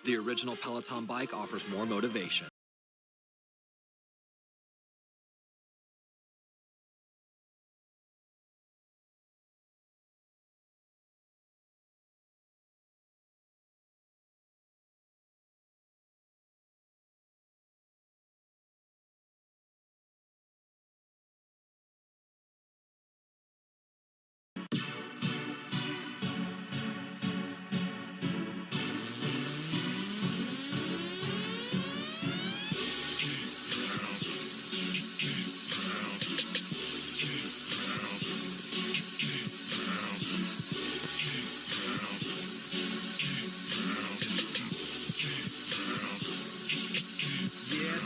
The original Peloton bike offers more motivation.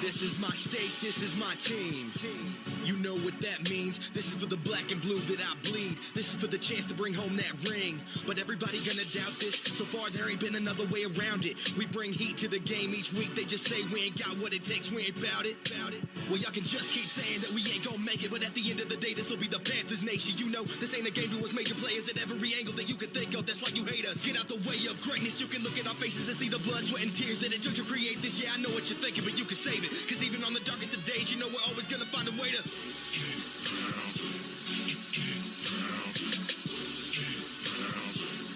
This is my state, this is my team. You know what that means. This is for the black and blue that I bleed. This is for the chance to bring home that ring. But everybody gonna doubt this. So far there ain't been another way around it. We bring heat to the game each week. They just say we ain't got what it takes, we ain't bout it. Well, y'all can just keep saying that we ain't gonna make it, but at the end of the day, this will be the Panthers nation. You know, this ain't a game to us major players at every angle that you can think of. That's why you hate us. Get out the way of greatness. You can look at our faces and see the blood, sweat, and tears that it took to create this. Yeah, I know what you're thinking, but you can save it. Cause even on the darkest of days, you know we're always gonna find a way to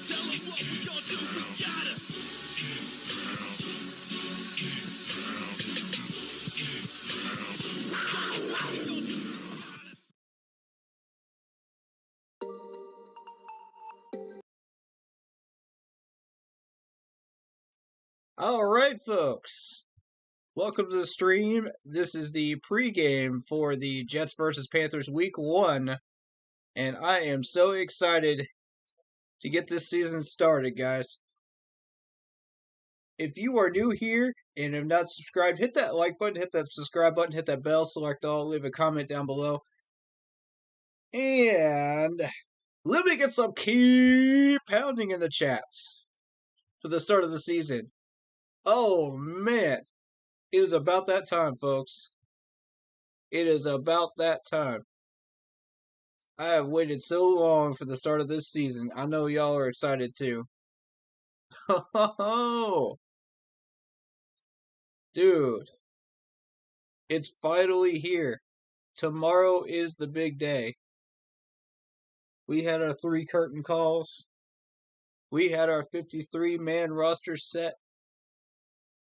tell them what we gonna do, we gotta All right, folks. Welcome to the stream. This is the pregame for the Jets versus Panthers Week 1. And I am so excited to get this season started, guys. If you are new here and have not subscribed, hit that like button, hit that subscribe button, hit that bell, select all, leave a comment down below. And let me get some keep pounding in the chats for the start of the season. Oh, man. It is about that time, folks. It is about that time. I have waited so long for the start of this season. I know y'all are excited too. Oh, dude. It's finally here. Tomorrow is the big day. We had our 3 curtain calls. We had our 53-man roster set.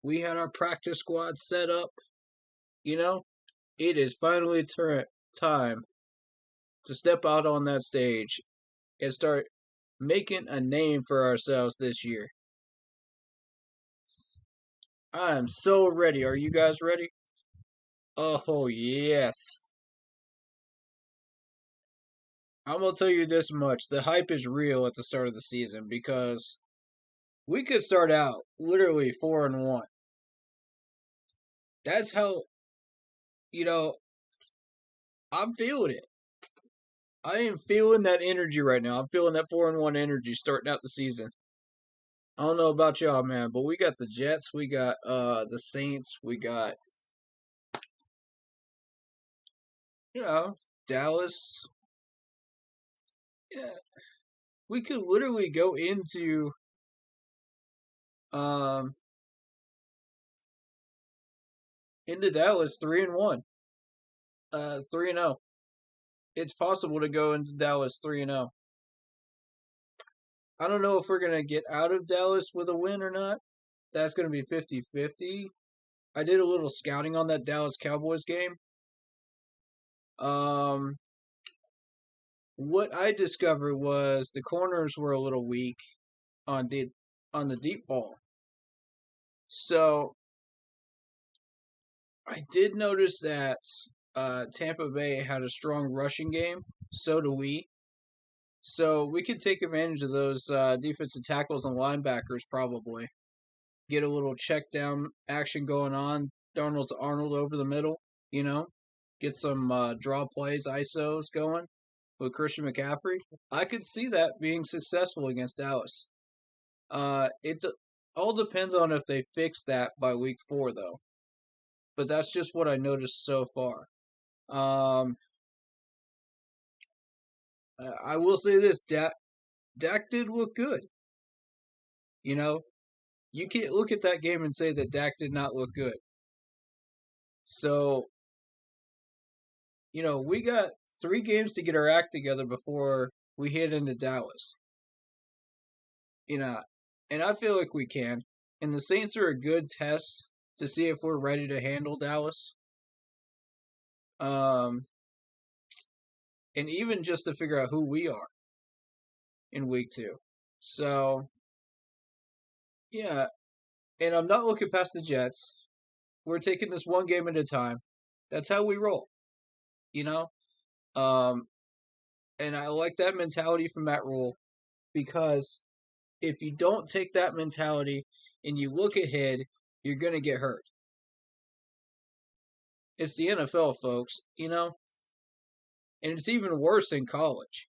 We had our practice squad set up. You know, it is finally time to step out on that stage and start making a name for ourselves this year. I am so ready. Are you guys ready? Oh, yes. I'm going to tell you this much. The hype is real at the start of the season because we could start out literally 4-1. That's how, I'm feeling it. I am feeling that energy right now. I'm feeling that 4-1 energy starting out the season. I don't know about y'all, man, but we got the Jets, we got the Saints, we got, Dallas. Yeah, we could literally go into Dallas 3-1, 3-0. It's possible to go into Dallas 3-0. I don't know if we're gonna get out of Dallas with a win or not. That's gonna be 50-50. I did a little scouting on that Dallas Cowboys game. What I discovered was the corners were a little weak on the deep ball. So I did notice that Tampa Bay had a strong rushing game. So do we. So we could take advantage of those defensive tackles and linebackers probably. Get a little check down action going on. Darnold to Arnold over the middle, Get some draw plays, ISOs going with Christian McCaffrey. I could see that being successful against Dallas. It all depends on if they fix that by week 4, though. But that's just what I noticed so far. I will say this, Dak did look good. You can't look at that game and say that Dak did not look good. So, we got 3 games to get our act together before we head into Dallas. And I feel like we can. And the Saints are a good test to see if we're ready to handle Dallas. And even just to figure out who we are in week 2. So, yeah. And I'm not looking past the Jets. We're taking this one game at a time. That's how we roll. And I like that mentality from Matt Rule, because if you don't take that mentality and you look ahead, you're going to get hurt. It's the NFL, folks, and it's even worse in college.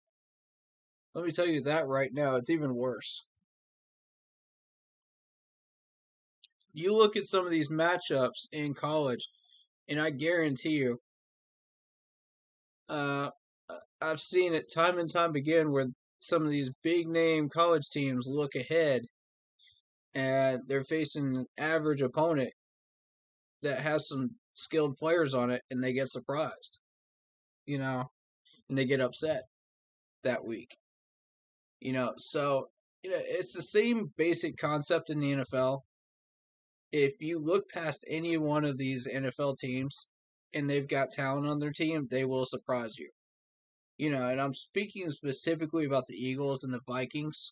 Let me tell you that right now, it's even worse. You look at some of these matchups in college, and I guarantee you, I've seen it time and time again where some of these big name college teams look ahead and they're facing an average opponent that has some skilled players on it, and they get surprised, and they get upset that week. So it's the same basic concept in the NFL. If you look past any one of these NFL teams and they've got talent on their team, they will surprise you. And I'm speaking specifically about the Eagles and the Vikings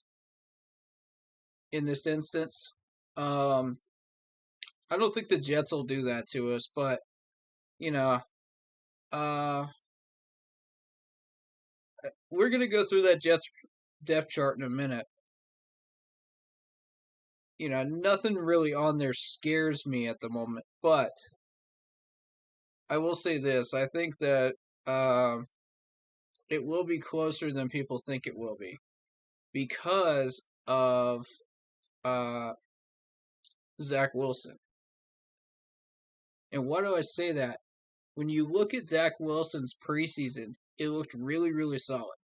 in this instance. I don't think the Jets will do that to us, but we're going to go through that Jets depth chart in a minute. Nothing really on there scares me at the moment, but I will say this. I think that it will be closer than people think it will be because of Zach Wilson. And why do I say that? When you look at Zach Wilson's preseason, it looked really, really solid.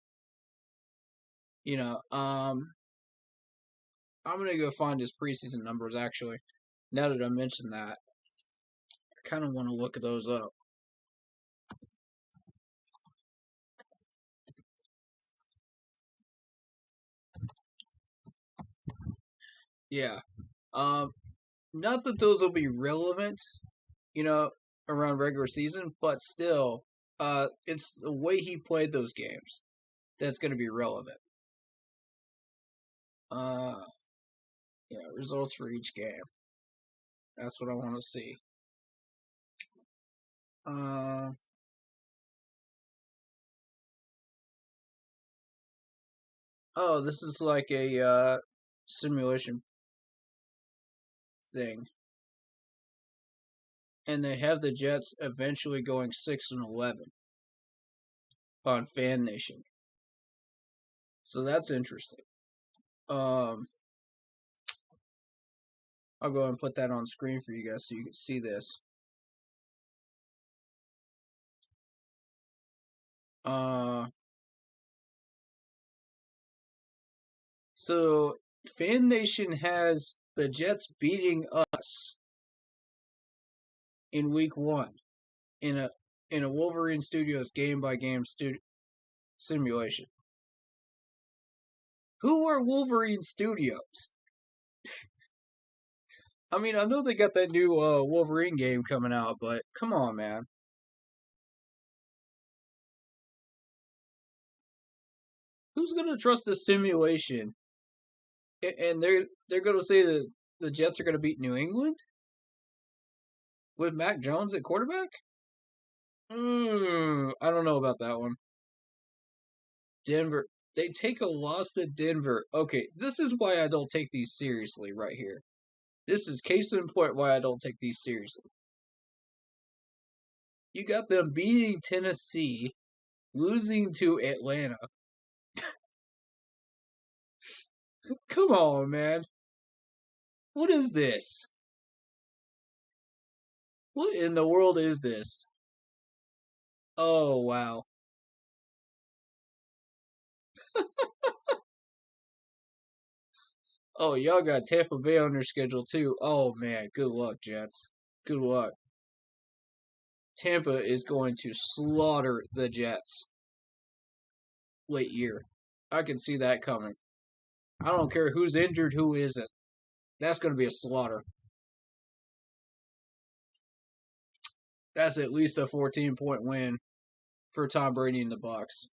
I'm going to go find his preseason numbers, actually. Now that I mentioned that, I kind of want to look at those up. Yeah. Not that those will be relevant, around regular season, but still, it's the way he played those games that's going to be relevant. Results for each game. That's what I want to see. This is like a simulation thing. And they have the Jets eventually going 6-11 on Fan Nation. So that's interesting. I'll go and put that on screen for you guys so you can see this. So Fan Nation has the Jets beating us in week 1 in a Wolverine Studios game-by-game simulation. Who are Wolverine Studios? I mean, I know they got that new Wolverine game coming out, but come on, man. Who's going to trust a simulation? And they're going to say that the Jets are going to beat New England? With Mac Jones at quarterback? I don't know about that one. Denver. They take a loss to Denver. Okay, this is why I don't take these seriously right here. This is case in point why I don't take these seriously. You got them beating Tennessee, losing to Atlanta. Come on, man. What is this? What in the world is this? Oh, wow. Oh, y'all got Tampa Bay on their schedule too. Oh man, good luck, Jets. Good luck. Tampa is going to slaughter the Jets late year. I can see that coming. I don't care who's injured, who isn't. That's going to be a slaughter. That's at least a 14-point win for Tom Brady and the Bucs.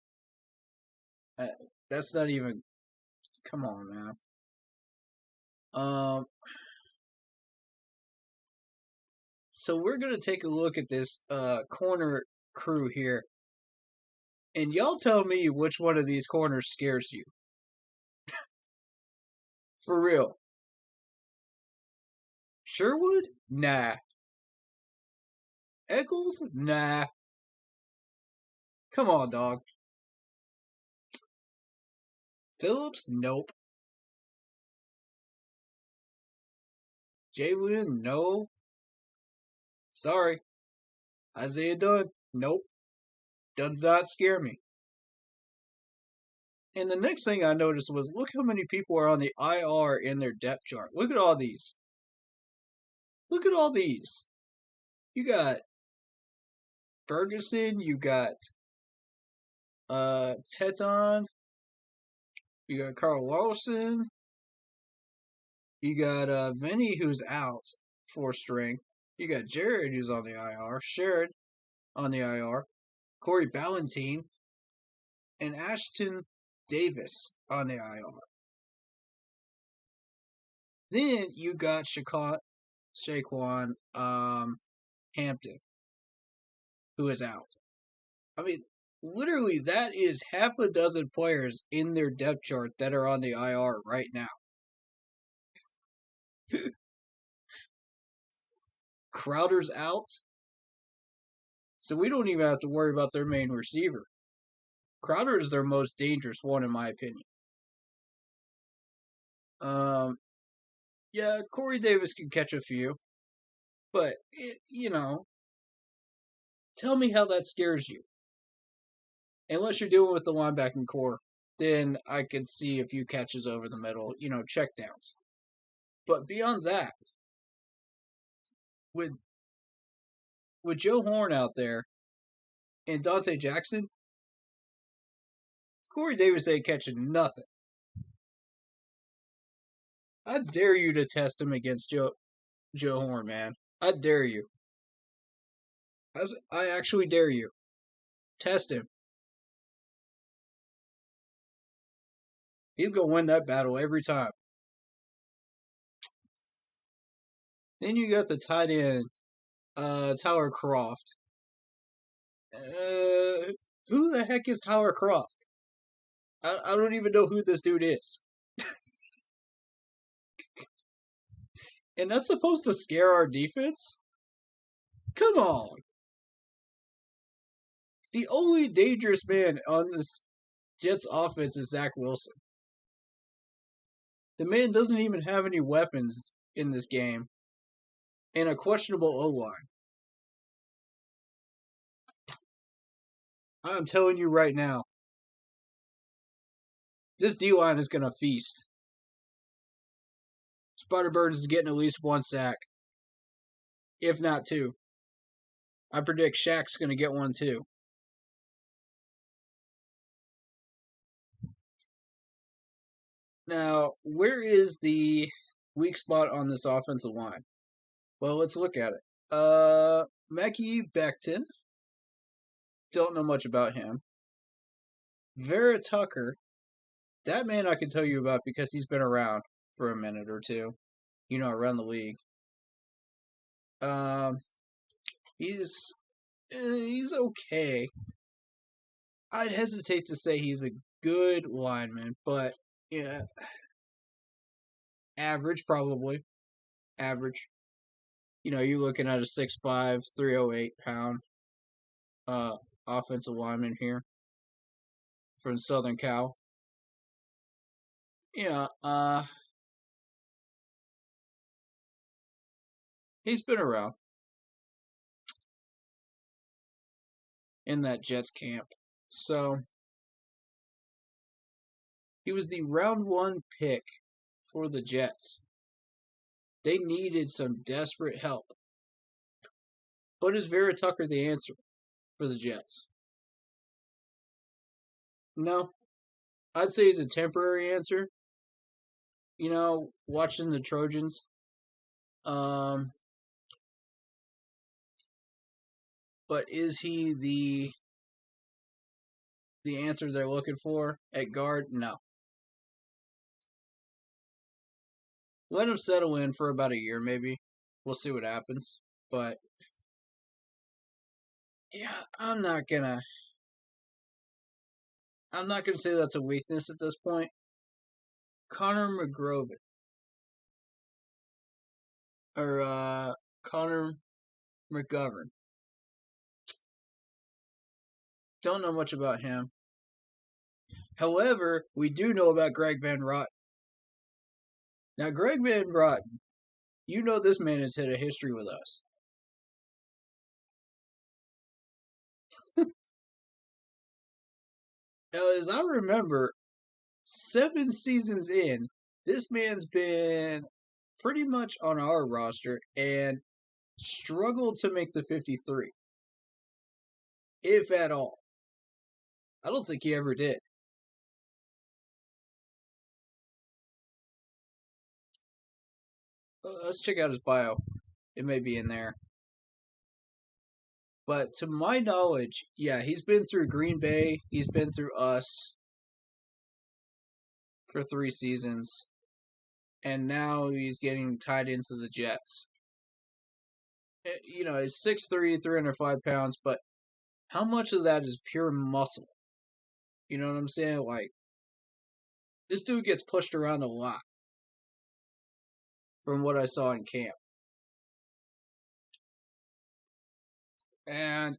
That's not even. Come on, man. So we're gonna take a look at this corner crew here, and y'all tell me which one of these corners scares you. For real. Sherwood? Nah. Eccles? Nah. Come on, dog. Phillips? Nope. Jalen? No. Sorry. Isaiah Dunn? Nope. Does not scare me. And the next thing I noticed was look how many people are on the IR in their depth chart. Look at all these. Look at all these. You got Ferguson, you got Teton, you got Carl Lawson, you got Vinny who's out 4th string. You got Jared who's on the IR, Sherrod on the IR, Corey Ballantine, and Ashton Davis on the IR. Then you got Shaquan Hampton, who is out. I mean, literally, that is half a dozen players in their depth chart that are on the IR right now. Crowder's out, so we don't even have to worry about their main receiver. Crowder is their most dangerous one, in my opinion. Yeah, Corey Davis can catch a few, but tell me how that scares you. Unless you're dealing with the linebacking core, then I could see a few catches over the middle, checkdowns. But beyond that, with Joe Horn out there and Dante Jackson, Corey Davis ain't catching nothing. I dare you to test him against Joe Horn, man. I dare you. I actually dare you. Test him. He's going to win that battle every time. Then you got the tight end, Tyler Croft. Who the heck is Tyler Croft? I don't even know who this dude is. And that's supposed to scare our defense? Come on. The only dangerous man on this Jets offense is Zach Wilson. The man doesn't even have any weapons in this game. And a questionable O-line. I'm telling you right now, this D-line is going to feast. Spider-Bird is getting at least 1 sack, if not 2. I predict Shaq's going to get 1 too. Now, where is the weak spot on this offensive line? Well, let's look at it. Mackie Becton. Don't know much about him. Vera Tucker. That man I can tell you about because he's been around for a minute or two. Around the league. He's okay. I'd hesitate to say he's a good lineman, but yeah, average probably. Average. You're looking at a 6'5", 308-pound offensive lineman here from Southern Cal. Yeah, he's been around in that Jets camp. So he was the round 1 pick for the Jets. They needed some desperate help. But is Vera Tucker the answer for the Jets? No. I'd say he's a temporary answer. Watching the Trojans. But is he the answer they're looking for at guard? No. Let him settle in for about a year, maybe. We'll see what happens. But yeah, I'm not gonna say that's a weakness at this point. Connor McGovern. Or Connor McGovern. Don't know much about him. However, we do know about Greg Van Rotten. Now, Greg Van Rotten, this man has had a history with us. Now, as I remember, 7 seasons in, this man's been pretty much on our roster and struggled to make the 53. If at all. I don't think he ever did. Let's check out his bio. It may be in there. But to my knowledge, yeah, he's been through Green Bay. He's been through us for 3 seasons. And now he's getting tied into the Jets. He's 6'3", 305 pounds, but how much of that is pure muscle? You know what I'm saying? Like, this dude gets pushed around a lot from what I saw in camp. And,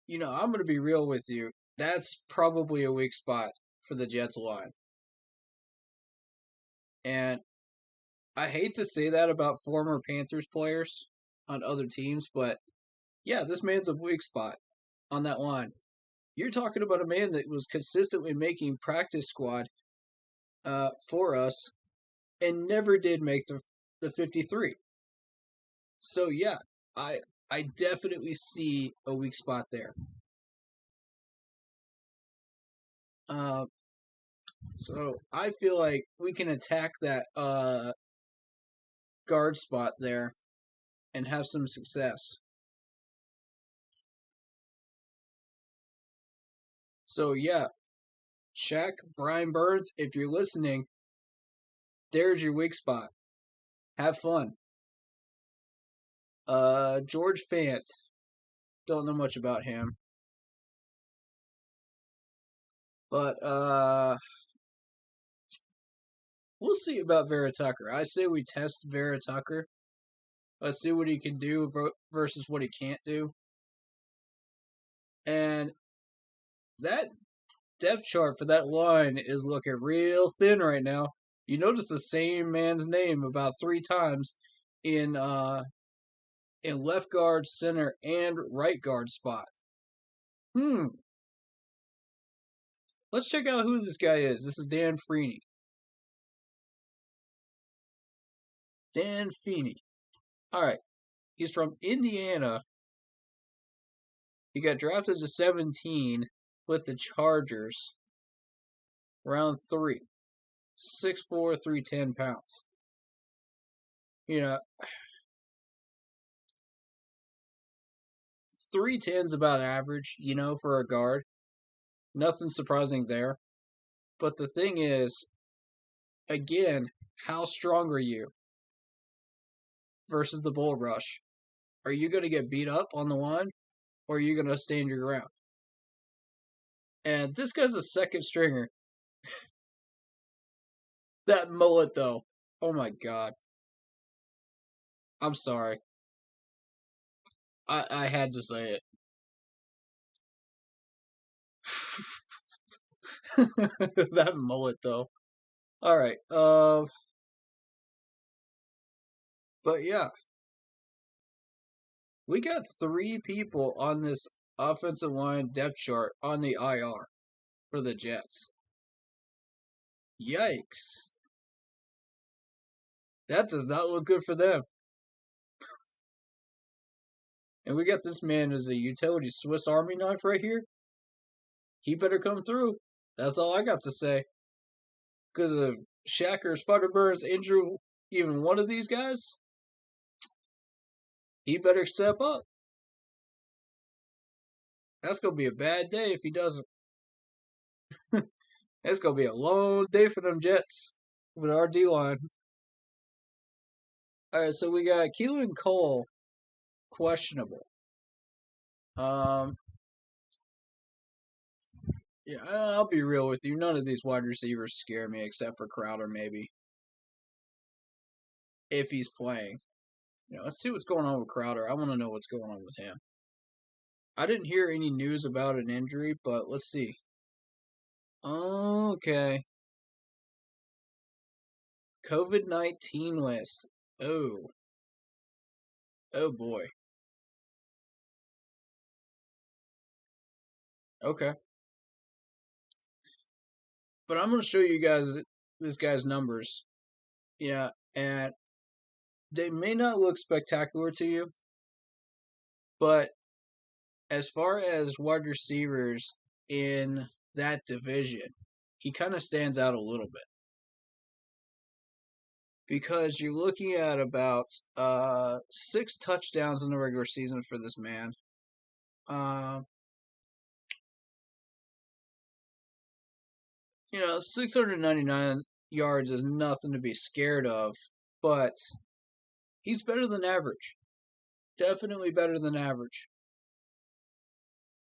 I'm going to be real with you. That's probably a weak spot for the Jets line. And I hate to say that about former Panthers players on other teams, but yeah, this man's a weak spot on that line. You're talking about a man that was consistently making practice squad for us and never did make the 53. So yeah, I definitely see a weak spot there. So I feel like we can attack that guard spot there and have some success. So yeah, Shaq, Brian Burns, if you're listening, there's your weak spot. Have fun. George Fant. Don't know much about him. But we'll see about Vera Tucker. I say we test Vera Tucker. Let's see what he can do versus what he can't do. And that depth chart for that line is looking real thin right now. You notice the same man's name about 3 times in left guard, center, and right guard spot. Let's check out who this guy is. This is Dan Feeney. Dan Feeney. All right. He's from Indiana. He got drafted to 17 with the Chargers. Round 3. 6'4", 310 pounds. 310's about average, for a guard. Nothing surprising there. But the thing is, again, how strong are you versus the bull rush? Are you going to get beat up on the line, or are you going to stand your ground? And this guy's a second stringer. That mullet, though. Oh my God. I'm sorry. I had to say it. That mullet, though. All right. But yeah. We got 3 people on this offensive line depth chart on the IR for the Jets. Yikes. That does not look good for them. And we got this man as a utility Swiss Army knife right here. He better come through. That's all I got to say. Because if Shaq or Spider Burns injure even one of these guys, he better step up. That's going to be a bad day if he doesn't. It's going to be a long day for them Jets with our D line. All right, so we got Keelan Cole, questionable. Yeah, I'll be real with you. None of these wide receivers scare me except for Crowder, maybe. If he's playing. Let's see what's going on with Crowder. I want to know what's going on with him. I didn't hear any news about an injury, but let's see. Okay. COVID-19 list. Oh. Oh boy. Okay. But I'm going to show you guys this guy's numbers. Yeah, and they may not look spectacular to you, but as far as wide receivers in that division, he kind of stands out a little bit. Because you're looking at about 6 touchdowns in the regular season for this man. 699 yards is nothing to be scared of, but he's better than average. Definitely better than average.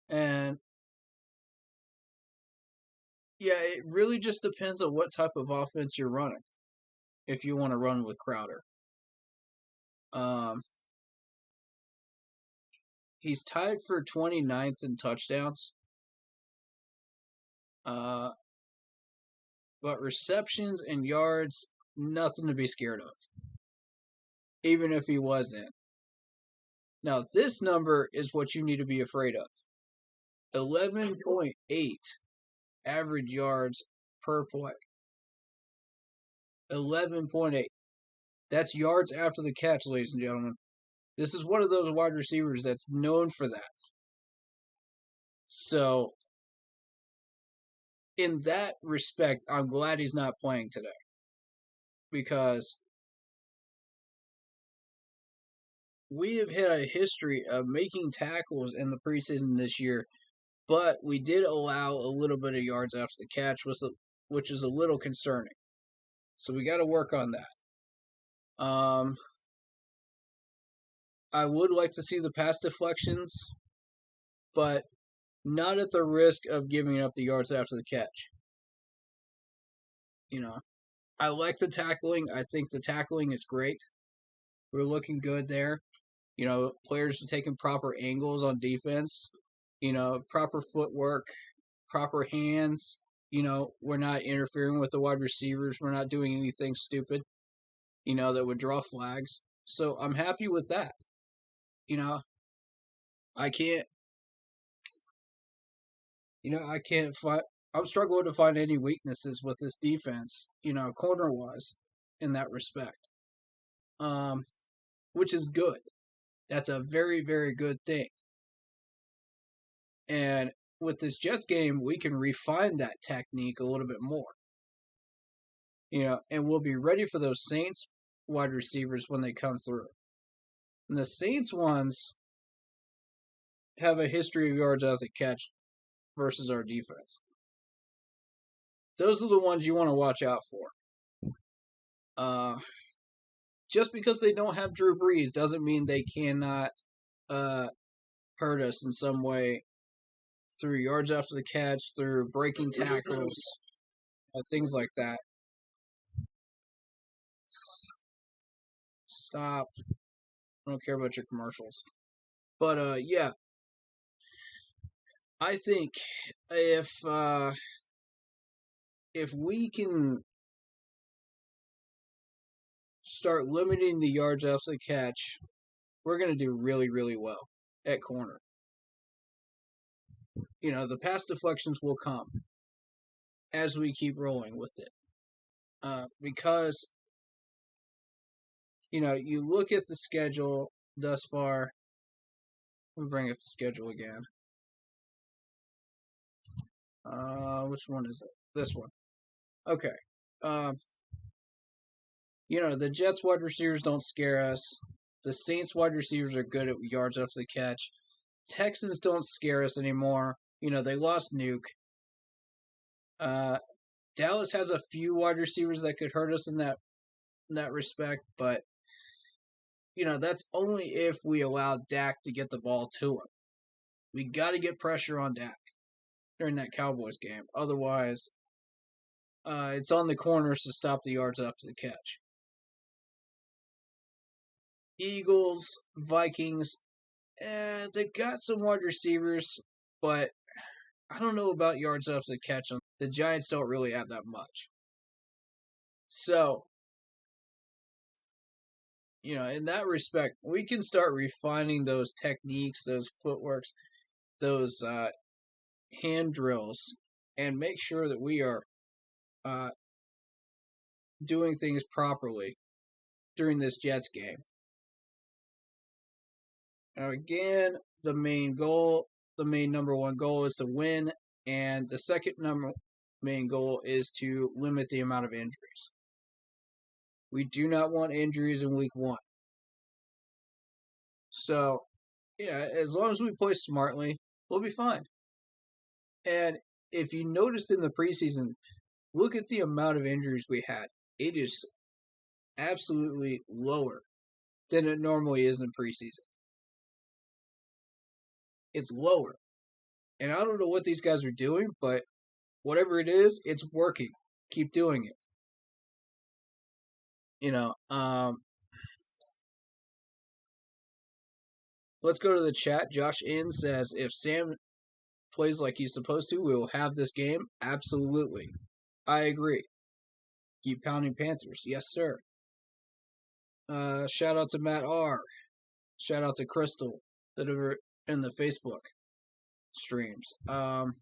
And yeah, it really just depends on what type of offense you're running. If you want to run with Crowder. He's tied for 29th in touchdowns. But receptions and yards, nothing to be scared of. Even if he wasn't. Now, this number is what you need to be afraid of. 11.8 average yards per play. 11.8. That's yards after the catch, ladies and gentlemen. This is one of those wide receivers that's known for that. So, in that respect, I'm glad he's not playing today. Because we have had a history of making tackles in the preseason this year, but we did allow a little bit of yards after the catch, which is a little concerning. So we got to work on that. I would like to see the pass deflections, but not at the risk of giving up the yards after the catch. I like the tackling. I think the tackling is great. We're looking good there. Players are taking proper angles on defense. Proper footwork, proper hands. We're not interfering with the wide receivers. We're not doing anything stupid, that would draw flags. So I'm happy with that. I can't find. I'm struggling to find any weaknesses with this defense, corner-wise, in that respect. Which is good. That's a very, very good thing. And with this Jets game, we can refine that technique a little bit more. And we'll be ready for those Saints wide receivers when they come through. And the Saints ones have a history of yards after the catch versus our defense. Those are the ones you want to watch out for. Just because they don't have Drew Brees doesn't mean they cannot hurt us in some way through yards after the catch, through breaking tackles, things like that. Stop. I don't care about your commercials. But, yeah. I think if we can start limiting the yards after the catch, we're going to do really, really well at corner. The pass deflections will come as we keep rolling with it. Because You look at the schedule thus far. Let me bring up the schedule again. Which one is it? This one. Okay. The Jets wide receivers don't scare us. The Saints wide receivers are good at yards after the catch. Texans don't scare us anymore. They lost Nuke. Dallas has a few wide receivers that could hurt us in that respect, but that's only if we allow Dak to get the ball to him. We got to get pressure on Dak during that Cowboys game. Otherwise, it's on the corners to stop the yards after the catch. Eagles, Vikings, they got some wide receivers, but I don't know about yards after the catch. The Giants don't really have that much. So, in that respect, we can start refining those techniques, those footworks, those hand drills, and make sure that we are doing things properly during this Jets game. Now, again, the main number one goal is to win, and the second main goal is to limit the amount of injuries. We do not want injuries in week 1. So, as long as we play smartly, we'll be fine. And if you noticed in the preseason, look at the amount of injuries we had. It is absolutely lower than it normally is in preseason. It's lower. And I don't know what these guys are doing, but whatever it is, it's working. Keep doing it. Let's go to the chat. Josh In says, if Sam plays like he's supposed to, we will have this game. Absolutely. I agree. Keep pounding Panthers. Yes, sir. Shout out to Matt R. Shout out to Crystal that are in the Facebook streams. But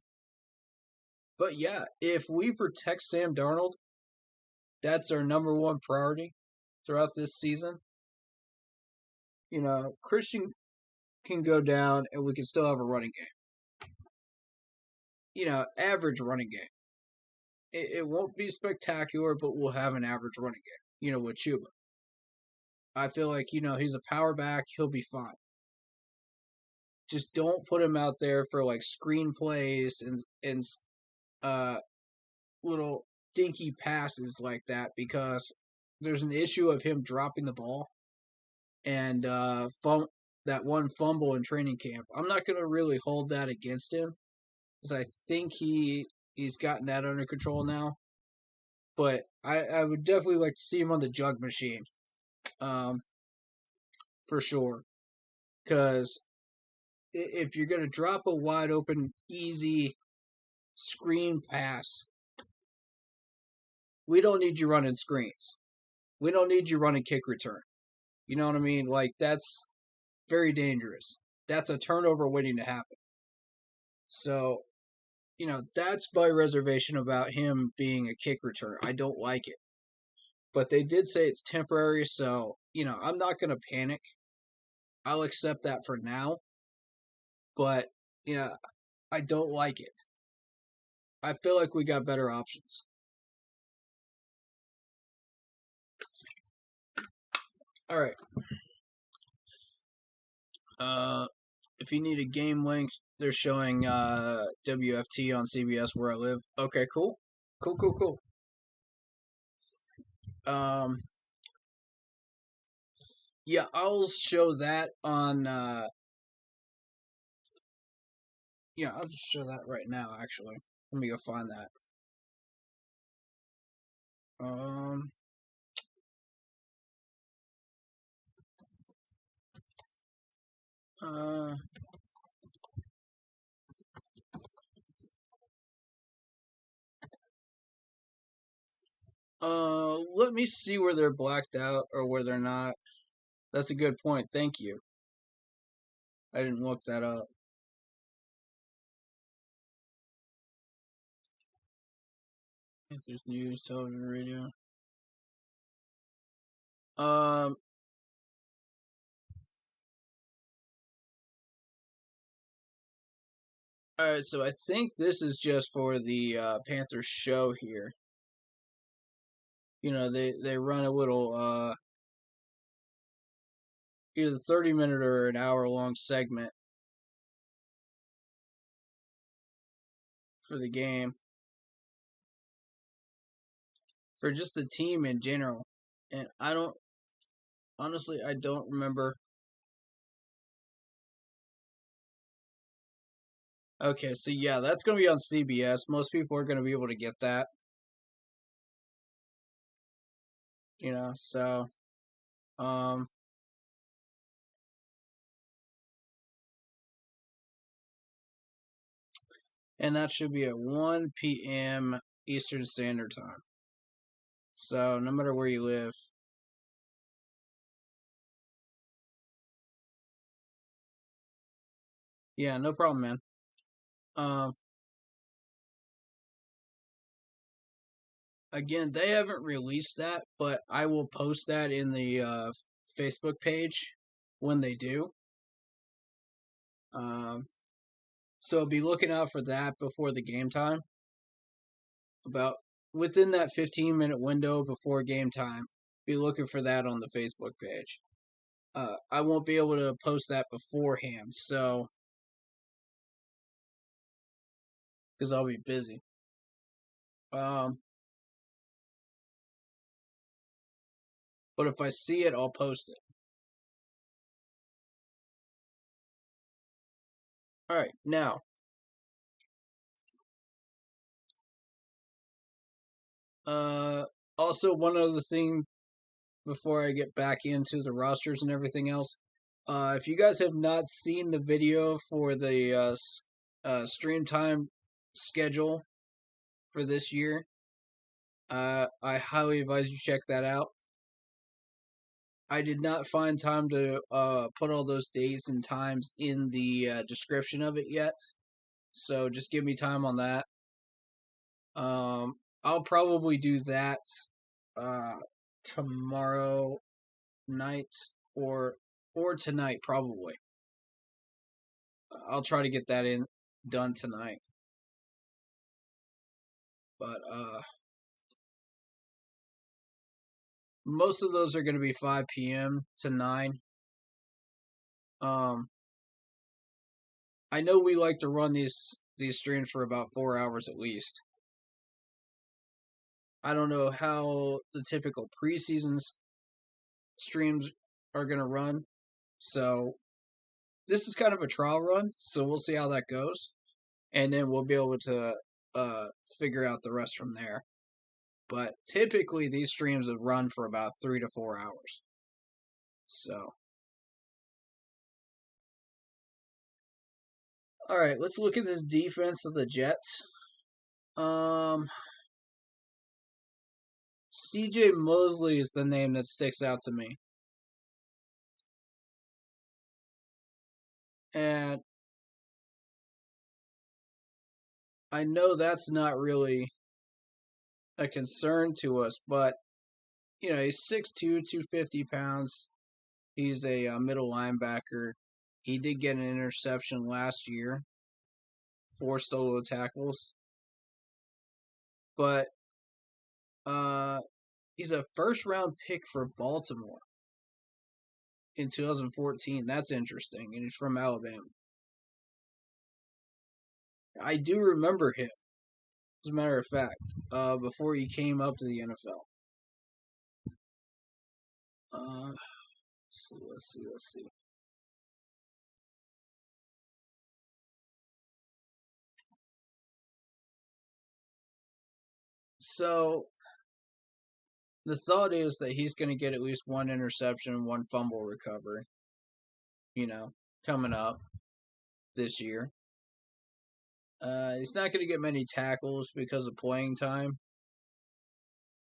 yeah, if we protect Sam Darnold, that's our number one priority throughout this season. Christian can go down and we can still have a running game. Average running game. It won't be spectacular, but we'll have an average running game, with Chuba. I feel like, he's a power back. He'll be fine. Just don't put him out there for, screen plays and little dinky passes like that, because there's an issue of him dropping the ball and that one fumble in training camp. I'm not going to really hold that against him, because I think he's gotten that under control now. But I would definitely like to see him on the jug machine, for sure. Because if you're going to drop a wide open, easy screen pass, we don't need you running screens. We don't need you running kick return. You know what I mean? That's very dangerous. That's a turnover waiting to happen. So, that's my reservation about him being a kick return. I don't like it. But they did say it's temporary, so, I'm not going to panic. I'll accept that for now. But, I don't like it. I feel like we got better options. All right. If you need a game link, they're showing WFT on CBS where I live. Okay, cool. Cool. Yeah, I'll show that on I'll just show that right now, actually. Let me go find that. Let me see where they're blacked out or where they're not. That's a good point. Thank you. I didn't look that up. Panthers news, television, radio. All right, so I think this is just for the Panthers show here. You know, they run a little either 30-minute or an hour-long segment for the game for just the team in general. And I don't remember. Okay, so yeah, that's going to be on CBS. Most people are going to be able to get that. You know, so and that should be at 1 p.m. Eastern Standard Time. So no matter where you live. Yeah, no problem, man. Again, they haven't released that, but I will post that in the Facebook page when they do. So be looking out for that before the game time. About within that 15-minute window before game time, be looking for that on the Facebook page. I won't be able to post that beforehand, so because I'll be busy. But if I see it, I'll post it. All right, now. Also, one other thing before I get back into the rosters and everything else. If you guys have not seen the video for the stream time schedule for this year, I highly advise you check that out. I did not find time to put all those dates and times in the description of it yet, so just give me time on that. I'll probably do that tomorrow night or tonight probably. I'll try to get that done tonight. But most of those are going to be 5 p.m. to 9. I know we like to run these streams for about 4 hours at least. I don't know how the typical preseason streams are going to run. So this is kind of a trial run, so we'll see how that goes. And then we'll be able to figure out the rest from there. But typically these streams have run for about 3 to 4 hours. So, all right, let's look at this defense of the Jets. CJ Mosley is the name that sticks out to me. And I know that's not really a concern to us, but, you know, he's 6'2", 250 pounds. He's a middle linebacker. He did get an interception last year, 4 solo tackles. But he's a first-round pick for Baltimore in 2014. That's interesting, and he's from Alabama. I do remember him, as a matter of fact, before he came up to the NFL. Let's see. So, the thought is that he's going to get at least 1 interception, 1 fumble recovery, you know, coming up this year. He's not going to get many tackles because of playing time,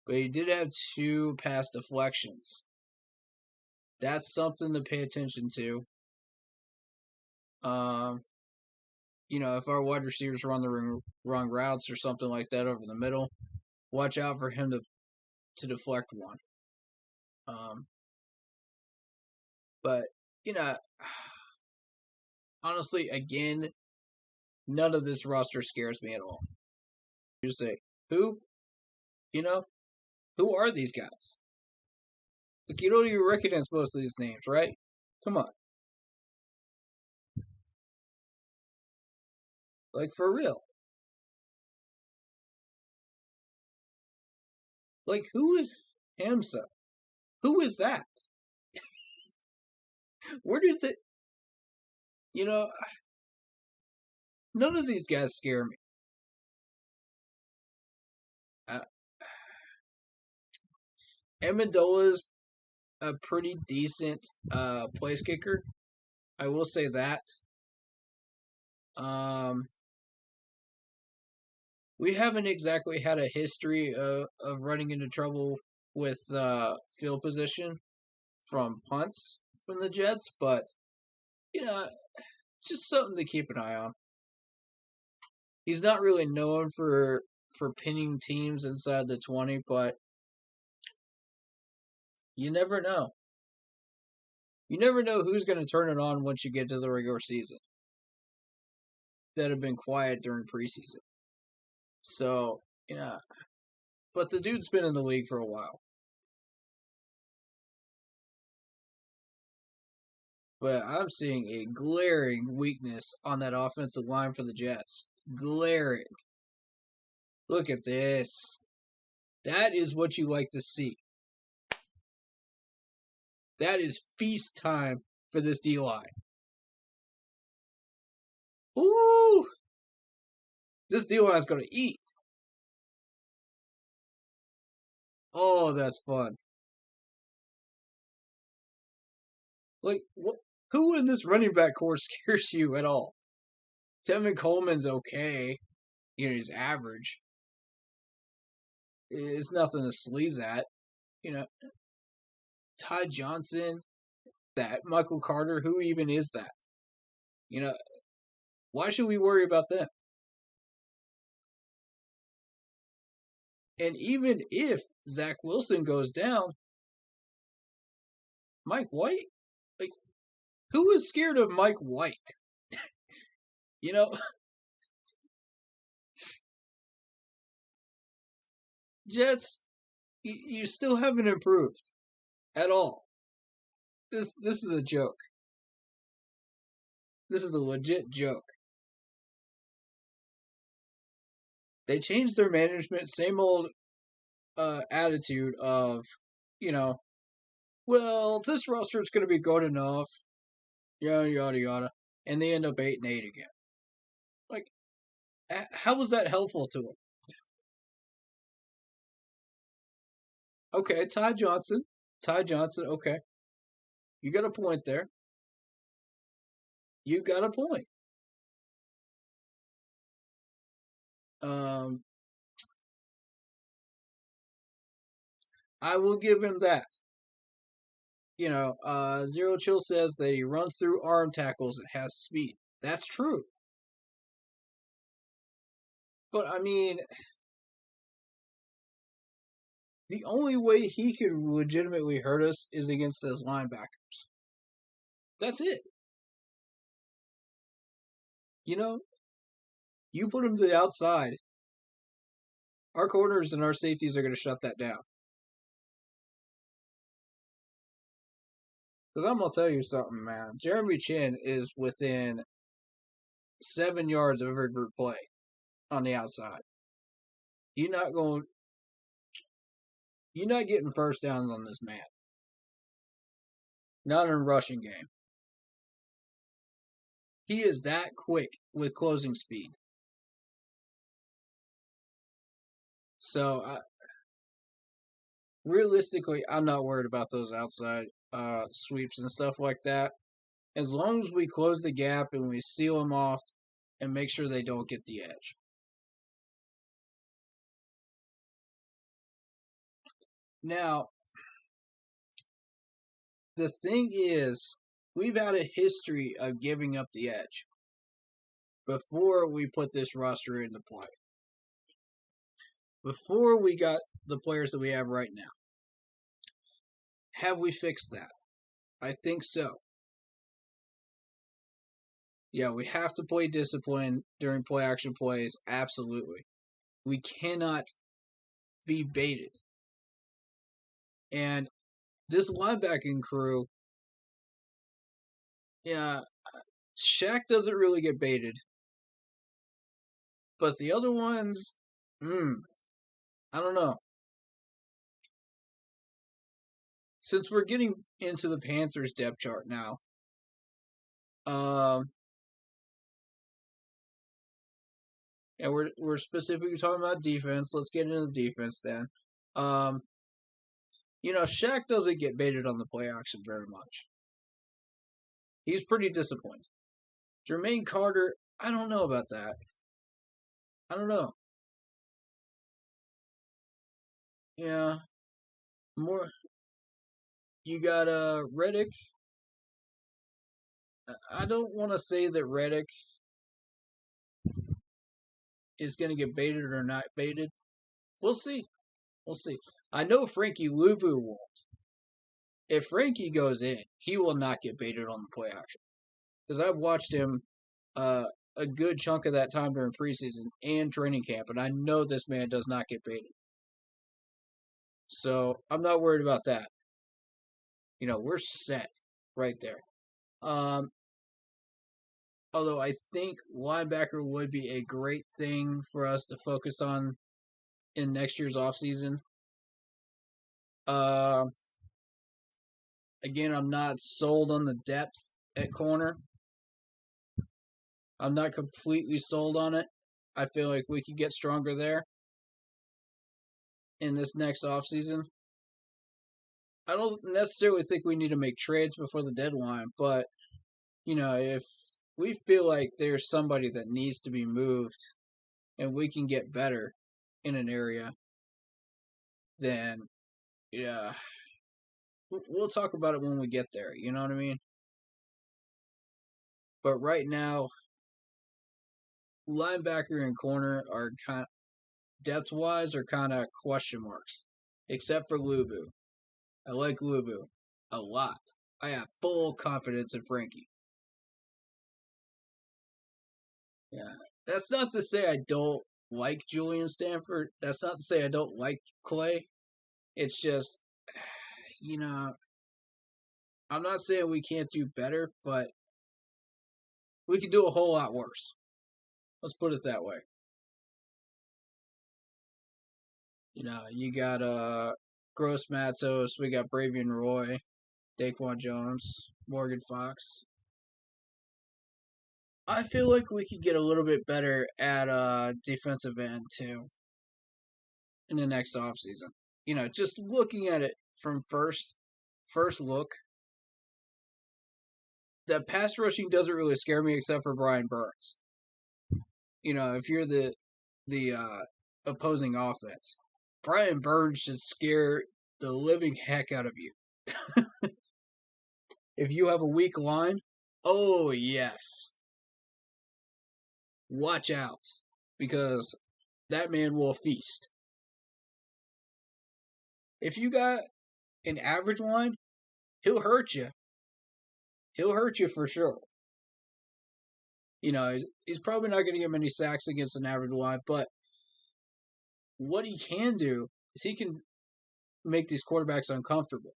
but he did have 2 pass deflections. That's something to pay attention to. You know, if our wide receivers run the wrong routes or something like that over the middle, watch out for him to deflect one. But, you know, honestly, again, none of this roster scares me at all. You say, who? You know, who are these guys? Like, you don't even recognize most of these names, right? Come on. Like, for real. Like, who is Hamza? Who is that? Where did the... You know, none of these guys scare me. Amendola's a pretty decent place kicker. I will say that. We haven't exactly had a history of running into trouble with field position from punts from the Jets, but you know, just something to keep an eye on. He's not really known for pinning teams inside the 20, but you never know. You never know who's going to turn it on once you get to the regular season. That have been quiet during preseason. So, but the dude's been in the league for a while. But I'm seeing a glaring weakness on that offensive line for the Jets. Glaring. Look at this. That is what you like to see. That is feast time for this D-line. Ooh! This D-line is going to eat. Oh, that's fun. Like, who in this running back core scares you at all? Tevin Coleman's okay. He's average. It's nothing to sneeze at. Ty Johnson, that Michael Carter, who even is that? Why should we worry about them? And even if Zach Wilson goes down, Mike White? Like, who is scared of Mike White? Jets, you still haven't improved at all. This is a joke. This is a legit joke. They changed their management, same old attitude of, well, this roster is going to be good enough, yada, yada, yada, and they end up 8-8 again. Like, how was that helpful to them? Okay, Ty Johnson, okay. You got a point there. You got a point. I will give him that. Zero Chill says that he runs through arm tackles and has speed. That's true. But, I mean, the only way he could legitimately hurt us is against those linebackers. That's it. You put him to the outside, our corners and our safeties are going to shut that down. Because I'm going to tell you something, man. Jeremy Chin is within 7 yards of every group play on the outside. You're not getting first downs on this man. Not in a rushing game. He is that quick with closing speed. So, realistically, I'm not worried about those outside sweeps and stuff like that. As long as we close the gap and we seal them off and make sure they don't get the edge. Now, the thing is, we've had a history of giving up the edge before we put this roster into play. Before we got the players that we have right now. Have we fixed that? I think so. Yeah, we have to play discipline during play action plays. Absolutely. We cannot be baited. And this linebacking crew, yeah, Shaq doesn't really get baited. But the other ones, I don't know. Since we're getting into the Panthers depth chart now, and we're specifically talking about defense. Let's get into the defense then. Shaq doesn't get baited on the play action very much. He's pretty disciplined. Jermaine Carter, I don't know about that. I don't know. Yeah. More. You got Reddick. I don't want to say that Reddick is going to get baited or not baited. We'll see. We'll see. I know Frankie Louvu won't. If Frankie goes in, he will not get baited on the play action. Because I've watched him a good chunk of that time during preseason and training camp, and I know this man does not get baited. So I'm not worried about that. We're set right there. Although I think linebacker would be a great thing for us to focus on in next year's offseason. Again, I'm not sold on the depth at corner. I'm not completely sold on it. I feel like we could get stronger there in this next offseason. I don't necessarily think we need to make trades before the deadline, but, if we feel like there's somebody that needs to be moved and we can get better in an area, then, yeah, we'll talk about it when we get there. You know what I mean? But right now, linebacker and corner are kind of, depth-wise, are kind of question marks, except for Louvu. I like Louvu a lot. I have full confidence in Frankie. Yeah. That's not to say I don't like Julian Stanford. That's not to say I don't like Clay. It's just, I'm not saying we can't do better, but we can do a whole lot worse. Let's put it that way. You got Gross Matos, we got Bravian Roy, Daquan Jones, Morgan Fox. I feel like we could get a little bit better at defensive end too in the next offseason. Just looking at it from first look, that pass rushing doesn't really scare me except for Brian Burns. If you're the opposing offense, Brian Burns should scare the living heck out of you. If you have a weak line, oh yes. Watch out, because that man will feast. If you got an average line, he'll hurt you. He'll hurt you for sure. He's probably not going to get many sacks against an average line, but what he can do is he can make these quarterbacks uncomfortable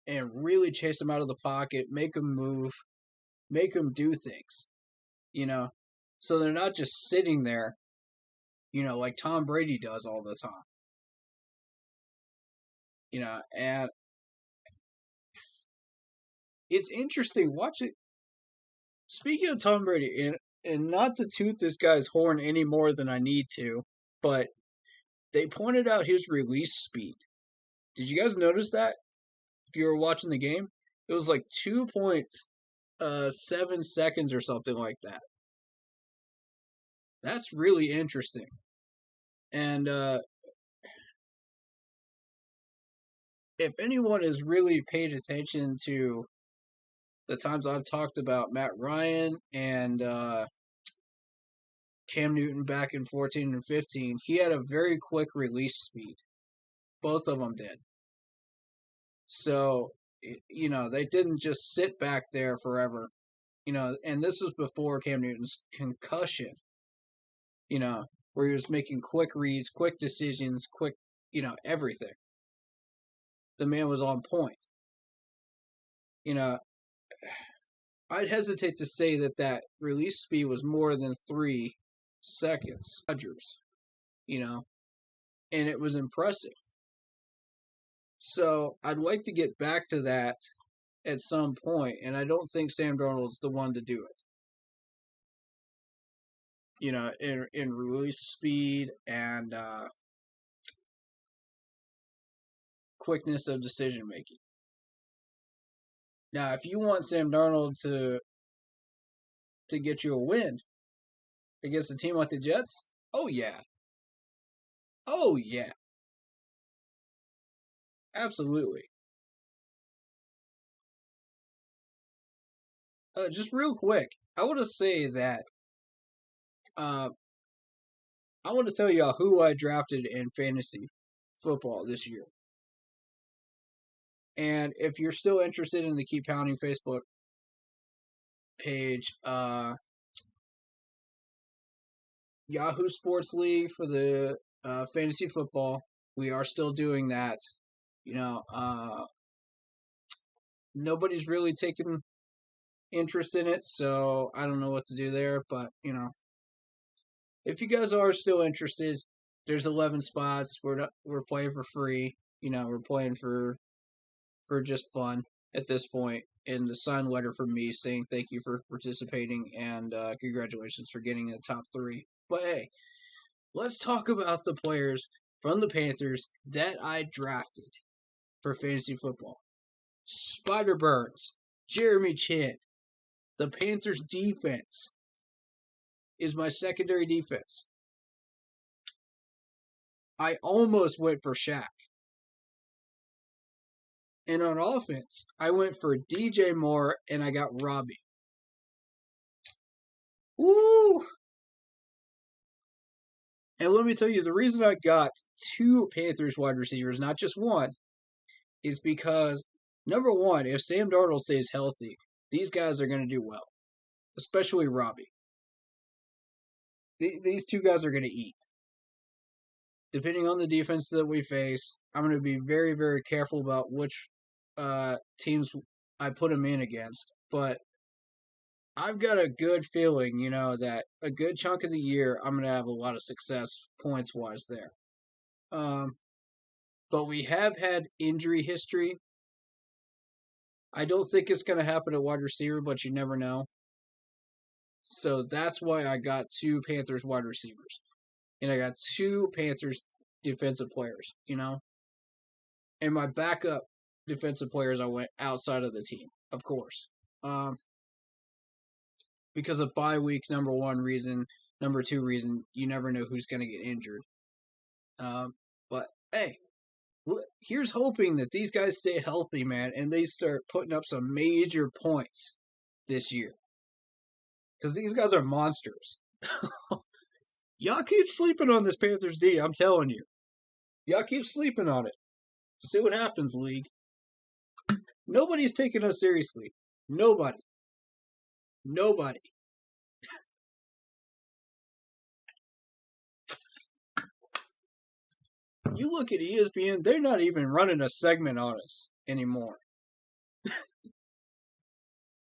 and really chase them out of the pocket, make them move, make them do things, so they're not just sitting there, like Tom Brady does all the time. And it's interesting. Watch it. Speaking of Tom Brady, and not to toot this guy's horn any more than I need to, but they pointed out his release speed. Did you guys notice that? If you were watching the game, it was like 2.7 seconds or something like that. That's really interesting. And if anyone has really paid attention to the times I've talked about Matt Ryan and Cam Newton back in 14 and 15, he had a very quick release speed. Both of them did. So, they didn't just sit back there forever. And this was before Cam Newton's concussion, where he was making quick reads, quick decisions, quick, everything. The man was on point. I'd hesitate to say that release speed was more than 3 seconds. Rodgers, and it was impressive. So I'd like to get back to that at some point, and I don't think Sam Darnold's the one to do it. In release speed and quickness of decision making. Now, if you want Sam Darnold to get you a win against a team like the Jets, oh yeah, absolutely. Just real quick, I want to say that I want to tell y'all who I drafted in fantasy football this year. And if you're still interested in the Keep Pounding Facebook page, Yahoo Sports League for the fantasy football, we are still doing that. Nobody's really taken interest in it, so I don't know what to do there. But if you guys are still interested, there's 11 spots. We're playing for free. We're playing for just fun at this point. And a signed letter from me saying thank you for participating and congratulations for getting in the top 3. But hey, let's talk about the players from the Panthers that I drafted for fantasy football. Spider Burns, Jeremy Chin. The Panthers defense is my secondary defense. I almost went for Shaq. And on offense, I went for DJ Moore and I got Robbie. Woo! And let me tell you, the reason I got 2 Panthers wide receivers, not just one, is because, number one, if Sam Darnold stays healthy, these guys are going to do well, especially Robbie. These 2 guys are going to eat. Depending on the defense that we face, I'm going to be very, very careful about which teams I put them in against. But I've got a good feeling, that a good chunk of the year, I'm going to have a lot of success points-wise there. But we have had injury history. I don't think it's going to happen at wide receiver, but you never know. So that's why I got 2 Panthers wide receivers. And I got 2 Panthers defensive players, And my backup defensive players, I went outside of the team, of course. Because of bye week, number 1 reason. Number 2 reason, you never know who's going to get injured. But, hey, here's hoping that these guys stay healthy, man, and they start putting up some major points this year. Because these guys are monsters. Y'all keep sleeping on this Panthers D, I'm telling you. Y'all keep sleeping on it. See what happens, league. Nobody's taking us seriously. Nobody. You look at ESPN, they're not even running a segment on us anymore.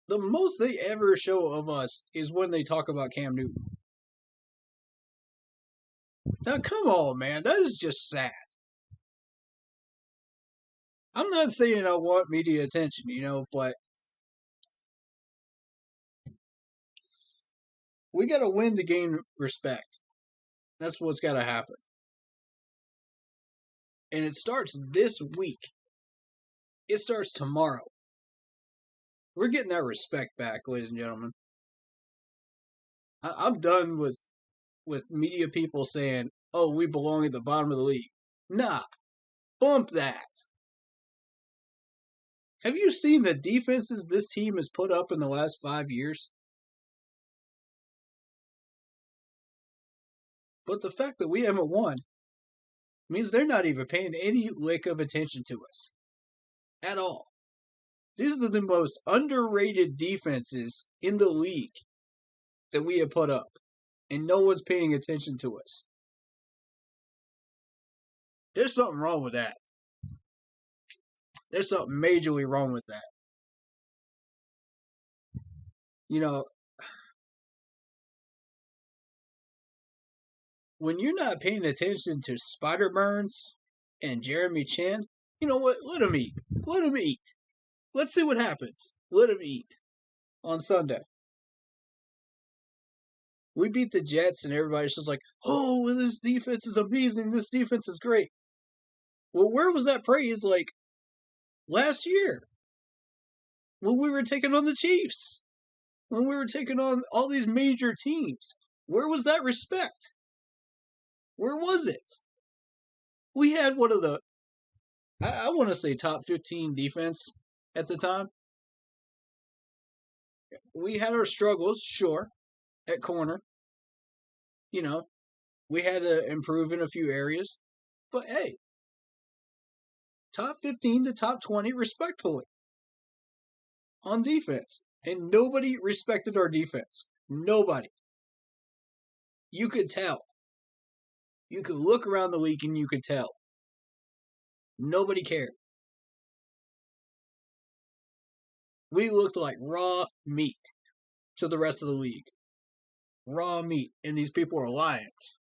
The most they ever show of us is when they talk about Cam Newton. Now, come on, man. That is just sad. I'm not saying I want media attention, but we got to win to gain respect. That's what's got to happen. And it starts this week. It starts tomorrow. We're getting that respect back, ladies and gentlemen. I'm done with media people saying, oh, we belong at the bottom of the league. Nah. Bump that. Have you seen the defenses this team has put up in the last 5 years? But the fact that we haven't won means they're not even paying any lick of attention to us. At all. These are the most underrated defenses in the league that we have put up, and no one's paying attention to us. There's something wrong with that. There's something majorly wrong with that. You know, when you're not paying attention to Spider Burns and Jeremy Chin, you know what? Let them eat. Let them eat. Let's see what happens. Let them eat on Sunday. We beat the Jets, and everybody's just like, oh, this defense is amazing. This defense is great. Well, where was that praise like last year when we were taking on the Chiefs? When we were taking on all these major teams? Where was that respect? Where was it? We had one of the, I want to say, top 15 defense at the time. We had our struggles, sure, at corner. You know, we had to improve in a few areas. But hey, top 15 to top 20 respectfully on defense. And nobody respected our defense. Nobody. You could tell. You could look around the league and you could tell. Nobody cared. We looked like raw meat to the rest of the league. Raw meat. And these people are lions.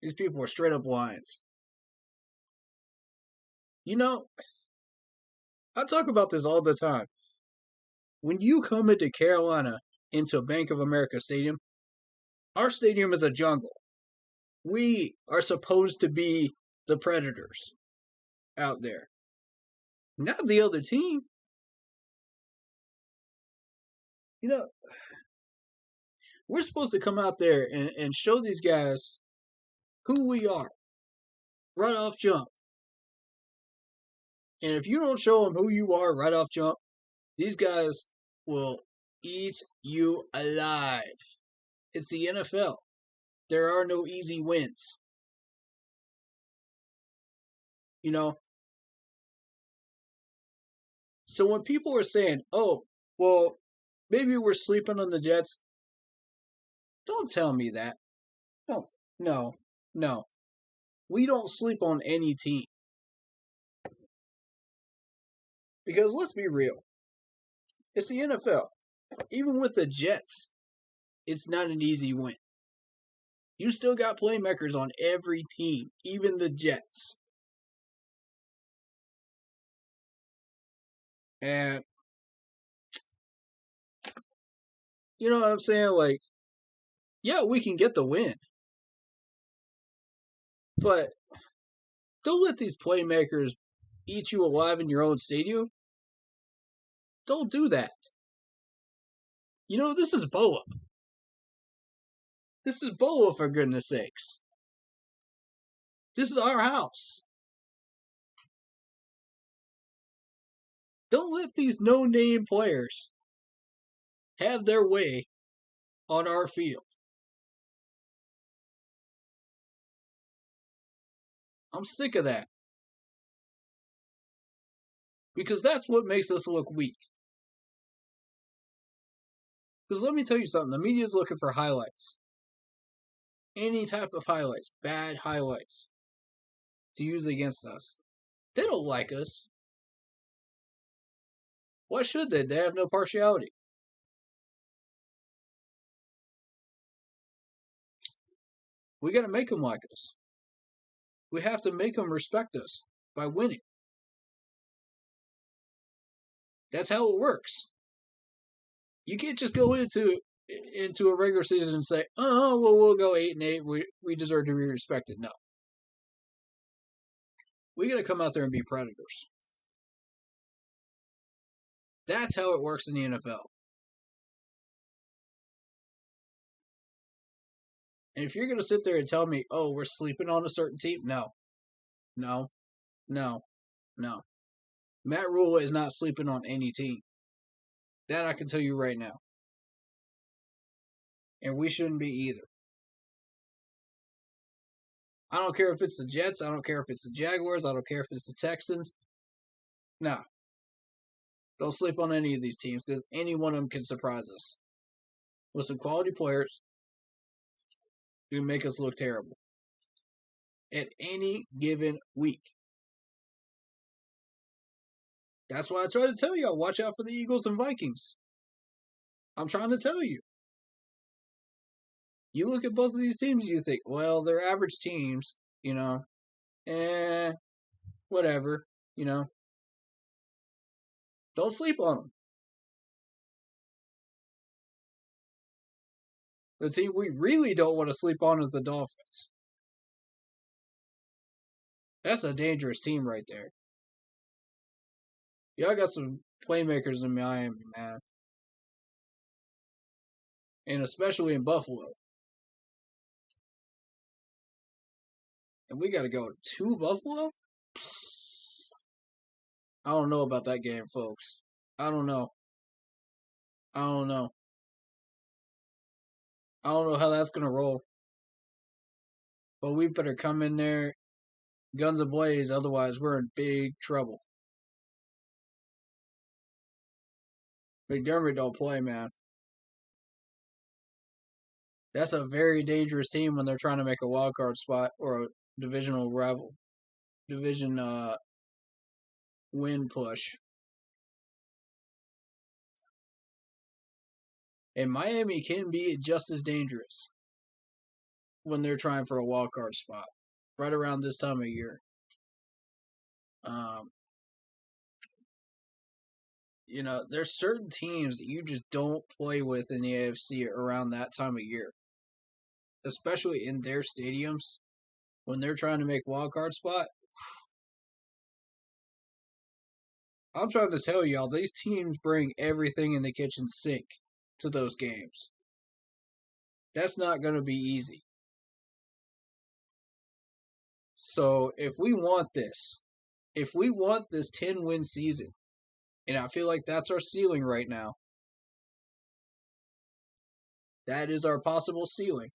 These people are straight up lions. You know, I talk about this all the time. When you come into Carolina, into Bank of America Stadium, our stadium is a jungle. We are supposed to be the predators out there, not the other team. You know, we're supposed to come out there and show these guys who we are right off jump. And if you don't show them who you are right off jump, these guys will eat you alive. It's the NFL. There are no easy wins. You know? So when people are saying, oh, well, maybe we're sleeping on the Jets, don't tell me that. No. We don't sleep on any team. Because let's be real. It's the NFL. Even with the Jets, it's not an easy win. You still got playmakers on every team, even the Jets. And you know what I'm saying? Like, yeah, we can get the win. But don't let these playmakers eat you alive in your own stadium. Don't do that. You know, this is Boa. This is Boa, for goodness sakes. This is our house. Don't let these no-name players have their way on our field. I'm sick of that. Because that's what makes us look weak. Because let me tell you something. The media is looking for highlights. Any type of highlights. Bad highlights. To use against us. They don't like us. Why should they? They have no partiality. We got to make them like us. We have to make them respect us by winning. That's how it works. You can't just go into a regular season and say, oh, well, we'll go 8-8. We deserve to be respected. No. We got to come out there and be predators. That's how it works in the NFL. And if you're going to sit there and tell me, oh, we're sleeping on a certain team, no. Matt Rule is not sleeping on any team. That I can tell you right now. And we shouldn't be either. I don't care if it's the Jets. I don't care if it's the Jaguars. I don't care if it's the Texans. No. Don't sleep on any of these teams because any one of them can surprise us with some quality players who make us look terrible at any given week. That's why I try to tell y'all, watch out for the Eagles and Vikings. I'm trying to tell you. You look at both of these teams, you think, well, they're average teams, whatever, Don't sleep on them. The team we really don't want to sleep on is the Dolphins. That's a dangerous team right there. Y'all got some playmakers in Miami, man. And especially in Buffalo. And we got to go to Buffalo? I don't know about that game, folks. I don't know. I don't know how that's going to roll. But we better come in there guns ablaze, otherwise we're in big trouble. McDermott don't play, man. That's a very dangerous team when they're trying to make a wild card spot or a division win push. And Miami can be just as dangerous when they're trying for a wild card spot right around this time of year. There's certain teams that you just don't play with in the AFC around that time of year, especially in their stadiums when they're trying to make wild card spot. I'm trying to tell y'all, these teams bring everything in the kitchen sink to those games. That's not going to be easy. So if we want this 10-win season, and I feel like that's our ceiling right now, that is our possible ceiling,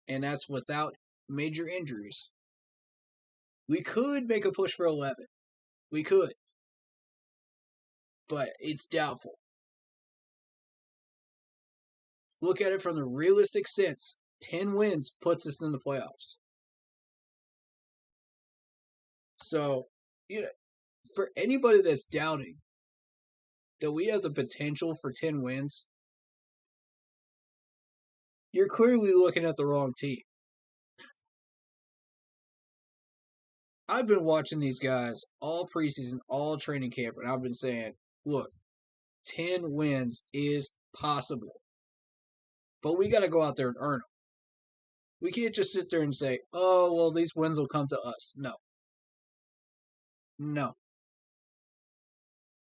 and that's without major injuries. We could make a push for 11. We could. But it's doubtful. Look at it from the realistic sense. 10 wins puts us in the playoffs. So, for anybody that's doubting that we have the potential for 10 wins, you're clearly looking at the wrong team. I've been watching these guys all preseason, all training camp, and I've been saying, look, 10 wins is possible. But we got to go out there and earn them. We can't just sit there and say, oh, well, these wins will come to us. No.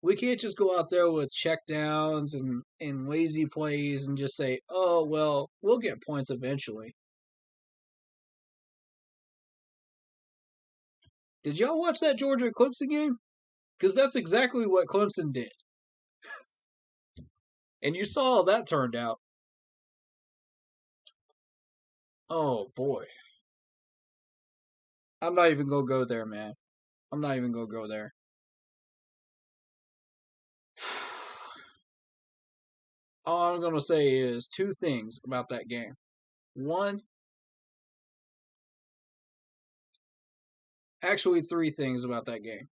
We can't just go out there with checkdowns and lazy plays and just say, oh, well, we'll get points eventually. Did y'all watch that Georgia-Clemson game? Because that's exactly what Clemson did. And you saw how that turned out. Oh, boy. I'm not even going to go there, man. I'm not even going to go there. All I'm going to say is two things about that game. One, actually three things about that game.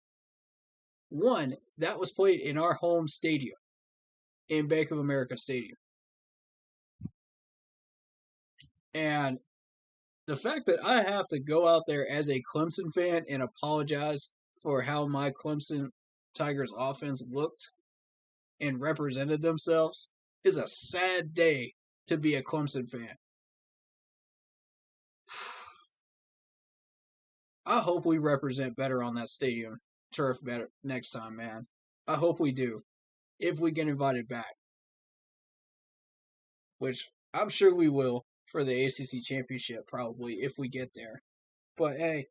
One, that was played in our home stadium, in Bank of America Stadium. And the fact that I have to go out there as a Clemson fan and apologize for how my Clemson Tigers offense looked and represented themselves is a sad day to be a Clemson fan. I hope we represent better on that stadium turf better next time, man. I hope we do, if we get invited back. Which I'm sure we will for the ACC championship, probably, if we get there. But hey,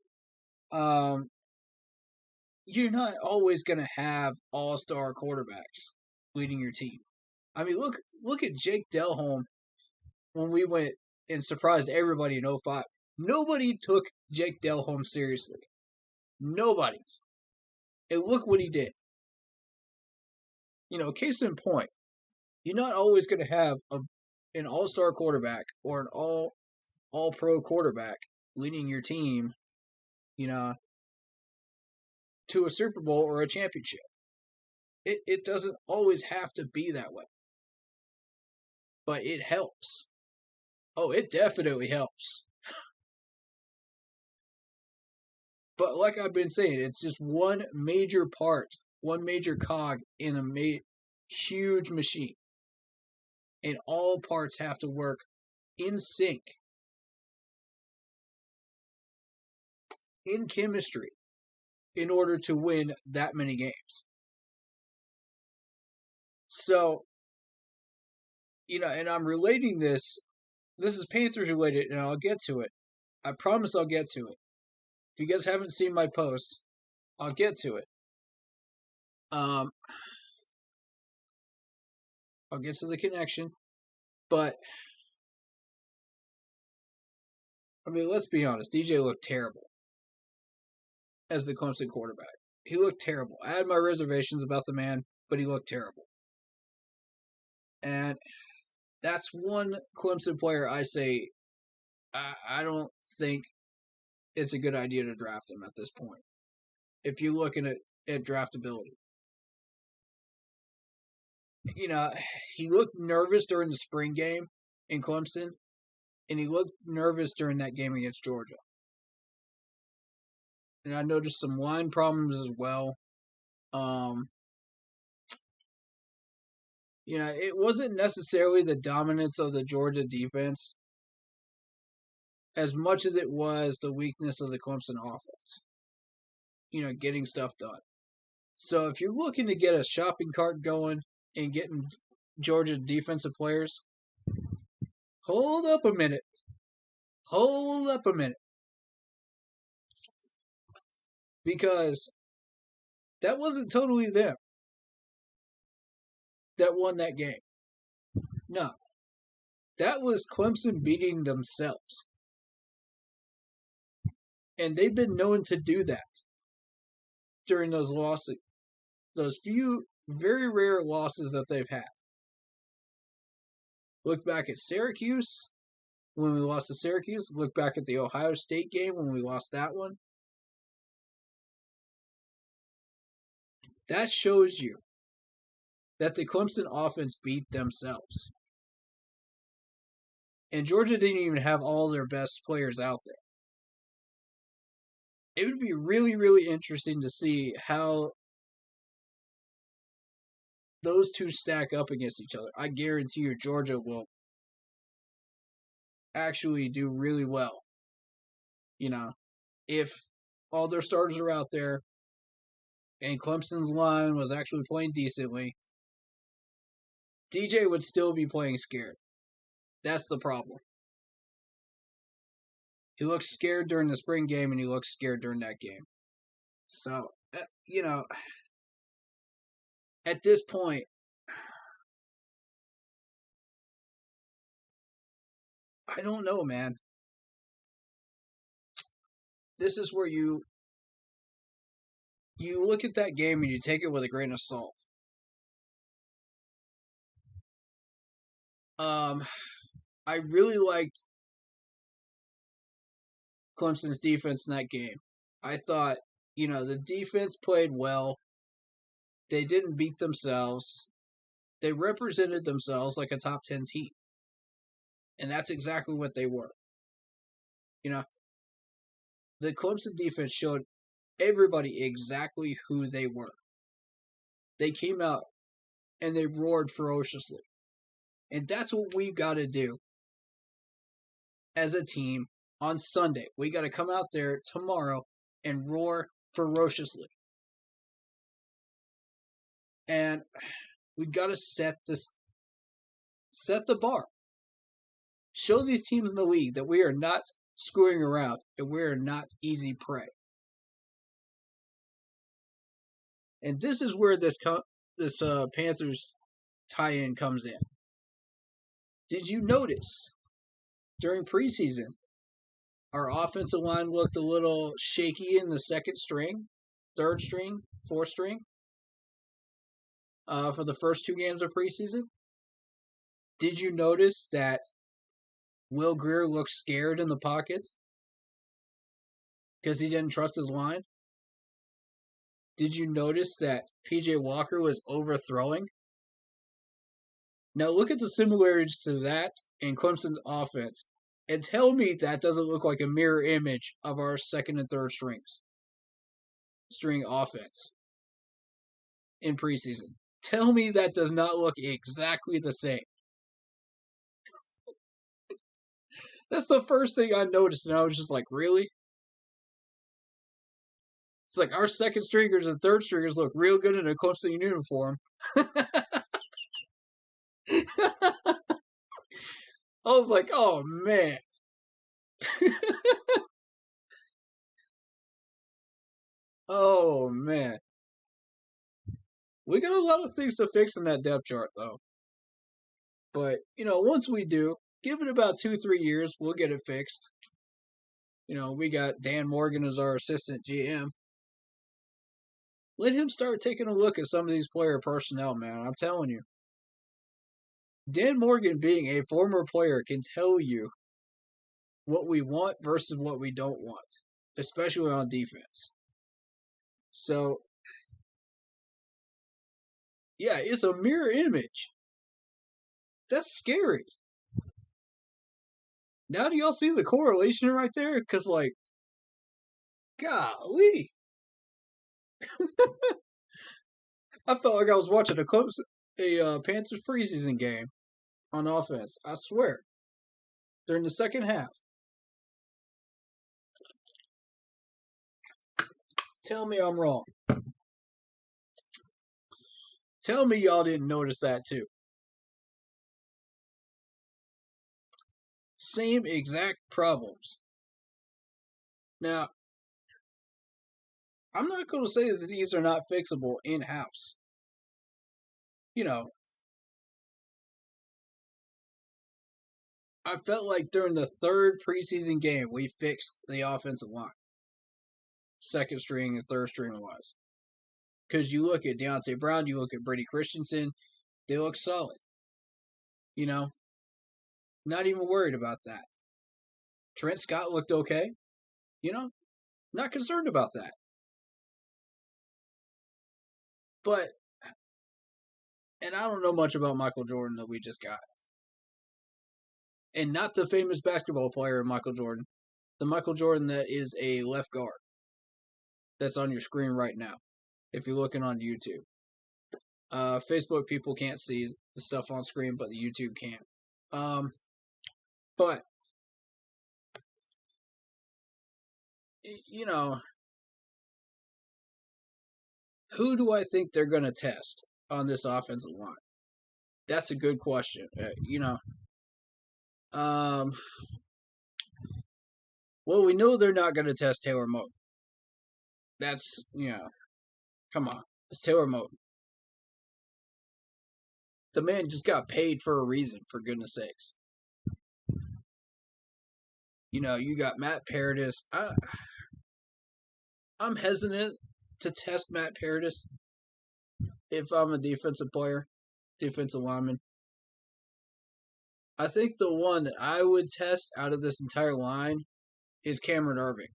you're not always going to have all-star quarterbacks leading your team. I mean, look at Jake Delhomme when we went and surprised everybody in 05. Nobody took Jake Delhomme seriously. Nobody. And look what he did. Case in point, you're not always going to have an all-star quarterback or an all-pro quarterback leading your team, to a Super Bowl or a championship. It doesn't always have to be that way. But it helps. Oh, it definitely helps. But like I've been saying, it's just one major part, one major cog in a huge machine. And all parts have to work in sync, in chemistry, in order to win that many games. So, and I'm relating this. This is Panthers related, and I'll get to it. I promise I'll get to it. If you guys haven't seen my post, I'll get to it. I'll get to the connection. But, let's be honest. DJ looked terrible as the Clemson quarterback. He looked terrible. I had my reservations about the man, but he looked terrible. And that's one Clemson player I say I don't think it's a good idea to draft him at this point. If you're looking at draftability. He looked nervous during the spring game in Clemson, and he looked nervous during that game against Georgia. And I noticed some line problems as well. It wasn't necessarily the dominance of the Georgia defense as much as it was the weakness of the Clemson offense. Getting stuff done. So if you're looking to get a shopping cart going and getting Georgia defensive players, hold up a minute. Because that wasn't totally them that won that game. No. That was Clemson beating themselves. And they've been known to do that during those losses. Those few very rare losses that they've had. Look back at Syracuse when we lost to Syracuse. Look back at the Ohio State game when we lost that one. That shows you that the Clemson offense beat themselves. And Georgia didn't even have all their best players out there. It would be really, really interesting to see how those two stack up against each other. I guarantee you Georgia will actually do really well. If all their starters are out there and Clemson's line was actually playing decently, DJ would still be playing scared. That's the problem. He looked scared during the spring game, and he looked scared during that game. So, at this point, I don't know, man. This is where you look at that game and you take it with a grain of salt. I really liked Clemson's defense in that game. I thought, the defense played well. They didn't beat themselves. They represented themselves like a top 10 team. And that's exactly what they were. The Clemson defense showed everybody exactly who they were. They came out and they roared ferociously. And that's what we've got to do as a team on Sunday. We got to come out there tomorrow and roar ferociously. And we got to set the bar. Show these teams in the league that we are not screwing around and we are not easy prey. And this is where this Panthers tie-in comes in. Did you notice during preseason our offensive line looked a little shaky in the second string, third string, fourth string? for the first 2 games of preseason. Did you notice that Will Grier looked scared in the pocket because he didn't trust his line? Did you notice that PJ Walker was overthrowing? Now look at the similarities to that and Clemson's offense and tell me that doesn't look like a mirror image of our second and third string offense in preseason. Tell me that does not look exactly the same. That's the first thing I noticed, and I was just like, really? It's like our second stringers and third stringers look real good in a Clemson uniform. I was like, oh, man. Oh, man. We got a lot of things to fix in that depth chart, though. But, once we do, give it about 2-3 years, we'll get it fixed. We got Dan Morgan as our assistant GM. Let him start taking a look at some of these player personnel, man. I'm telling you. Dan Morgan, being a former player, can tell you what we want versus what we don't want, especially on defense. So, yeah, it's a mirror image. That's scary. Now do y'all see the correlation right there? Because, golly. I felt like I was watching a Panthers preseason game on offense. I swear. During the second half. Tell me I'm wrong. Tell me y'all didn't notice that too. Same exact problems. Now, I'm not going to say that these are not fixable in-house. I felt like during the third preseason game, we fixed the offensive line. Second string and third string wise. Because you look at Deontay Brown, you look at Brady Christensen, they look solid. Not even worried about that. Trent Scott looked okay. Not concerned about that. But, and I don't know much about Michael Jordan that we just got. And not the famous basketball player Michael Jordan. The Michael Jordan that is a left guard. That's on your screen right now. If you're looking on YouTube. Facebook people can't see the stuff on screen, but the YouTube can. But, who do I think they're going to test on this offensive line? That's a good question. Well, we know they're not going to test Taylor Moton. That's, come on. It's Taylor Moton. The man just got paid for a reason, for goodness sakes. You got Matt Paradis. I'm hesitant to test Matt Paradis if I'm a defensive player, defensive lineman. I think the one that I would test out of this entire line is Cameron Irving.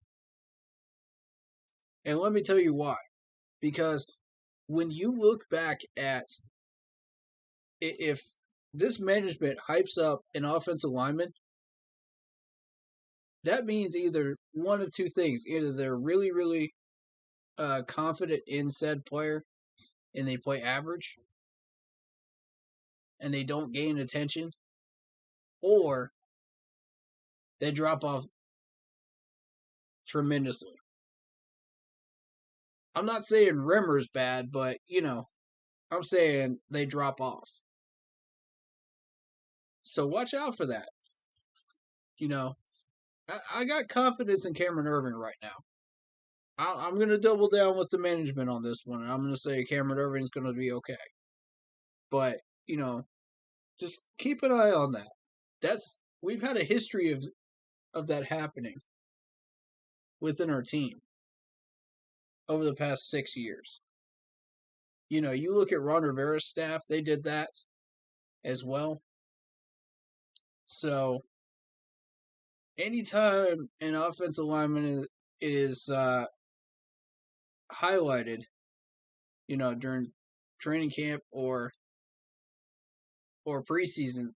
And let me tell you why. Because when you look back at if this management hypes up an offensive lineman, that means either one of two things. Either they're really, really confident in said player and they play average and they don't gain attention, or they drop off tremendously. I'm not saying Rimmer's bad, but, I'm saying they drop off. So watch out for that. I got confidence in Cameron Irving right now. I'm going to double down with the management on this one, and I'm going to say Cameron Irving's going to be okay. But, just keep an eye on that. We've had a history of that happening within our team over the past 6 years. You look at Ron Rivera's staff, they did that as well. So, anytime an offensive lineman is highlighted, during training camp or preseason,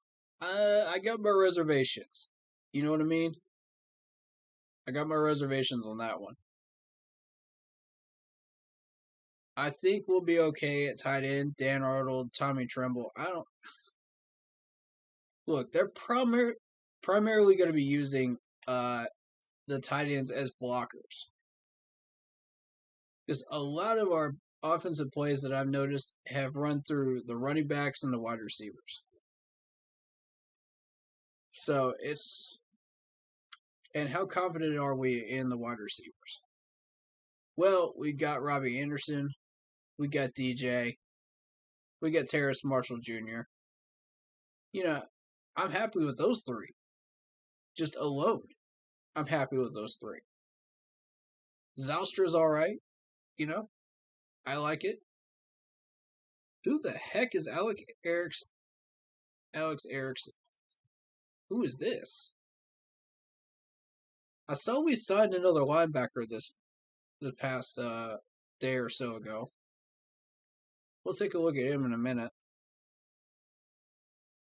I got my reservations. You know what I mean? I got my reservations on that one. I think we'll be okay at tight end. Dan Arnold, Tommy Tremble. Look, they're primarily going to be using the tight ends as blockers. Because a lot of our offensive plays that I've noticed have run through the running backs and the wide receivers. So and how confident are we in the wide receivers? Well, we got Robbie Anderson, we got DJ, we got Terrace Marshall Jr. I'm happy with those three. Just alone, I'm happy with those three. Zylstra's all right. I like it. Who the heck is Alex Erickson? Who is this? I saw we signed another linebacker the past day or so ago. We'll take a look at him in a minute.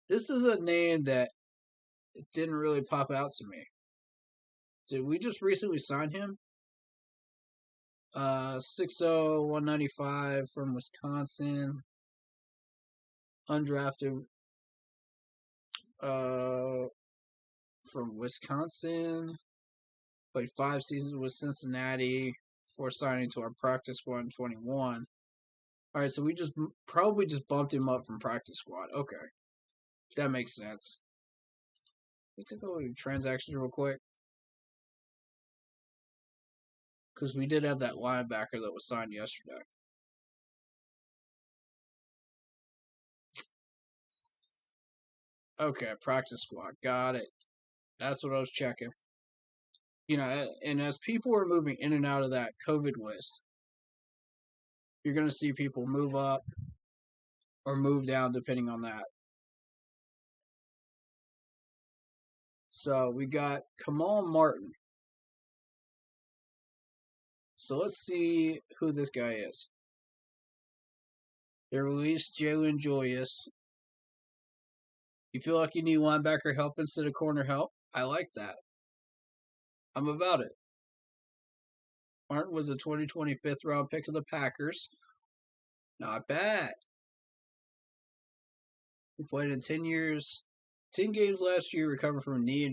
This is a name that didn't really pop out to me. Did we just recently sign him? 6'0", 195 from Wisconsin. Undrafted from Wisconsin. Played 5 seasons with Cincinnati before signing to our practice squad in 21. All right, so we probably just bumped him up from practice squad. Okay, that makes sense. Let's take a look at transactions real quick. Because we did have that linebacker that was signed yesterday. Okay, practice squad. Got it. That's what I was checking. And as people are moving in and out of that COVID list, you're going to see people move up or move down depending on that. So we got Kamal Martin. So let's see who this guy is. They released Jalen Julius. You feel like you need linebacker help instead of corner help? I like that. I'm about it. Martin was a 2020 fifth-round pick of the Packers. Not bad. He played in 10 games last year, recovered from knee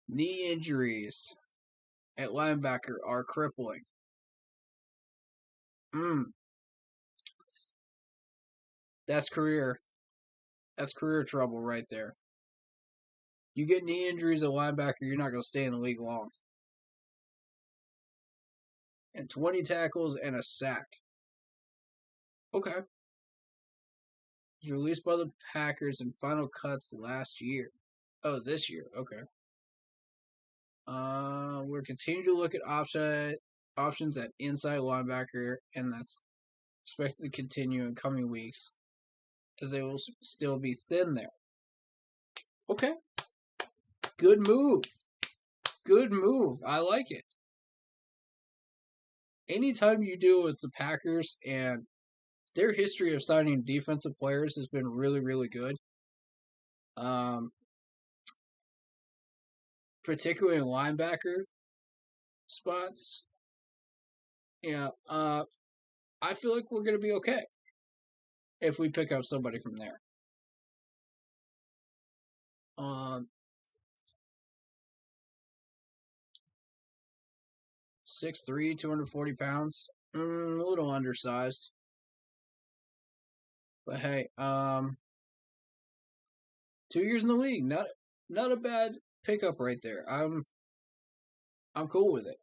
injuries at linebacker are crippling. That's career trouble right there. You get knee injuries at linebacker, you're not going to stay in the league long. And 20 tackles and a sack. Okay. He was released by the Packers in final cuts last year. Oh, this year. Okay. We're continuing to look at options at inside linebacker, and that's expected to continue in coming weeks, as they will still be thin there. Okay. Good move. I like it. Anytime you deal with the Packers, and their history of signing defensive players has been really, really good. Particularly in linebacker spots. Yeah, I feel like we're going to be okay if we pick up somebody from there. 6'3", 240 pounds. A little undersized. But hey, 2 years in the league, not a bad pickup right there. I'm cool with it.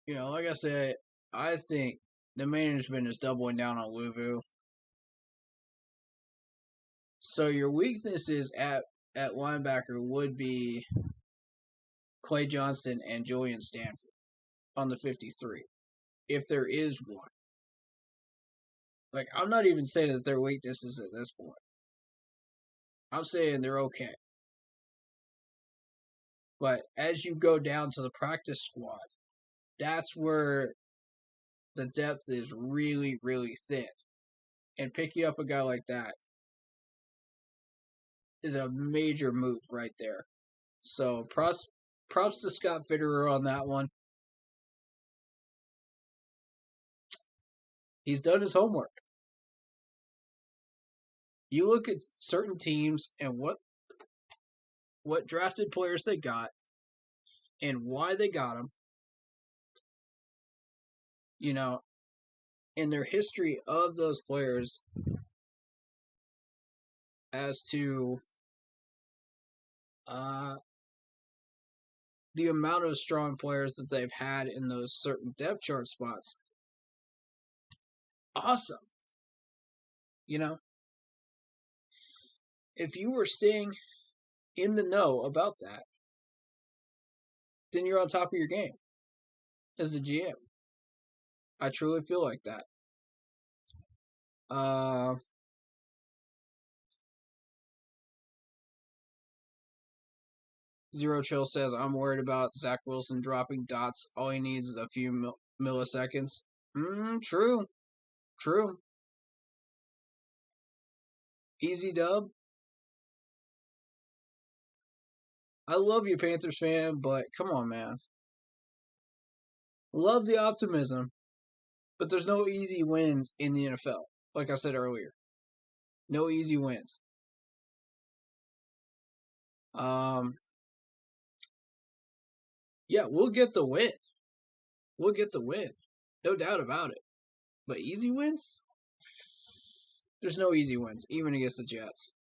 Like I said, I think the management is doubling down on Luvu. So your weakness is at at linebacker would be Clay Johnston and Julian Stanford on the 53, if there is one. Like, I'm not even saying that they're weaknesses at this point. I'm saying they're okay. But as you go down to the practice squad, that's where the depth is really, really thin. And picking up a guy like that is a major move right there. So props to Scott Fitterer on that one. He's done his homework. You look at certain teams and what drafted players they got and why they got them. You know, in their history of those players as to the amount of strong players that they've had in those certain depth chart spots. Awesome. You know, if you were staying in the know about that, then you're on top of your game as a GM. I truly feel like that. Zero Chill says, I'm worried about Zach Wilson dropping dots. All he needs is a few milliseconds. True. Easy dub. I love you, Panthers fan, but come on, man. Love the optimism, but there's no easy wins in the NFL. Like I said earlier, no easy wins. Yeah, we'll get the win. No doubt about it. But easy wins? There's no easy wins, even against the Jets.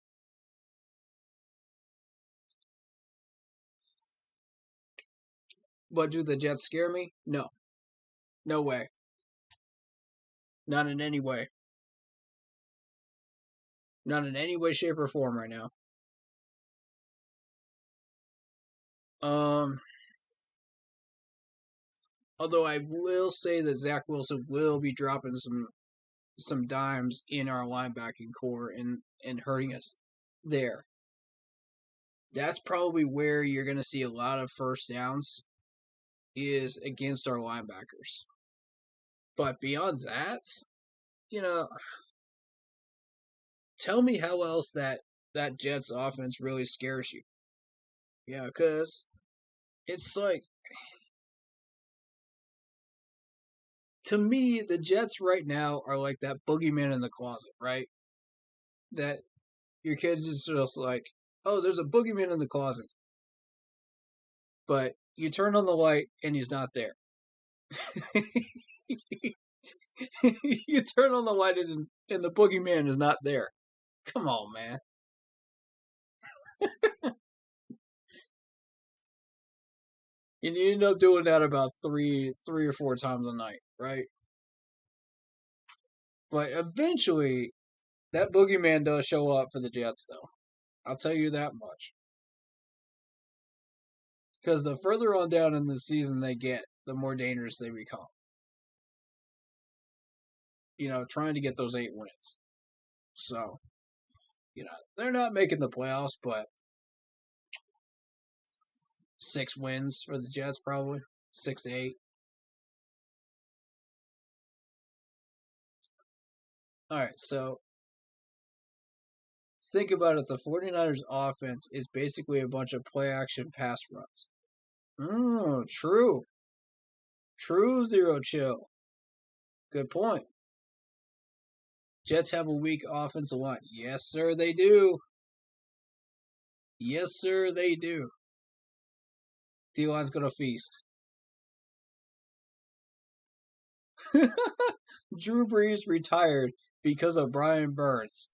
But do the Jets scare me? No. No way. Not in any way. Not in any way, shape, or form right now. Although I will say that Zach Wilson will be dropping some dimes in our linebacking core and hurting us there. That's probably where you're going to see a lot of first downs is against our linebackers. But beyond that, tell me how else that Jets offense really scares you. Yeah, because it's like, to me, the Jets right now are like that boogeyman in the closet, right? That your kids is just like, oh, there's a boogeyman in the closet. But you turn on the light and he's not there. You turn on the light and the boogeyman is not there. Come on, man. And you end up doing that about three or four times a night, right? But eventually, that boogeyman does show up for the Jets, though. I'll tell you that much. Because the further on down in the season they get, the more dangerous they become. Trying to get those 8 wins. So, they're not making the playoffs, but 6 wins for the Jets, probably. 6 to 8. All right, so think about it. The 49ers offense is basically a bunch of play-action pass runs. True. True, Zero Chill. Good point. Jets have a weak offensive line. Yes, sir, they do. Yes, sir, they do. D-line's going to feast. Drew Brees retired because of Brian Burns.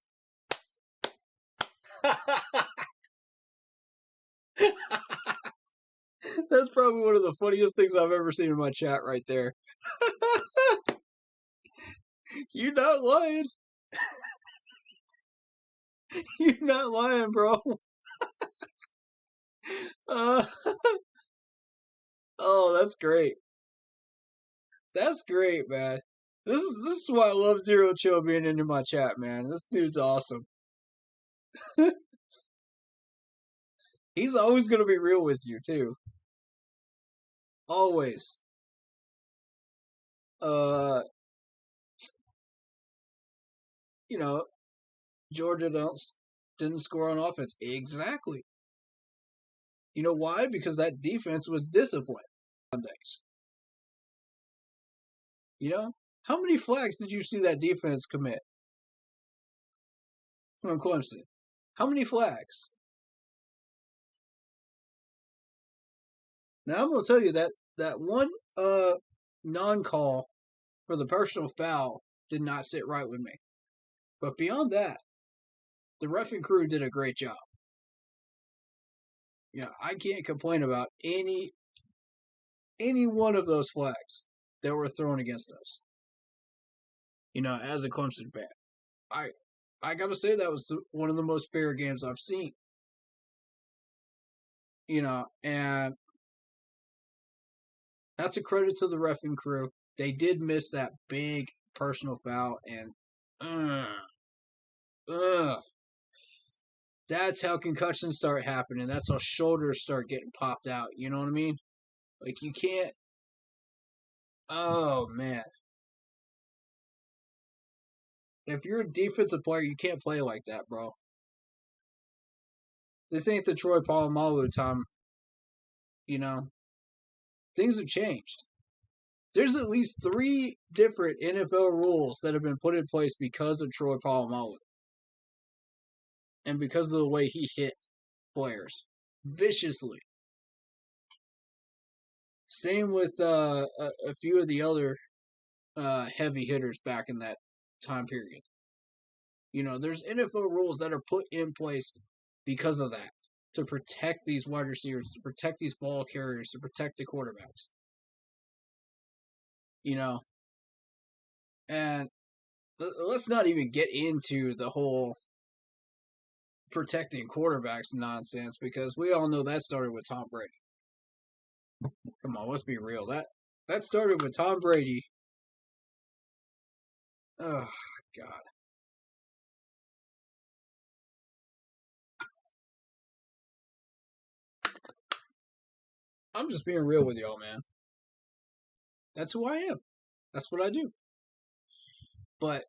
That's probably one of the funniest things I've ever seen in my chat right there. You're not lying. You're not lying, bro. Uh, oh, that's great. That's great, man. This is why I love Zero Chill being into my chat, man. This dude's awesome. He's always gonna be real with you too. Always. Uh, you know, Georgia didn't score on offense. Exactly. You know why? Because that defense was disciplined. Sundays. You know, how many flags did you see that defense commit from Clemson? How many flags? Now I'm gonna tell you that one non-call for the personal foul did not sit right with me. But beyond that, the reffing crew did a great job. Yeah, I can't complain about any one of those flags that were thrown against us. You know, as a Clemson fan, I gotta say that was one of the most fair games I've seen. You know, and that's a credit to the reffing crew. They did miss that big personal foul, and that's how concussions start happening. That's how shoulders start getting popped out. You know what I mean? Like you can't. Oh man, if you're a defensive player, you can't play like that, bro. This ain't the Troy Polamalu time. You know, things have changed. There's at least 3 different NFL rules that have been put in place because of Troy Polamalu. And because of the way he hit players viciously. Same with a few of the other heavy hitters back in that time period. You know, there's NFL rules that are put in place because of that, to protect these wide receivers, to protect these ball carriers, to protect the quarterbacks. You know, and let's not even get into the whole protecting quarterbacks nonsense, because we all know that started with Tom Brady. Come on, let's be real. That started with Tom Brady. Oh God. I'm just being real with y'all, man. That's who I am. That's what I do. But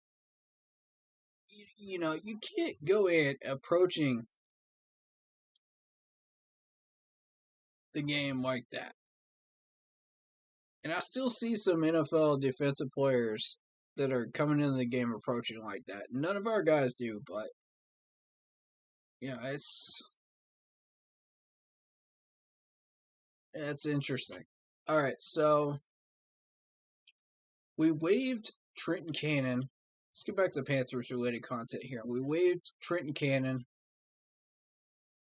you know, you can't go in approaching the game like that. And I still see some NFL defensive players that are coming into the game approaching like that. None of our guys do, but yeah, it's interesting. All right, so we waived Trenton Cannon. Let's get back to Panthers related content here. We waived Trenton Cannon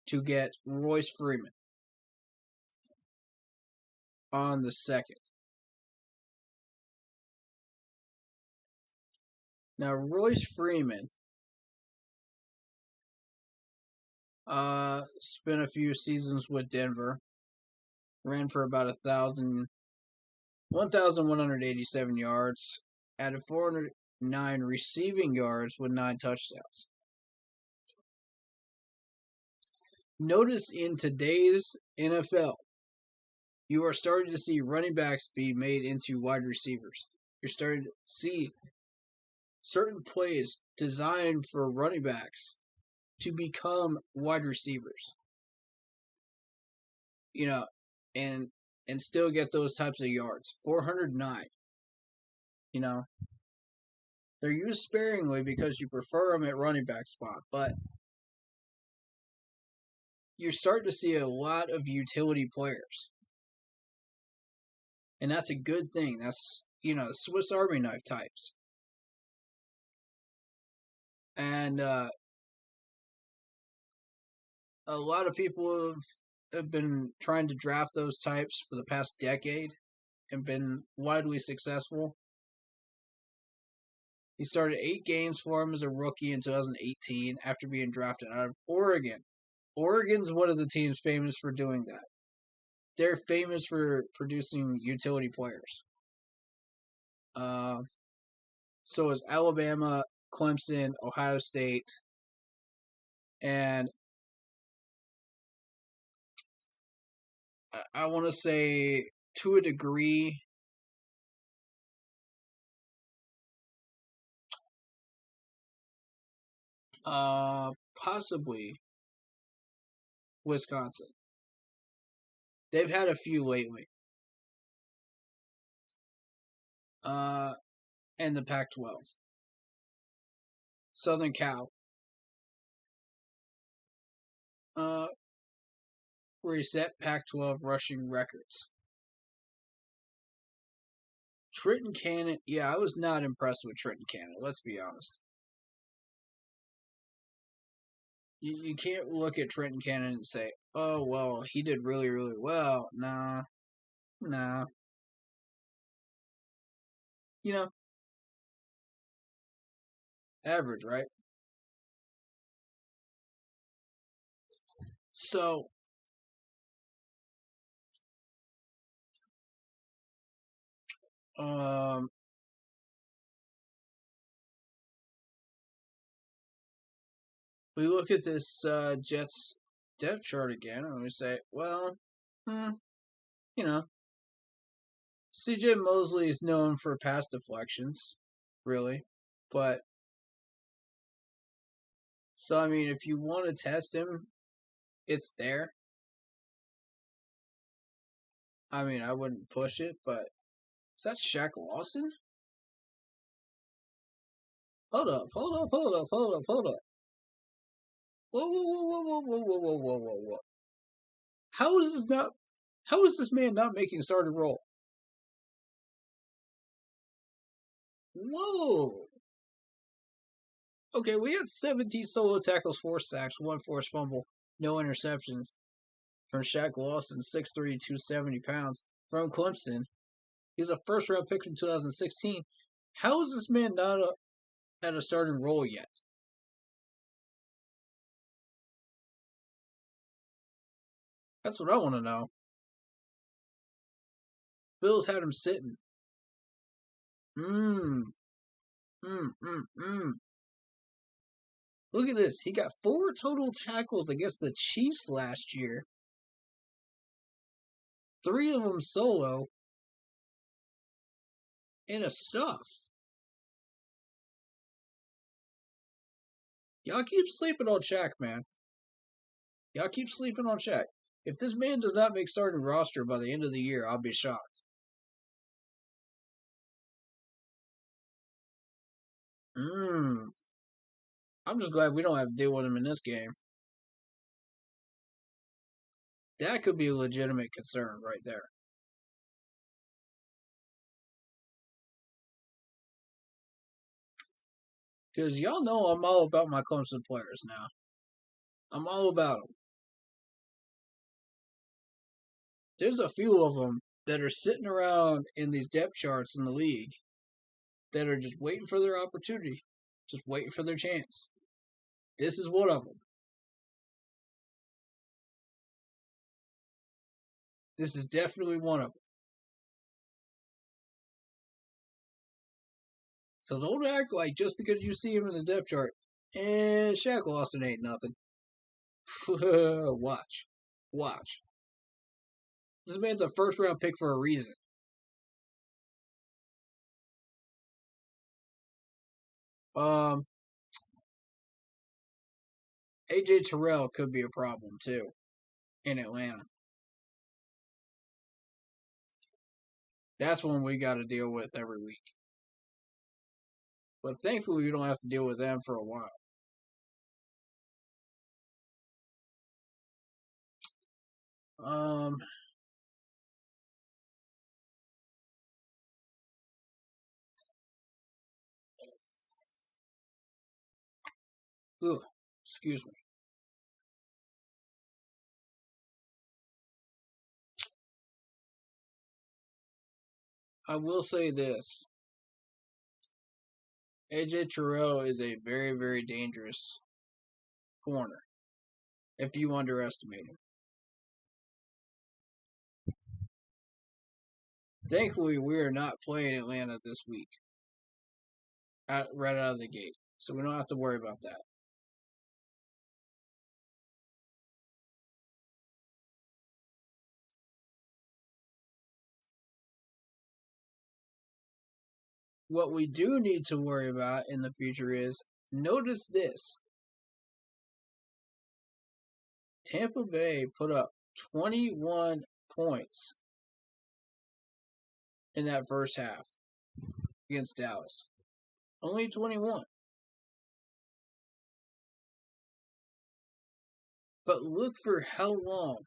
to get Royce Freeman on the 2nd. Now, Royce Freeman spent a few seasons with Denver, ran for about 1,187 yards, added 409 receiving yards with 9 touchdowns. Notice in today's NFL, you are starting to see running backs be made into wide receivers. You're starting to see certain plays designed for running backs to become wide receivers. You know, and still get those types of yards. 409. You know, they're used sparingly because you prefer them at running back spot, but you're starting to see a lot of utility players. And that's a good thing. That's, you know, Swiss Army knife types. And a lot of people have been trying to draft those types for the past decade and been widely successful. He started 8 games for him as a rookie in 2018 after being drafted out of Oregon Oregon's one of the teams famous for doing that. They're famous for producing utility players. So is Alabama, Clemson, Ohio State, and I want to say to a degree, possibly Wisconsin. They've had a few lately. And the Pac-12. Southern Cal. Where he set Pac-12 rushing records. Trenton Cannon, yeah, I was not impressed with Trenton Cannon, let's be honest. You can't look at Trenton Cannon and say, oh, well, he did really, really well. Nah. You know, average, right? So, we look at this Jets depth chart again, and we say, well, you know, CJ Mosley is known for pass deflections, really. But, so, I mean, if you want to test him, it's there. I mean, I wouldn't push it, but is that Shaq Lawson? Hold up. Whoa. Whoa. How is this man not making a starting role? Whoa. Okay, we had 17 solo tackles, 4 sacks, 1 forced fumble, no interceptions from Shaq Lawson, 6'3", 270 pounds, from Clemson. He's a first-round pick from 2016. How is this man not at a starting role yet? That's what I want to know. Bills had him sitting. Look at this. He got 4 total tackles against the Chiefs last year. 3 of them solo. And a stuff. Y'all keep sleeping on Shaq, man. Y'all keep sleeping on Shaq. If this man does not make starting roster by the end of the year, I'll be shocked. I'm just glad we don't have to deal with him in this game. That could be a legitimate concern right there. Because y'all know I'm all about my Clemson players now. I'm all about them. There's a few of them that are sitting around in these depth charts in the league that are just waiting for their opportunity, just waiting for their chance. This is one of them. This is definitely one of them. So don't act like just because you see him in the depth chart, Shaq Lawson ain't nothing. Watch. This man's a first-round pick for a reason. AJ Terrell could be a problem too in Atlanta. That's one we got to deal with every week. But thankfully, we don't have to deal with them for a while. Excuse me. I will say this. AJ Terrell is a very, very dangerous corner. if you underestimate him. Thankfully, we are not playing Atlanta this week, right out of the gate, so we don't have to worry about that. What we do need to worry about in the future is, notice this. Tampa Bay put up 21 points in that first half against Dallas. Only 21. But look for how long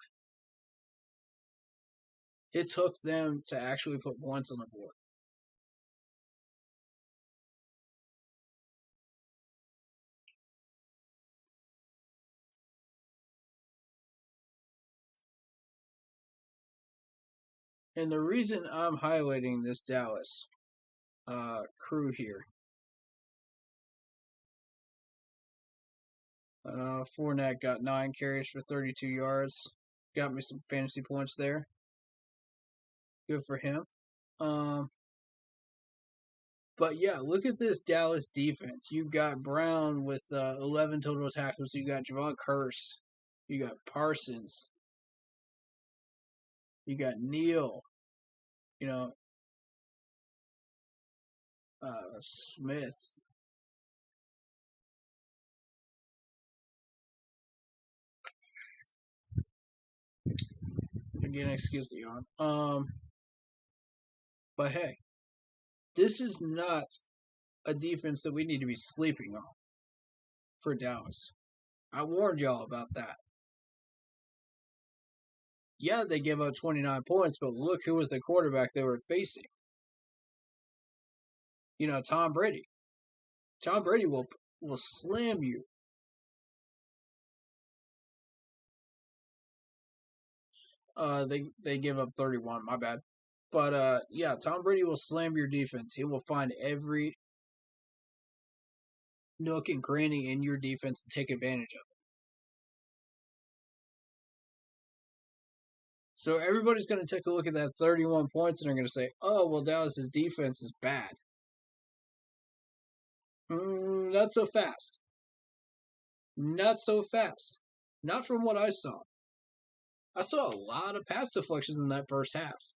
it took them to actually put points on the board. And the reason I'm highlighting this Dallas crew here, Fournette got 9 carries for 32 yards. Got me some fantasy points there. Good for him. But yeah, look at this Dallas defense. You've got Brown with 11 total tackles. You got Javon Curse. You got Parsons. You got Neal. You know, Smith. Again, excuse the yawn. But hey, this is not a defense that we need to be sleeping on for Dallas. I warned y'all about that. Yeah, they gave up 29 points, but look who was the quarterback they were facing. You know, Tom Brady. Tom Brady will slam you. They give up 31, my bad. But yeah, Tom Brady will slam your defense. He will find every nook and cranny in your defense to take advantage of it. So everybody's going to take a look at that 31 points and they're going to say, oh, well, Dallas's defense is bad. Not so fast. Not so fast. Not from what I saw. I saw a lot of pass deflections in that first half.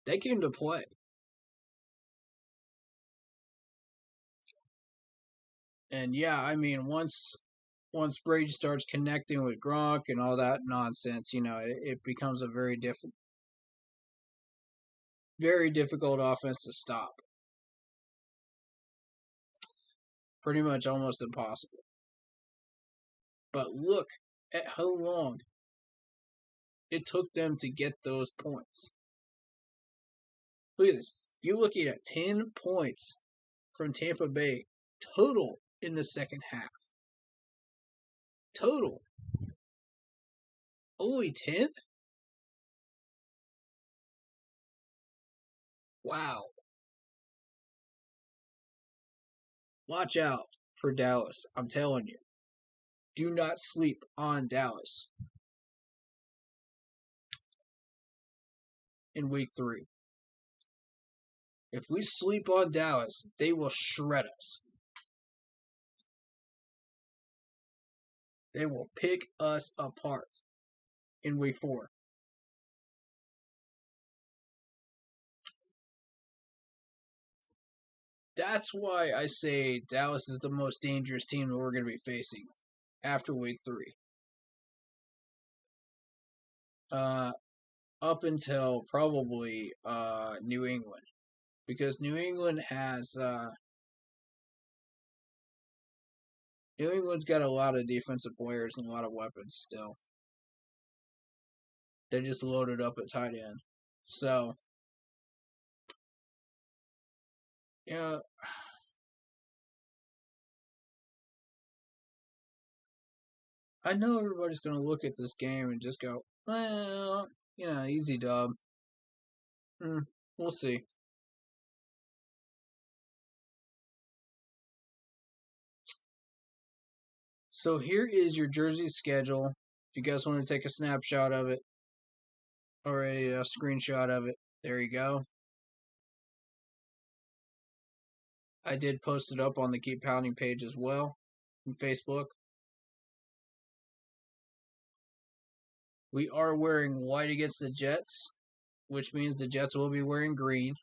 They came to play. And yeah, I mean, once Brady starts connecting with Gronk and all that nonsense, you know, it becomes a very difficult offense to stop. Pretty much almost impossible. But look at how long it took them to get those points. Look at this. You're looking at 10 points from Tampa Bay total in the second half. Total. Only 10? Wow. Watch out for Dallas. I'm telling you. Do not sleep on Dallas in week 3. If we sleep on Dallas, they will shred us. They will pick us apart in week 4. That's why I say Dallas is the most dangerous team that we're going to be facing after week 3. Up until probably New England. Because New England's got a lot of defensive players and a lot of weapons still. They just loaded up at tight end. So, yeah. I know everybody's going to look at this game and just go, well, you know, easy dub. We'll see. So here is your jersey schedule. If you guys want to take a snapshot of it or a screenshot of it, there you go. I did post it up on the Keep Pounding page as well on Facebook. We are wearing white against the Jets, which means the Jets will be wearing green,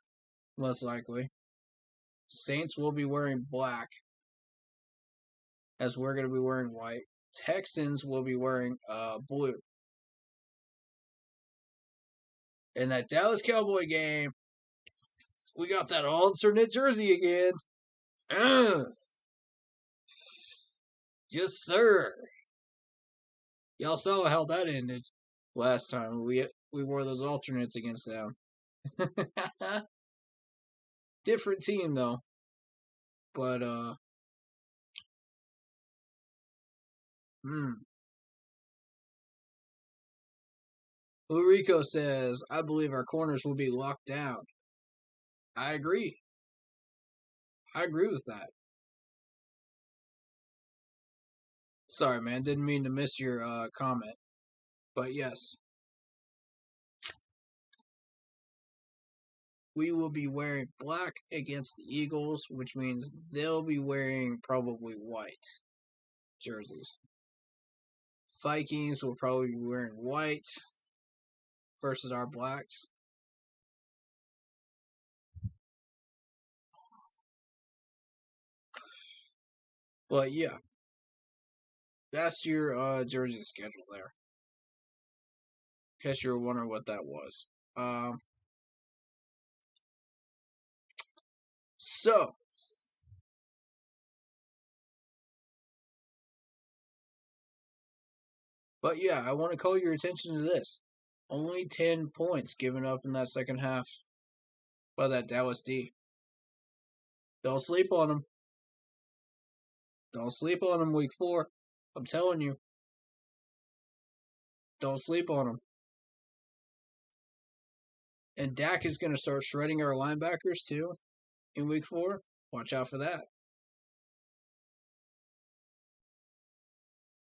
most likely. Saints will be wearing black, as we're going to be wearing white. Texans will be wearing blue. In that Dallas Cowboy game, we got that alternate jersey again. Yes, sir. Y'all saw how that ended last time. We wore those alternates against them. Different team though. But Ulrico says, I believe our corners will be locked down. I agree. I agree with that. Sorry, man. Didn't mean to miss your comment. But yes. We will be wearing black against the Eagles, which means they'll be wearing probably white jerseys. Vikings will probably be wearing white versus our blacks. But yeah, that's your jersey schedule there. In case you're wondering what that was. So, but yeah, I want to call your attention to this. Only 10 points given up in that second half by that Dallas D. Don't sleep on them. Don't sleep on them week 4. I'm telling you. Don't sleep on them. And Dak is going to start shredding our linebackers too in week 4. Watch out for that.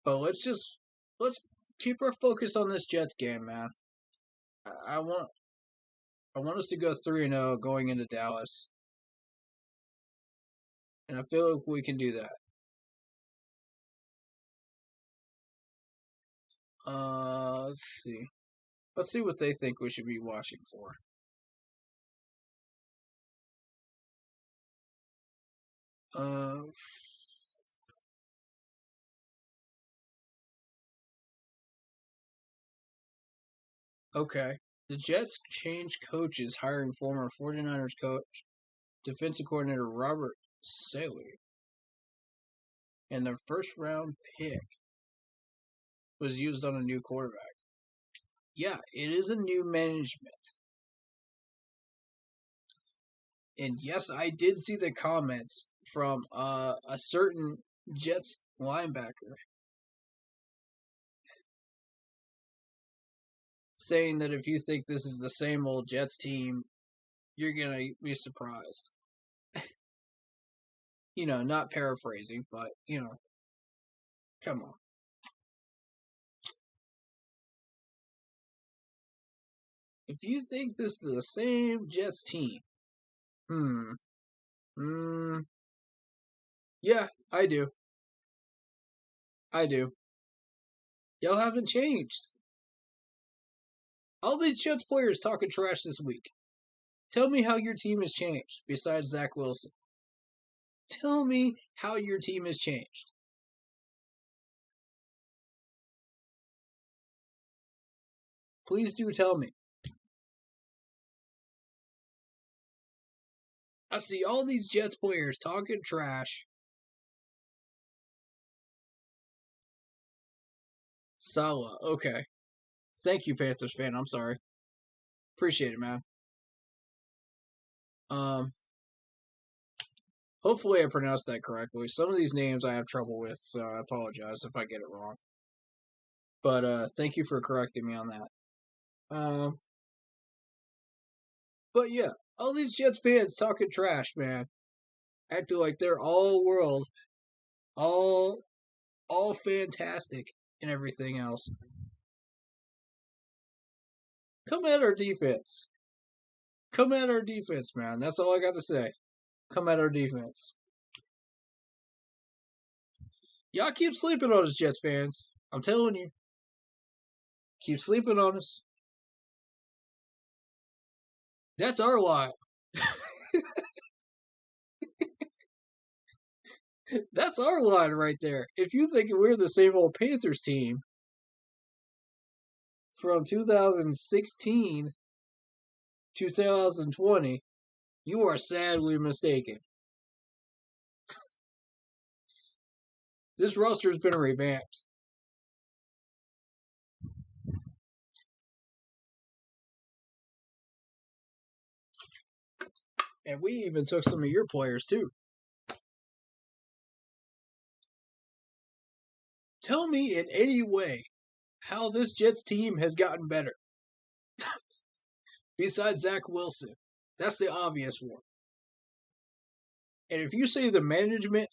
But let's keep our focus on this Jets game, man. I want us to go 3-0 going into Dallas. And I feel like we can do that. Let's see. Let's see what they think we should be watching for. Okay. The Jets changed coaches, hiring former 49ers coach, defensive coordinator Robert Saleh. And their first round pick was used on a new quarterback. Yeah, it is a new management. And yes, I did see the comments from a certain Jets linebacker saying that if you think this is the same old Jets team, you're going to be surprised. Not paraphrasing, but, come on. If you think this is the same Jets team, yeah, I do. Y'all haven't changed. All these Jets players talking trash this week. Tell me how your team has changed besides Zach Wilson. Tell me how your team has changed. Please do tell me. I see all these Jets players talking trash. Salah, okay. Thank you, Panthers fan. I'm sorry. Appreciate it, man. Hopefully I pronounced that correctly. Some of these names I have trouble with, so I apologize if I get it wrong. But thank you for correcting me on that. But yeah, all these Jets fans talking trash, man. Acting like they're all world, all all fantastic and everything else. Come at our defense. Come at our defense, man. That's all I got to say. Come at our defense. Y'all keep sleeping on us, Jets fans. I'm telling you. Keep sleeping on us. That's our line. That's our line right there. If you think we're the same old Panthers team from 2016 2020, you are sadly mistaken. This roster has been revamped. And we even took some of your players too. Tell me in any way how this Jets team has gotten better. Besides Zach Wilson. That's the obvious one. And if you say the management,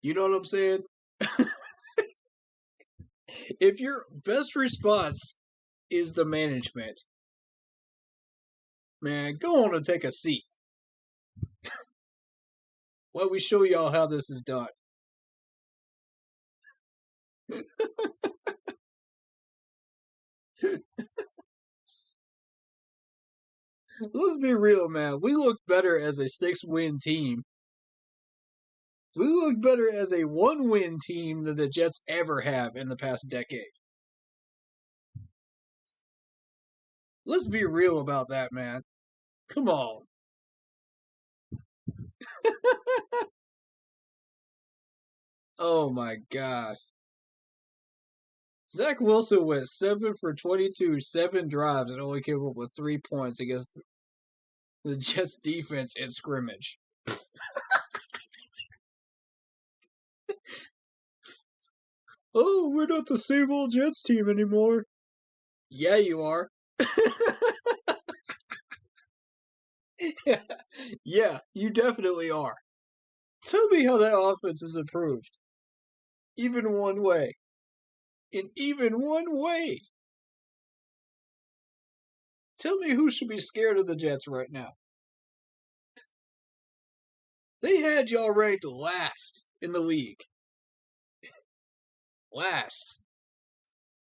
you know what I'm saying? If your best response is the management, man, go on and take a seat. While we show y'all how this is done. Let's be real, man. We look better as a 6-win team. We look better as a 1-win team than the Jets ever have in the past decade. Let's be real about that, man. Come on. Oh my God. Zach Wilson went 7 for 22, 7 drives, and only came up with 3 points against the Jets defense in scrimmage. Oh, we're not the same old Jets team anymore. Yeah, you are. Yeah, you definitely are. Tell me how that offense is improved. Even one way. In even one way. Tell me who should be scared of the Jets right now. They had y'all ranked last in the league. Last.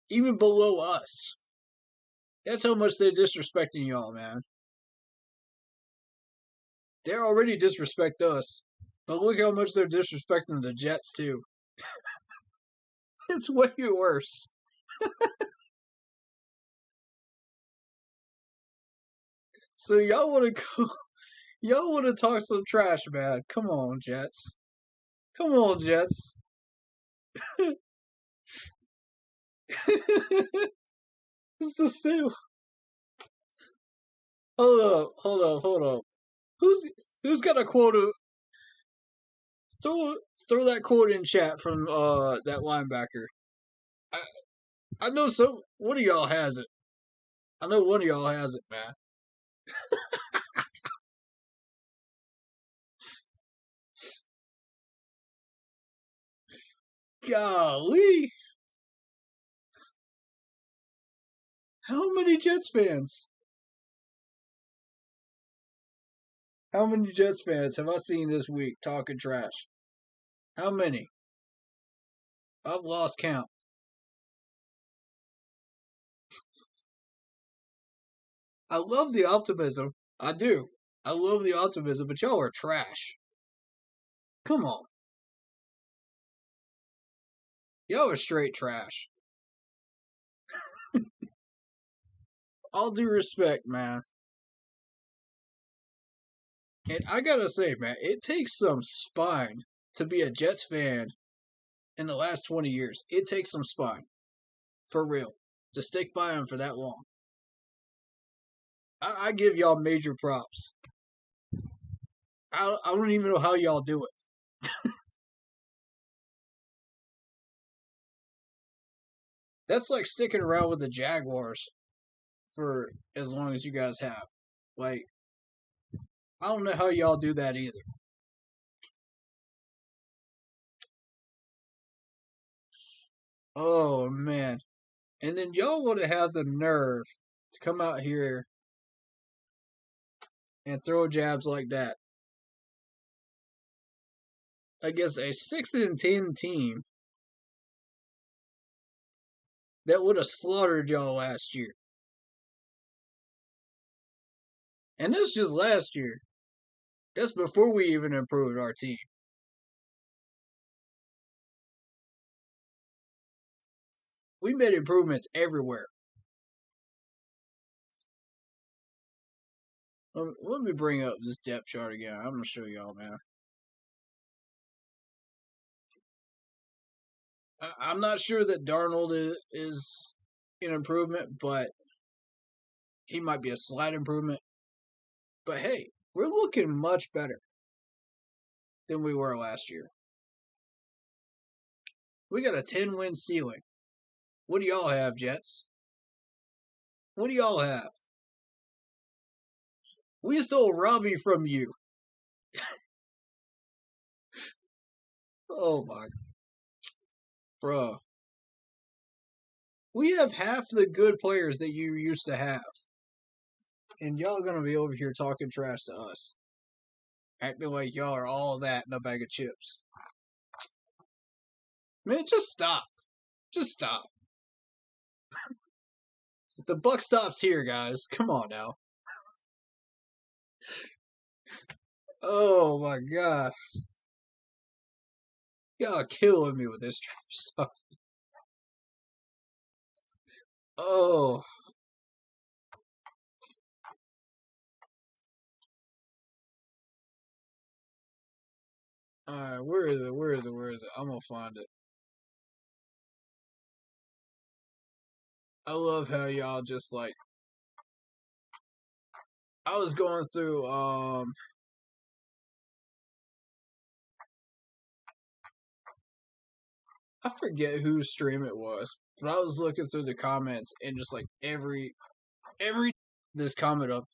Even below us. That's how much they're disrespecting y'all, man. They're already disrespect us. But look how much they're disrespecting the Jets, too. It's way worse. So y'all want to go... Y'all want to talk some trash, man. Come on, Jets. Come on, Jets. It's the same. Hold up. Who's got a quote of... Throw that quote in chat from that linebacker. I know one of y'all has it. I know one of y'all has it, man. Golly. How many Jets fans? How many Jets fans have I seen this week talking trash? How many? I've lost count. I love the optimism. I do. I love the optimism, but y'all are trash. Come on. Y'all are straight trash. All due respect, man. And I gotta say, man, it takes some spine to be a Jets fan in the last 20 years. It takes some spine. For real. To stick by them for that long. I give y'all major props. I don't even know how y'all do it. That's like sticking around with the Jaguars for as long as you guys have. Like, I don't know how y'all do that either. Oh, man. And then y'all would have the nerve to come out here and throw jabs like that against a 6-10 team that would have slaughtered y'all last year. And that's just last year. That's before we even improved our team. We made improvements everywhere. Let me bring up this depth chart again. I'm going to show y'all, man. I'm not sure that Darnold is an improvement, but he might be a slight improvement. But hey, we're looking much better than we were last year. We got a 10-win ceiling. What do y'all have, Jets? What do y'all have? We stole Robbie from you. Oh my. Bruh. We have half the good players that you used to have. And y'all gonna be over here talking trash to us. Acting like y'all are all that in a bag of chips. Man, just stop. Just stop. The buck stops here, guys. Come on now. Oh my god. Y'all killing me with this stuff. Oh. Alright, where is it? Where is it? Where is it? I'm gonna find it. I love how y'all just like I was going through I forget whose stream it was, but I was looking through the comments and just like every this comment up,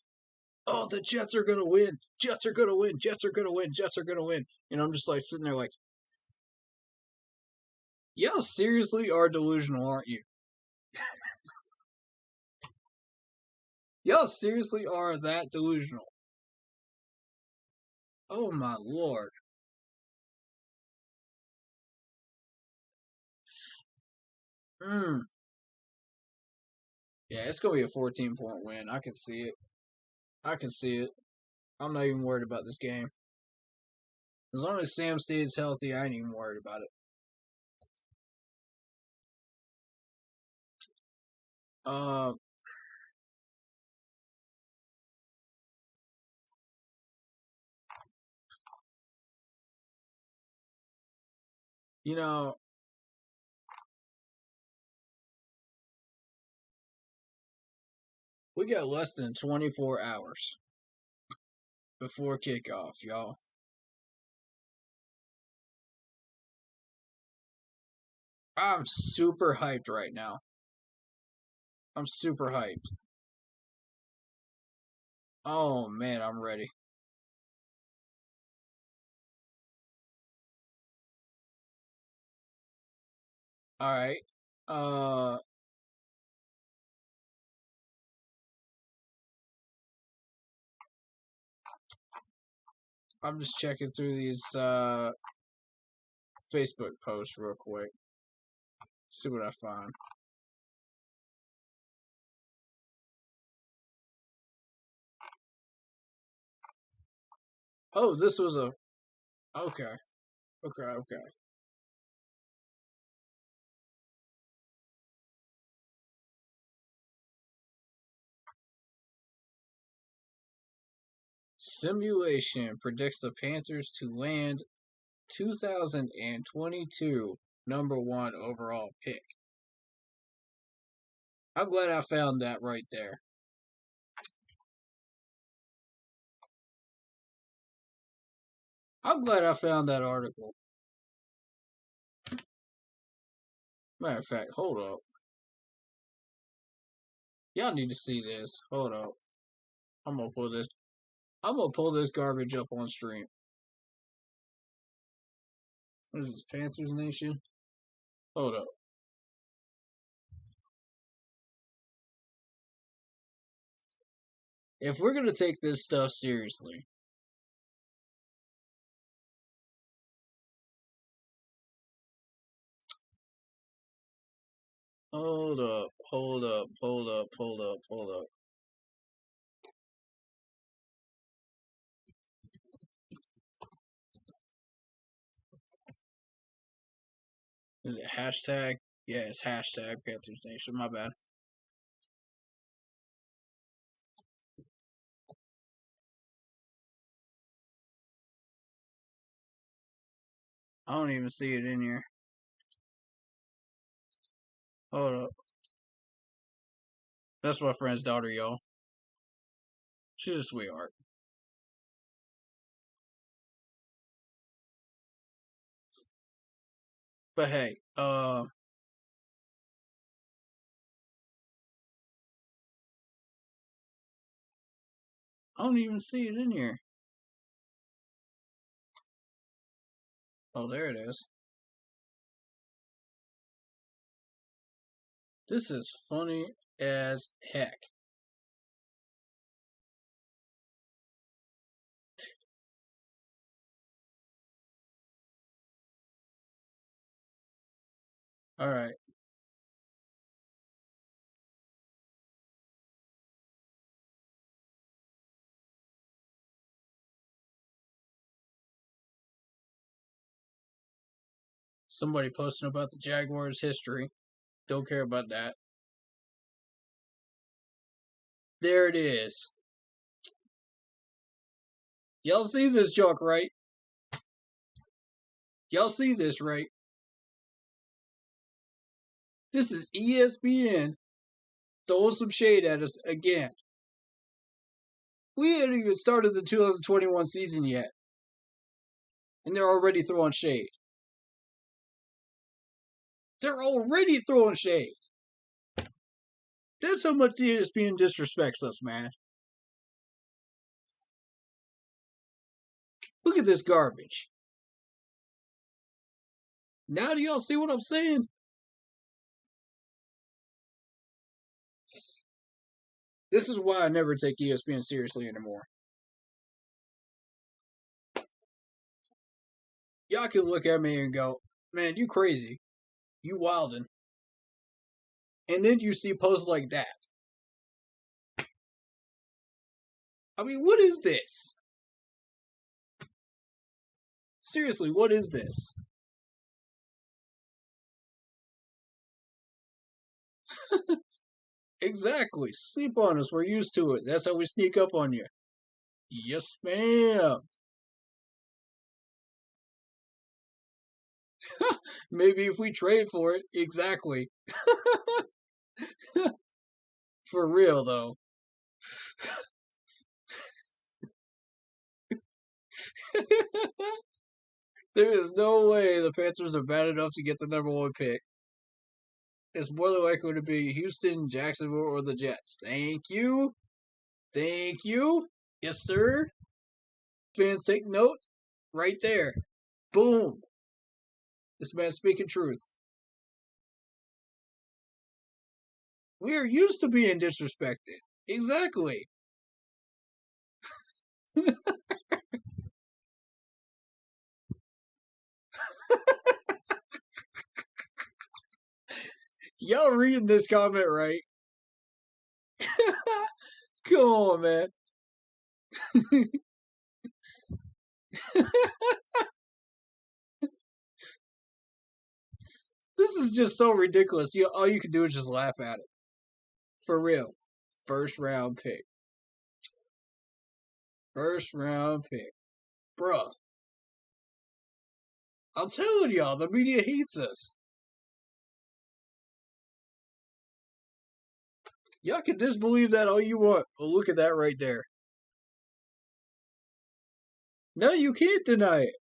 oh, the Jets are gonna win, Jets are gonna win, Jets are gonna win, Jets are gonna win, and I'm just like sitting there like, y'all seriously are delusional, aren't you? Y'all seriously are that delusional. Oh my lord. Yeah, it's gonna be a 14-point win. I can see it. I can see it. I'm not even worried about this game. As long as Sam stays healthy, I ain't even worried about it. You know, we got less than 24 hours before kickoff, y'all. I'm super hyped right now. I'm super hyped. Oh man, I'm ready. All right. I'm just checking through these Facebook posts real quick. See what I find. Oh, this was a okay. Okay. Simulation predicts the Panthers to land 2022 #1 overall pick. I'm glad I found that right there. I'm glad I found that article. Matter of fact, hold up. Y'all need to see this. Hold up. I'm gonna pull this garbage up on stream. What is this, Panthers Nation? Hold up. if we're going to take this stuff seriously, hold up. Is it hashtag? Yeah, it's hashtag Panthers Nation. My bad. I don't even see it in here. Hold up. That's my friend's daughter, y'all. She's a sweetheart. But hey, I don't even see it in here. Oh, there it is. This is funny as heck. Alright. Somebody posting about the Jaguars' history. Don't care about that. There it is. Y'all see this junk, right? Y'all see this, right? This is ESPN throwing some shade at us again. We hadn't even started the 2021 season yet. And they're already throwing shade. They're already throwing shade. That's how much ESPN disrespects us, man. Look at this garbage. Now do y'all see what I'm saying? This is why I never take ESPN seriously anymore. Y'all can look at me and go, man, you crazy. You wildin'. And then you see posts like that. I mean, what is this? Seriously, what is this? Exactly. Sleep on us. We're used to it. That's how we sneak up on you. Yes, ma'am. Maybe if we trade for it. Exactly. For real, though. There is no way the Panthers are bad enough to get the number one pick. It's more than likely to be Houston, Jacksonville, or the Jets. Thank you. Thank you. Yes, sir. Fans, take note. Right there. Boom. This man's speaking truth. We are used to being disrespected. Exactly. Y'all reading this comment right? Come on, man. This is just so ridiculous. All you can do is just laugh at it. For real. First round pick. First round pick. Bruh. I'm telling y'all, the media hates us. Y'all can disbelieve that all you want. But look at that right there. No, you can't deny it.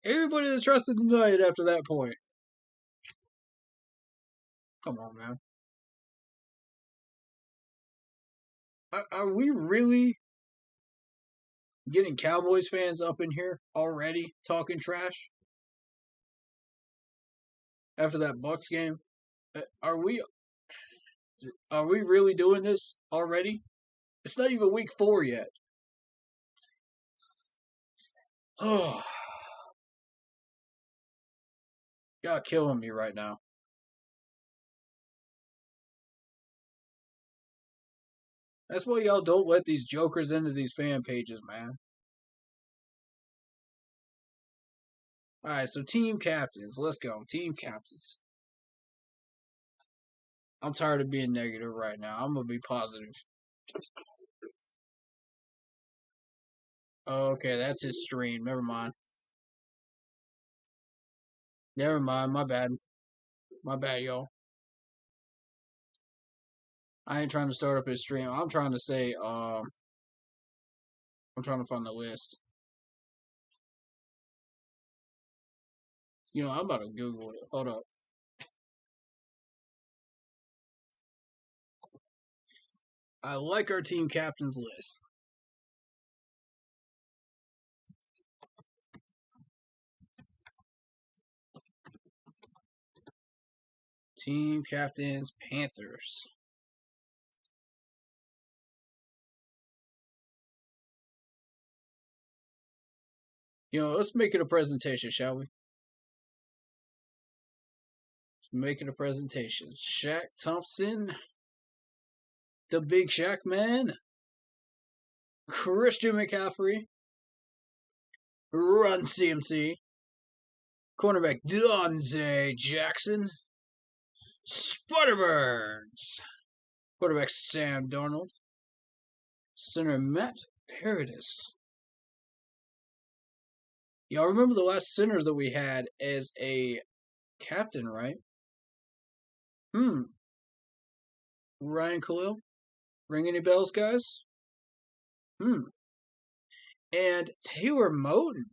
Everybody that tries to deny it after that point. Come on, man. Are we really getting Cowboys fans up in here already talking trash? After that Bucks game? Are we really doing this already? It's not even week 4 yet. Oh, y'all killing me right now. That's why y'all don't let these jokers into these fan pages, man. Alright, so team captains. Let's go. Team captains. I'm tired of being negative right now. I'm going to be positive. Oh, okay, that's his stream. Never mind. Never mind. My bad. My bad, y'all. I ain't trying to start up his stream. I'm trying to say, I'm trying to find the list. You know, I'm about to Google it. Hold up. I like our team captains list. Team captains, Panthers. You know, let's make it a presentation, shall we? Let's make it a presentation. Shaq Thompson. The Big Shaq Man. Christian McCaffrey. Run CMC. Cornerback Donzie Jackson. Spider-Birds. Quarterback Sam Darnold. Center Matt Paradis. Y'all remember the last center that we had as a captain, right? Ryan Khalil? Ring any bells, guys? And Taylor Moton.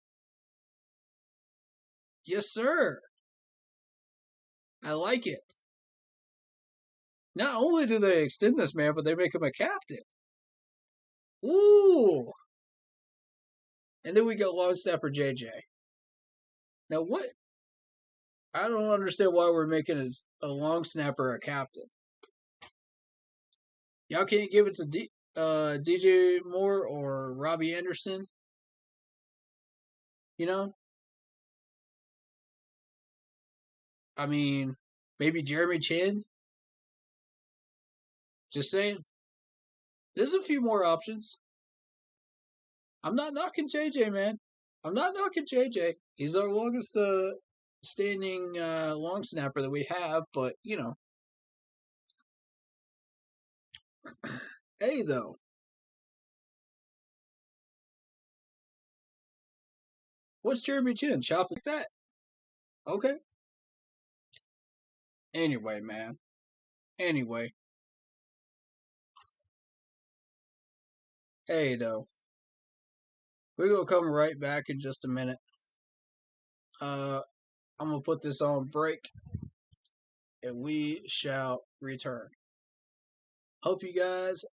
Yes, sir. I like it. Not only do they extend this man, but they make him a captain. Ooh. And then we got long snapper JJ. Now what? I don't understand why we're making a long snapper a captain. Y'all can't give it to DJ Moore or Robbie Anderson? You know? I mean, maybe Jeremy Chin? Just saying. There's a few more options. I'm not knocking JJ, man. I'm not knocking JJ. He's our longest standing long snapper that we have, but, you know. Hey, though. What's Jeremy Chin? Chop like that? Okay. Anyway, man. Anyway. Hey, though. We're going to come right back in just a minute. I'm going to put this on break, and we shall return. Hope you guys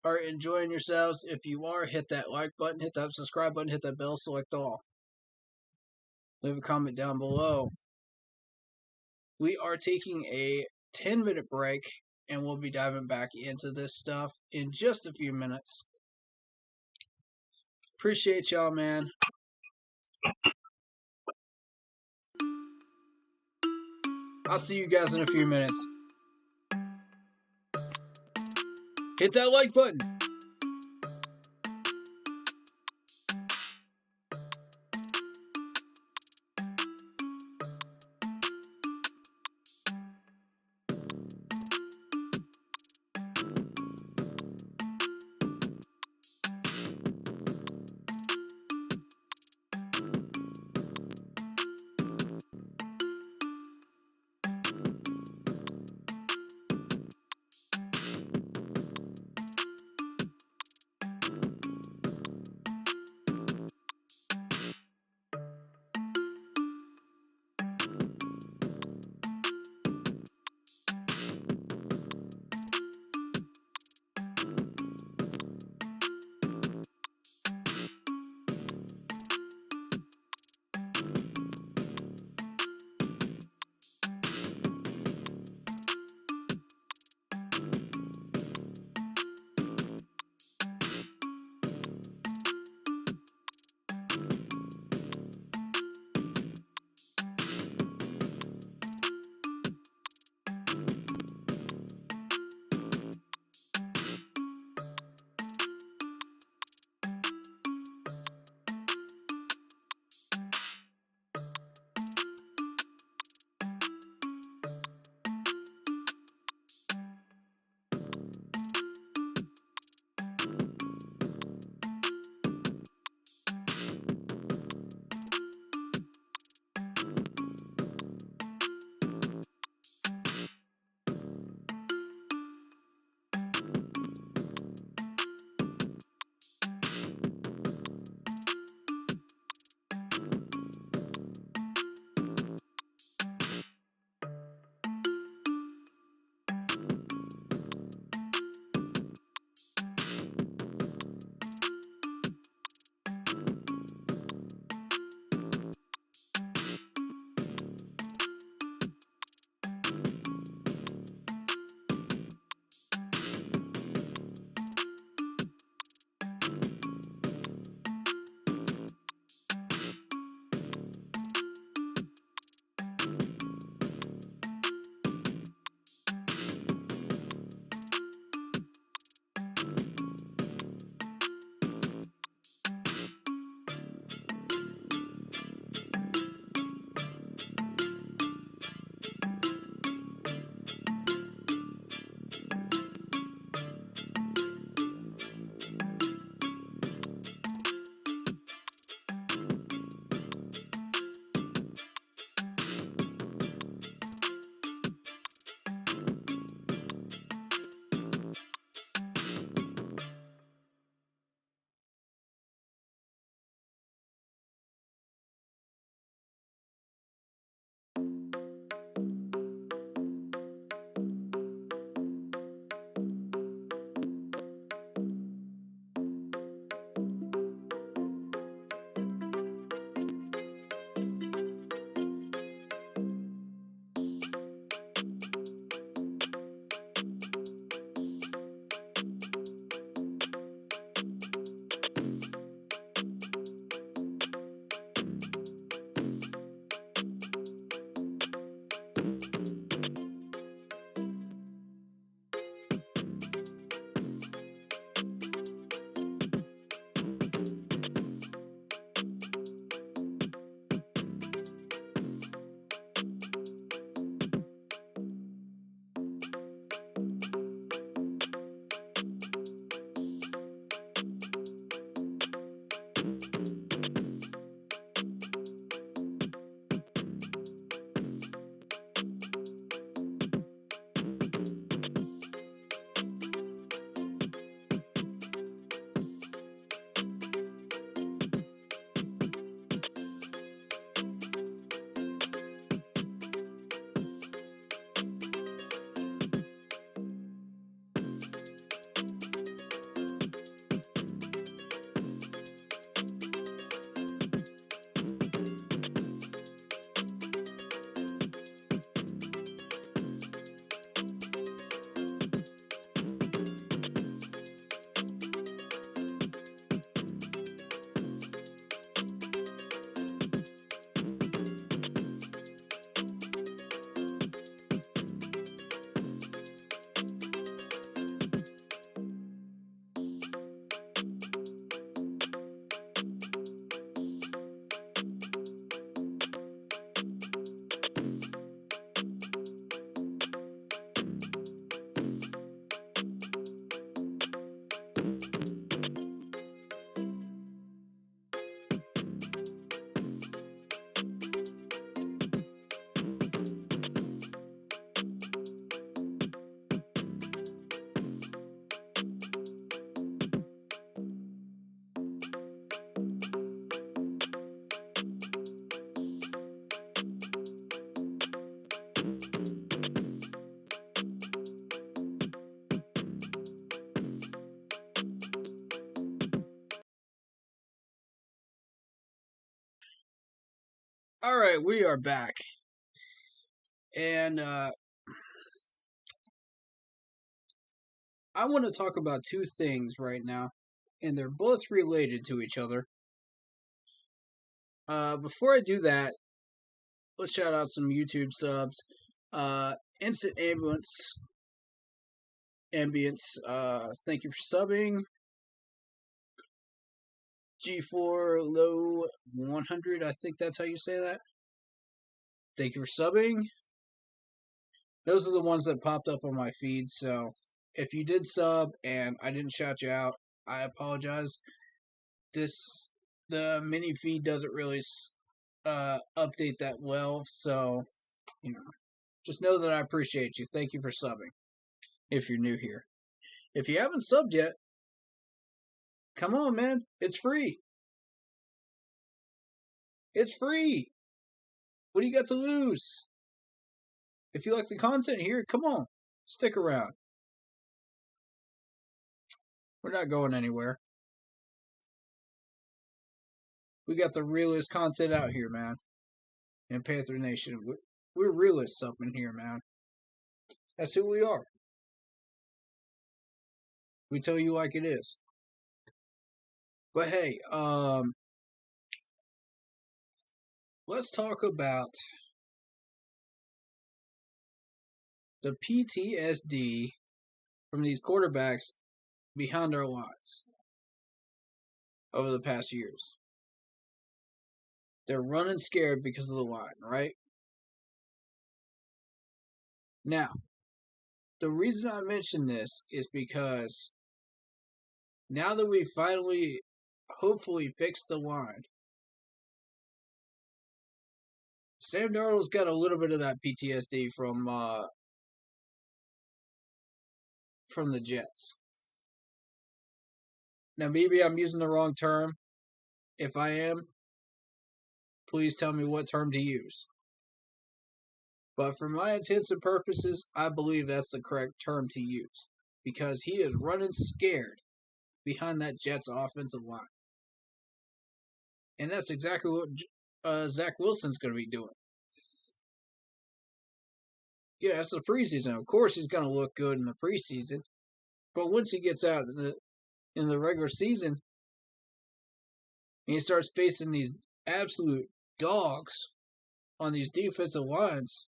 are enjoying yourselves. If you are, hit that like button, hit that subscribe button, hit that bell, select all. Leave a comment down below. We are taking a 10-minute break, and we'll be diving back into this stuff in just a few minutes. Appreciate y'all, man. I'll see you guys in a few minutes. Hit that like button. All right, we are back. And I want to talk about two things right now, and they're both related to each other. Before I do that, let's shout out some YouTube subs. Instant Ambience, thank you for subbing. G4 Low 100, I think that's how you say that. Thank you for subbing. Those are the ones that popped up on my feed, so if you did sub and I didn't shout you out, I apologize. The mini feed doesn't really update that well, so just know that I appreciate you. Thank you for subbing. If you're new here, if you haven't subbed yet, come on, man, it's free. It's free. What do you got to lose? If you like the content here, come on, stick around. We're not going anywhere. We got the realest content out here, man. In Panther Nation, we're realists up in here, man. That's who we are. We tell you like it is. But hey, let's talk about the PTSD from these quarterbacks behind our lines over the past years. They're running scared because of the line, right? Now, the reason I mention this is because now that we finally, hopefully, fixed the line, Sam Darnold's got a little bit of that PTSD from the Jets. Now, maybe I'm using the wrong term. If I am, please tell me what term to use. But for my intents and purposes, I believe that's the correct term to use. Because he is running scared behind that Jets offensive line. And that's exactly what Zach Wilson's going to be doing. Yeah, it's the preseason. Of course he's going to look good in the preseason. But once he gets out in the regular season, and he starts facing these absolute dogs on these defensive lines,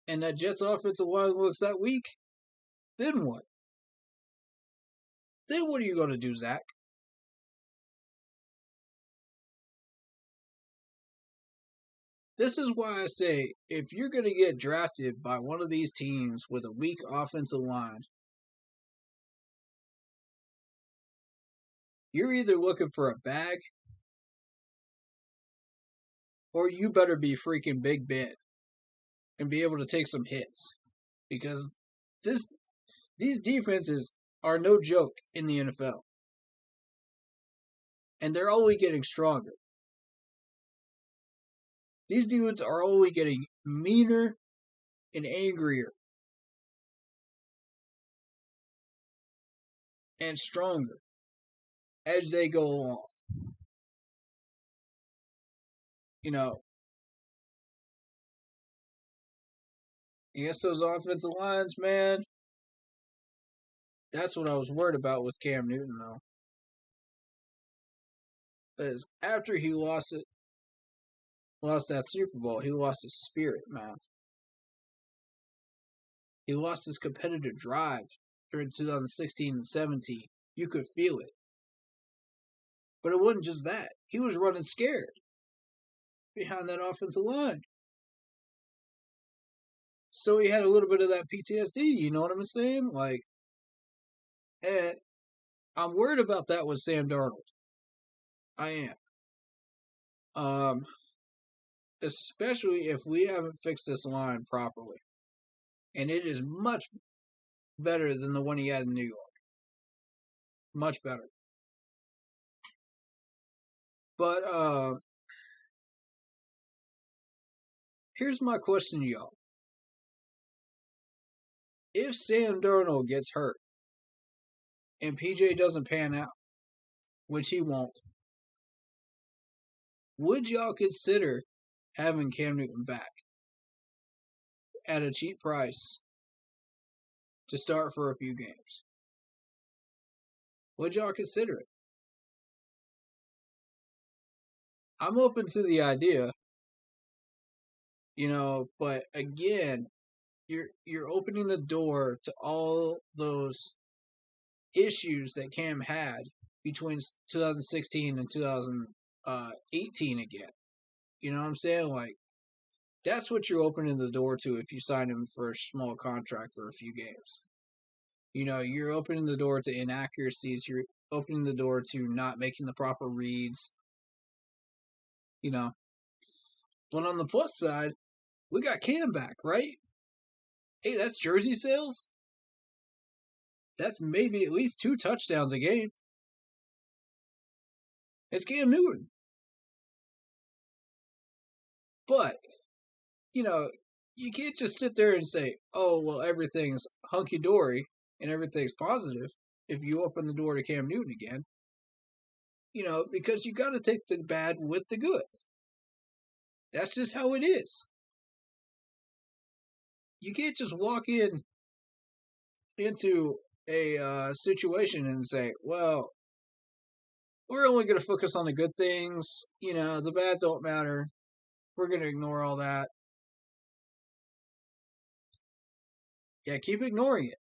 and that Jets offensive line looks that weak, then what? Then what are you going to do, Zach? This is why I say, if you're going to get drafted by one of these teams with a weak offensive line, you're either looking for a bag, or you better be freaking Big Ben and be able to take some hits. Because these defenses are no joke in the NFL. And they're only getting stronger. These dudes are only getting meaner and angrier. And stronger as they go along. I guess those offensive lines, man, that's what I was worried about with Cam Newton, though. Because after he lost that Super Bowl, he lost his spirit, man. He lost his competitive drive during 2016 and 17. You could feel it. But it wasn't just that. He was running scared behind that offensive line. So he had a little bit of that PTSD, you know what I'm saying? And I'm worried about that with Sam Darnold. I am. Especially if we haven't fixed this line properly. And it is much better than the one he had in New York. Much better. But here's my question to y'all. If Sam Darnold gets hurt and PJ doesn't pan out, which he won't, would y'all consider having Cam Newton back at a cheap price to start for a few games? Would y'all consider it? I'm open to the idea, but again, you're opening the door to all those issues that Cam had between 2016 and 2018 again. You know what I'm saying? Like, that's what you're opening the door to if you sign him for a small contract for a few games. You're opening the door to inaccuracies. You're opening the door to not making the proper reads. But on the plus side, we got Cam back, right? Hey, that's jersey sales. That's maybe at least 2 touchdowns a game. It's Cam Newton. But, you can't just sit there and say, oh, well, everything's hunky-dory and everything's positive if you open the door to Cam Newton again. Because you got to take the bad with the good. That's just how it is. You can't just walk into a situation and say, well, we're only going to focus on the good things. The bad don't matter. We're going to ignore all that. Yeah, keep ignoring it.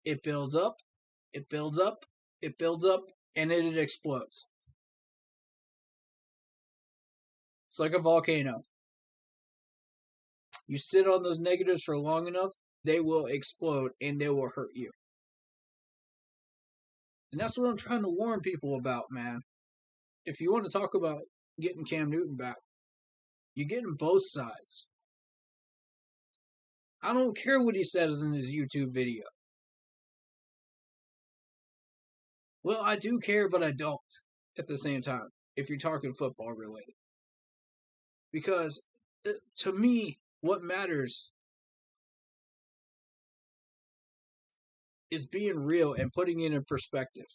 It builds up, it builds up, it builds up, and then it explodes. It's like a volcano. You sit on those negatives for long enough, they will explode and they will hurt you. And that's what I'm trying to warn people about, man. If you want to talk about getting Cam Newton back, you're getting both sides. I don't care what he says in his YouTube video. Well, I do care, but I don't at the same time, if you're talking football related. Because to me, what matters is being real and putting it in perspective.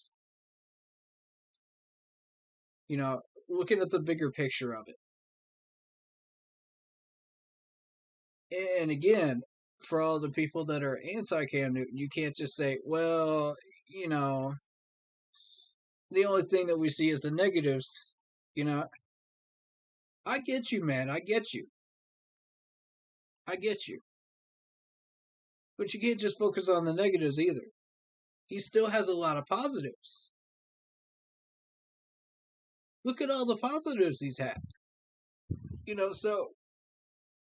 Looking at the bigger picture of it. And again, for all the people that are anti-Cam Newton, you can't just say, well, the only thing that we see is the negatives. I get you, man. I get you. But you can't just focus on the negatives either. He still has a lot of positives. Look at all the positives he's had. So,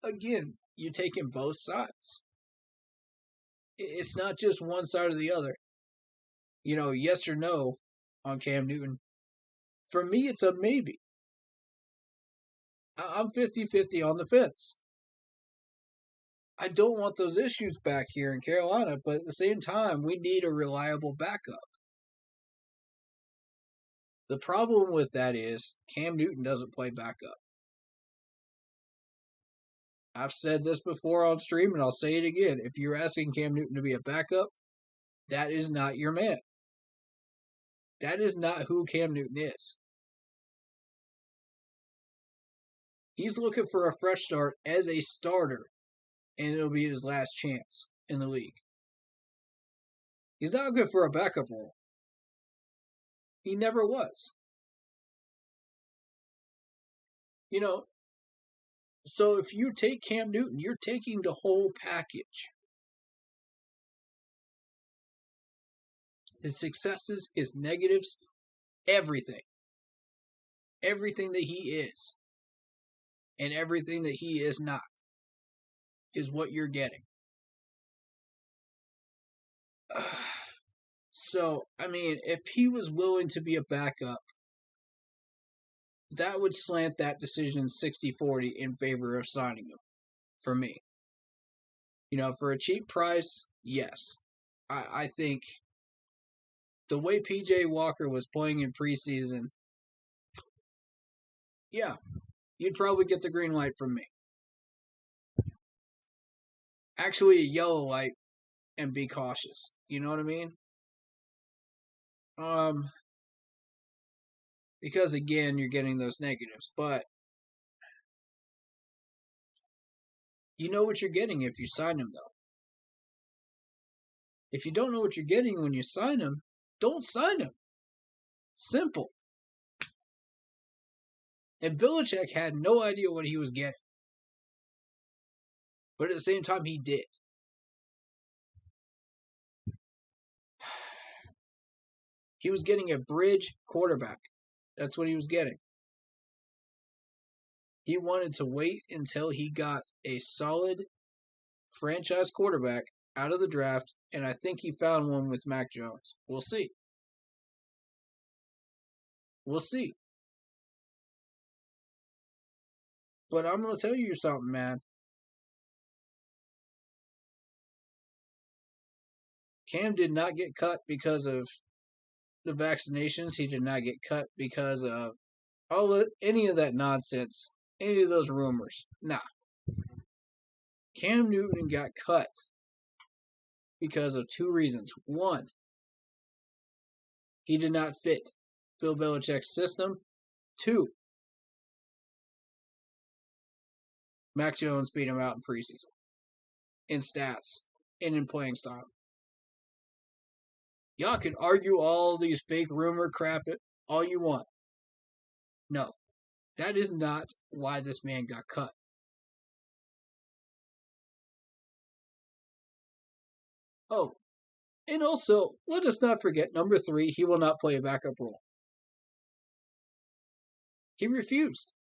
again, you're taking both sides. It's not just one side or the other. Yes or no on Cam Newton. For me, it's a maybe. I'm 50-50 on the fence. I don't want those issues back here in Carolina, but at the same time, we need a reliable backup. The problem with that is Cam Newton doesn't play backup. I've said this before on stream, and I'll say it again. If you're asking Cam Newton to be a backup, that is not your man. That is not who Cam Newton is. He's looking for a fresh start as a starter, and it'll be his last chance in the league. He's not good for a backup role. He never was. So if you take Cam Newton, you're taking the whole package. His successes, his negatives, everything. Everything that he is and everything that he is not is what you're getting. So, if he was willing to be a backup, that would slant that decision 60-40 in favor of signing him, for me. For a cheap price, yes. I think the way P.J. Walker was playing in preseason, yeah, you'd probably get the green light from me. Actually, a yellow light, and be cautious. You know what I mean? Because, again, you're getting those negatives. But you know what you're getting if you sign him, though. If you don't know what you're getting when you sign him, don't sign him. Simple. And Belichick had no idea what he was getting. But at the same time, he did. He was getting a bridge quarterback. That's what he was getting. He wanted to wait until he got a solid franchise quarterback out of the draft, and I think he found one with Mac Jones. We'll see. We'll see. But I'm going to tell you something, man. Cam did not get cut because of the vaccinations. He did not get cut because of any of that nonsense, any of those rumors. Nah. Cam Newton got cut because of two reasons. One, he did not fit Bill Belichick's system. Two, Mac Jones beat him out in preseason, in stats, and in playing style. Y'all can argue all these fake rumor crap all you want. No, that is not why this man got cut. Oh, and also, let us not forget, number 3, he will not play a backup role. He refused.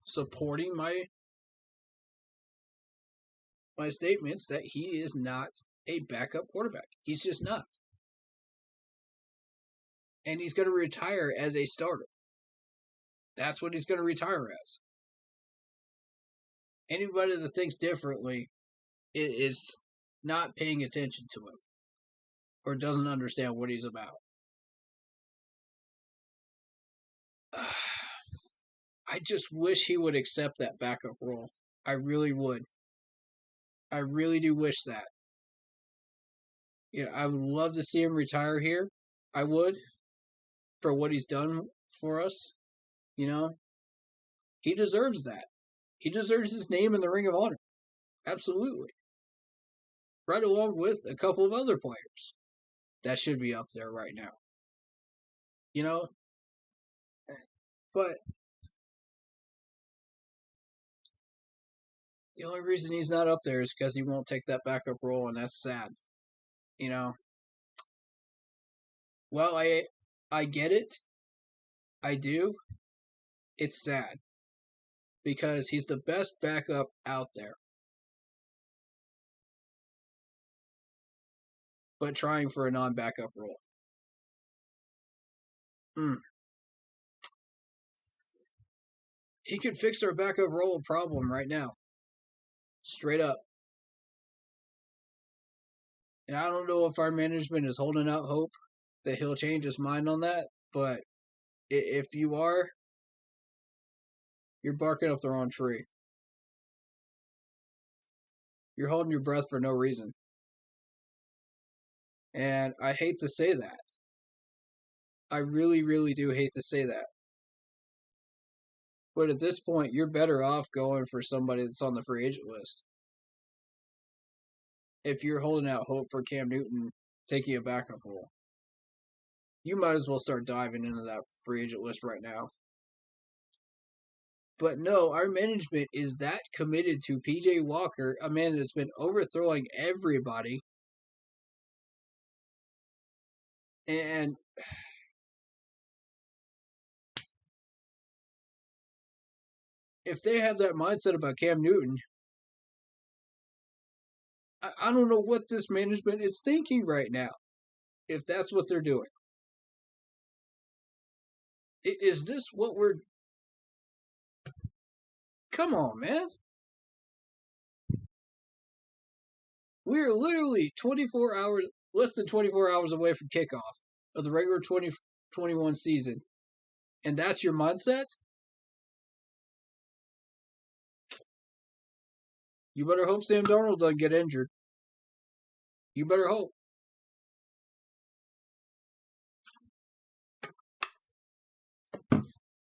Supporting my statements that he is not a backup quarterback. He's just not. And he's going to retire as a starter. That's what he's going to retire as. Anybody that thinks differently is not paying attention to him or doesn't understand what he's about. I just wish he would accept that backup role. I really would. I really do wish that. Yeah, I would love to see him retire here. I would. For what he's done for us. You know? He deserves that. He deserves his name in the Ring of Honor. Absolutely. Right along with a couple of other players that should be up there right now. You know? But the only reason he's not up there is because he won't take that backup role, and that's sad. You know? Well, I get it. I do. It's sad. Because he's the best backup out there. But trying for a non-backup role. He could fix our backup role problem right now. Straight up. And I don't know if our management is holding out hope that he'll change his mind on that, but if you are, you're barking up the wrong tree. You're holding your breath for no reason. And I hate to say that. I really, really do hate to say that. But at this point, you're better off going for somebody that's on the free agent list. If you're holding out hope for Cam Newton taking a backup role, you might as well start diving into that free agent list right now. But no, our management is that committed to PJ Walker, a man that's been overthrowing everybody. And if they have that mindset about Cam Newton, I don't know what this management is thinking right now, if that's what they're doing. Is this what we're... Come on, man. We're literally less than 24 hours away from kickoff of the regular 2021 season. And that's your mindset? You better hope Sam Darnold doesn't get injured. You better hope.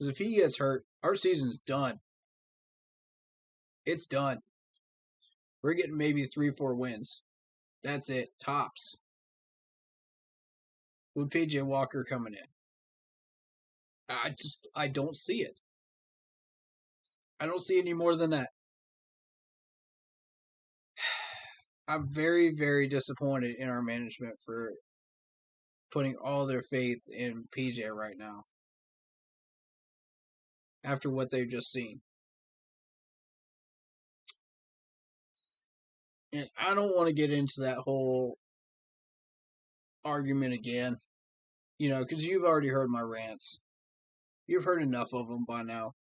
Because if he gets hurt, our season's done. It's done. We're getting maybe 3-4 wins. That's it. Tops. With PJ Walker coming in. I don't see it. I don't see any more than that. I'm very, very disappointed in our management for putting all their faith in PJ right now. After what they've just seen. And I don't want to get into that whole argument again. Because you've already heard my rants. You've heard enough of them by now.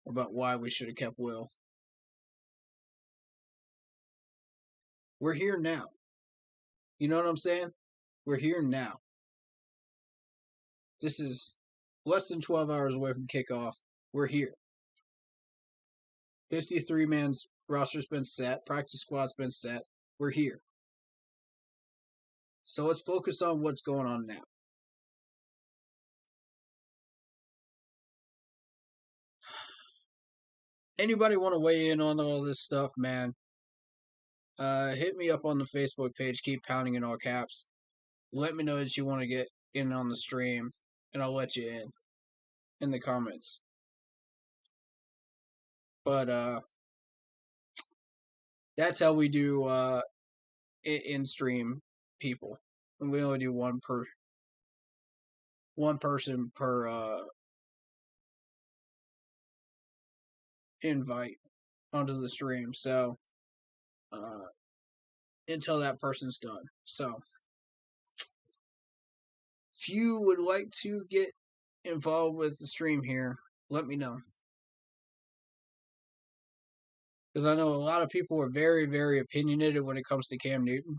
About why we should have kept Will. We're here now. You know what I'm saying? We're here now. This is less than 12 hours away from kickoff. We're here. 53-man's roster's been set. Practice squad's been set. We're here. So let's focus on what's going on now. Anybody want to weigh in on all this stuff, man? Hit me up on the Facebook page. Keep pounding in all caps. Let me know that you want to get in on the stream, and I'll let you in the comments. But that's how we do in stream people, and we only do one person per invite onto the stream. So until that person's done. So if you would like to get involved with the stream here, let me know. Because I know a lot of people are very, very opinionated when it comes to Cam Newton.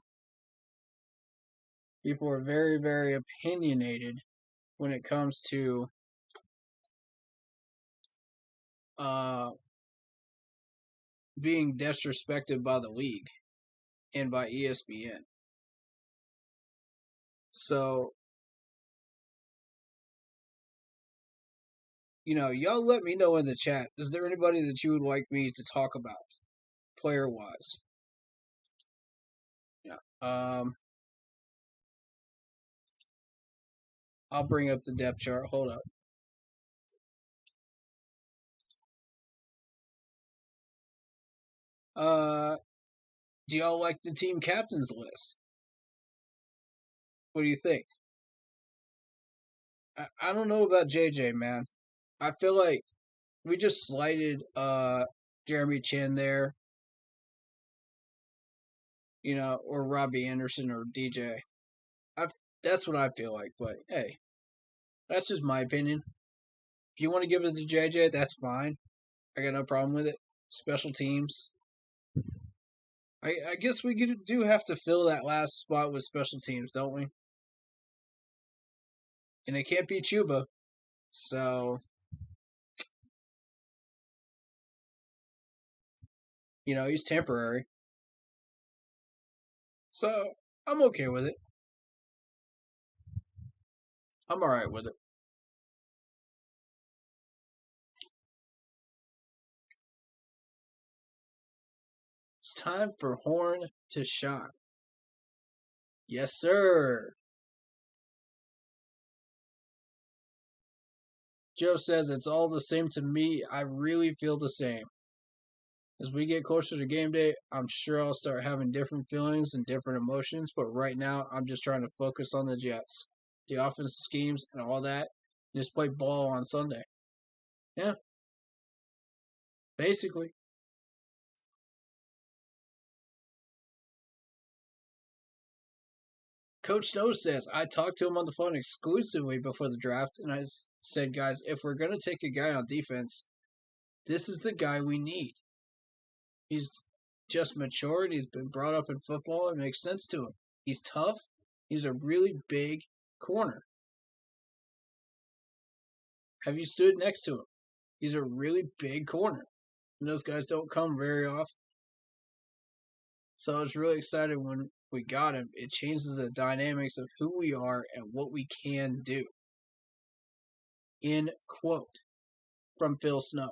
People are very, very opinionated when it comes to being disrespected by the league and by ESPN. So, y'all let me know in the chat. Is there anybody that you would like me to talk about, player-wise? Yeah. I'll bring up the depth chart. Hold up. Do y'all like the team captains list? What do you think? I don't know about JJ, man. I feel like we just slighted Jeremy Chin there. Or Robbie Anderson or DJ. That's what I feel like, but hey, that's just my opinion. If you want to give it to JJ, that's fine. I got no problem with it. Special teams. I guess we do have to fill that last spot with special teams, don't we? And it can't be Chuba. So, he's temporary. So, I'm okay with it. I'm alright with it. It's time for Horn to shine. Yes, sir. Joe says it's all the same to me. I really feel the same. As we get closer to game day, I'm sure I'll start having different feelings and different emotions, but right now I'm just trying to focus on the Jets, the offensive schemes and all that, and just play ball on Sunday. Yeah. Basically. Coach Snow says, I talked to him on the phone exclusively before the draft, and I said, guys, if we're going to take a guy on defense, this is the guy we need. He's just matured. He's been brought up in football. It makes sense to him. He's tough. He's a really big corner. Have you stood next to him? He's a really big corner. And those guys don't come very often. So I was really excited when we got him. It changes the dynamics of who we are and what we can do. End quote. From Phil Snow.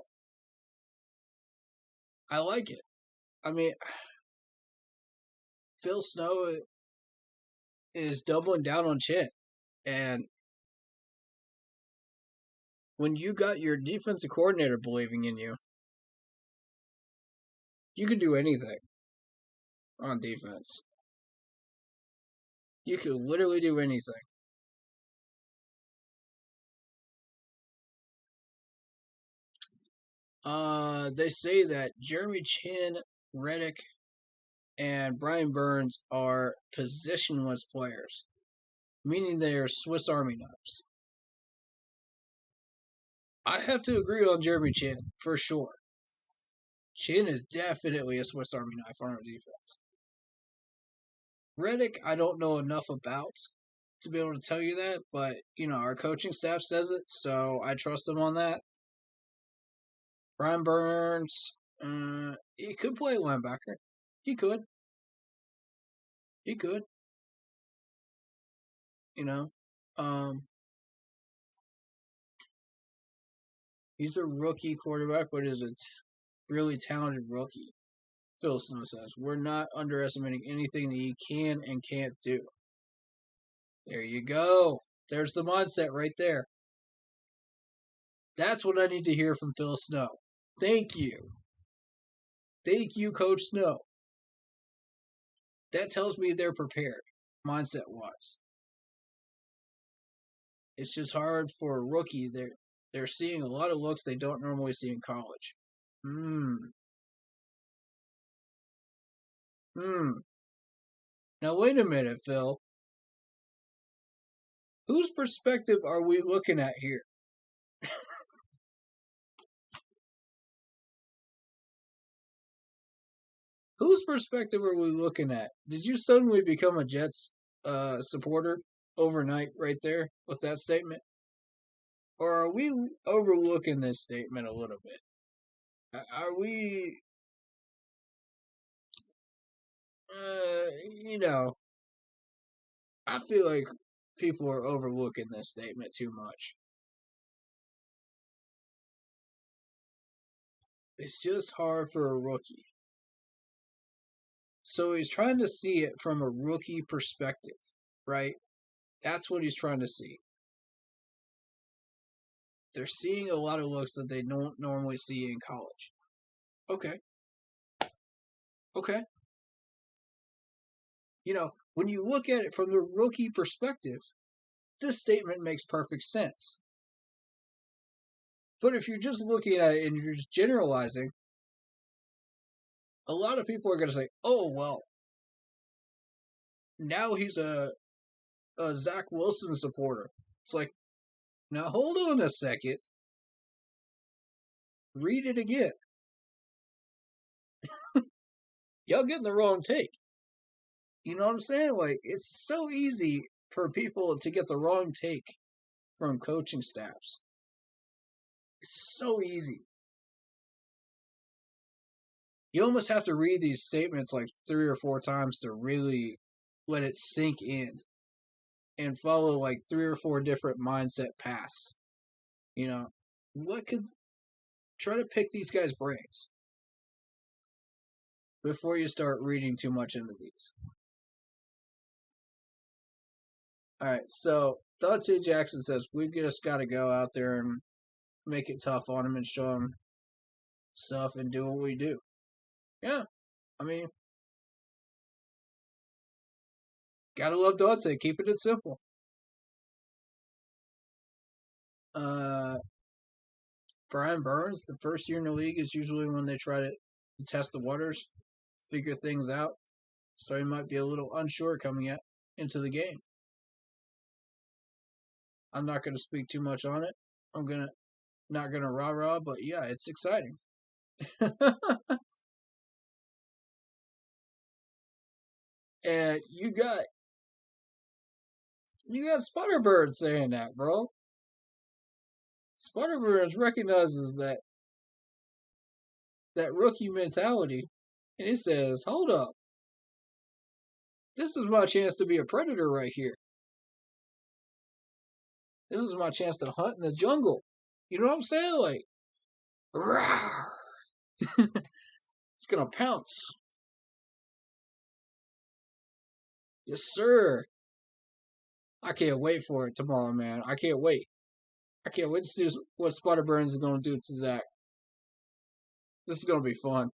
I like it. I mean, Phil Snow is doubling down on Chet. And when you got your defensive coordinator believing in you, you can do anything on defense. You can literally do anything. They say that Jeremy Chin, Reddick, and Brian Burns are positionless players, meaning they are Swiss Army knives. I have to agree on Jeremy Chin, for sure. Chin is definitely a Swiss Army knife on our defense. Reddick, I don't know enough about to be able to tell you that, but, our coaching staff says it, so I trust them on that. Brian Burns, he could play linebacker. He could. He's a rookie quarterback, but is a really talented rookie. Phil Snow says, we're not underestimating anything that he can and can't do. There you go. There's the mindset right there. That's what I need to hear from Phil Snow. Thank you. Thank you, Coach Snow. That tells me they're prepared, mindset-wise. It's just hard for a rookie. They're seeing a lot of looks they don't normally see in college. Now, wait a minute, Phil. Whose perspective are we looking at here? Whose perspective are we looking at? Did you suddenly become a Jets supporter overnight right there with that statement? Or are we overlooking this statement a little bit? Are we, I feel like people are overlooking this statement too much. It's just hard for a rookie. So he's trying to see it from a rookie perspective, right? That's what he's trying to see. They're seeing a lot of looks that they don't normally see in college. Okay. When you look at it from the rookie perspective, this statement makes perfect sense. But if you're just looking at it and you're just generalizing, a lot of people are going to say, oh, well, now he's a Zach Wilson supporter. It's like, now hold on a second. Read it again. Y'all getting the wrong take. You know what I'm saying? Like, it's so easy for people to get the wrong take from coaching staffs. It's so easy. You almost have to read these statements like 3 or 4 times to really let it sink in and follow like 3 or 4 different mindset paths. Try to pick these guys' brains before you start reading too much into these. All right, so Dante Jackson says, we just got to go out there and make it tough on him and show him stuff and do what we do. Yeah, I mean, gotta love Dante, keeping it simple. Brian Burns, the first year in the league is usually when they try to test the waters, figure things out. So he might be a little unsure coming into the game. I'm not going to speak too much on it. Not going to rah-rah, but yeah, it's exciting. And you got Sputterbird saying that, bro. Sputterbird recognizes that rookie mentality, and he says, hold up. This is my chance to be a predator right here. This is my chance to hunt in the jungle. You know what I'm saying? Like, rawr. It's gonna pounce. Yes, sir. I can't wait for it tomorrow, man. I can't wait. I can't wait to see what Spider Burns is gonna do to Zach. This is gonna be fun.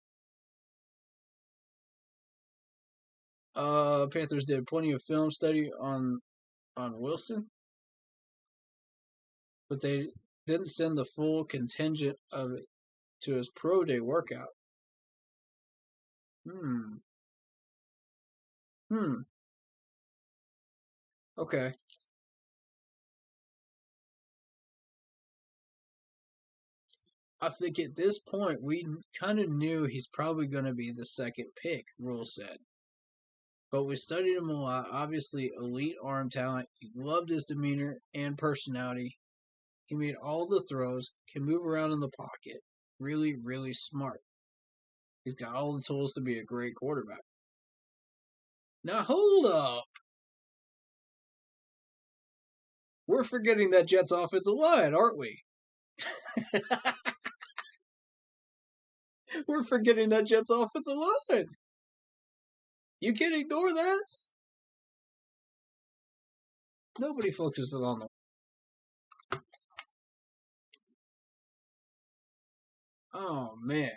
Panthers did plenty of film study on Wilson, but they didn't send the full contingent of it to his pro day workout. Okay. I think at this point we kind of knew he's probably going to be the second pick, Rule said. But we studied him a lot. Obviously, elite arm talent. He loved his demeanor and personality. He made all the throws, can move around in the pocket. Really, really smart. He's got all the tools to be a great quarterback. Now, hold up. We're forgetting that Jets offensive line, aren't we? We're forgetting that Jets offensive line. You can't ignore that. Nobody focuses on them. Oh, man.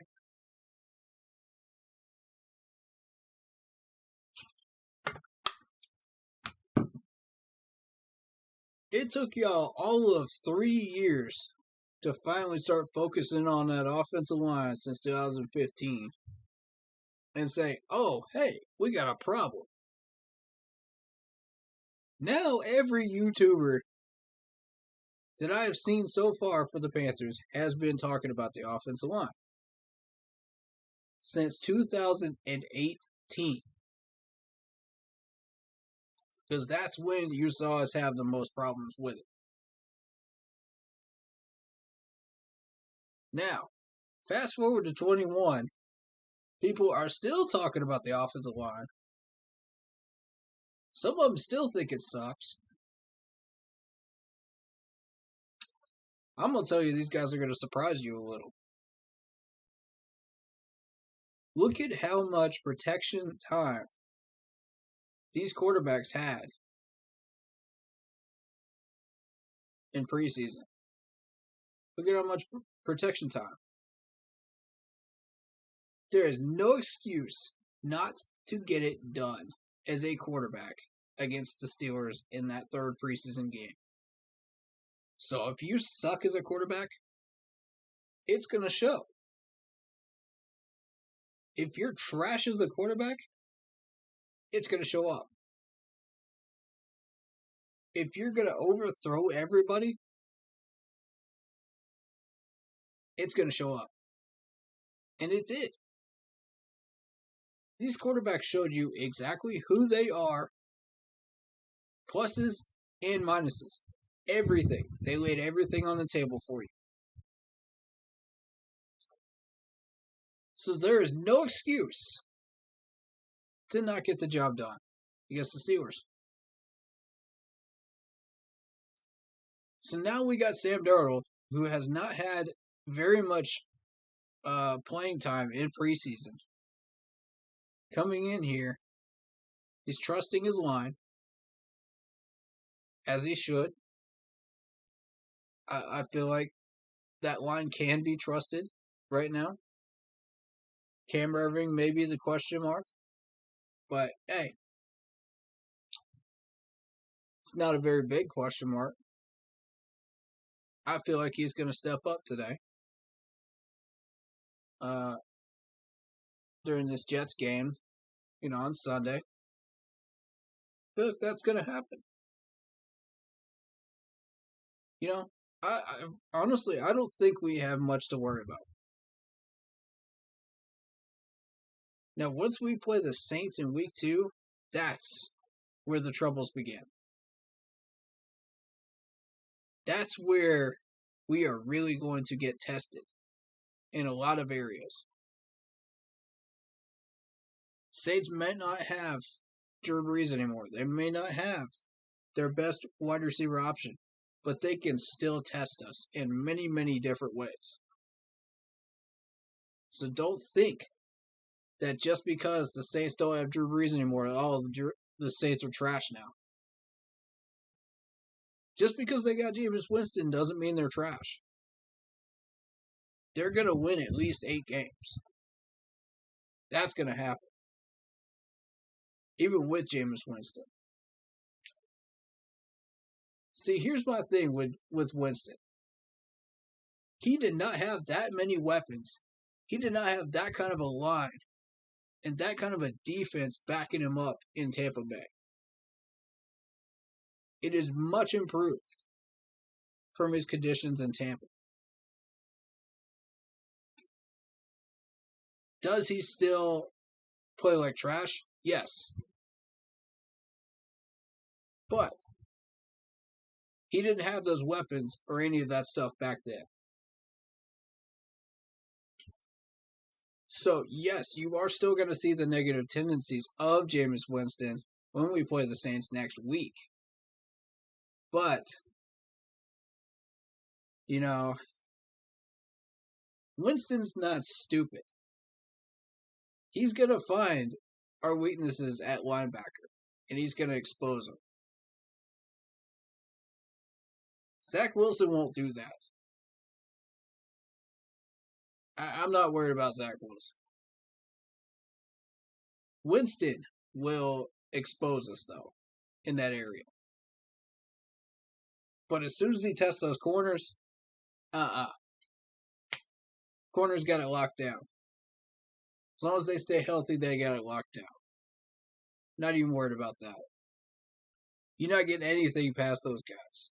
It took y'all all of 3 years to finally start focusing on that offensive line since 2015 and say, oh, hey, we got a problem. Now every YouTuber that I have seen so far for the Panthers has been talking about the offensive line since 2018. Because that's when you saw us have the most problems with it. Now, fast forward to 21, people are still talking about the offensive line. Some of them still think it sucks. I'm going to tell you, these guys are going to surprise you a little. Look at how much protection time these quarterbacks had in preseason. Look at how much protection time. There is no excuse not to get it done as a quarterback against the Steelers in that third preseason game. So if you suck as a quarterback, it's going to show. If you're trash as a quarterback, it's going to show up. If you're going to overthrow everybody, it's going to show up. And it did. These quarterbacks showed you exactly who they are, pluses and minuses. Everything. They laid everything on the table for you. So there is no excuse to not get the job done against the Steelers. So now we got Sam Darnold, who has not had very much playing time in preseason. Coming in here, he's trusting his line, as he should. I feel like that line can be trusted right now. Cam Irving may be the question mark, but hey, it's not a very big question mark. I feel like he's going to step up today during this Jets game, on Sunday. I feel like that's going to happen. I honestly, I don't think we have much to worry about. Now, once we play the Saints in week 2, that's where the troubles begin. That's where we are really going to get tested in a lot of areas. Saints may not have Drew Brees anymore. They may not have their best wide receiver option, but they can still test us in many, many different ways. So don't think that just because the Saints don't have Drew Brees anymore, the Saints are trash now. Just because they got Jameis Winston doesn't mean they're trash. They're going to win at least 8 games. That's going to happen. Even with Jameis Winston. See, here's my thing with Winston. He did not have that many weapons. He did not have that kind of a line and that kind of a defense backing him up in Tampa Bay. It is much improved from his conditions in Tampa. Does he still play like trash? Yes. But he didn't have those weapons or any of that stuff back then. So, yes, you are still going to see the negative tendencies of Jameis Winston when we play the Saints next week. But, Winston's not stupid. He's going to find our weaknesses at linebacker, and he's going to expose them. Zach Wilson won't do that. I'm not worried about Zach Wilson. Winston will expose us, though, in that area. But as soon as he tests those corners, corners got it locked down. As long as they stay healthy, they got it locked down. Not even worried about that. You're not getting anything past those guys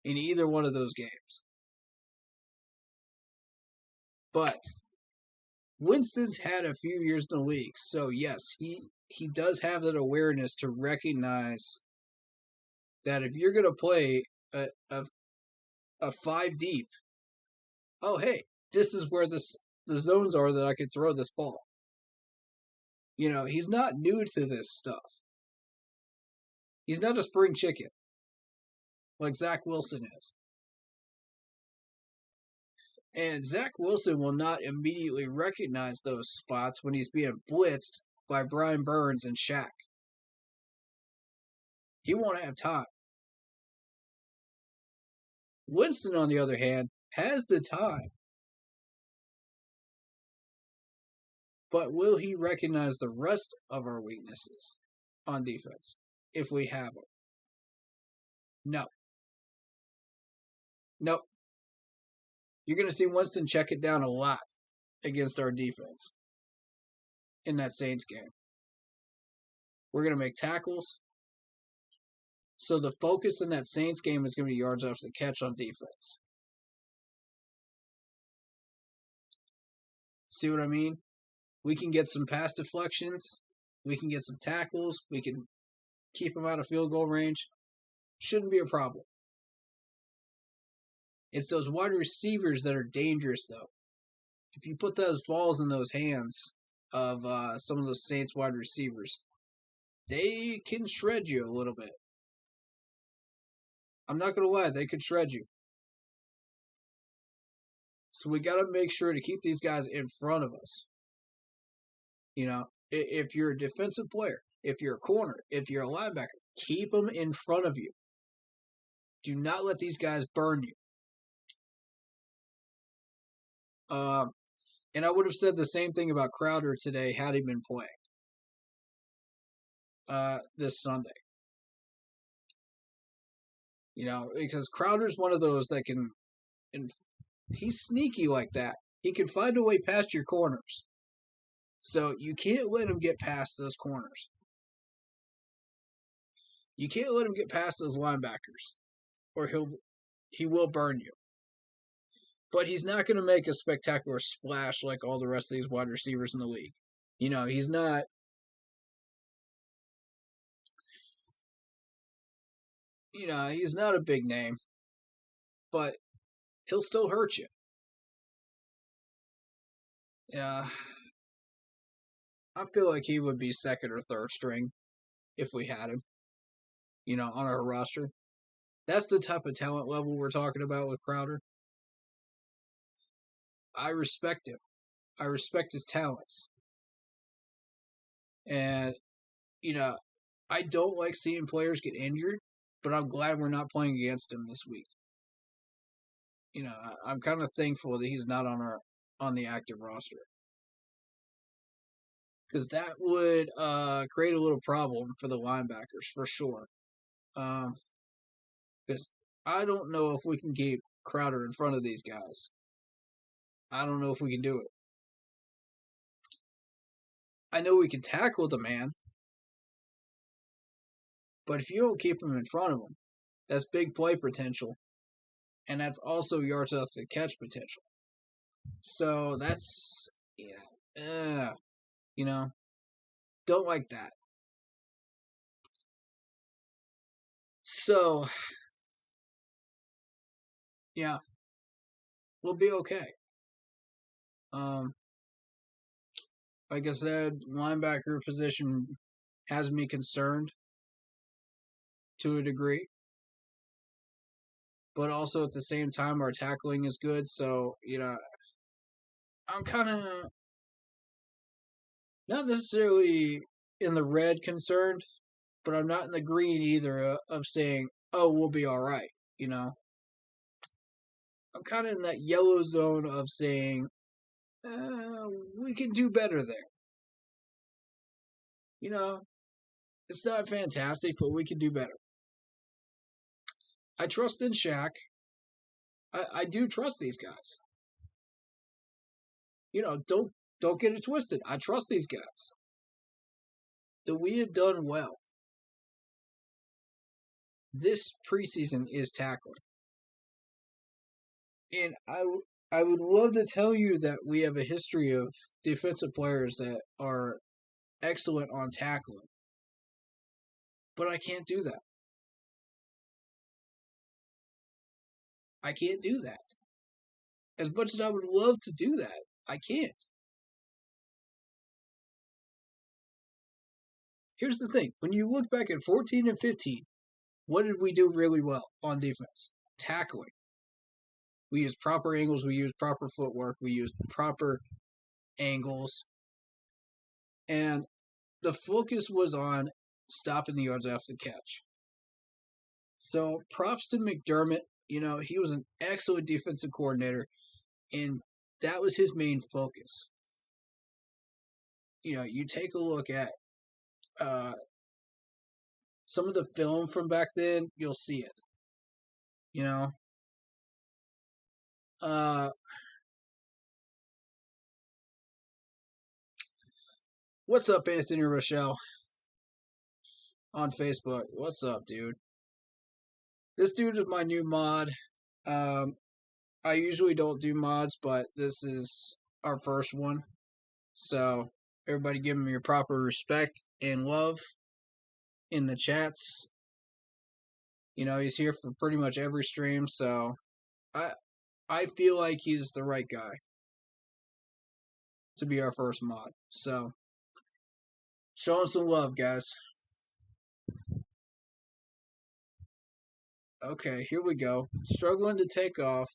in either one of those games. But Winston's had a few years in the league, so yes, he does have that awareness to recognize that if you're going to play a 5 deep, oh hey, this is where the zones are that I could throw this ball. He's not new to this stuff. He's not a spring chicken like Zach Wilson is. And Zach Wilson will not immediately recognize those spots when he's being blitzed by Brian Burns and Shaq. He won't have time. Winston, on the other hand, has the time. But will he recognize the rest of our weaknesses on defense if we have them? No. Nope. You're going to see Winston check it down a lot against our defense in that Saints game. We're going to make tackles. So the focus in that Saints game is going to be yards after the catch on defense. See what I mean? We can get some pass deflections. We can get some tackles. We can keep them out of field goal range. Shouldn't be a problem. It's those wide receivers that are dangerous, though. If you put those balls in those hands of some of those Saints wide receivers, they can shred you a little bit. I'm not going to lie, they could shred you. So we got to make sure to keep these guys in front of us. If you're a defensive player, if you're a corner, if you're a linebacker, keep them in front of you. Do not let these guys burn you. And I would have said the same thing about Crowder today had he been playing this Sunday. Because Crowder's one of those that can, and he's sneaky like that. He can find a way past your corners. So you can't let him get past those corners. You can't let him get past those linebackers, or he will burn you. But he's not going to make a spectacular splash like all the rest of these wide receivers in the league. He's not. He's not a big name, but he'll still hurt you. Yeah. I feel like he would be second or third string if we had him. on our roster. That's the type of talent level we're talking about with Crowder. I respect him. I respect his talents. And, I don't like seeing players get injured, but I'm glad we're not playing against him this week. I'm kind of thankful that he's not on the active roster. Because that would create a little problem for the linebackers, for sure. Because I don't know if we can keep Crowder in front of these guys. I don't know if we can do it. I know we can tackle the man, but if you don't keep him in front of him, that's big play potential, and that's also yards after catch potential. So that's, don't like that. So, yeah, we'll be okay. Like I said, linebacker position has me concerned to a degree. But also at the same time, our tackling is good. So, I'm kind of not necessarily in the red concerned, but I'm not in the green either of saying, oh, we'll be all right. I'm kind of in that yellow zone of saying, we can do better there. It's not fantastic, but we can do better. I trust in Shaq. I do trust these guys. Don't get it twisted. I trust these guys. That we have done well. This preseason is tackling. And I would love to tell you that we have a history of defensive players that are excellent on tackling. But I can't do that. I can't do that. As much as I would love to do that, I can't. Here's the thing. When you look back at 14 and 15, what did we do really well on defense? Tackling. We used proper angles. We used proper footwork. We used proper angles. And the focus was on stopping the yards after the catch. So props to McDermott. He was an excellent defensive coordinator, and that was his main focus. You take a look at some of the film from back then, you'll see it. What's up, Anthony Rochelle? On Facebook. What's up, dude? This dude is my new mod. I usually don't do mods, but this is our first one. So, everybody give him your proper respect and love in the chats. He's here for pretty much every stream, so I feel like he's the right guy to be our first mod. So, show him some love, guys. Okay, here we go. Struggling to take off.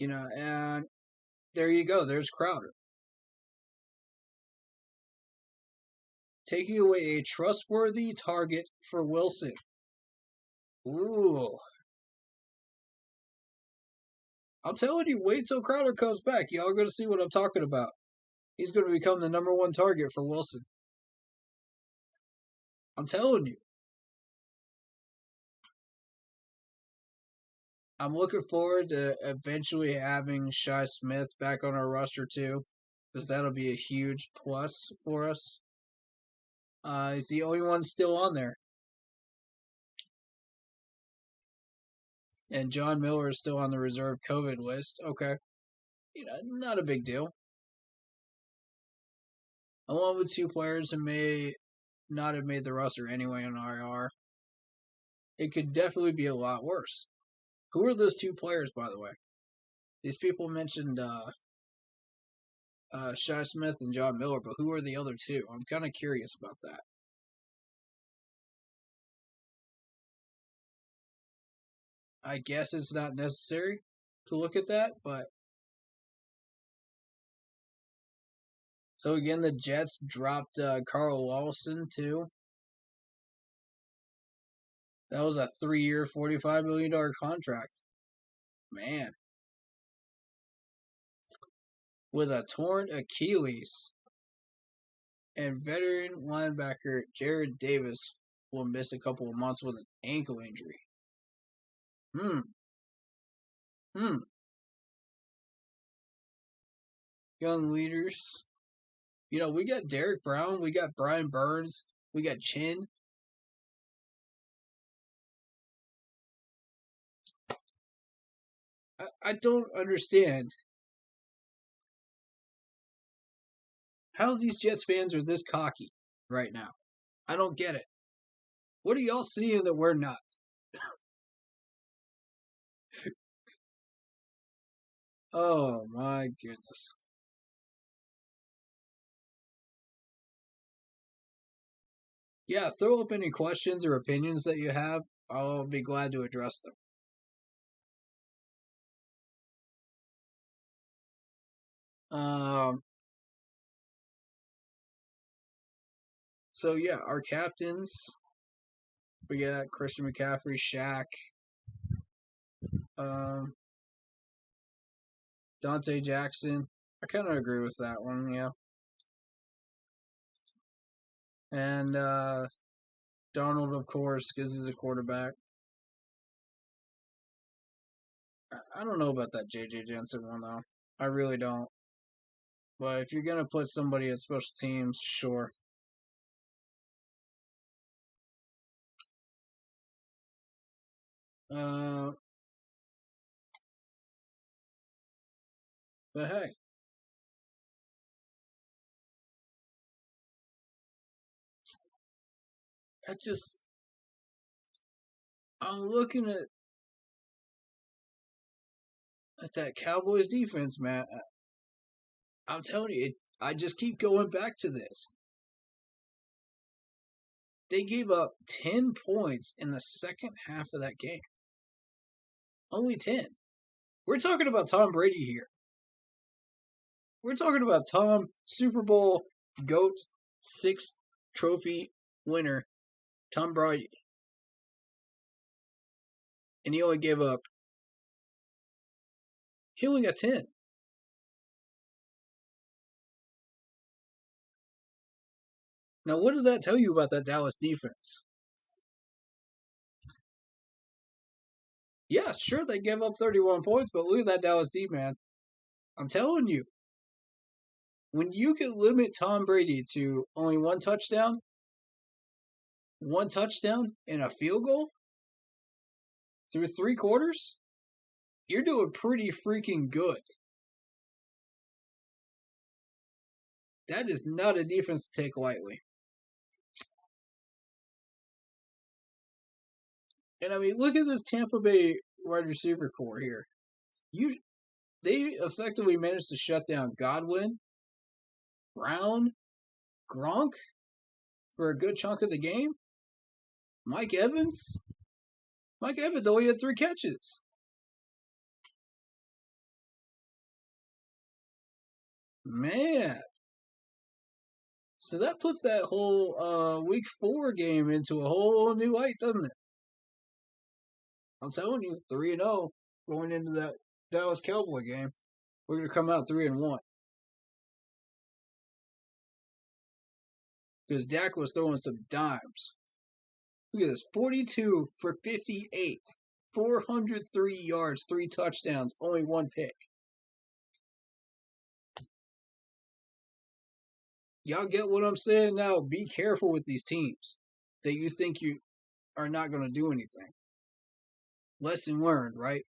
And there you go. There's Crowder. Taking away a trustworthy target for Wilson. Ooh. I'm telling you, wait till Crowder comes back. Y'all are going to see what I'm talking about. He's going to become the number one target for Wilson. I'm telling you. I'm looking forward to eventually having Shi Smith back on our roster too, because that'll be a huge plus for us. He's the only one still on there. And John Miller is still on the reserve COVID list. Okay. Not a big deal. Along with two players who may not have made the roster anyway on IR, it could definitely be a lot worse. Who are those two players, by the way? These people mentioned Shi Smith and John Miller, but who are the other two? I'm kind of curious about that. I guess it's not necessary to look at that, but so again, the Jets dropped Carl Lawson too. That was a 3-year, $45 million contract. Man. With a torn Achilles. And veteran linebacker Jared Davis will miss a couple of months with an ankle injury. Young leaders. You know, we got Derek Brown, we got Brian Burns, we got Chin. I don't understand how these Jets fans are this cocky right now. I don't get it. What are y'all seeing that we're not? Oh my goodness. Yeah, throw up any questions or opinions that you have. I'll be glad to address them. So yeah, our captains. We got Christian McCaffrey, Shaq, Dante Jackson. I kind of agree with that one, yeah. And Donald, of course, because he's a quarterback. I don't know about that J.J. Jensen one, though. I really don't. But if you're going to put somebody at special teams, sure. But hey. I'm looking at that Cowboys defense, man. I'm telling you, I just keep going back to this. They gave up 10 points in the second half of that game. Only 10. We're talking about Tom Brady here. We're talking about Tom, Super Bowl GOAT, 6th trophy winner, Tom Brady. And he only gave up. He only got 10. Now, what does that tell you about that Dallas defense? Yeah, sure, they gave up 31 points, but look at that Dallas D, man. I'm telling you, when you can limit Tom Brady to only one touchdown and a field goal through 3 quarters, you're doing pretty freaking good. That is not a defense to take lightly. And I mean, look at this Tampa Bay wide receiver core here. They effectively managed to shut down Godwin, Brown, Gronk for a good chunk of the game. Mike Evans only had 3 catches. Man. So that puts that whole week 4 game into a whole new light, doesn't it? I'm telling you, 3-0 going into that Dallas Cowboy game. We're going to come out 3-1. Because Dak was throwing some dimes. Look at this, 42 for 58. 403 yards, 3 touchdowns, only 1 pick. Y'all get what I'm saying now? Be careful with these teams that you think you are not going to do anything. Lesson learned, right?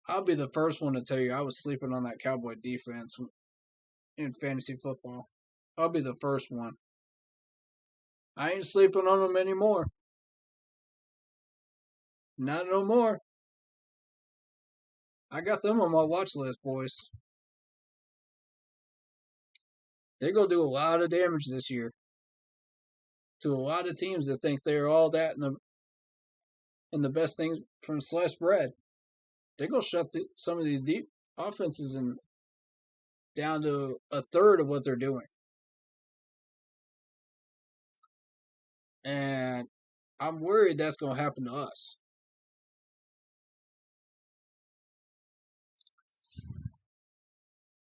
I'll be the first one to tell you I was sleeping on that Cowboy defense in fantasy football. I'll be the first one. I ain't sleeping on them anymore. Not no more. I got them on my watch list, boys. They're going to do a lot of damage this year. to a lot of teams that think they're all that and the best things from sliced bread. They're going to shut some of these deep offenses down to a third of what they're doing. And I'm worried that's going to happen to us.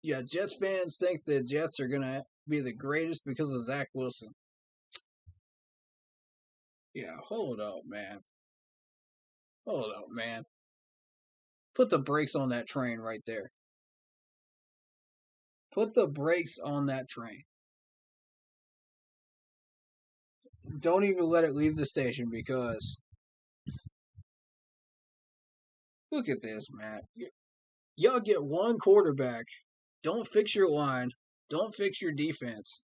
Yeah, Jets fans think the Jets are going to be the greatest because of Zach Wilson. Yeah, hold up, man. Hold up, man. Put the brakes on that train right there. Put the brakes on that train. Don't even let it leave the station because look at this, man. Y'all get one quarterback. Don't fix your line. Don't fix your defense.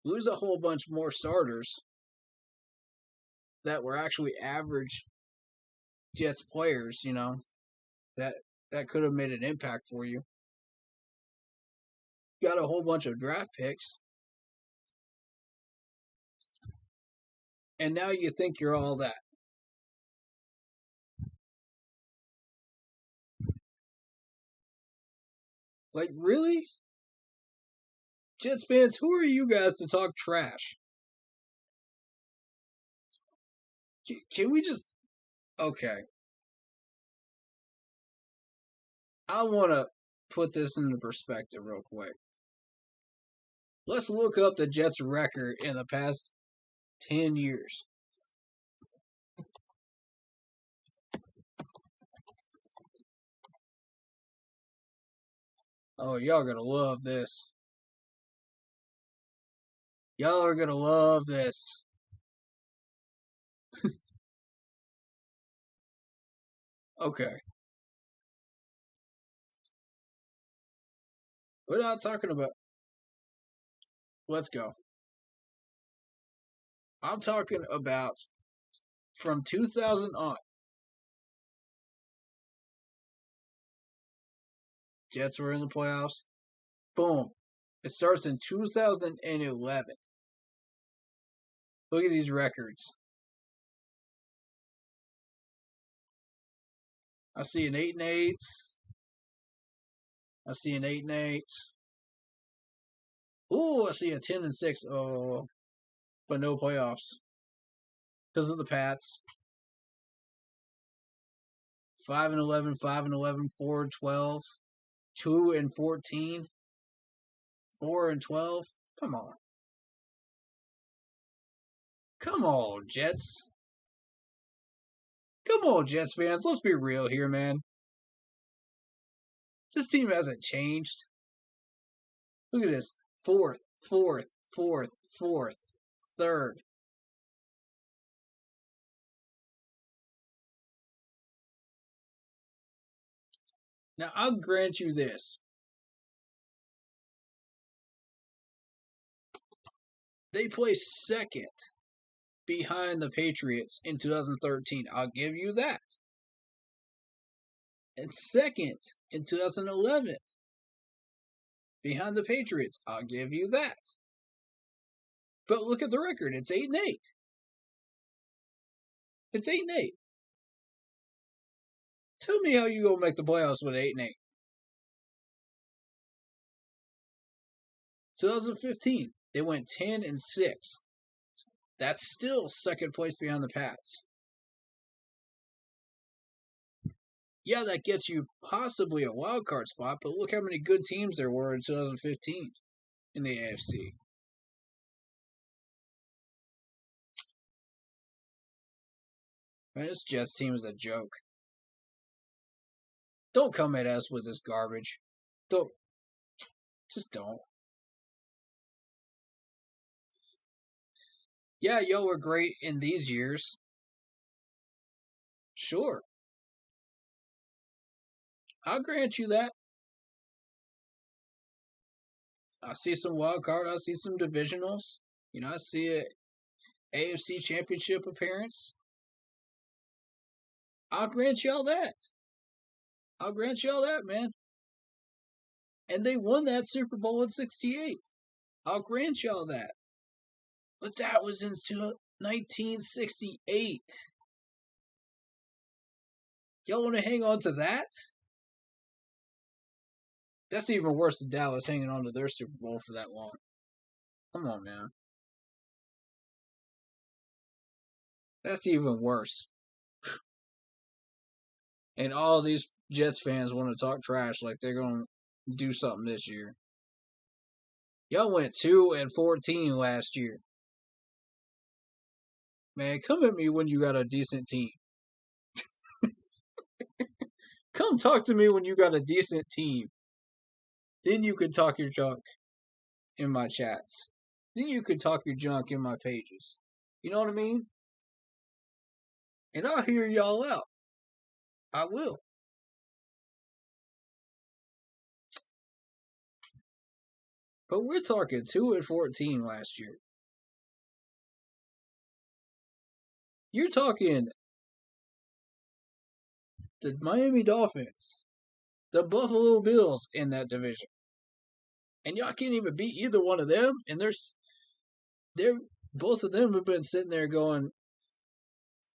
Lose a whole bunch more starters that were actually average Jets players, that could have made an impact for you. Got a whole bunch of draft picks. And now you think you're all that. Like, really? Jets fans, who are you guys to talk trash? Can we just... Okay. I want to put this into perspective real quick. Let's look up the Jets' record in the past 10 years. Oh, y'all gonna love this. Y'all are gonna love this. Okay. We're not talking about... Let's go. I'm talking about from 2000 on. Jets were in the playoffs. Boom. It starts in 2011. Look at these records. I see an 8-8. I see an 8-8. Ooh, I see a 10-6. Oh, but no playoffs because of the Pats. 5-11, 5-11, 4-12, 2-14, 4-12. Come on. Come on, Jets. Come on, Jets fans. Let's be real here, man. This team hasn't changed. Look at this. Fourth, third. Now, I'll grant you this. They placed second behind the Patriots in 2013. I'll give you that. And second in 2011 behind the Patriots. I'll give you that. But look at the record. It's 8-8. It's 8-8. Tell me how you gonna make the playoffs with 8-8. 2015, they went 10-6. That's still second place behind the Pats. Yeah, that gets you possibly a wild card spot, but look how many good teams there were in 2015 in the AFC. Man, this Jets team is a joke. Don't come at us with this garbage. Just don't. Yeah, y'all were great in these years. Sure. I'll grant you that. I see some wild card. I see some divisionals. I see a AFC championship appearance. I'll grant y'all that. I'll grant y'all that, man. And they won that Super Bowl in '68. I'll grant y'all that. But that was until 1968. Y'all want to hang on to that? That's even worse than Dallas hanging on to their Super Bowl for that long. Come on, man. That's even worse. And all these Jets fans want to talk trash like they're going to do something this year. Y'all went 2-14 last year. Man, come at me when you got a decent team. Come talk to me when you got a decent team. Then you could talk your junk in my chats. Then you could talk your junk in my pages. You know what I mean? And I'll hear y'all out. I will. But we're talking 2-14 last year. You're talking the Miami Dolphins, the Buffalo Bills in that division. And y'all can't even beat either one of them. And they're both of them have been sitting there going,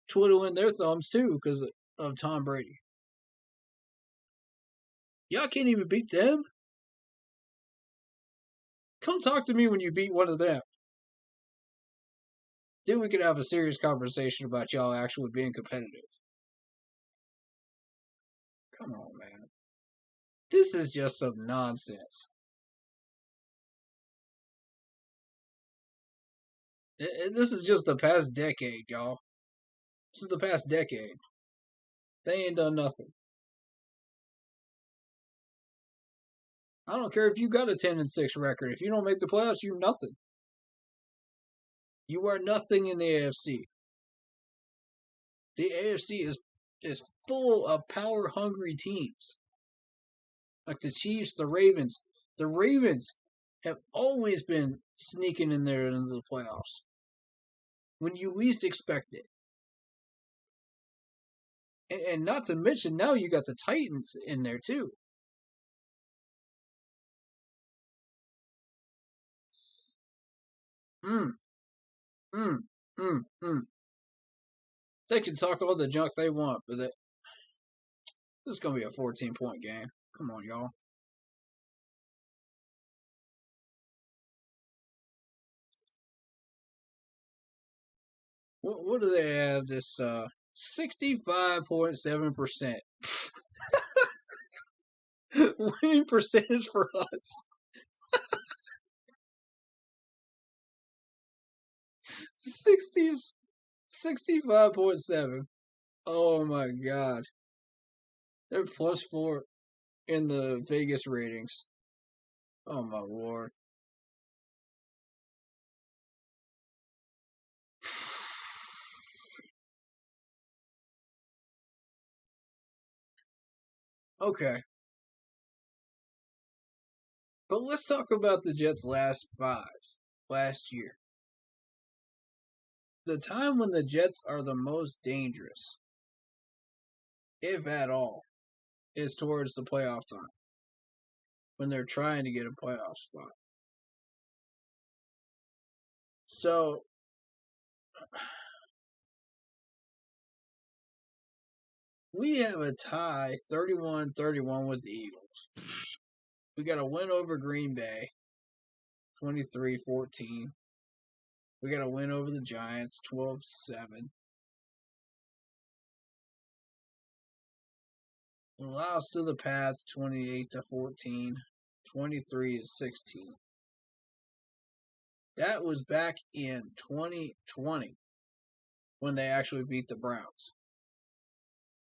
twiddling their thumbs too because of Tom Brady. Y'all can't even beat them? Come talk to me when you beat one of them. Then we could have a serious conversation about y'all actually being competitive. Come on, man. This is just some nonsense. This is just the past decade, y'all. This is the past decade. They ain't done nothing. I don't care if you got a 10-6 record. If you don't make the playoffs, you're nothing. You are nothing in the AFC. The AFC is full of power-hungry teams. Like the Chiefs, the Ravens. The Ravens have always been sneaking in there into the playoffs when you least expect it. And not to mention, now you got the Titans in there too. They can talk all the junk they want, but this is going to be a 14-point game. Come on, y'all. What do they have? This 65.7% winning percentage for us. 65.7. Oh my god. They're +4 in the Vegas ratings. Oh my lord. Okay. But let's talk about the Jets' last 5 last year. The time when the Jets are the most dangerous, if at all, is towards the playoff time. When they're trying to get a playoff spot. So, we have a tie 31-31 with the Eagles. We got a win over Green Bay, 23-14. We got a win over the Giants, 12-7. Lost to the Pats, 28-14, 23-16. That was back in 2020 when they actually beat the Browns.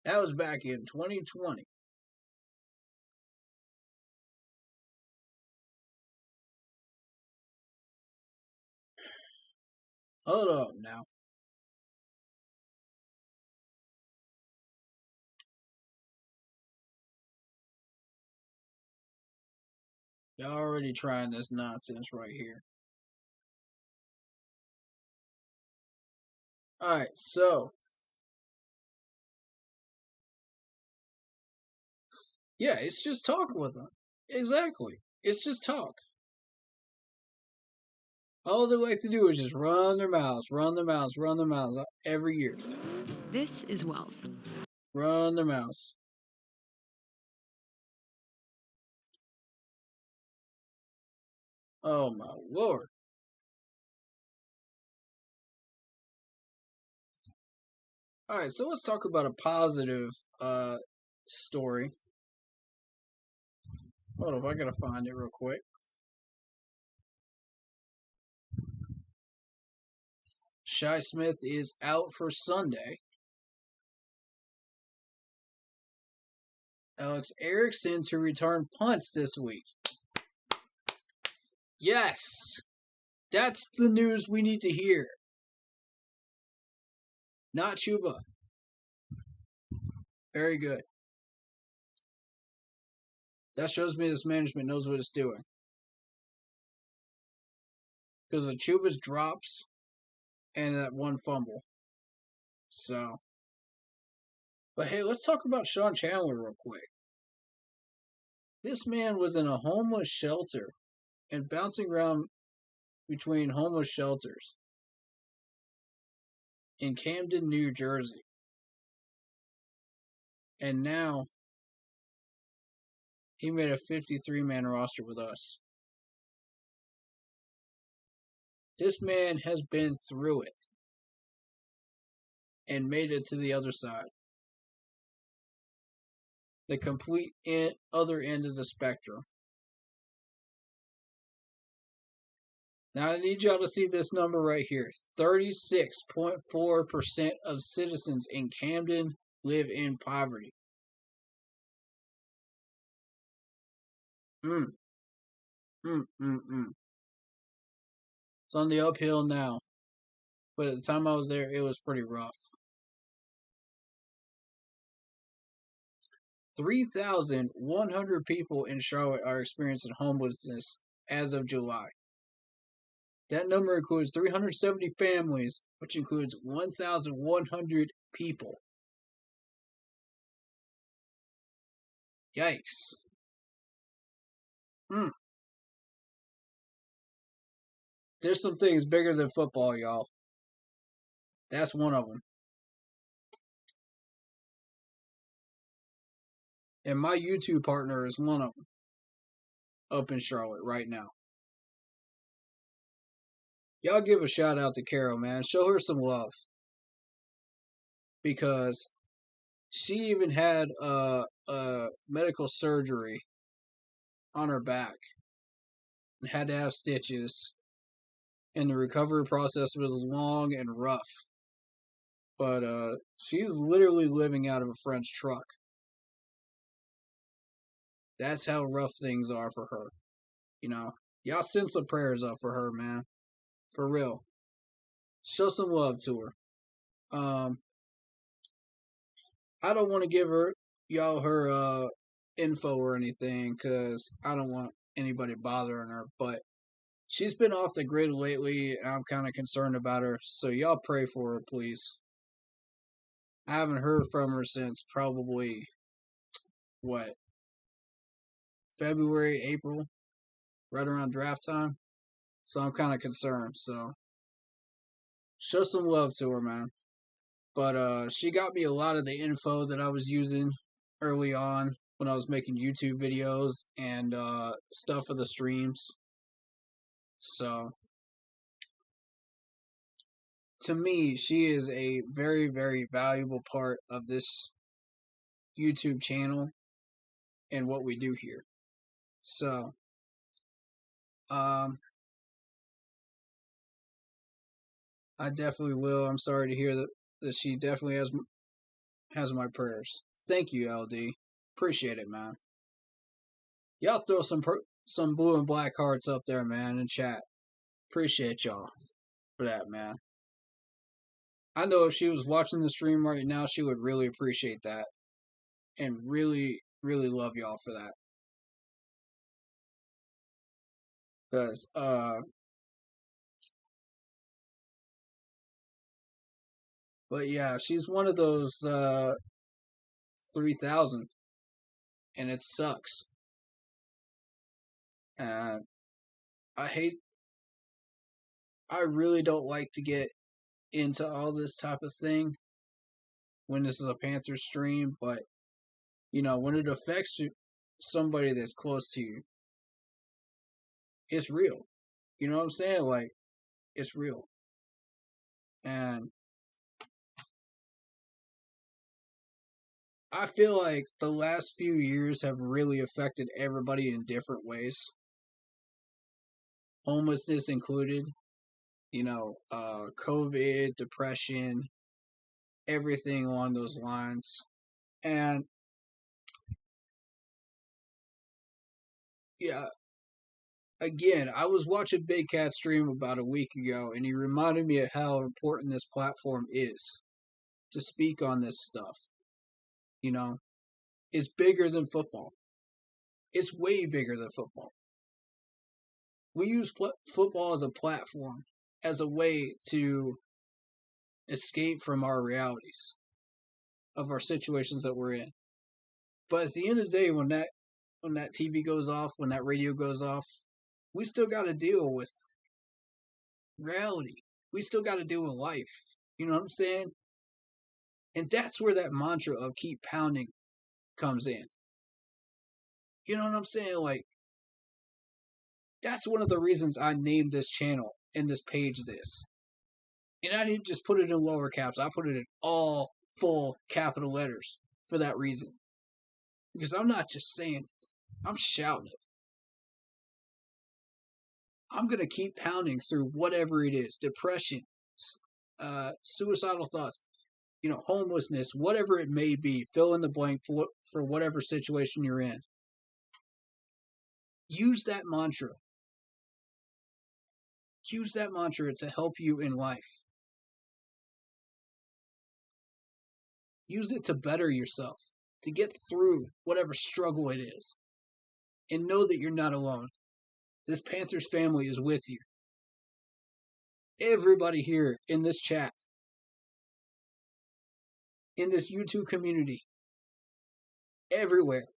That was back in 2020. Hold up now. Y'all already trying this nonsense right here. Alright, so. Yeah, it's just talk with them. Exactly. It's just talk. All they like to do is just run their mouths every year. This is wealth. Run their mouths. Oh my lord. Alright, so let's talk about a positive story. Hold on, I gotta find it real quick. Shi Smith is out for Sunday. Alex Erickson to return punts this week. Yes! That's the news we need to hear. Not Chuba. Very good. That shows me this management knows what it's doing. Because the Chuba's drops and that one fumble. So. But hey, let's talk about Sean Chandler real quick. This man was in a homeless shelter and bouncing around between homeless shelters in Camden, New Jersey. And now he made a 53-man roster with us. This man has been through it and made it to the other side. The complete other end of the spectrum. Now I need y'all to see this number right here. 36.4% of citizens in Camden live in poverty. It's on the uphill now. But at the time I was there, it was pretty rough. 3,100 people in Charlotte are experiencing homelessness as of July. That number includes 370 families, which includes 1,100 people. Yikes. There's some things bigger than football, y'all. That's one of them. And my YouTube partner is one of them. Up in Charlotte right now. Y'all give a shout out to Carol, man. Show her some love. Because she even had a medical surgery on her back. And had to have stitches. And the recovery process was long and rough. But she's literally living out of a French truck. That's how rough things are for her. You know, y'all send some prayers up for her, man. For real. Show some love to her. I don't want to give y'all her info or anything because I don't want anybody bothering her. But she's been off the grid lately, and I'm kind of concerned about her. So y'all pray for her, please. I haven't heard from her since probably, February, April, right around draft time. So I'm kind of concerned. So show some love to her, man. But she got me a lot of the info that I was using early on when I was making YouTube videos and stuff for the streams. So to me, she is a very, very valuable part of this YouTube channel and what we do here. So, I definitely will. I'm sorry to hear that she definitely has my prayers. Thank you, LD. Appreciate it, man. Y'all throw some blue and black hearts up there, man, in chat. Appreciate y'all for that, man. I know if she was watching the stream right now, she would really appreciate that. And really, really love y'all for that. Because, but yeah, she's one of those 3,000. And it sucks. And I hate I really don't like to get into all this type of thing when this is a Panthers stream, but when it affects somebody that's close to you, it's real. You know what I'm saying? Like, it's real. And I feel like the last few years have really affected everybody in different ways. Homelessness included, COVID, depression, everything along those lines. And yeah, again, I was watching Big Cat stream about a week ago, and he reminded me of how important this platform is to speak on this stuff. It's bigger than football. It's way bigger than football. We use football as a platform, as a way to escape from our realities of our situations that we're in. But at the end of the day, when that TV goes off, when that radio goes off, we still got to deal with reality. We still got to deal with life. You know what I'm saying? And that's where that mantra of keep pounding comes in. You know what I'm saying? Like, that's one of the reasons I named this channel and this page this. And I didn't just put it in lower caps. I put it in all full capital letters for that reason. Because I'm not just saying it. I'm shouting it. I'm going to keep pounding through whatever it is. Depression, suicidal thoughts, homelessness, whatever it may be. Fill in the blank for whatever situation you're in. Use that mantra. Use that mantra to help you in life. Use it to better yourself, to get through whatever struggle it is. And know that you're not alone. This Panthers family is with you. Everybody here in this chat, in this YouTube community, everywhere,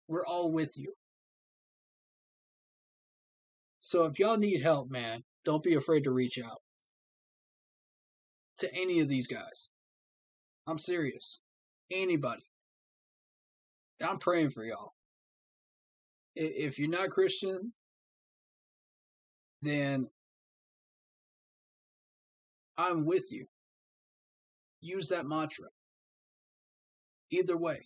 we're all with you. So if y'all need help, man, don't be afraid to reach out to any of these guys. I'm serious. Anybody. And I'm praying for y'all. If you're not Christian, then I'm with you. Use that mantra. Either way,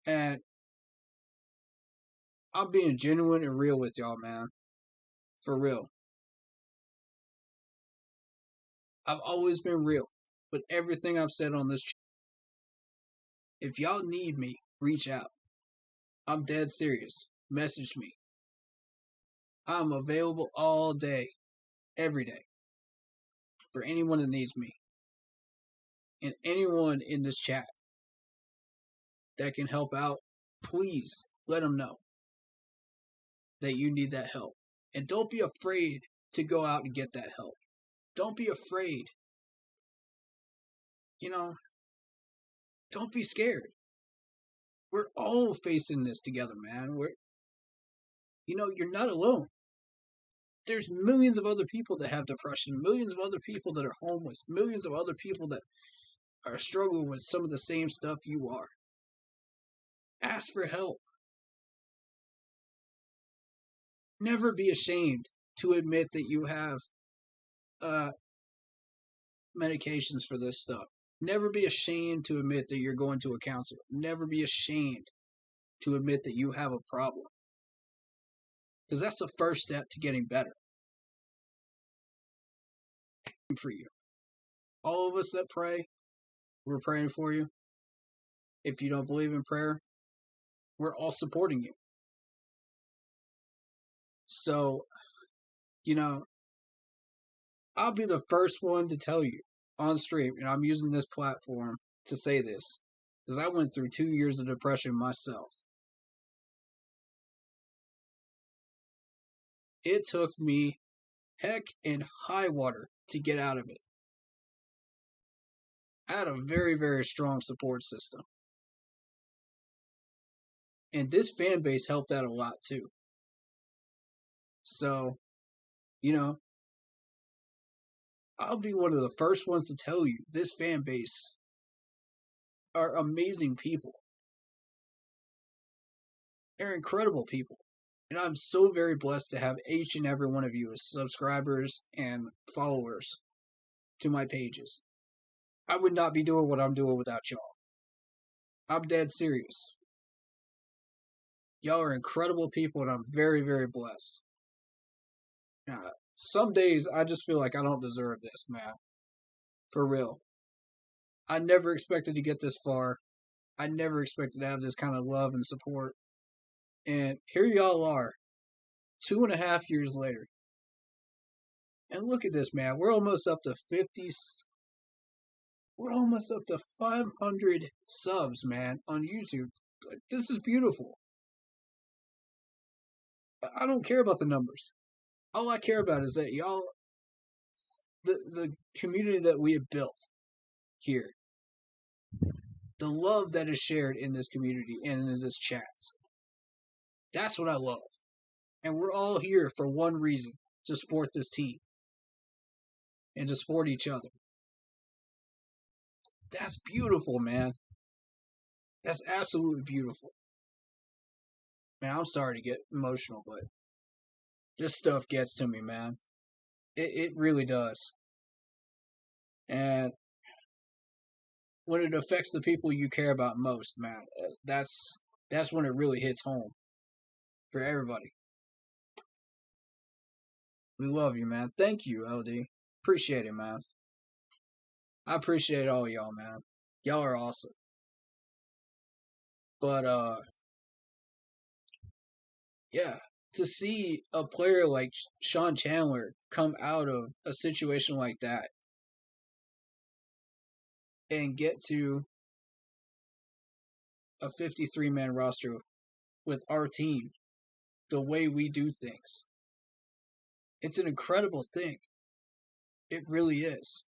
And I'm being genuine and real with y'all, man. For real. I've always been real with everything I've said on this channel. If y'all need me, reach out. I'm dead serious. Message me. I'm available all day, every day, for anyone that needs me. And anyone in this chat that can help out, please let them know that you need that help. And don't be afraid to go out and get that help. Don't be afraid. Don't be scared. We're all facing this together, man. You're not alone. There's millions of other people that have depression, millions of other people that are homeless, millions of other people that are struggling with some of the same stuff you are. Ask for help. Never be ashamed to admit that you have medications for this stuff. Never be ashamed to admit that you're going to a counselor. Never be ashamed to admit that you have a problem. Because that's the first step to getting better. For you. All of us that pray, we're praying for you. If you don't believe in prayer, we're all supporting you. So, I'll be the first one to tell you on stream, and I'm using this platform to say this, because I went through 2 years of depression myself. It took me heck and high water to get out of it. I had a very, very strong support system. And this fan base helped out a lot too. So, you know, I'll be one of the first ones to tell you this fan base are amazing people. They're incredible people. And I'm so very blessed to have each and every one of you as subscribers and followers to my pages. I would not be doing what I'm doing without y'all. I'm dead serious. Y'all are incredible people, and I'm very, very blessed. Now, some days I just feel like I don't deserve this, man. For real. I never expected to get this far. I never expected to have this kind of love and support. And here y'all are, 2.5 years later. And look at this, man. We're almost up to 50. We're almost up to 500 subs, man, on YouTube. This is beautiful. I don't care about the numbers. All I care about is that y'all, the community that we have built here, the love that is shared in this community and in this chats. That's what I love. And we're all here for one reason, to support this team and to support each other. That's beautiful, man. That's absolutely beautiful. Man, I'm sorry to get emotional, but this stuff gets to me, man. It really does. And when it affects the people you care about most, man, that's when it really hits home for everybody. We love you, man. Thank you, LD. Appreciate it, man. I appreciate all y'all, man. Y'all are awesome. But yeah, to see a player like Sean Chandler come out of a situation like that and get to a 53-man roster with our team, the way we do things, it's an incredible thing. It really is.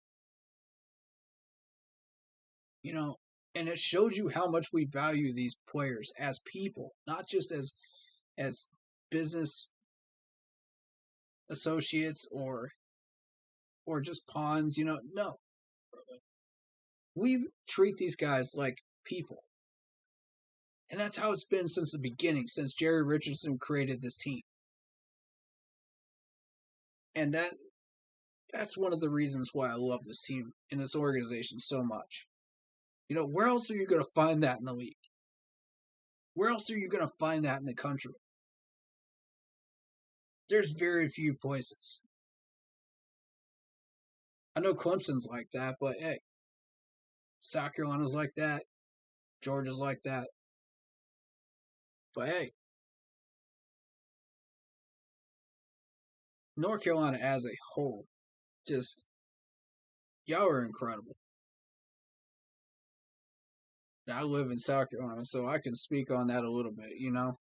You know, and it shows you how much we value these players as people, not just as business associates or just pawns, you know. No. We treat these guys like people. And that's how it's been since the beginning, since Jerry Richardson created this team. And that's one of the reasons why I love this team and this organization so much. You know, where else are you going to find that in the league? Where else are you going to find that in the country? There's very few places. I know Clemson's like that, but hey, South Carolina's like that. Georgia's like that. But hey, North Carolina as a whole, just, y'all are incredible. Now, I live in South Carolina, so I can speak on that a little bit, you know?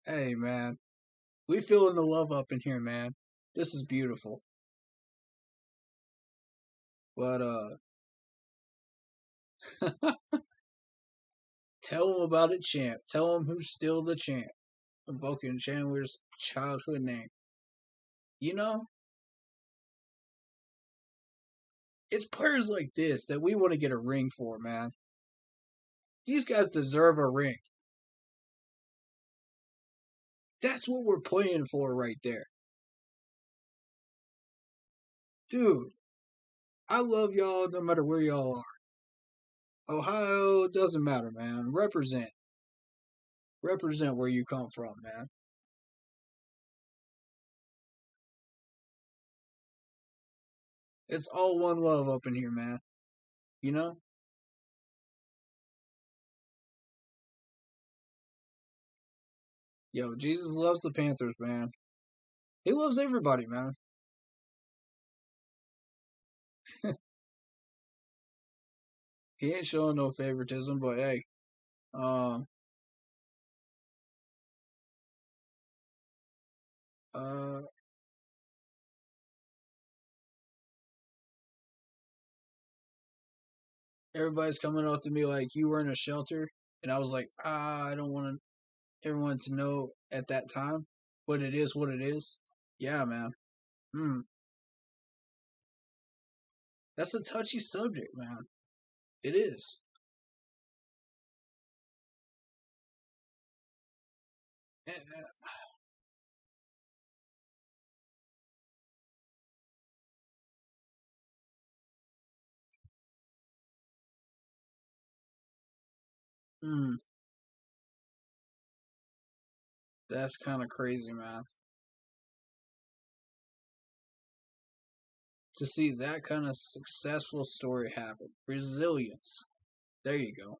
Hey, man, we feeling the love up in here, man. This is beautiful. But, tell them about it, champ. Tell them who's still the champ. Invoking Chandler's childhood name. You know, it's players like this that we want to get a ring for, man. These guys deserve a ring. That's what we're playing for right there. Dude, I love y'all no matter where y'all are. Ohio, doesn't matter, man. Represent. Represent where you come from, man. It's all one love up in here, man. You know? Yo, Jesus loves the Panthers, man. He loves everybody, man. He ain't showing no favoritism, but hey, um, uh, everybody's coming up to me like you were in a shelter, and I was like, I don't want everyone to know at that time, but it is what it is. Yeah, man. That's a touchy subject, man. It is. Mm, that's kind of crazy, man. To see that kind of successful story happen. Resilience. There you go.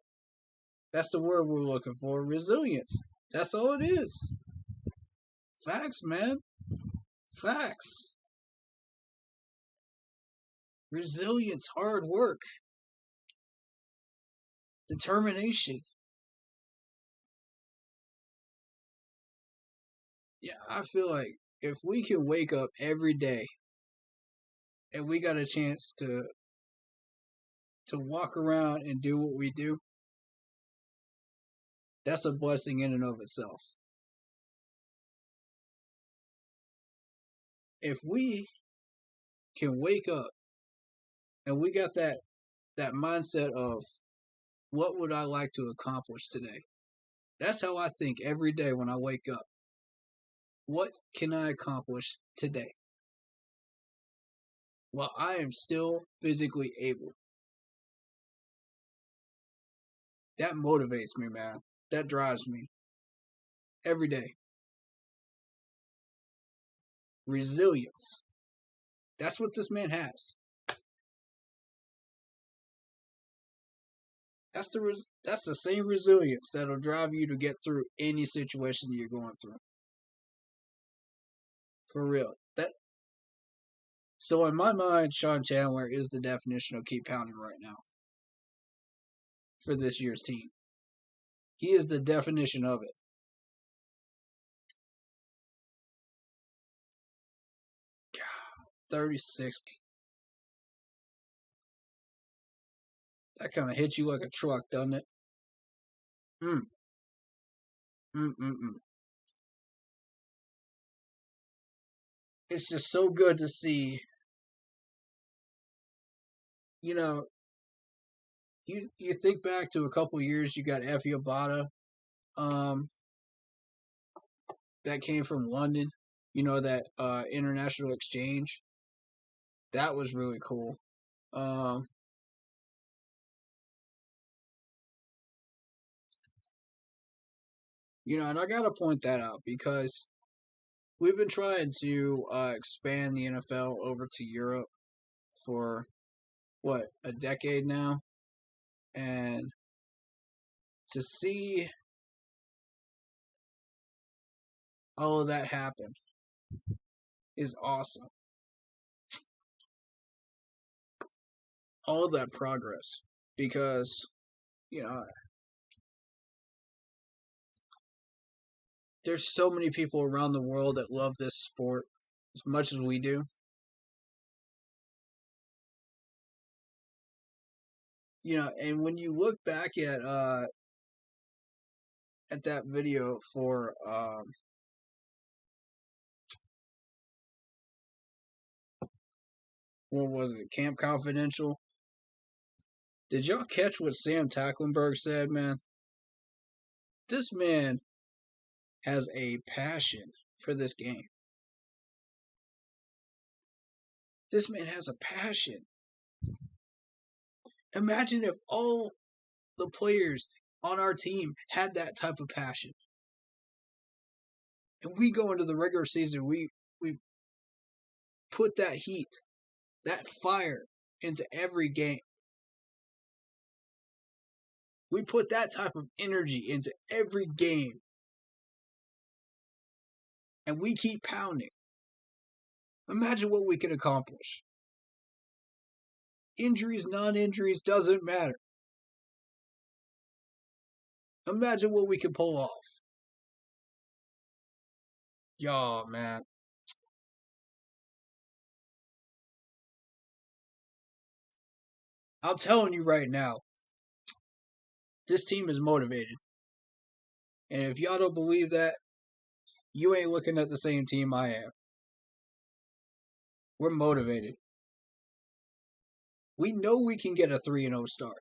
That's the word we're looking for. Resilience. That's all it is. Facts, man. Facts. Resilience, hard work, determination. Yeah, I feel like if we can wake up every day and we got a chance to walk around and do what we do, that's a blessing in and of itself. If we can wake up and we got that mindset of what would I like to accomplish today? That's how I think every day when I wake up. What can I accomplish today? While I am still physically able. That motivates me, man. That drives me. Every day. Resilience. That's what this man has. That's the same resilience that'll drive you to get through any situation you're going through. For real. So in my mind, Sean Chandler is the definition of keep pounding right now. For this year's team. He is the definition of it. God, 36. That kind of hits you like a truck, doesn't it? It's just so good to see. You know, you think back to a couple years, you got Effie Abada, that came from London. You know, that international exchange. That was really cool. You know, and I gotta point that out because we've been trying to expand the NFL over to Europe for what, a decade now, and to see all of that happen is awesome. All of that progress, because you know there's so many people around the world that love this sport as much as we do. You know, and when you look back at that video for what was it, Camp Confidential? Did y'all catch what Sam Tacklenberg said, man? This man has a passion for this game. This man has a passion. Imagine if all the players on our team had that type of passion. And we go into the regular season, we put that heat, that fire into every game. We put that type of energy into every game. And we keep pounding. Imagine what we can accomplish. Injuries, non-injuries, doesn't matter. Imagine what we can pull off. Y'all, man. I'm telling you right now, This team is motivated. And if y'all don't believe that, you ain't looking at the same team I am. We're motivated. We know we can get a 3-0 start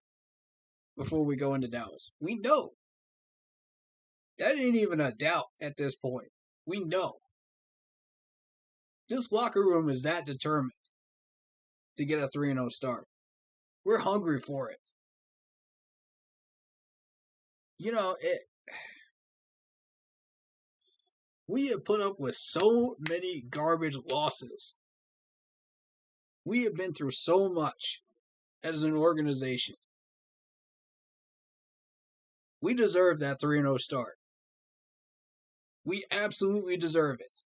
before we go into Dallas. We know. That ain't even a doubt at this point. We know. This locker room is that determined to get a 3-0 start. We're hungry for it. You know, we have put up with so many garbage losses. We have been through so much as an organization. We deserve that 3-0 start. We absolutely deserve it.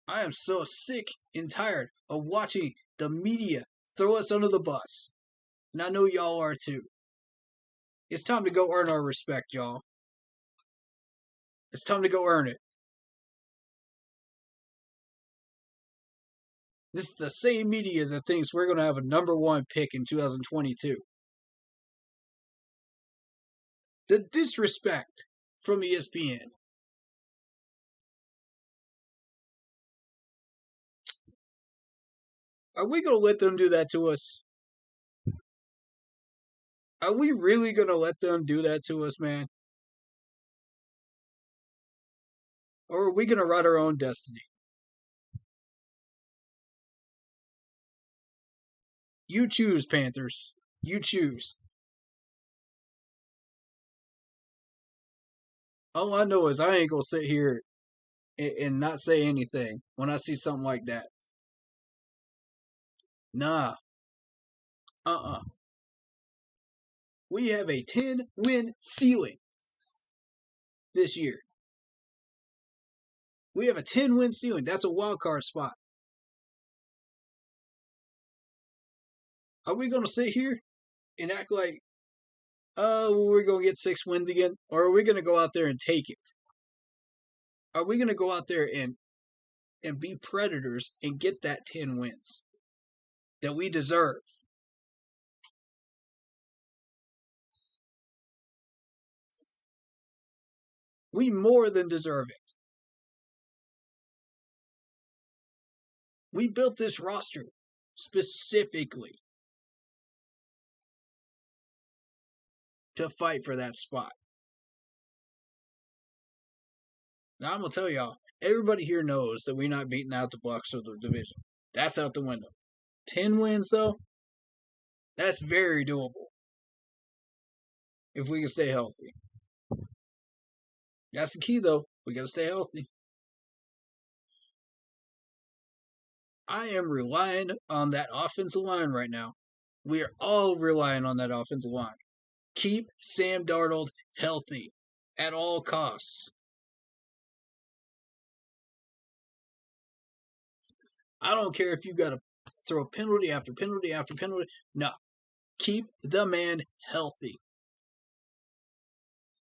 I am so sick and tired of watching the media throw us under the bus. And I know y'all are too. It's time to go earn our respect, y'all. It's time to go earn it. This is the same media that thinks we're going to have a number 1 pick in 2022. The disrespect from ESPN. Are we going to let them do that to us? Are we really going to let them do that to us, man? Or are we going to write our own destiny? You choose, Panthers. You choose. All I know is I ain't going to sit here and not say anything when I see something like that. Nah. We have a 10-win ceiling this year. We have a 10-win ceiling. That's a wild card spot. Are we going to sit here and act like, oh, we're going to get 6 wins again? Or are we going to go out there and take it? Are we going to go out there and be predators and get that 10 wins that we deserve? We more than deserve it. We built this roster specifically to fight for that spot. Now I'm going to tell y'all, everybody here knows that we're not beating out the Bucs of the division. That's out the window. 10 wins, though, that's very doable if we can stay healthy. That's the key, though. We got to stay healthy. I am relying on that offensive line right now. We are all relying on that offensive line. Keep Sam Darnold healthy at all costs. I don't care if you got to throw penalty after penalty after penalty. No. Keep the man healthy.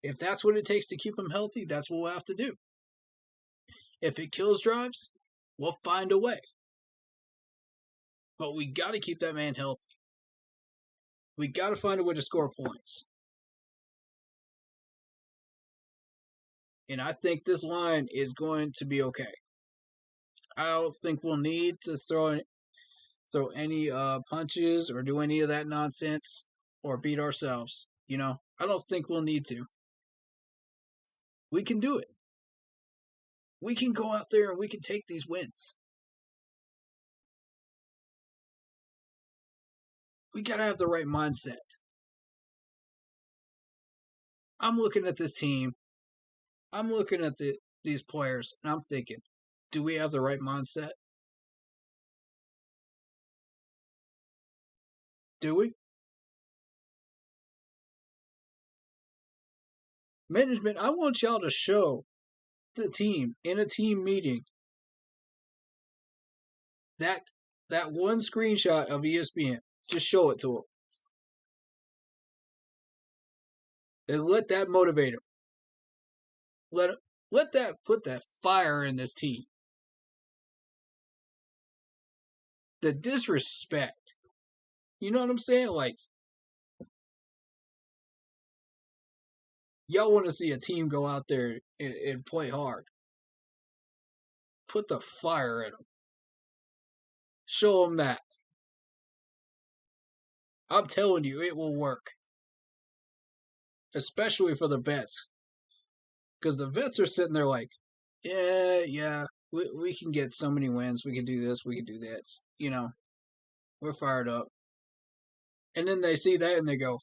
If that's what it takes to keep him healthy, that's what we'll have to do. If it kills drives, we'll find a way. But we got to keep that man healthy. We got to find a way to score points. And I think this line is going to be okay. I don't think we'll need to throw any punches or do any of that nonsense or beat ourselves. You know, I don't think we'll need to. We can do it. We can go out there and we can take these wins. We got to have the right mindset. I'm looking at this team. I'm looking at these players, and I'm thinking, do we have the right mindset? Do we? Management, I want y'all to show the team in a team meeting that one screenshot of ESPN. Just show it to them. And let that motivate them. Let that put that fire in this team. The disrespect You know what I'm saying? Like, y'all want to see a team go out there and play hard. Put the fire in them. Show them that. I'm telling you, it will work. Especially for the vets. Because the vets are sitting there like, yeah, we can get so many wins. We can do this, we can do this. You know, we're fired up. And then they see that and they go,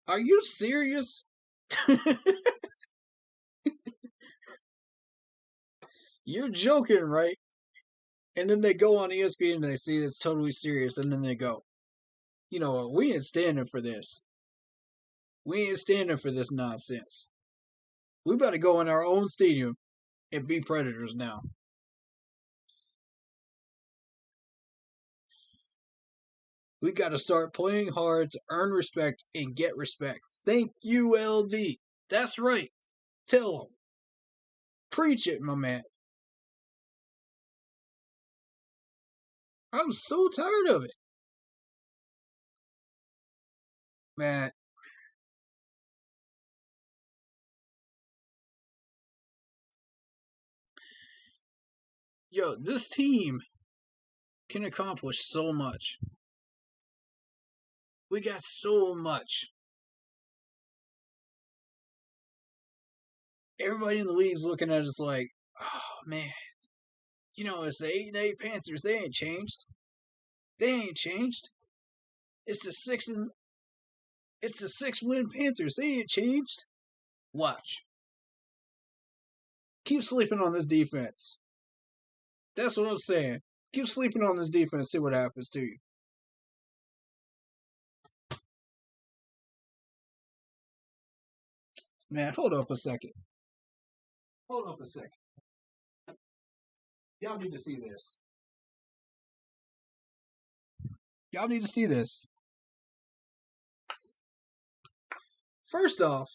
are you serious? You're joking, right? And then they go on ESPN and they see it's totally serious. And then they go, you know what? We ain't standing for this. We ain't standing for this nonsense. We better go in our own stadium and be Predators now. We got to start playing hard to earn respect and get respect. Thank you, LD. That's right. Tell them. Preach it, my man. I'm so tired of it. Man. Yo, this team can accomplish so much. We got so much. Everybody in the league's looking at us like, oh, man. You know, it's the 8-8 Panthers. They ain't changed. They ain't changed. It's the 6-win Panthers. They ain't changed. Watch. Keep sleeping on this defense. That's what I'm saying. Keep sleeping on this defense. See what happens to you. Man, hold up a second. Hold up a second. Y'all need to see this. Y'all need to see this. First off,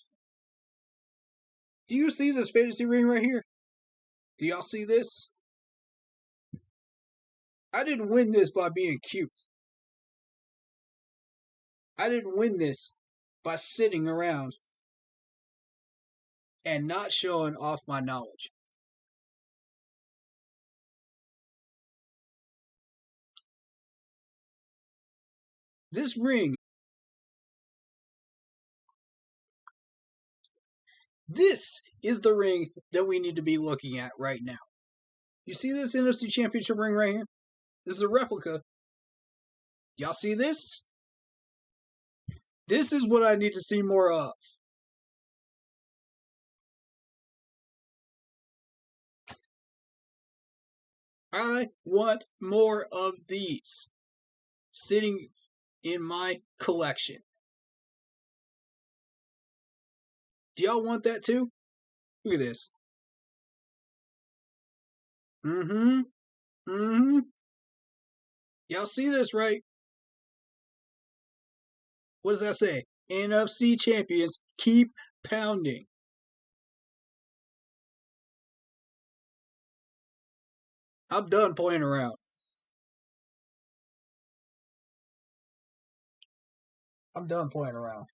do you see this fantasy ring right here? Do y'all see this? I didn't win this by being cute. I didn't win this by sitting around and not showing off my knowledge. This ring, this is the ring that we need to be looking at right now. You see this NFC Championship ring right here? This is a replica. Y'all see this? This is what I need to see more of. I want more of these sitting in my collection. Do y'all want that too? Look at this. Mm-hmm. Y'all see this, right? What does that say? NFC champions keep pounding. I'm done playing around. I'm done playing around.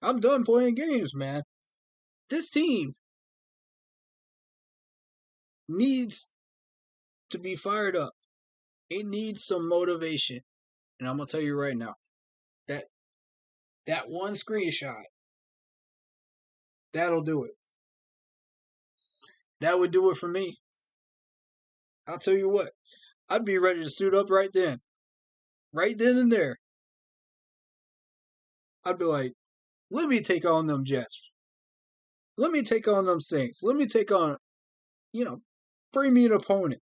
I'm done playing games, man. This team needs to be fired up. It needs some motivation. And I'm going to tell you right now, that one screenshot, that'll do it. That would do it for me. I'll tell you what, I'd be ready to suit up right then. Right then and there. I'd be like, let me take on them Jets. Let me take on them Saints. Let me take on, bring me an opponent.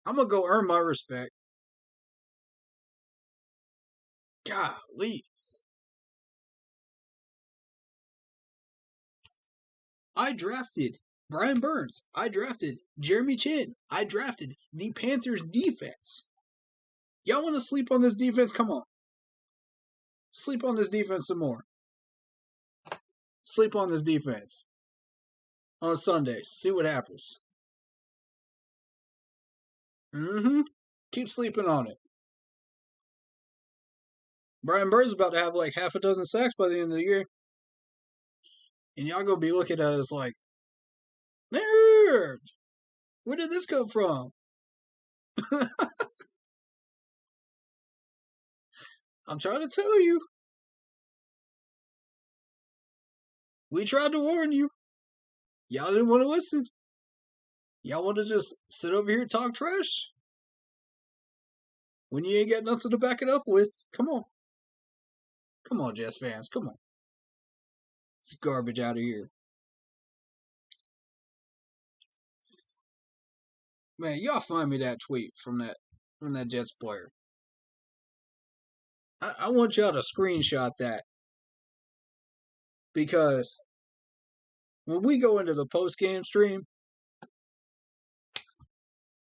I'm going to go earn my respect. Golly. I drafted Brian Burns. I drafted Jeremy Chin. I drafted the Panthers defense. Y'all want to sleep on this defense? Come on. Sleep on this defense some more. Sleep on this defense. on Sundays. See what happens. Keep sleeping on it. Brian Bird's about to have like half a dozen sacks by the end of the year. And y'all gonna be looking at us like, nerd! Where did this come from? I'm trying to tell you. We tried to warn you. Y'all didn't want to listen. Y'all want to just sit over here and talk trash? When you ain't got nothing to back it up with, come on. Come on, Jets fans, come on. It's garbage out of here. Man, y'all find me that tweet from that Jets player. I want y'all to screenshot that. Because when we go into the post-game stream,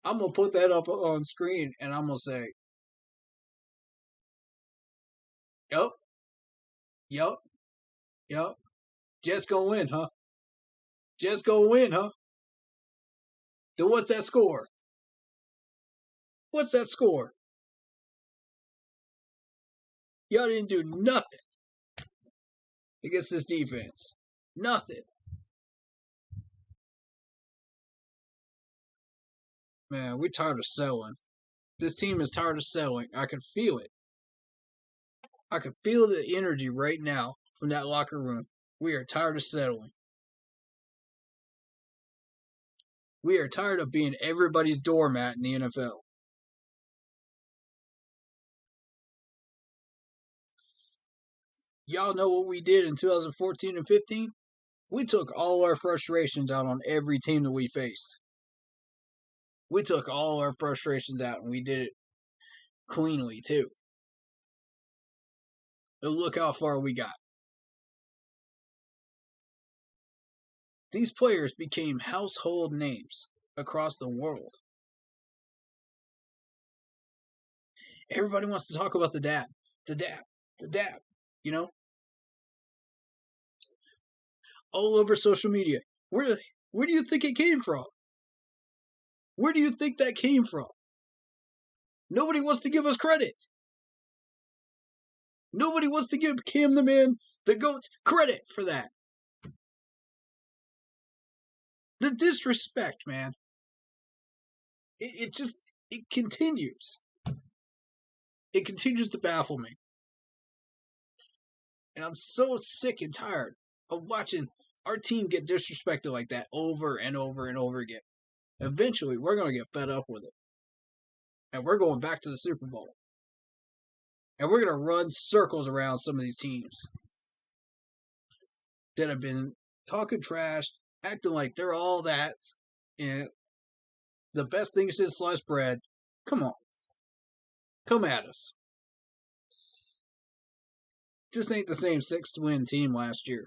I'm going to put that up on screen and I'm going to say, Yup. Jets gonna win, huh? Jets gonna win, huh? Then what's that score? What's that score? Y'all didn't do nothing against this defense. Nothing. Man, we're tired of selling. This team is tired of selling. I can feel it. I can feel the energy right now from that locker room. We are tired of settling. We are tired of being everybody's doormat in the NFL. Y'all know what we did in 2014 and 15? We took all our frustrations out on every team that we faced. We took all our frustrations out and we did it cleanly too. And look how far we got. These players became household names across the world. Everybody wants to talk about the dab, you know? All over social media. Where do you think it came from? Where do you think that came from? Nobody wants to give us credit. Nobody wants to give Cam the Man, the GOAT, credit for that. The disrespect, man. It continues. It continues to baffle me. And I'm so sick and tired of watching our team get disrespected like that over and over and over again. Eventually, we're going to get fed up with it. And we're going back to the Super Bowl. And we're going to run circles around some of these teams that have been talking trash, acting like they're all that, and the best thing since sliced bread. Come on. Come at us. This ain't the same 6-win team last year.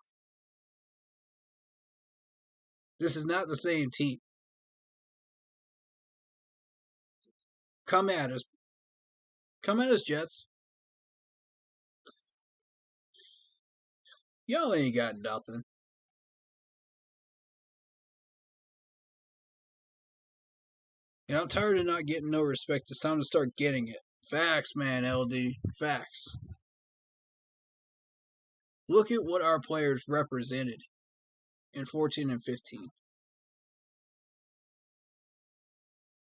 This is not the same team. Come at us. Come at us, Jets. Y'all ain't got nothing. And I'm tired of not getting no respect. It's time to start getting it. Facts, man, LD. Facts. Look at what our players represented in 14 and 15.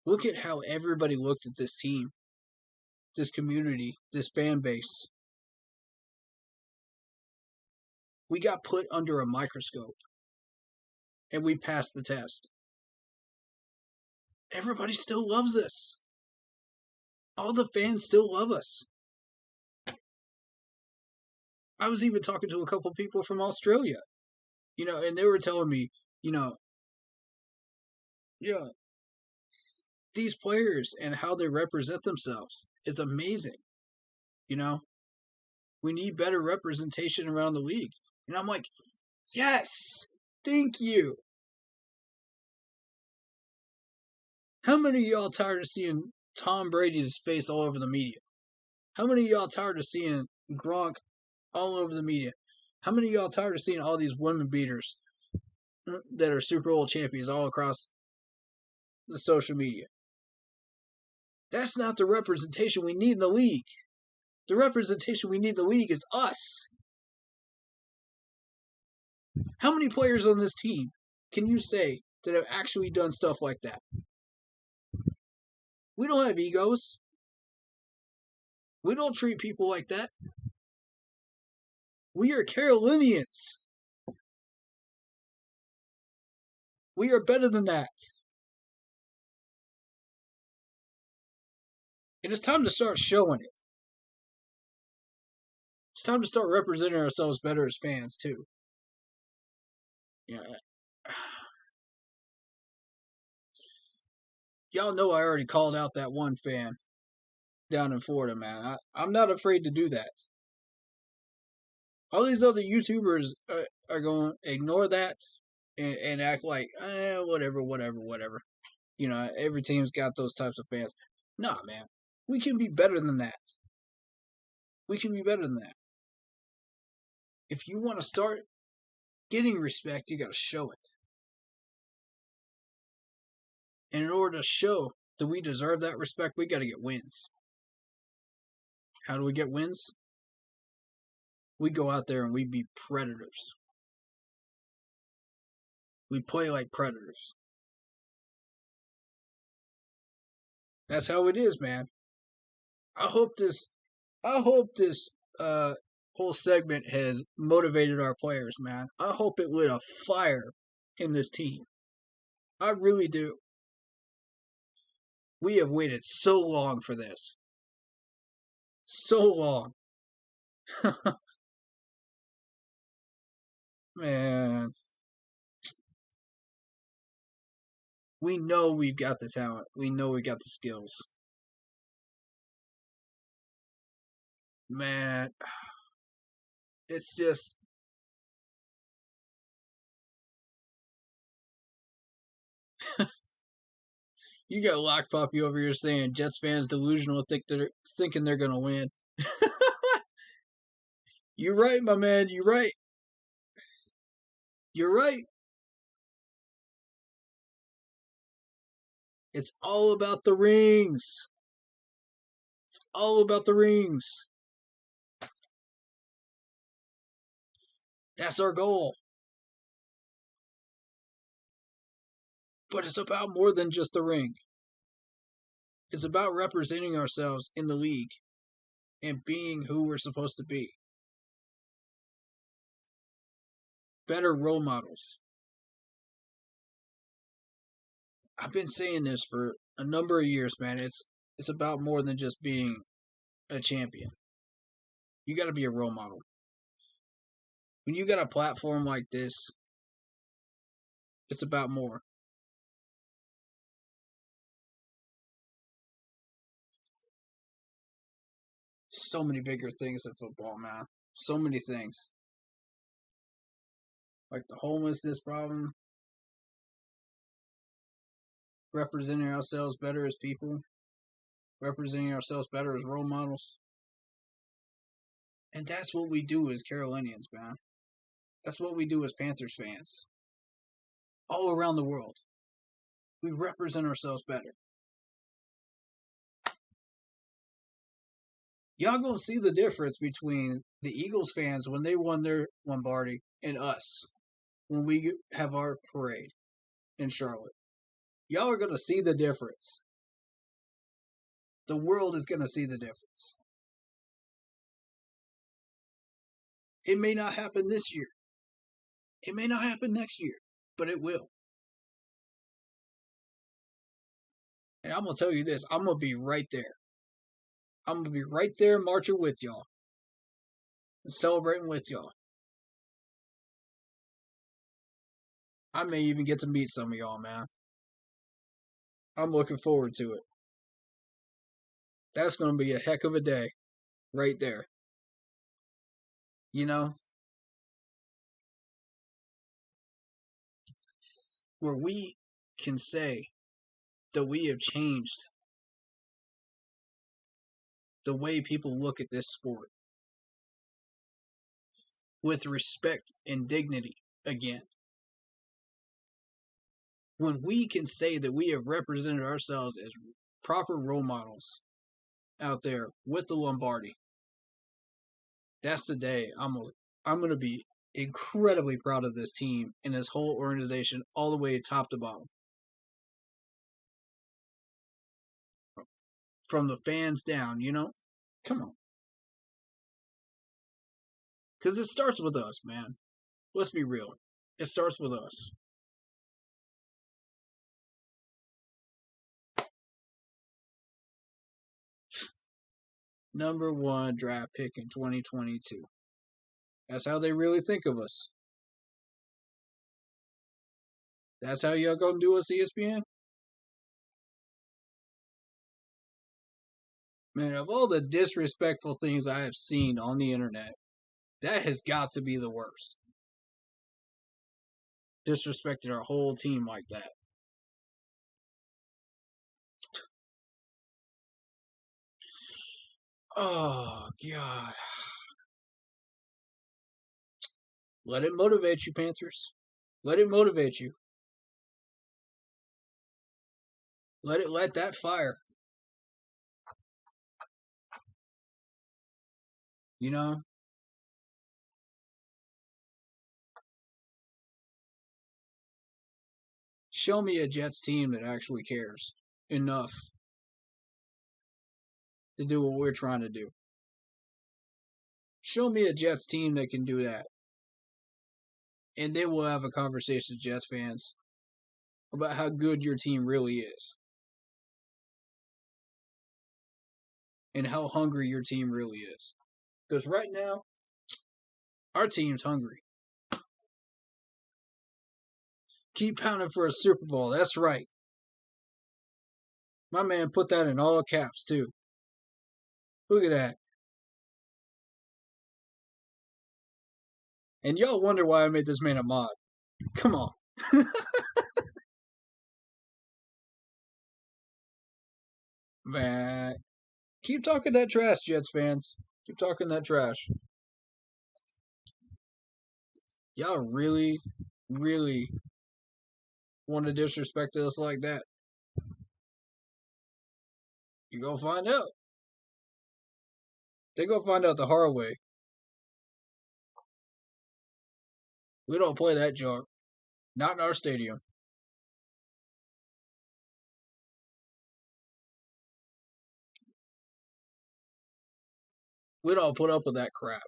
Look at how everybody looked at this team, this community, this fan base. We got put under a microscope, and we passed the test. Everybody still loves us. All the fans still love us. I was even talking to a couple people from Australia, and they were telling me, these players and how they represent themselves is amazing. We need better representation around the league. And I'm like, yes, thank you. How many of y'all tired of seeing Tom Brady's face all over the media? How many of y'all tired of seeing Gronk all over the media? How many of y'all tired of seeing all these women beaters that are Super Bowl champions all across the social media. That's not the representation we need in the league. The representation we need in the league is us. How many players on this team can you say that have actually done stuff like that? We don't have egos. We don't treat people like that. We are Carolinians. We are better than that. And it's time to start showing it. It's time to start representing ourselves better as fans, too. Yeah. Y'all know I already called out that one fan down in Florida, man. I'm not afraid to do that. All these other YouTubers are going to ignore that and act like, whatever. You know, every team's got those types of fans. Nah, man. We can be better than that. We can be better than that. If you want to start getting respect, you got to show it. And in order to show that we deserve that respect, we got to get wins. How do we get wins? We go out there and we be predators. We play like predators. That's how it is, man. I hope this whole segment has motivated our players, man. I hope it lit a fire in this team. I really do. We have waited so long for this. So long. Man. We know we've got the talent. We know we got the skills. Man. It's just... You got Lock Poppy over here saying Jets fans delusional thinking they're going to win. You're right, my man. You're right. You're right. It's all about the rings. It's all about the rings. That's our goal. But it's about more than just the ring. It's about representing ourselves in the league and being who we're supposed to be. Better role models. I've been saying this for a number of years, man. It's about more than just being a champion. You got to be a role model. When you got a platform like this, it's about more. So many bigger things in football, man. So many things. Like the homelessness problem. Representing ourselves better as people. Representing ourselves better as role models. And that's what we do as Carolinians, man. That's what we do as Panthers fans. All around the world. We represent ourselves better. Y'all gonna see the difference between the Eagles fans when they won their Lombardi and us when we have our parade in Charlotte. Y'all are gonna see the difference. The world is gonna see the difference. It may not happen this year. It may not happen next year, but it will. And I'm gonna tell you this, I'm gonna be right there. I'm gonna be right there marching with y'all. And celebrating with y'all. I may even get to meet some of y'all, man. I'm looking forward to it. That's going to be a heck of a day right there. You know? Where we can say that we have changed the way people look at this sport with respect and dignity again. when we can say that we have represented ourselves as proper role models out there with the Lombardi, that's the day I'm going to be incredibly proud of this team and this whole organization all the way top to bottom. From the fans down, Come on. Because it starts with us, man. Let's be real. It starts with us. Number 1 draft pick in 2022. That's how they really think of us. That's how y'all gonna do us, ESPN? Man, of all the disrespectful things I have seen on the internet, that has got to be the worst. Disrespected our whole team like that. Oh, God. Let it motivate you, Panthers. Let it motivate you. Let it light that fire. Show me a Jets team that actually cares enough to do what we're trying to do. Show me a Jets team that can do that. And then we'll have a conversation, Jets fans, about how good your team really is. And how hungry your team really is. Because right now, our team's hungry. Keep pounding for a Super Bowl. That's right. My man put that in all caps, too. Look at that. And y'all wonder why I made this man a mod. Come on. Man. Keep talking that trash, Jets fans. Keep talking that trash. Y'all really, really want to disrespect us like that? You're going to find out. They're going to find out the hard way. We don't play that junk. Not in our stadium. We don't put up with that crap.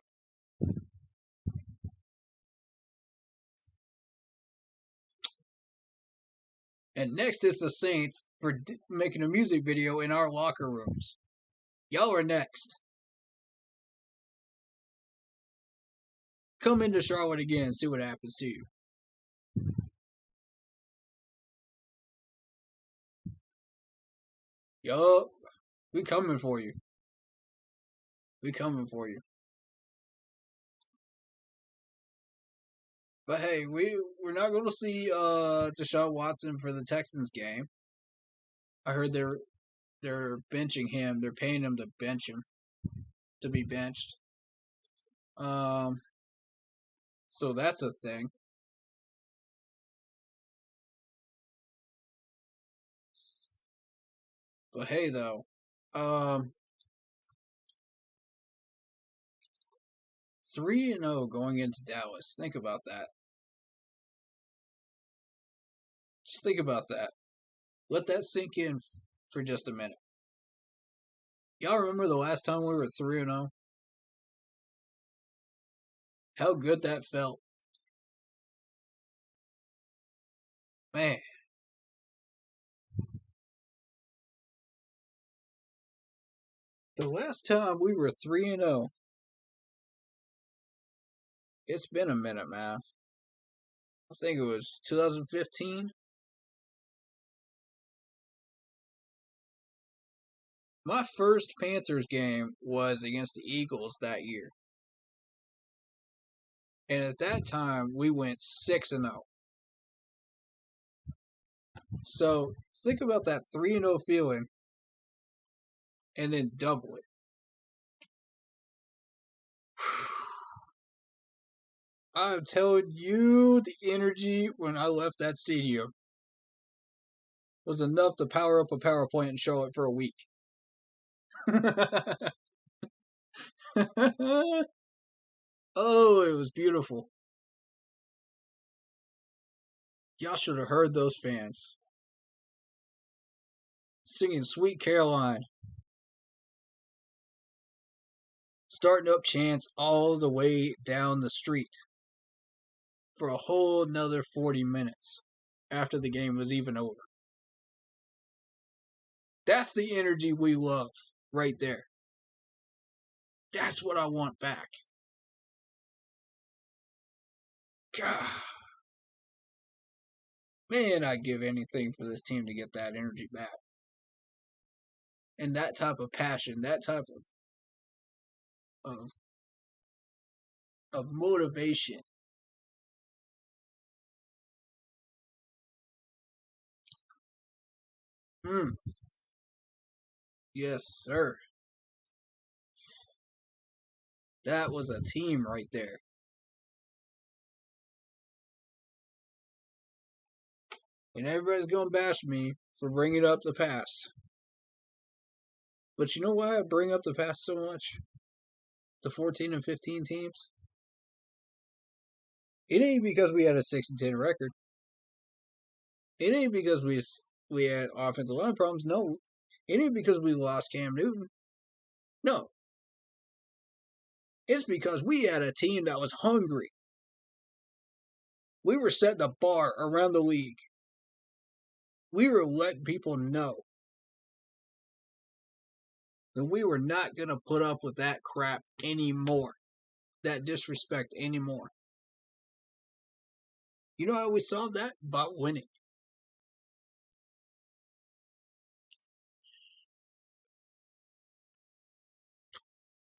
And next is the Saints for making a music video in our locker rooms. Y'all are next. Come into Charlotte again and see what happens to you. Yup. We coming for you. We coming for you. But hey, we're not going to see Deshaun Watson for the Texans game. I heard they're benching him. They're paying him to bench him, to be benched. So that's a thing. But hey, though, 3-0 going into Dallas. Think about that. Just think about that. Let that sink in for just a minute. Y'all remember the last time we were 3-0? How good that felt. Man. The last time we were 3-0, it's been a minute, man. I think it was 2015. My first Panthers game was against the Eagles that year. And at that time, we went 6-0. So think about that 3-0 feeling and then double it. I'm telling you, the energy when I left that stadium. was enough to power up a PowerPoint and show it for a week. Oh, it was beautiful. Y'all should have heard those fans singing Sweet Caroline. Starting up chants all the way down the street for a whole another 40 minutes after the game was even over. That's the energy we love right there. That's what I want back. God. Man, I'd give anything for this team to get that energy back. And that type of passion, that type of motivation. Yes, sir. That was a team right there. And everybody's going to bash me for bringing up the past. But you know why I bring up the past so much? The 14 and 15 teams? It ain't because we had a 6-10 record. It ain't because we had offensive line problems. No. It ain't because we lost Cam Newton. No. It's because we had a team that was hungry. We were setting the bar around the league. We were letting people know that we were not going to put up with that crap anymore. That disrespect anymore. You know how we solved that? By winning.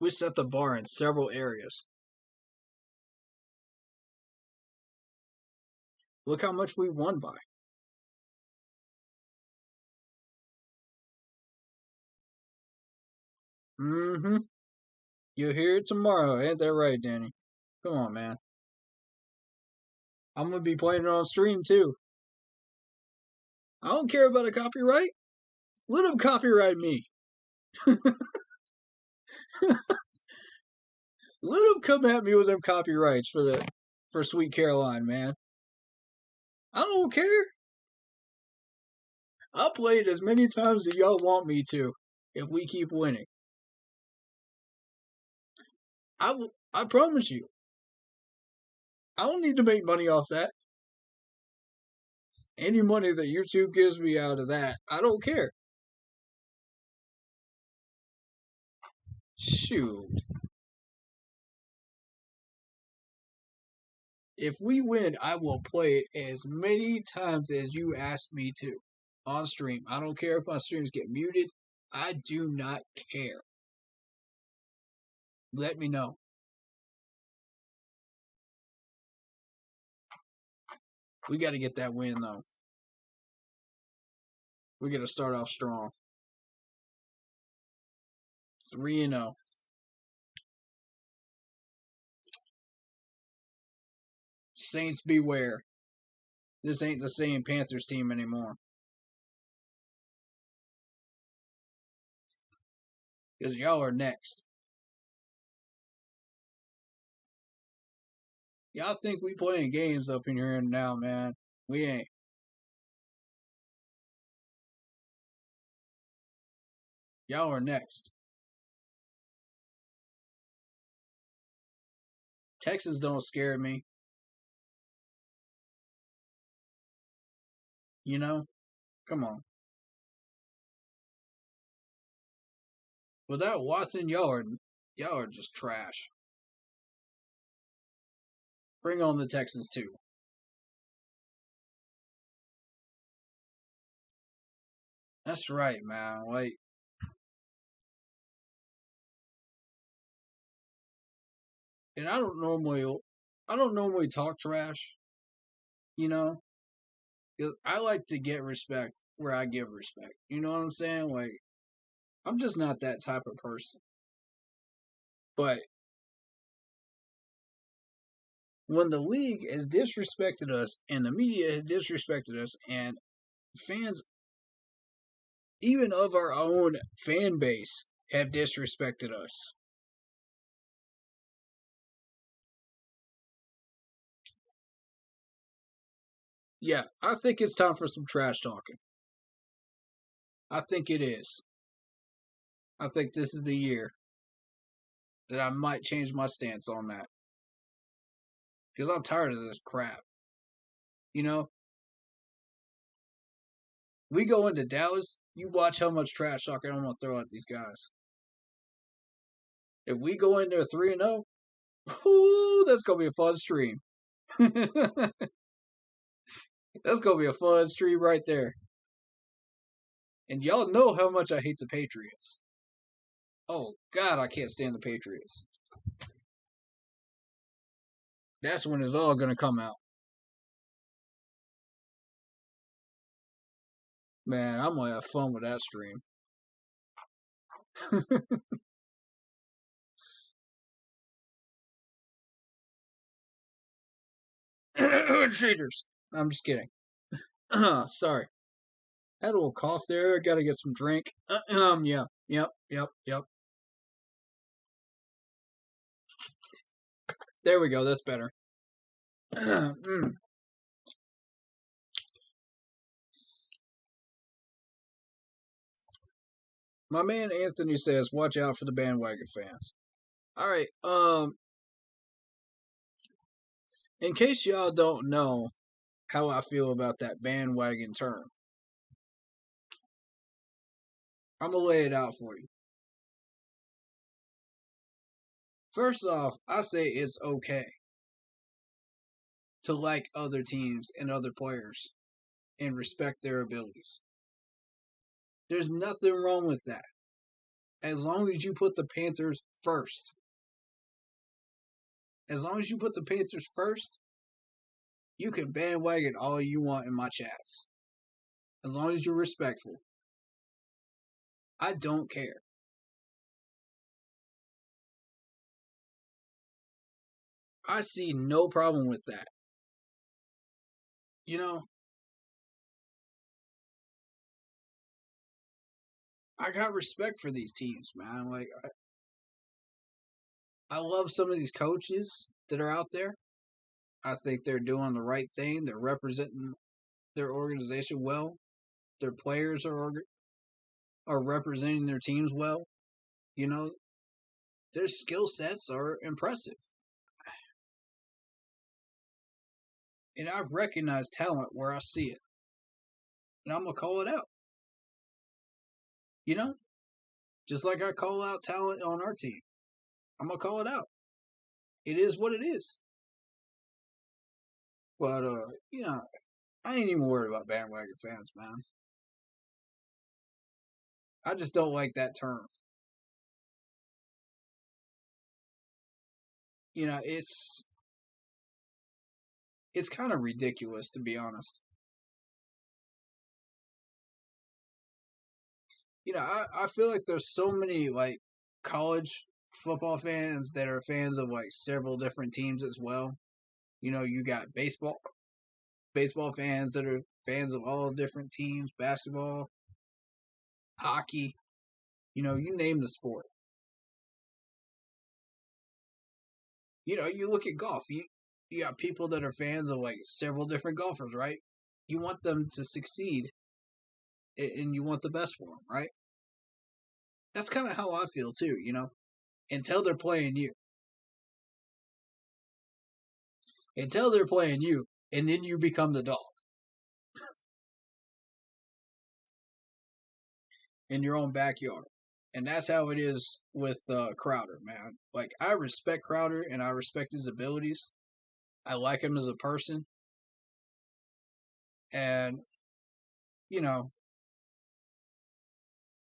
We set the bar in several areas. Look how much we won by. You'll hear it tomorrow. Ain't that right, Danny? Come on, man. I'm going to be playing it on stream, too. I don't care about a copyright. Let them copyright me. Let them come at me with them copyrights for Sweet Caroline, man. I don't care. I'll play it as many times as y'all want me to if we keep winning. I promise you. I don't need to make money off that. Any money that YouTube gives me out of that, I don't care. Shoot. If we win, I will play it as many times as you ask me to on stream. I don't care if my streams get muted. I do not care. Let me know. We got to get that win, though. We got to start off strong. 3-0. Saints beware. This ain't the same Panthers team anymore. Because y'all are next. Y'all think we playing games up in here and now, man. We ain't. Y'all are next. Texans don't scare me. You know? Come on. Without Watson, y'all are just trash. Bring on the Texans too. That's right, man. Like, and I don't normally talk trash, you know? 'Cause I like to get respect where I give respect. You know what I'm saying? Like, I'm just not that type of person. But when the league has disrespected us and the media has disrespected us and fans even of our own fan base, have disrespected us. Yeah, I think it's time for some trash talking. I think it is. I think this is the year that I might change my stance on that. Because I'm tired of this crap. You know? We go into Dallas, you watch how much trash talking I'm going to throw at these guys. If we go in there 3-0, that's going to be a fun stream. That's going to be a fun stream right there. And y'all know how much I hate the Patriots. Oh, God, I can't stand the Patriots. That's when it's all going to come out. Man, I'm going to have fun with that stream. Cheaters. I'm just kidding. Sorry. Had a little cough there. Got to get some drink. Yeah. Yep. There we go. That's better. My man Anthony says, watch out for the bandwagon fans. All right. In case y'all don't know how I feel about that bandwagon term, I'm going to lay it out for you. First off, I say it's okay to like other teams and other players and respect their abilities. There's nothing wrong with that. As long as you put the Panthers first. As long as you put the Panthers first, you can bandwagon all you want in my chats. As long as you're respectful. I don't care. I see no problem with that. You know, I got respect for these teams, man. Like, I love some of these coaches that are out there. I think they're doing the right thing. They're representing their organization well. Their players are representing their teams well. You know, their skill sets are impressive. And I've recognized talent where I see it. And I'm going to call it out. You know? Just like I call out talent on our team. I'm going to call it out. It is what it is. But, you know, I ain't even worried about bandwagon fans, man. I just don't like that term. You know, it's kind of ridiculous, to be honest. You know, I feel like there's so many, like, college football fans that are fans of, like, several different teams as well. You know, you got baseball fans that are fans of all different teams, basketball, hockey, you know, you name the sport. You know, you look at golf, you got people that are fans of, like, several different golfers, right? You want them to succeed, and you want the best for them, right? That's kind of how I feel too, you know, until they're playing you. Until they're playing you, and then you become the dog. In your own backyard. And that's how it is with Crowder, man. Like, I respect Crowder, and I respect his abilities. I like him as a person. And, you know,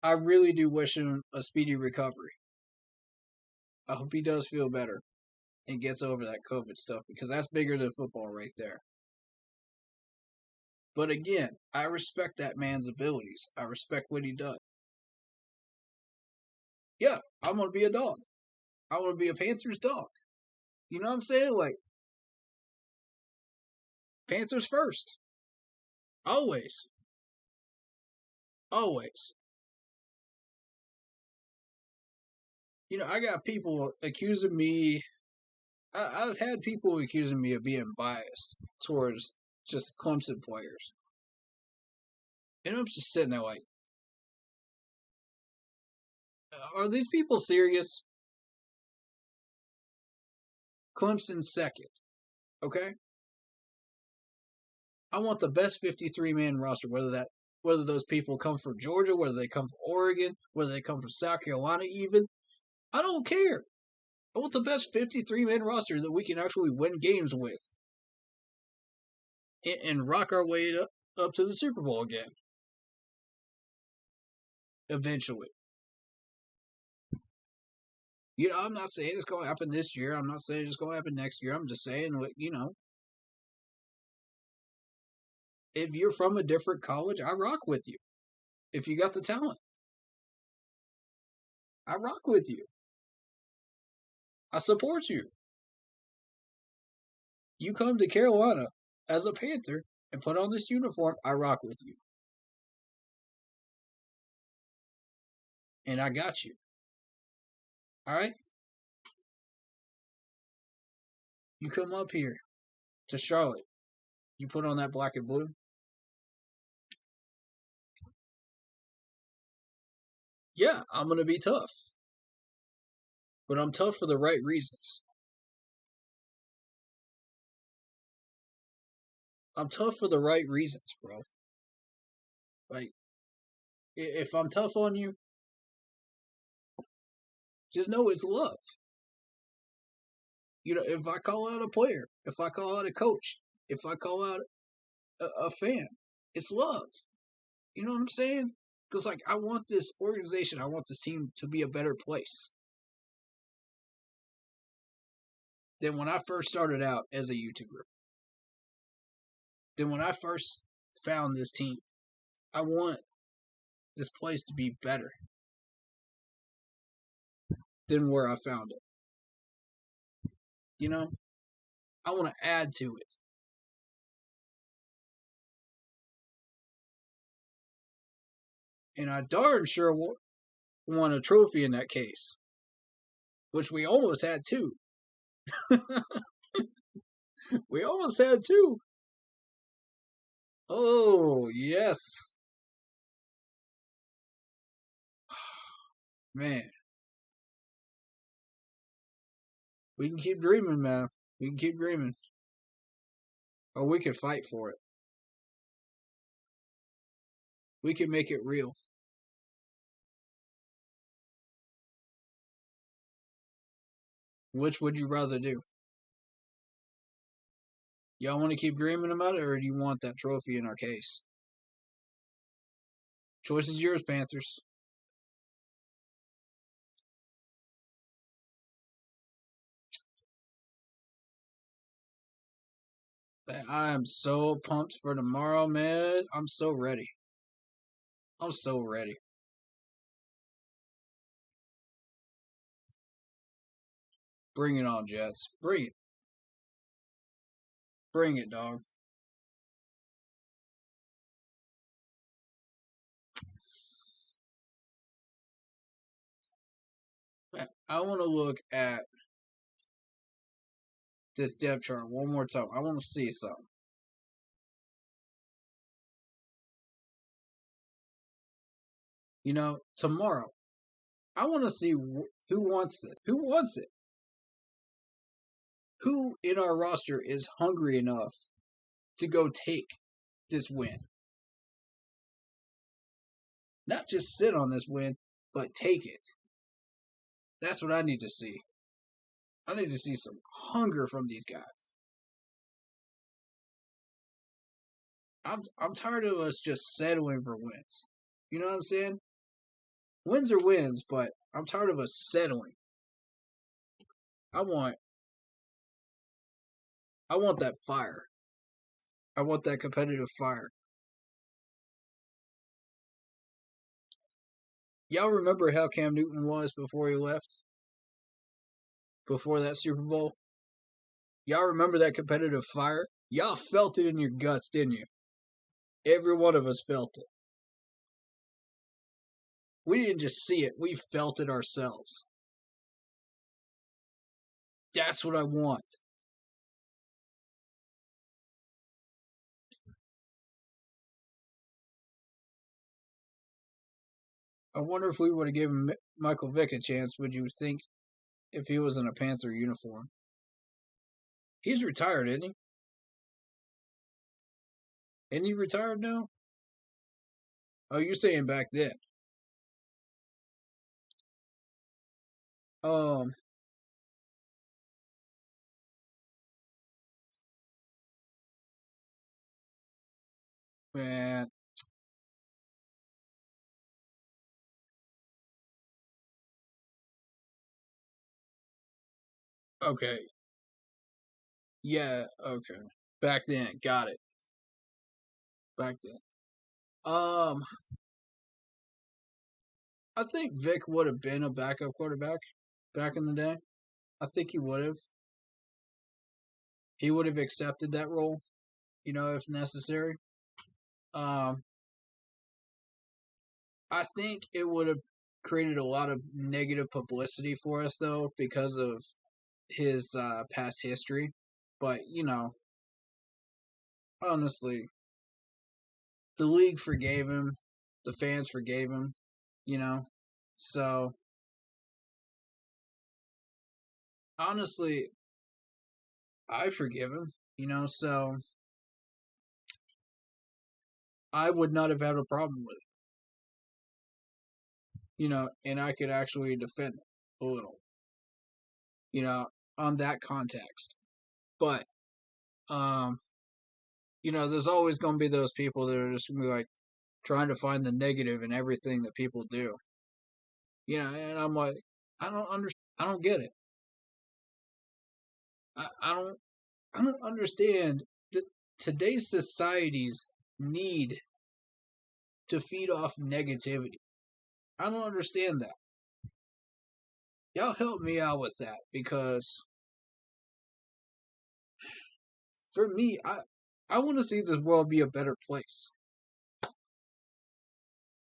I really do wish him a speedy recovery. I hope he does feel better and gets over that COVID stuff, because that's bigger than football right there. But again, I respect that man's abilities. I respect what he does. Yeah, I'm going to be a dog. I want to be a Panthers dog. You know what I'm saying? Like, Panthers first. Always. Always. I got people accusing me. I've had people accusing me of being biased towards just Clemson players. And I'm just sitting there like, are these people serious? Clemson second, okay? I want the best 53-man roster, whether those people come from Georgia, whether they come from Oregon, whether they come from South Carolina even. I don't care. I want the best 53-man roster that we can actually win games with and rock our way up to the Super Bowl again. Eventually. I'm not saying it's going to happen this year. I'm not saying it's going to happen next year. I'm just saying, if you're from a different college, I rock with you. If you got the talent, I rock with you. I support you. You come to Carolina as a Panther and put on this uniform, I rock with you. And I got you. All right? You come up here to Charlotte. You put on that black and blue. Yeah, I'm going to be tough. But I'm tough for the right reasons. I'm tough for the right reasons, bro. Like, if I'm tough on you, just know it's love. If I call out a player, if I call out a coach, if I call out a fan, it's love. You know what I'm saying? Because, I want this organization, I want this team to be a better place than when I first started out as a YouTuber. Than when I first found this team. I want this place to be better than where I found it. I want to add to it. And I darn sure won a trophy in that case. Which we almost had two. We almost had two. Oh, yes. Man. We can keep dreaming, man. We can keep dreaming. Or we can fight for it. We can make it real. Which would you rather do? Y'all want to keep dreaming about it, or do you want that trophy in our case? Choice is yours, Panthers. I am so pumped for tomorrow, man. I'm so ready. I'm so ready. Bring it on, Jets. Bring it. Bring it, dog. I want to look at this depth chart one more time. I want to see something. Tomorrow, I want to see who wants it. Who wants it? Who in our roster is hungry enough to go take this win? Not just sit on this win, but take it. That's what I need to see. I need to see some hunger from these guys. I'm tired of us just settling for wins. You know what I'm saying? Wins are wins, but I'm tired of us settling. I want that fire. I want that competitive fire. Y'all remember how Cam Newton was before he left? Before that Super Bowl? Y'all remember that competitive fire? Y'all felt it in your guts, didn't you? Every one of us felt it. We didn't just see it, we felt it ourselves. That's what I want. I wonder if we would have given Michael Vick a chance, would you think, if he was in a Panther uniform? He's retired, isn't he? Isn't he retired now? Oh, you're saying back then. Um, man. Okay. Yeah, okay. Back then. Got it. Back then. Um, I think Vic would have been a backup quarterback back in the day. I think he would have. He would have accepted that role, if necessary. Um, I think it would have created a lot of negative publicity for us, though, because of his past history. But, honestly, the league forgave him. The fans forgave him, you know? So, honestly, I forgive him, so I would not have had a problem with it, and I could actually defend it a little, on that context. But, there's always going to be those people that are just going to be like trying to find the negative in everything that people do, and I'm like, I don't get it. I don't understand that today's society's need to feed off negativity. I don't understand that. Y'all help me out with that, because for me, I want to see this world be a better place.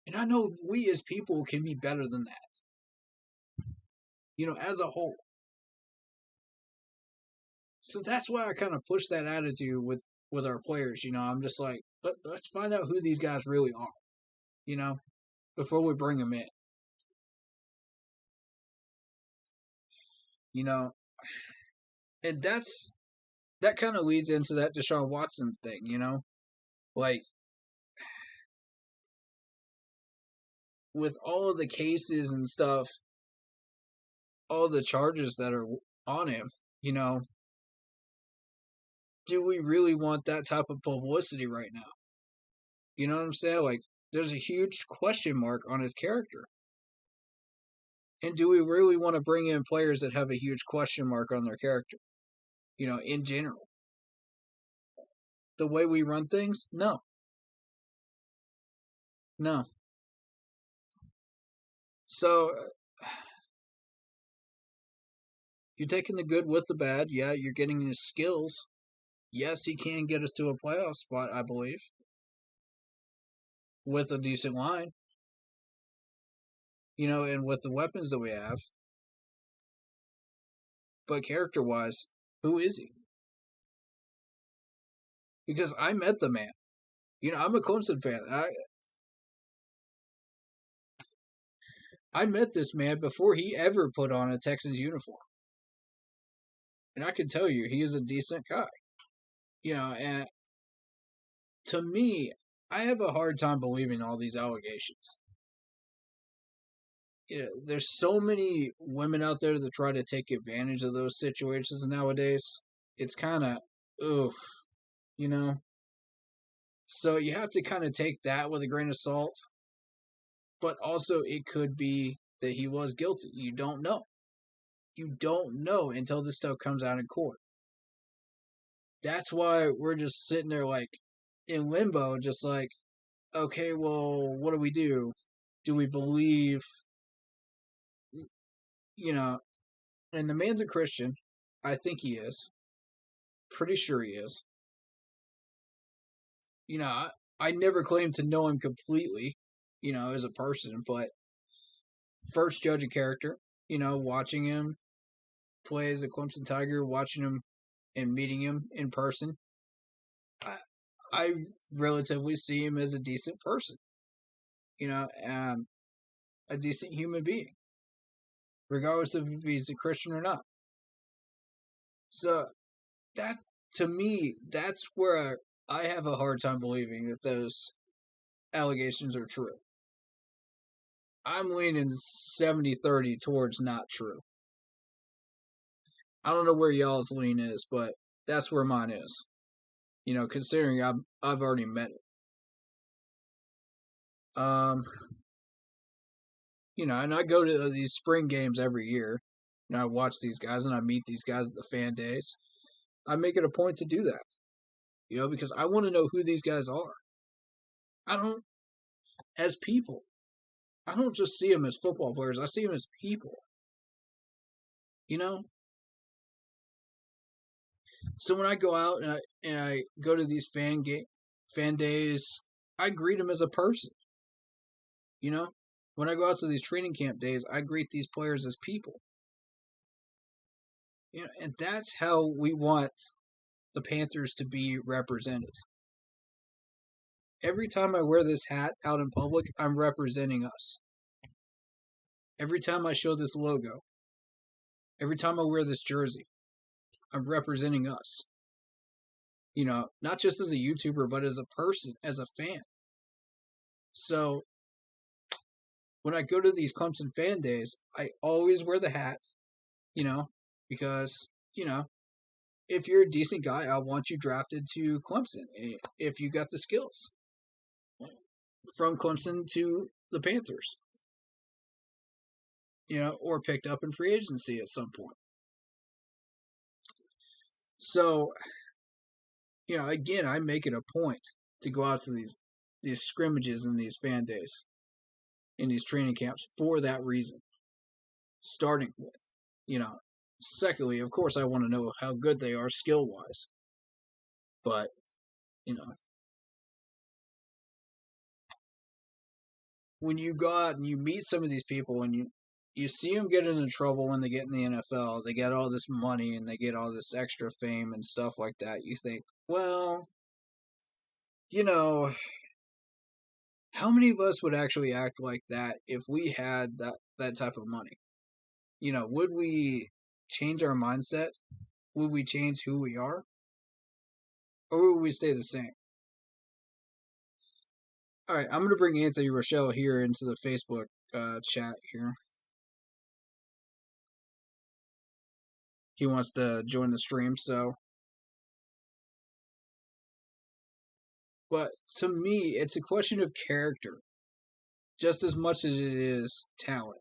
And I know we as people can be better than that, as a whole. So that's why I kind of push that attitude with our players. I'm just like, let's find out who these guys really are, before we bring them in. And that kind of leads into that Deshaun Watson thing, like with all of the cases and stuff, all the charges that are on him, do we really want that type of publicity right now? You know what I'm saying? Like, there's a huge question mark on his character. And do we really want to bring in players that have a huge question mark on their character? In general. The way we run things? No. No. So, you're taking the good with the bad. Yeah, you're getting his skills. Yes, he can get us to a playoff spot, I believe, with a decent line, and with the weapons that we have. But character-wise, who is he? Because I met the man. I'm a Clemson fan. I met this man before he ever put on a Texans uniform. And I can tell you, he is a decent guy. And to me, I have a hard time believing all these allegations. There's so many women out there that try to take advantage of those situations nowadays. It's kind of, oof, So you have to kind of take that with a grain of salt. But also, it could be that he was guilty. You don't know. You don't know until this stuff comes out in court. That's why we're just sitting there like in limbo, just like, okay, well, what do we do? Do we believe, and the man's a Christian. I think he is. Pretty sure he is. I never claimed to know him completely, as a person, but first judge a character, watching him, play as a Clemson Tiger, watching him and meeting him in person, I relatively see him as a decent person, a decent human being, regardless of if he's a Christian or not. So that, to me, that's where I have a hard time believing that those allegations are true. I'm leaning 70-30 towards not true. I don't know where y'all's lean is, but that's where mine is. Considering I've already met it. And I go to these spring games every year. I watch these guys and I meet these guys at the fan days. I make it a point to do that. Because I want to know who these guys are. As people. I don't just see them as football players. I see them as people. So when I go out and I go to these fan days, I greet them as a person. When I go out to these training camp days, I greet these players as people. And that's how we want the Panthers to be represented. Every time I wear this hat out in public, I'm representing us. Every time I show this logo, every time I wear this jersey, I'm representing us. Not just as a YouTuber, but as a person, as a fan. So when I go to these Clemson fan days, I always wear the hat, because, if you're a decent guy, I want you drafted to Clemson if you got the skills. From Clemson to the Panthers. Or picked up in free agency at some point. So, again, I make it a point to go out to these scrimmages and these fan days, in these training camps for that reason. Starting with, secondly, of course, I want to know how good they are skill-wise. But, when you go out and you meet some of these people and you see them get into trouble when they get in the NFL, they get all this money and they get all this extra fame and stuff like that, you think, well, how many of us would actually act like that if we had that type of money? Would we change our mindset? Would we change who we are? Or would we stay the same? All right, I'm going to bring Anthony Rochelle here into the Facebook chat here. He wants to join the stream, so. But to me, it's a question of character, just as much as it is talent.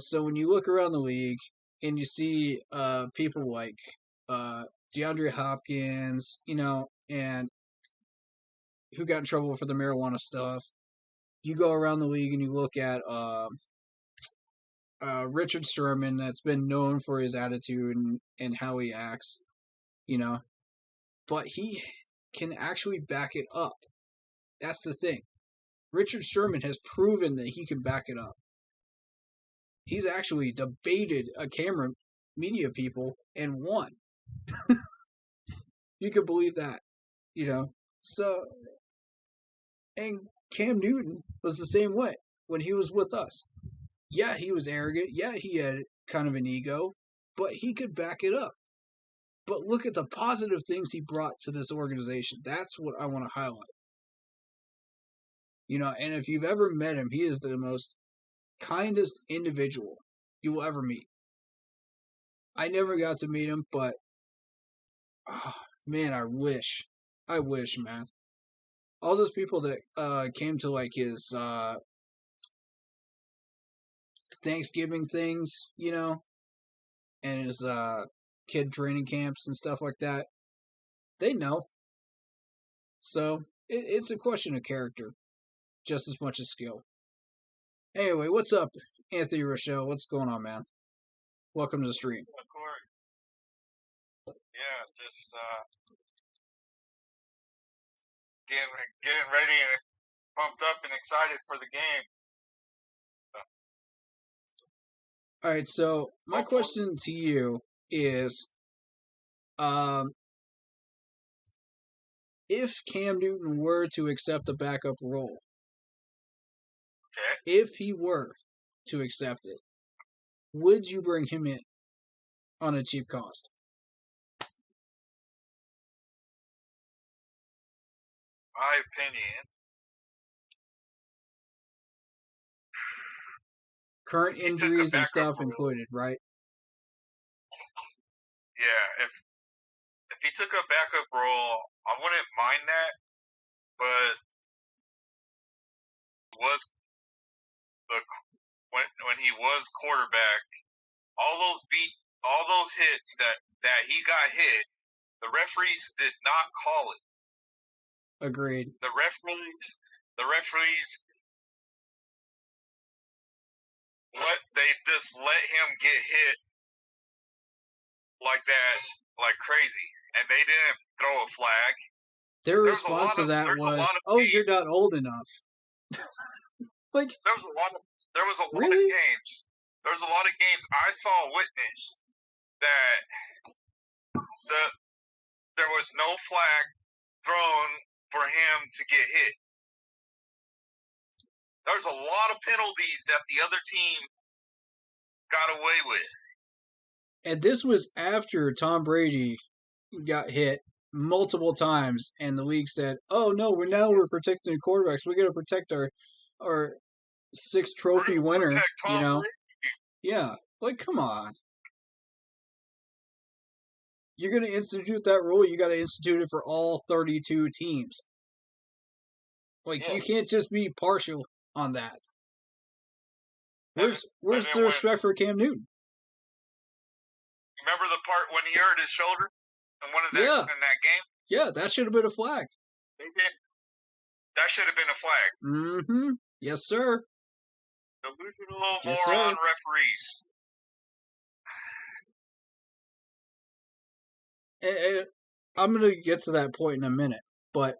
So when you look around the league and you see people like DeAndre Hopkins, and who got in trouble for the marijuana stuff, you go around the league and you look at Richard Sherman, that's been known for his attitude and how he acts, but he can actually back it up. That's the thing. Richard Sherman has proven that he can back it up. He's actually debated a camera media people and won. You could believe that, So, and Cam Newton was the same way when he was with us. Yeah, he was arrogant. Yeah, he had kind of an ego, but he could back it up. But look at the positive things he brought to this organization. That's what I want to highlight. And if you've ever met him, he is the most kindest individual you will ever meet. I never got to meet him, but man, I wish, man. All those people that came to like his Thanksgiving things, and his kid training camps and stuff like that, they know. So it's a question of character, just as much as skill. Anyway, what's up, Anthony Rochelle? What's going on, man? Welcome to the stream. Of course. Yeah, just getting ready and pumped up and excited for the game. All right, so my question to you is, if Cam Newton were to accept a backup role, Okay. if he were to accept it, would you bring him in on a cheap cost? My opinion. Current He took a injuries and backup stuff role. included, right? Yeah, if he took a backup role, I wouldn't mind that, but was the when he was quarterback, all those hits that he got hit, the referees did not call it. Agreed. The referees they just let him get hit like that, like crazy, and they didn't throw a flag. Their There's a response lot to of that there's a was, lot of "Oh, games, you're not old enough." Like, there was a lot of really? games. There was a lot of games I saw witness that there was no flag thrown for him to get hit. There's a lot of penalties that the other team got away with. And this was after Tom Brady got hit multiple times, and the league said, "Oh no, we're protecting quarterbacks. We got to protect our sixth trophy winner." Protect Tom Brady. Yeah. Like, come on. You're going to institute that rule, you got to institute it for all 32 teams. Like, you can't just be partial on that. Where's the respect for Cam Newton? Remember the part when he hurt his shoulder in in that game? Yeah, that should have been a flag. That should have been a flag. Mm-hmm. Yes, sir. Delusional Yes, moron sir. And I'm going to get to that point in a minute, but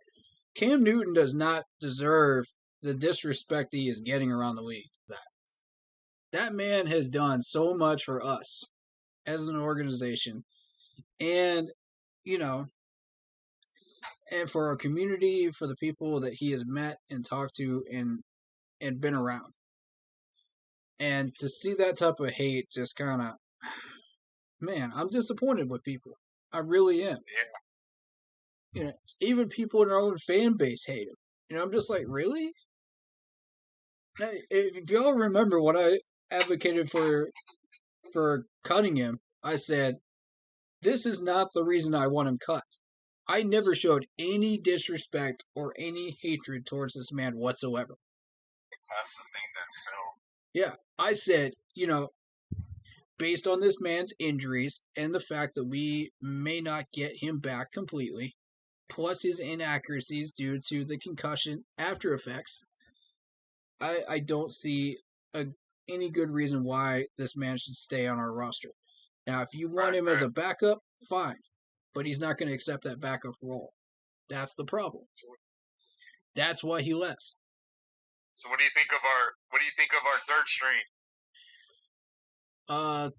Cam Newton does not deserve the disrespect he is getting around the league. That man has done so much for us as an organization, and and for our community, for the people that he has met and talked to and been around. And to see that type of hate just kind of, man, I'm disappointed with people. I really am. Yeah. Even people in our own fan base hate him. I'm just like, really? Now, if y'all remember when I advocated for cutting him, I said, this is not the reason I want him cut. I never showed any disrespect or any hatred towards this man whatsoever. That's the thing that fell. Yeah, I said, based on this man's injuries and the fact that we may not get him back completely, plus his inaccuracies due to the concussion after effects, I don't see any good reason why this man should stay on our roster. Now, if you want him as a backup, fine, but he's not going to accept that backup role. That's the problem. That's why he left. So what do you think of our third string?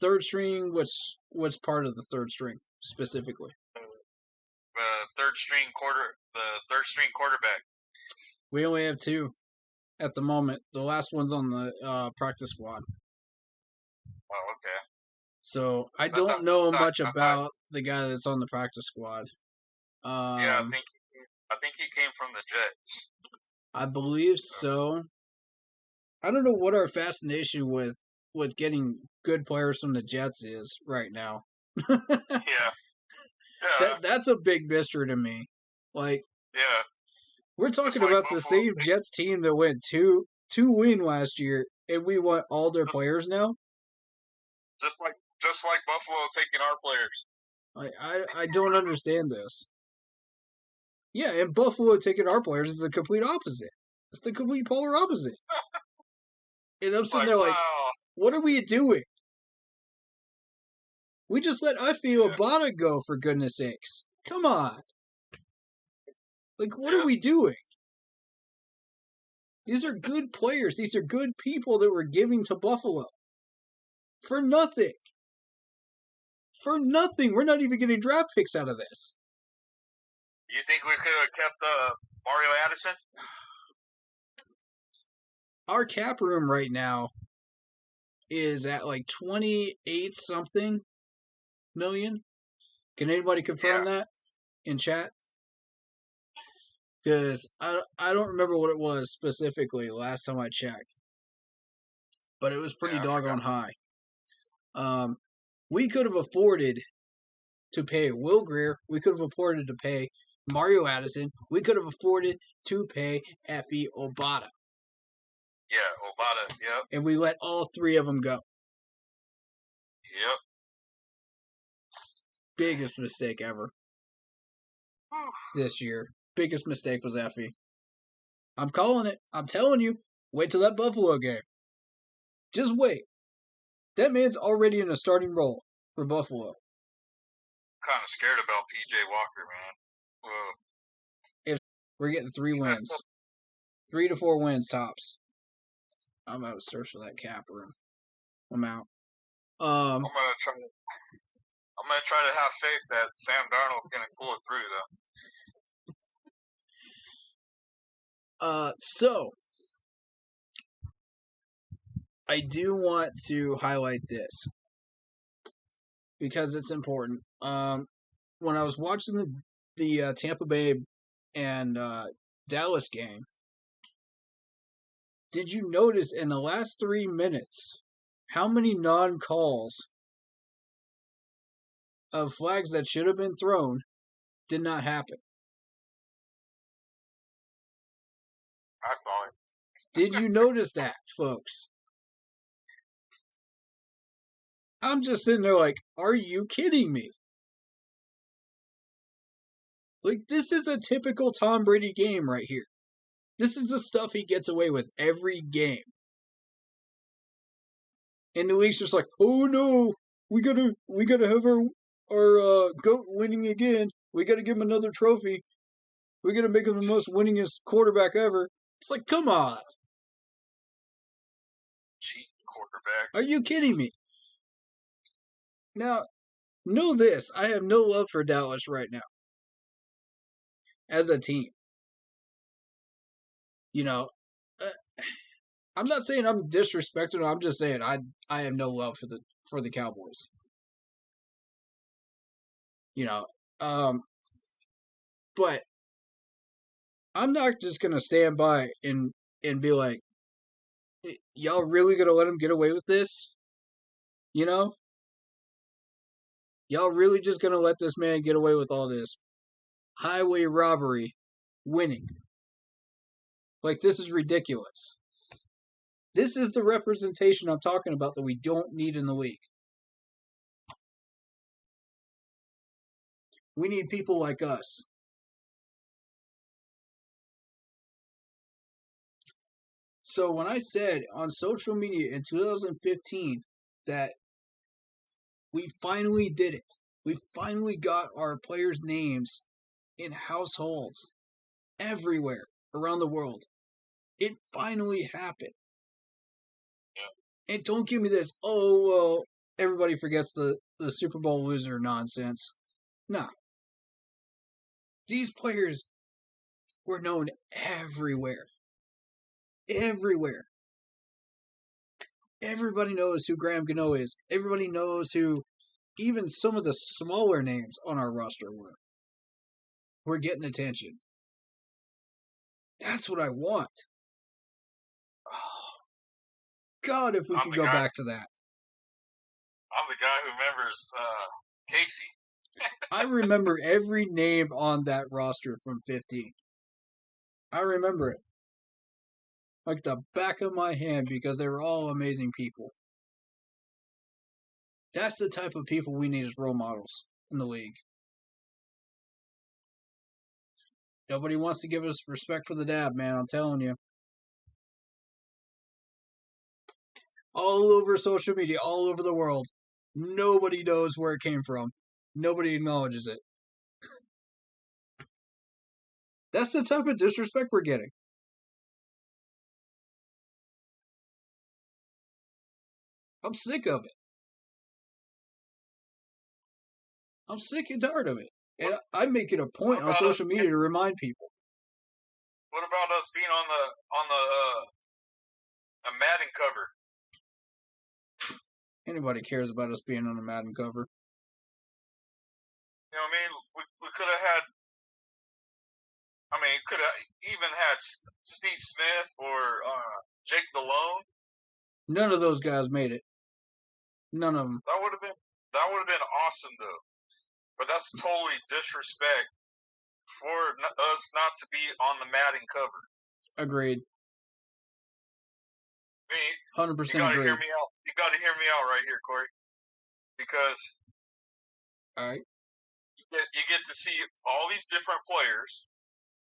Third string. What's part of the third string specifically? The third string quarterback. We only have two at the moment. The last one's on the practice squad. Oh, okay. So I don't know much about the guy that's on the practice squad. Yeah, I think he came from the Jets. I believe so. I don't know what our fascination with getting good players from the Jets is right now. Yeah. That's a big mystery to me. Like, yeah, we're talking about the same Jets team that went 2-win last year, and we want all their players now. Just like Buffalo taking our players. I don't understand this. Yeah, and Buffalo taking our players is the complete opposite. It's the complete polar opposite. And I'm sitting there like, what are we doing? We just let Ife Obata go, for goodness sakes. Come on. Like, what are we doing? These are good players. These are good people that we're giving to Buffalo. For nothing. For nothing. We're not even getting draft picks out of this. You think we could have kept Mario Addison? Our cap room right now is at like 28 something million. Can anybody confirm that in chat? Because I don't remember what it was specifically last time I checked. But it was pretty doggone high. We could have afforded to pay Will Greer. We could have afforded to pay Mario Addison. We could have afforded to pay Effie Obata. Yeah, Obata, yep. And we let all three of them go. Yep. Biggest mistake ever. This year. Biggest mistake was Effie. I'm calling it. I'm telling you. Wait till that Buffalo game. Just wait. That man's already in a starting role for Buffalo. Kind of scared about PJ Walker, man. Whoa. If we're getting 3 wins. 3 to 4 wins tops. I'm about to search for that cap room amount. I'm gonna try to have faith that Sam Darnold's gonna pull it through, though. So I do want to highlight this because it's important. When I was watching the Tampa Bay and Dallas game, did you notice in the last 3 minutes how many non-calls of flags that should have been thrown did not happen? I saw it. Did you notice that, folks? I'm just sitting there like, are you kidding me? Like, this is a typical Tom Brady game right here. This is the stuff he gets away with every game. And the league's just like, oh no, we gotta have our GOAT winning again. We gotta give him another trophy. We gotta make him the most winningest quarterback ever. It's like, come on. Cheating quarterback. Are you kidding me? Now, know this. I have no love for Dallas right now. As a team. You know, I'm not saying I'm disrespecting them. I'm just saying I have no love for the Cowboys. You know, but I'm not just gonna stand by and be like, y'all really gonna let him get away with this? You know, y'all really just gonna let this man get away with all this highway robbery, winning? Like, this is ridiculous. This is the representation I'm talking about that we don't need in the league. We need people like us. So when I said on social media in 2015 that we finally did it, we finally got our players' names in households everywhere around the world. It finally happened. And don't give me this, oh, well, everybody forgets the Super Bowl loser nonsense. Nah. These players were known everywhere. Everywhere. Everybody knows who Graham Gano is. Everybody knows who even some of the smaller names on our roster were. We're getting attention. That's what I want. Oh, God, if we could go back to that. I'm the guy who remembers Casey. I remember every name on that roster from 15. I remember it. Like the back of my hand because they were all amazing people. That's the type of people we need as role models in the league. Nobody wants to give us respect for the dab, man. I'm telling you. All over social media, all over the world. Nobody knows where it came from. Nobody acknowledges it. That's the type of disrespect we're getting. I'm sick of it. I'm sick and tired of it. And I make it a point on about social us- media to remind people. What about us being on the a Madden cover? Anybody cares about us being on the Madden cover. You know what I mean? We could have had. I mean, could have even had Steve Smith or Jake Delhomme. None of those guys made it. None of them. That would have been awesome though. But that's totally disrespect for us not to be on the Madden cover. Agreed. I mean, 100% you gotta agreed. hear me out. You gotta hear me out right here, Corey, because All right. you get to see all these different players,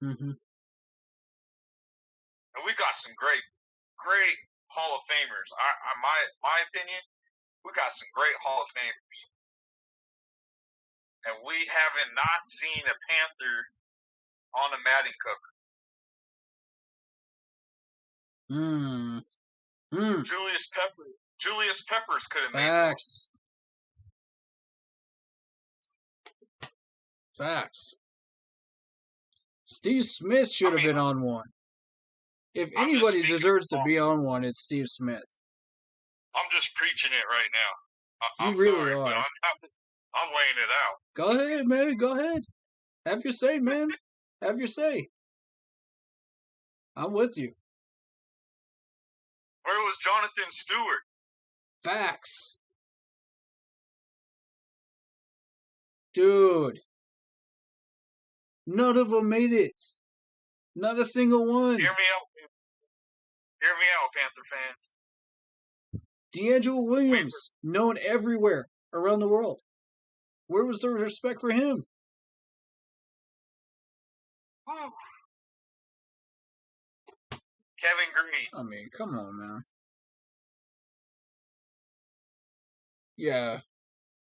Mm-hmm. and we got some great Hall of Famers. My opinion, we got some great Hall of Famers, and we haven't not seen a Panther on a Madden cover. Julius Peppers could have made one. Facts. Steve Smith should have been on one. If anybody deserves to be on one, it's Steve Smith. I'm just preaching it right now. I'm really sorry, are. but I'm laying it out. Go ahead, man. Go ahead. Have your say, man. Have your say. I'm with you. Where was Jonathan Stewart? Facts. Dude. None of them made it. Not a single one. Hear me out, Panther fans. D'Angelo Williams, known everywhere around the world. Where was the respect for him? Kevin Green. I mean, come on, man. Yeah.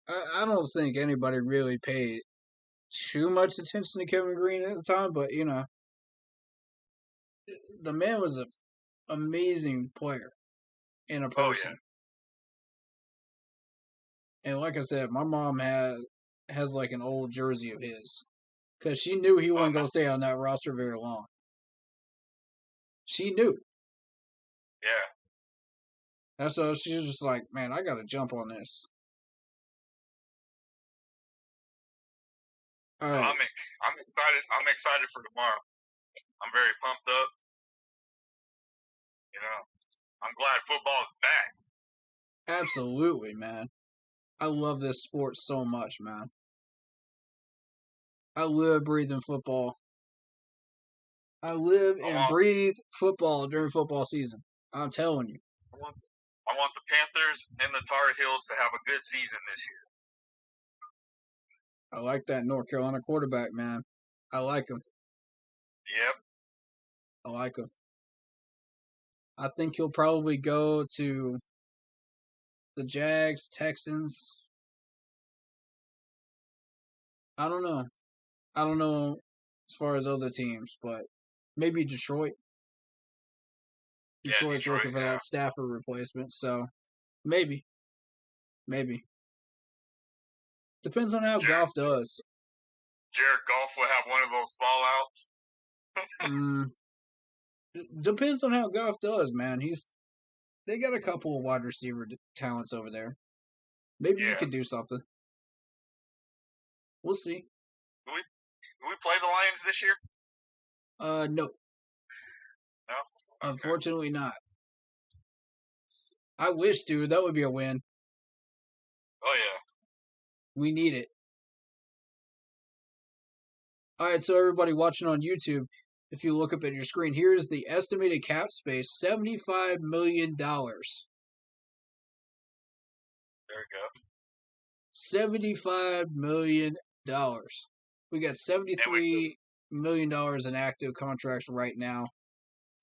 I don't think anybody really paid too much attention to Kevin Green at the time, but, you know, the man was an amazing player and a person. Oh, yeah. And like I said, my mom has like an old jersey of his because she knew he wasn't going to stay on that roster very long. She knew. Yeah. That's so she was just like, man, I got to jump on this. All right. I'm excited. I'm excited for tomorrow. I'm very pumped up. You know, I'm glad football is back. Absolutely, man. I love this sport so much, man. I live breathing football. I live and breathe football during football season. I'm telling you. I want the Panthers and the Tar Heels to have a good season this year. I like that North Carolina quarterback, man. I like him. Yep. I like him. I think he'll probably go to the Jags, Texans. I don't know. I don't know as far as other teams, but maybe Detroit. Detroit's looking for that Stafford replacement, so maybe. Depends on how Goff does. Jared Goff will have one of those fallouts. Depends on how Goff does, man. They got a couple of wide receiver talents over there. Maybe he could do something. We'll see. Do we play the Lions this year? No. No? Okay. Unfortunately not. I wish, dude. That would be a win. Oh, yeah. We need it. All right, so everybody watching on YouTube, if you look up at your screen, here's the estimated cap space, $75 million. There we go. $75 million. We got $73 million in active contracts right now.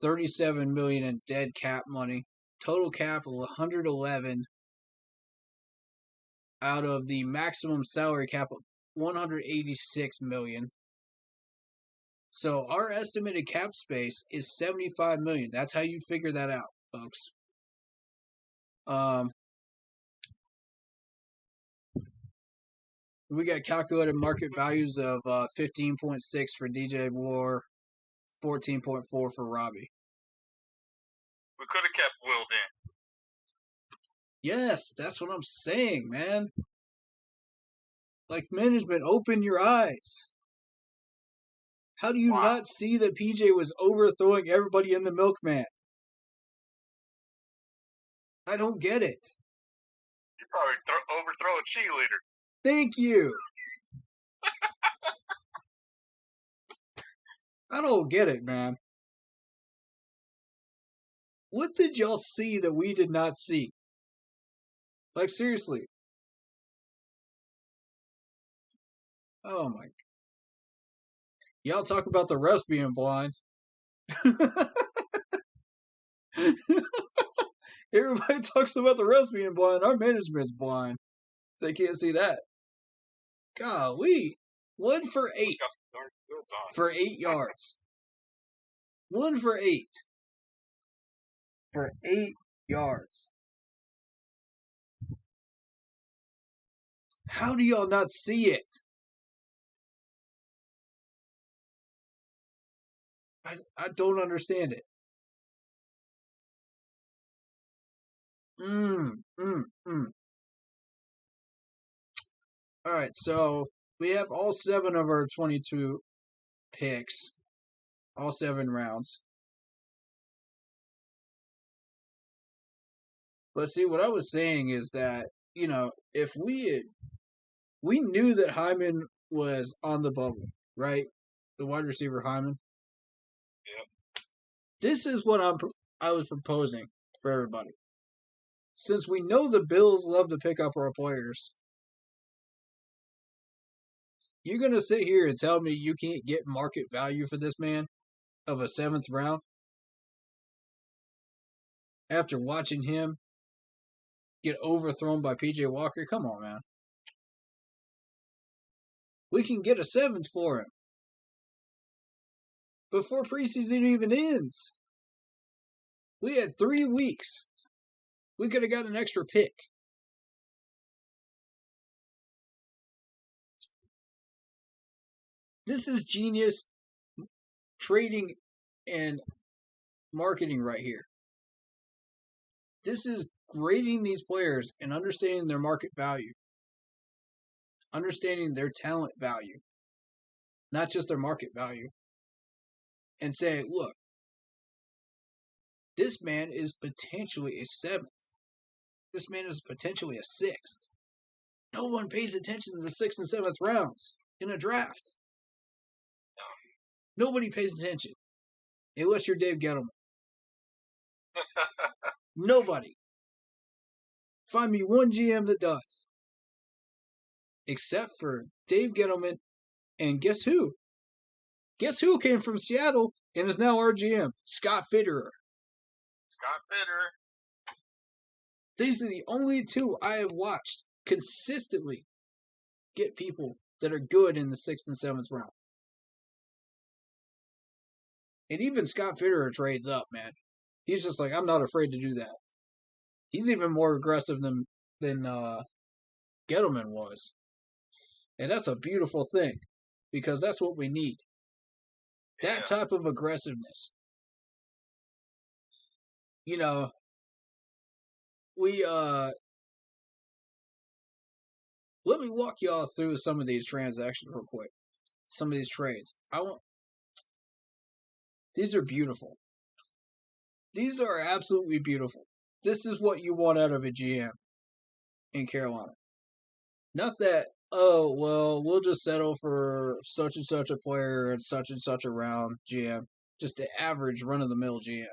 $37 million in dead cap money. Total cap of $111 out of the maximum salary cap of $186 million. So our estimated cap space is $75 million. That's how you figure that out, folks. We got calculated market values of 15.6 for DJ Moore, 14.4 for Robbie. We could have kept Will in. Yes, that's what I'm saying, man. Like, management, open your eyes. How do you not see that PJ was overthrowing everybody in the milkman? I don't get it. You probably overthrow a cheerleader. Thank you. I don't get it, man. What did y'all see that we did not see? Like, seriously. Oh, my. Y'all talk about the refs being blind. Everybody talks about the refs being blind. Our management's blind. They can't see that. Golly. 1 for 8. For 8 yards. 1 for 8. For 8 yards. How do y'all not see it? I don't understand it. All right, so we have all 7 of our 22 picks, all 7 rounds. But see, what I was saying is that, you know, if we knew that Hyman was on the bubble, right? The wide receiver Hyman. Yep. This is what I was proposing for everybody. Since we know the Bills love to pick up our players, you're going to sit here and tell me you can't get market value for this man of a 7th round? After watching him get overthrown by PJ Walker? Come on, man. We can get a 7th for him before preseason even ends. We had 3 weeks. We could have got an extra pick. This is genius trading and marketing right here. This is grading these players and understanding their market value. Understanding their talent value. Not just their market value. And saying, look, this man is potentially a 7th. This man is potentially a 6th. No one pays attention to the 6th and 7th rounds in a draft. Nobody pays attention. Unless you're Dave Gettleman. Nobody. Find me one GM that does. Except for Dave Gettleman. And guess who? Guess who came from Seattle and is now our GM? Scott Fitterer. Scott Fitterer. These are the only 2 I have watched consistently get people that are good in the 6th and 7th round. And even Scott Fitterer trades up, man. He's just like, I'm not afraid to do that. He's even more aggressive than Gettleman was. And that's a beautiful thing. Because that's what we need. That type of aggressiveness. You know, we let me walk y'all through some of these transactions real quick. Some of these trades. These are beautiful. These are absolutely beautiful. This is what you want out of a GM in Carolina. Not that, oh, well, we'll just settle for such and such a player and such a round GM. Just the average run-of-the-mill GM.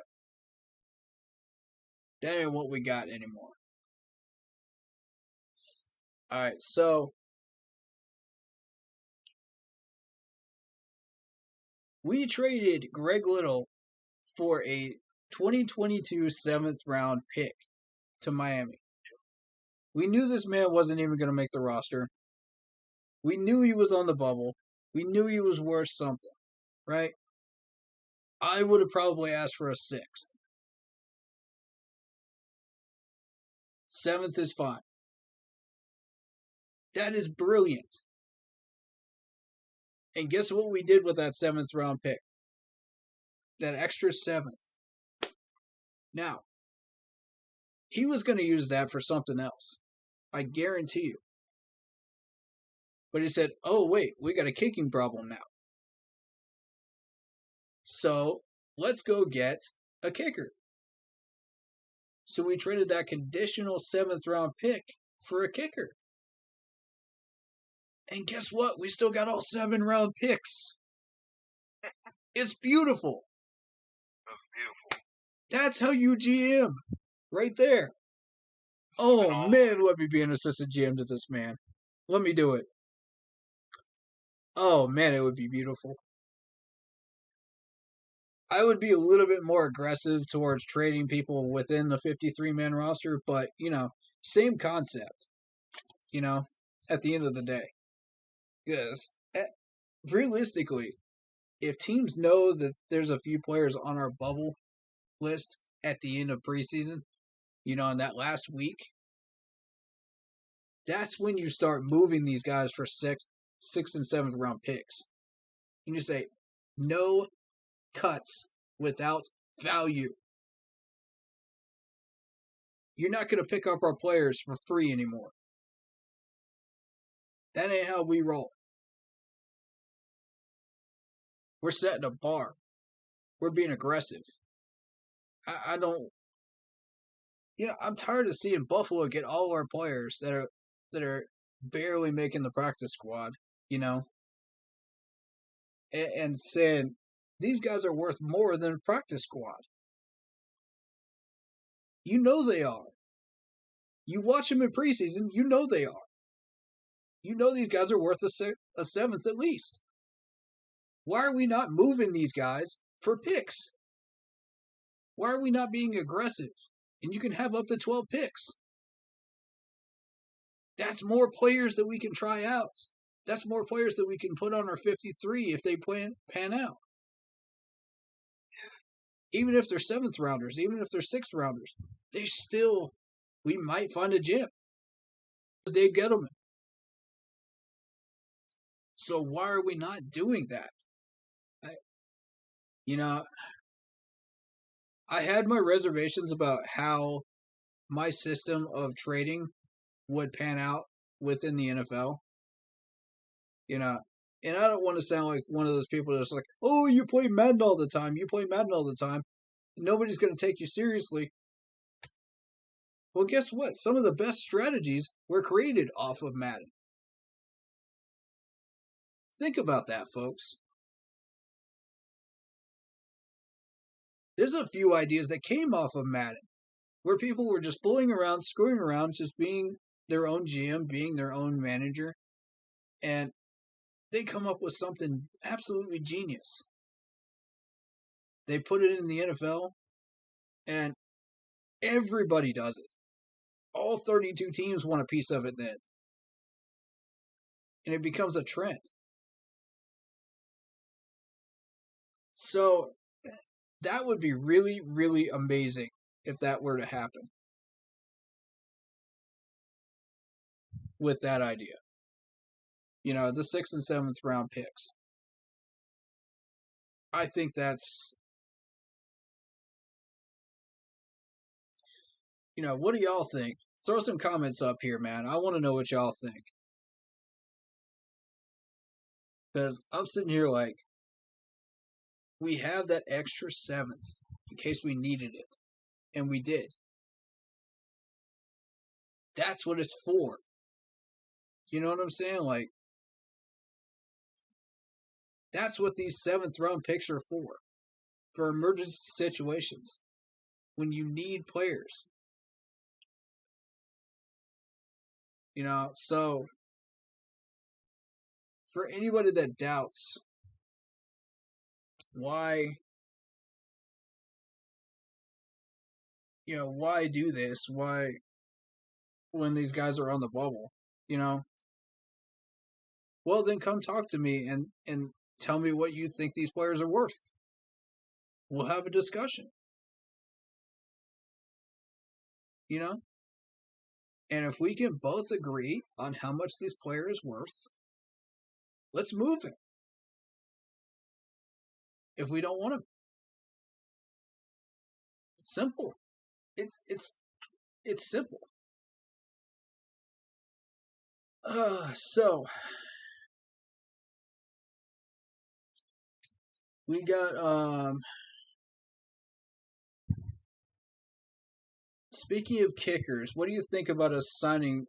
That ain't what we got anymore. Alright, so we traded Greg Little for a 2022 7th round pick to Miami. We knew this man wasn't even going to make the roster. We knew he was on the bubble. We knew he was worth something, right? I would have probably asked for a 6th. 7th is fine. That is brilliant. And guess what we did with that 7th round pick? That extra 7th. Now, he was going to use that for something else. I guarantee you. But he said, oh, wait, we got a kicking problem now. So let's go get a kicker. So we traded that conditional 7th round pick for a kicker. And guess what? We still got all 7 round picks. It's beautiful. That's beautiful. That's how you GM. Right there. Oh, man, let me be an assistant GM to this man. Let me do it. Oh, man, it would be beautiful. I would be a little bit more aggressive towards trading people within the 53-man roster, but, same concept, at the end of the day. Because, realistically, if teams know that there's a few players on our bubble list at the end of preseason, in that last week, that's when you start moving these guys for 6th and 7th round picks. And you say, no cuts without value. You're not going to pick up our players for free anymore. That ain't how we roll. We're setting a bar. We're being aggressive. I don't... I'm tired of seeing Buffalo get all our players that are barely making the practice squad, and saying, these guys are worth more than a practice squad. You know they are. You watch them in preseason, you know they are. You know these guys are worth a 7th at least. Why are we not moving these guys for picks? Why are we not being aggressive? And you can have up to 12 picks. That's more players that we can try out. That's more players that we can put on our 53 if they pan out. Even if they're 7th rounders, even if they're 6th rounders, we might find a gem. Dave Gettleman. So why are we not doing that? I had my reservations about how my system of trading would pan out within the NFL. And I don't want to sound like one of those people that's like, oh, you play Madden all the time. You play Madden all the time. Nobody's going to take you seriously. Well, guess what? Some of the best strategies were created off of Madden. Think about that, folks. There's a few ideas that came off of Madden where people were just fooling around, screwing around, just being their own GM, being their own manager. And they come up with something absolutely genius. They put it in the NFL, and everybody does it. All 32 teams want a piece of it then. And it becomes a trend. So that would be really, really amazing if that were to happen. With that idea. The 6th and 7th round picks. I think that's... what do y'all think? Throw some comments up here, man. I want to know what y'all think. Because I'm sitting here like, we have that extra 7th in case we needed it. And we did. That's what it's for. You know what I'm saying? Like, that's what these 7th round picks are for. For emergency situations. When you need players. So for anybody that doubts why do this? Why, when these guys are on the bubble, well, then come talk to me and tell me what you think these players are worth. We'll have a discussion. And if we can both agree on how much this player is worth, let's move him. If we don't want him, it's simple. It's simple. So we got speaking of kickers, what do you think about us signing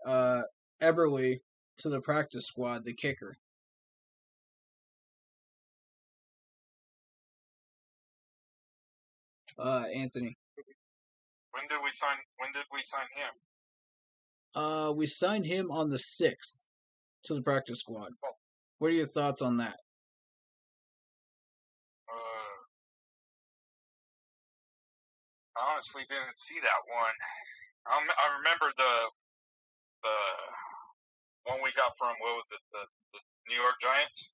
Eberle to the practice squad, the kicker? Anthony. When did we sign him? We signed him on the 6th to the practice squad. What are your thoughts on that? I honestly didn't see that one. I remember the one we got from, what was it, the New York Giants?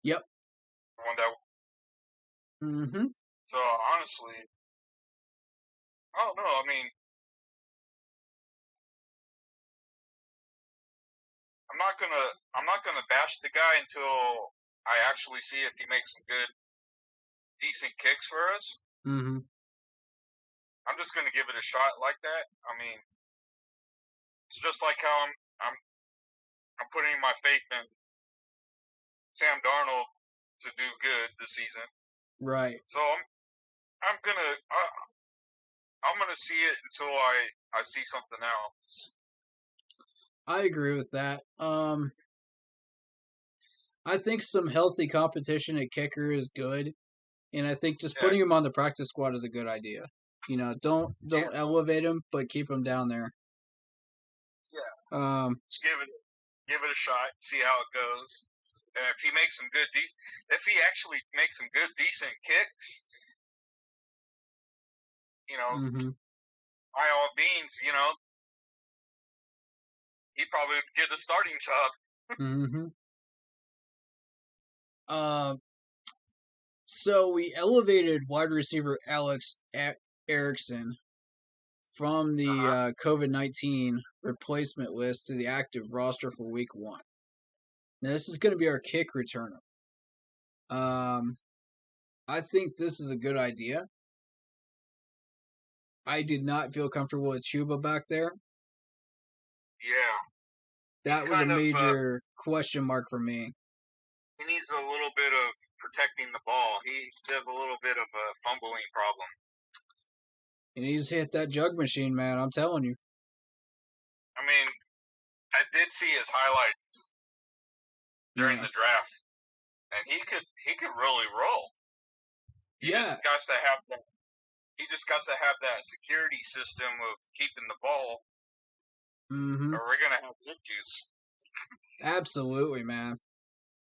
Yep. The one that. Mm-hmm. So honestly, I don't know. I mean, I'm not gonna bash the guy until I actually see if he makes some good, decent kicks for us. Mm-hmm. I'm just gonna give it a shot like that. I mean, it's just like how I'm putting my faith in Sam Darnold to do good this season. Right. So I'm gonna see it until I see something else. I agree with that. I think some healthy competition at kicker is good, and I think just putting him on the practice squad is a good idea. You know, don't elevate him, but keep him down there. Yeah. Just give it a shot, see how it goes. And if he makes some good, if he actually makes some good, decent kicks, you know, by all means, you know, he probably would get the starting job. So we elevated wide receiver Alex Erickson from the COVID-19 replacement list to the active roster for Week 1. Now this is going to be our kick returner. I think this is a good idea. I did not feel comfortable with Chuba back there. Yeah. That was a major question mark for me. He needs a little bit of protecting the ball. He has a little bit of a fumbling problem. He needs to hit that jug machine, man. I'm telling you. I mean, I did see his highlights during the draft, and he could really roll. He just got to have that. He just got to have that security system of keeping the ball, or we're gonna have issues. Absolutely, man.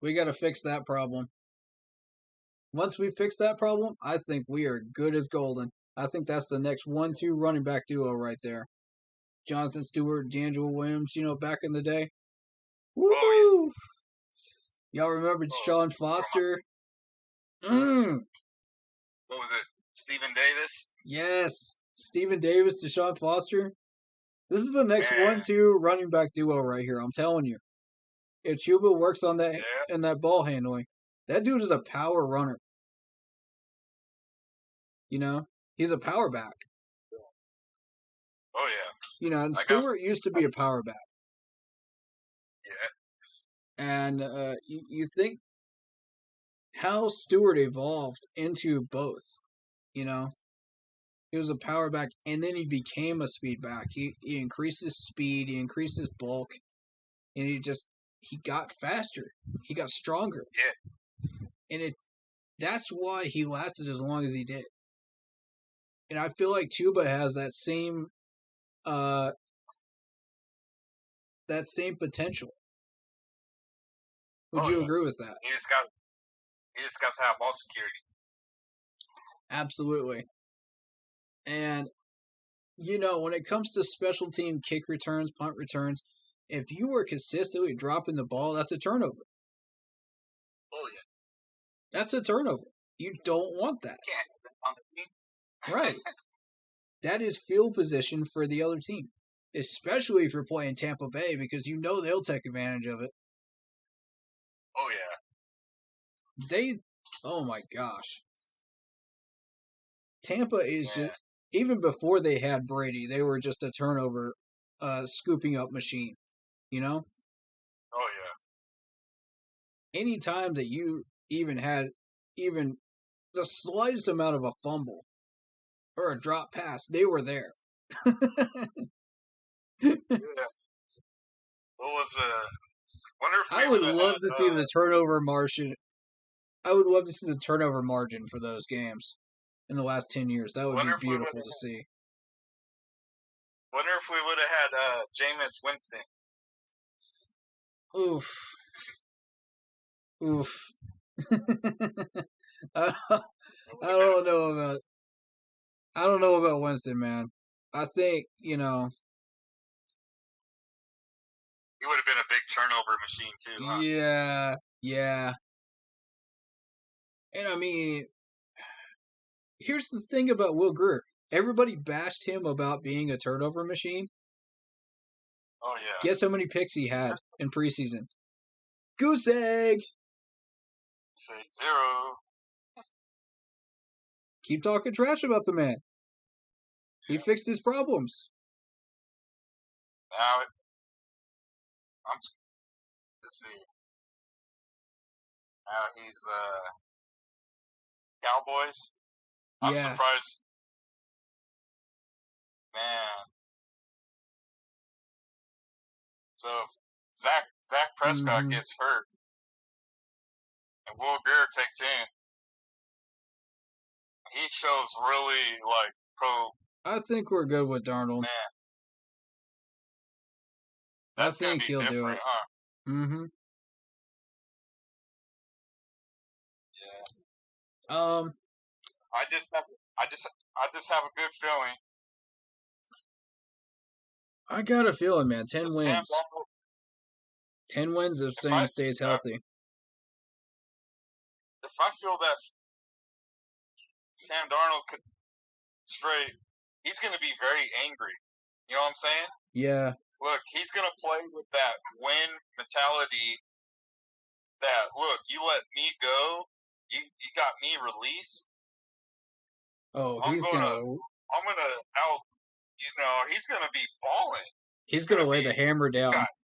We got to fix that problem. Once we fix that problem, I think we are good as golden. I think that's the next 1-2 running back duo right there. Jonathan Stewart, D'Angelo Williams, you know, back in the day. Woo! Oh, yeah. Y'all remember Deshaun Foster? What was it? Stephen Davis? Yes. Stephen Davis, Deshaun Foster. This is the next 1-2 running back duo right here. I'm telling you. If Chuba works on that and that ball handling, that dude is a power runner. You know, he's a power back. Oh yeah. You know, and Stewart used to be a power back. Yeah. And you think how Stewart evolved into both. You know, he was a power back, and then he became a speed back. He increased his speed, he increased his bulk, and he got faster. He got stronger. Yeah. And that's why he lasted as long as he did. And I feel like Chuba has that same potential. Would you agree with that? He just got to have ball security. Absolutely. And you know, when it comes to special team kick returns, punt returns, if you are consistently dropping the ball, that's a turnover. Oh yeah. That's a turnover. You don't want that. Yeah. Right. that is field position for the other team, especially if you're playing Tampa Bay, because you know they'll take advantage of it. Oh yeah. Oh my gosh. Tampa is Yeah. just, even before they had Brady, they were just a turnover scooping up machine, you know? Oh yeah. Anytime that you even had even the slightest amount of a fumble or a drop pass, they were there. Yeah. What was wonder if we I would would've love had, to see the turnover margin. I would love to see the turnover margin for those games in the last 10 years. That would be wonder if we beautiful would've to see. Wonder if we would have had Jameis Winston. Oof. Oof. I don't know about. I don't know about Winston, man. I think He would have been a big turnover machine too. Huh? yeah. And I mean, here's the thing about Will Grier. Everybody bashed him about being a turnover machine. Oh yeah. Guess how many picks he had in preseason? Goose egg. Say 0. Keep talking trash about the man. He fixed his problems. Now let's see. Now he's Cowboys. I'm Yeah. surprised. Man. So if Zach Prescott gets hurt and Will Grier takes in, he shows really like pro. I think we're good with Darnold. Man, I think he'll do it. Huh? Mm-hmm. Yeah. I just have a good feeling. I got a feeling, man. 10 wins. Darnold, 10 wins if Sam stays healthy. If I feel that Sam Darnold could straight, he's going to be very angry. You know what I'm saying? Yeah. Look, he's going to play with that win mentality that, look, you let me go, you got me released. Oh, I'm gonna out, he's going to be balling. He's going to lay the hammer down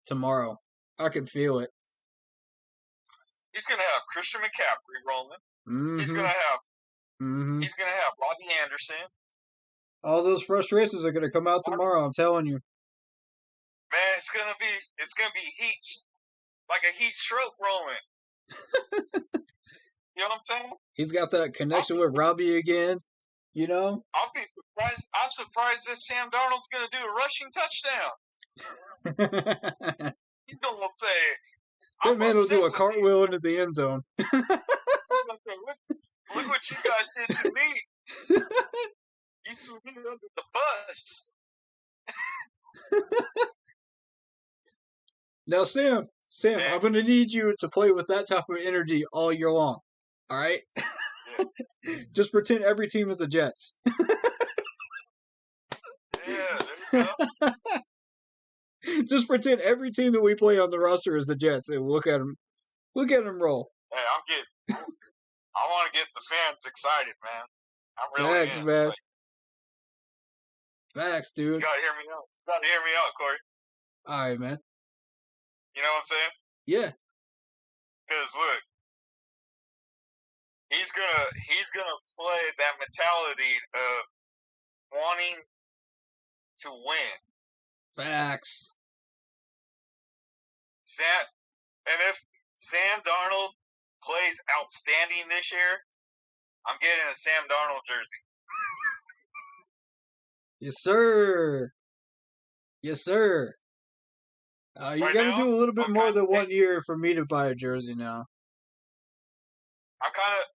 tomorrow. I can feel it. He's going to have Christian McCaffrey rolling. Mm-hmm. He's going to have Robbie Anderson. All those frustrations are going to come out tomorrow, I'm telling you. Man, it's going to be heat, like a heat stroke rolling. You know what I'm saying? He's got that connection with Robbie again, you know? I'll be surprised. I'm surprised if Sam Darnold's going to do a rushing touchdown. He's going to say, that man will do a cartwheel into the end zone. Look what you guys did to me. You threw me under the bus. Now, Sam, I'm going to need you to play with that type of energy all year long. All right? Yeah. Just pretend every team is the Jets. Yeah, there you go. Just pretend every team that we play on the roster is the Jets, and look at them roll. Hey, I want to get the fans excited, man. I'm really Facts, man. Facts, dude. You gotta hear me out. Corey. All right, man. You know what I'm saying? Yeah. Because look, he's gonna play that mentality of wanting to win. Facts. And if Sam Darnold plays outstanding this year, I'm getting a Sam Darnold jersey. Yes, sir. Yes, sir. You got to do a little bit more than 1 year for me to buy a jersey now. I'm kind of,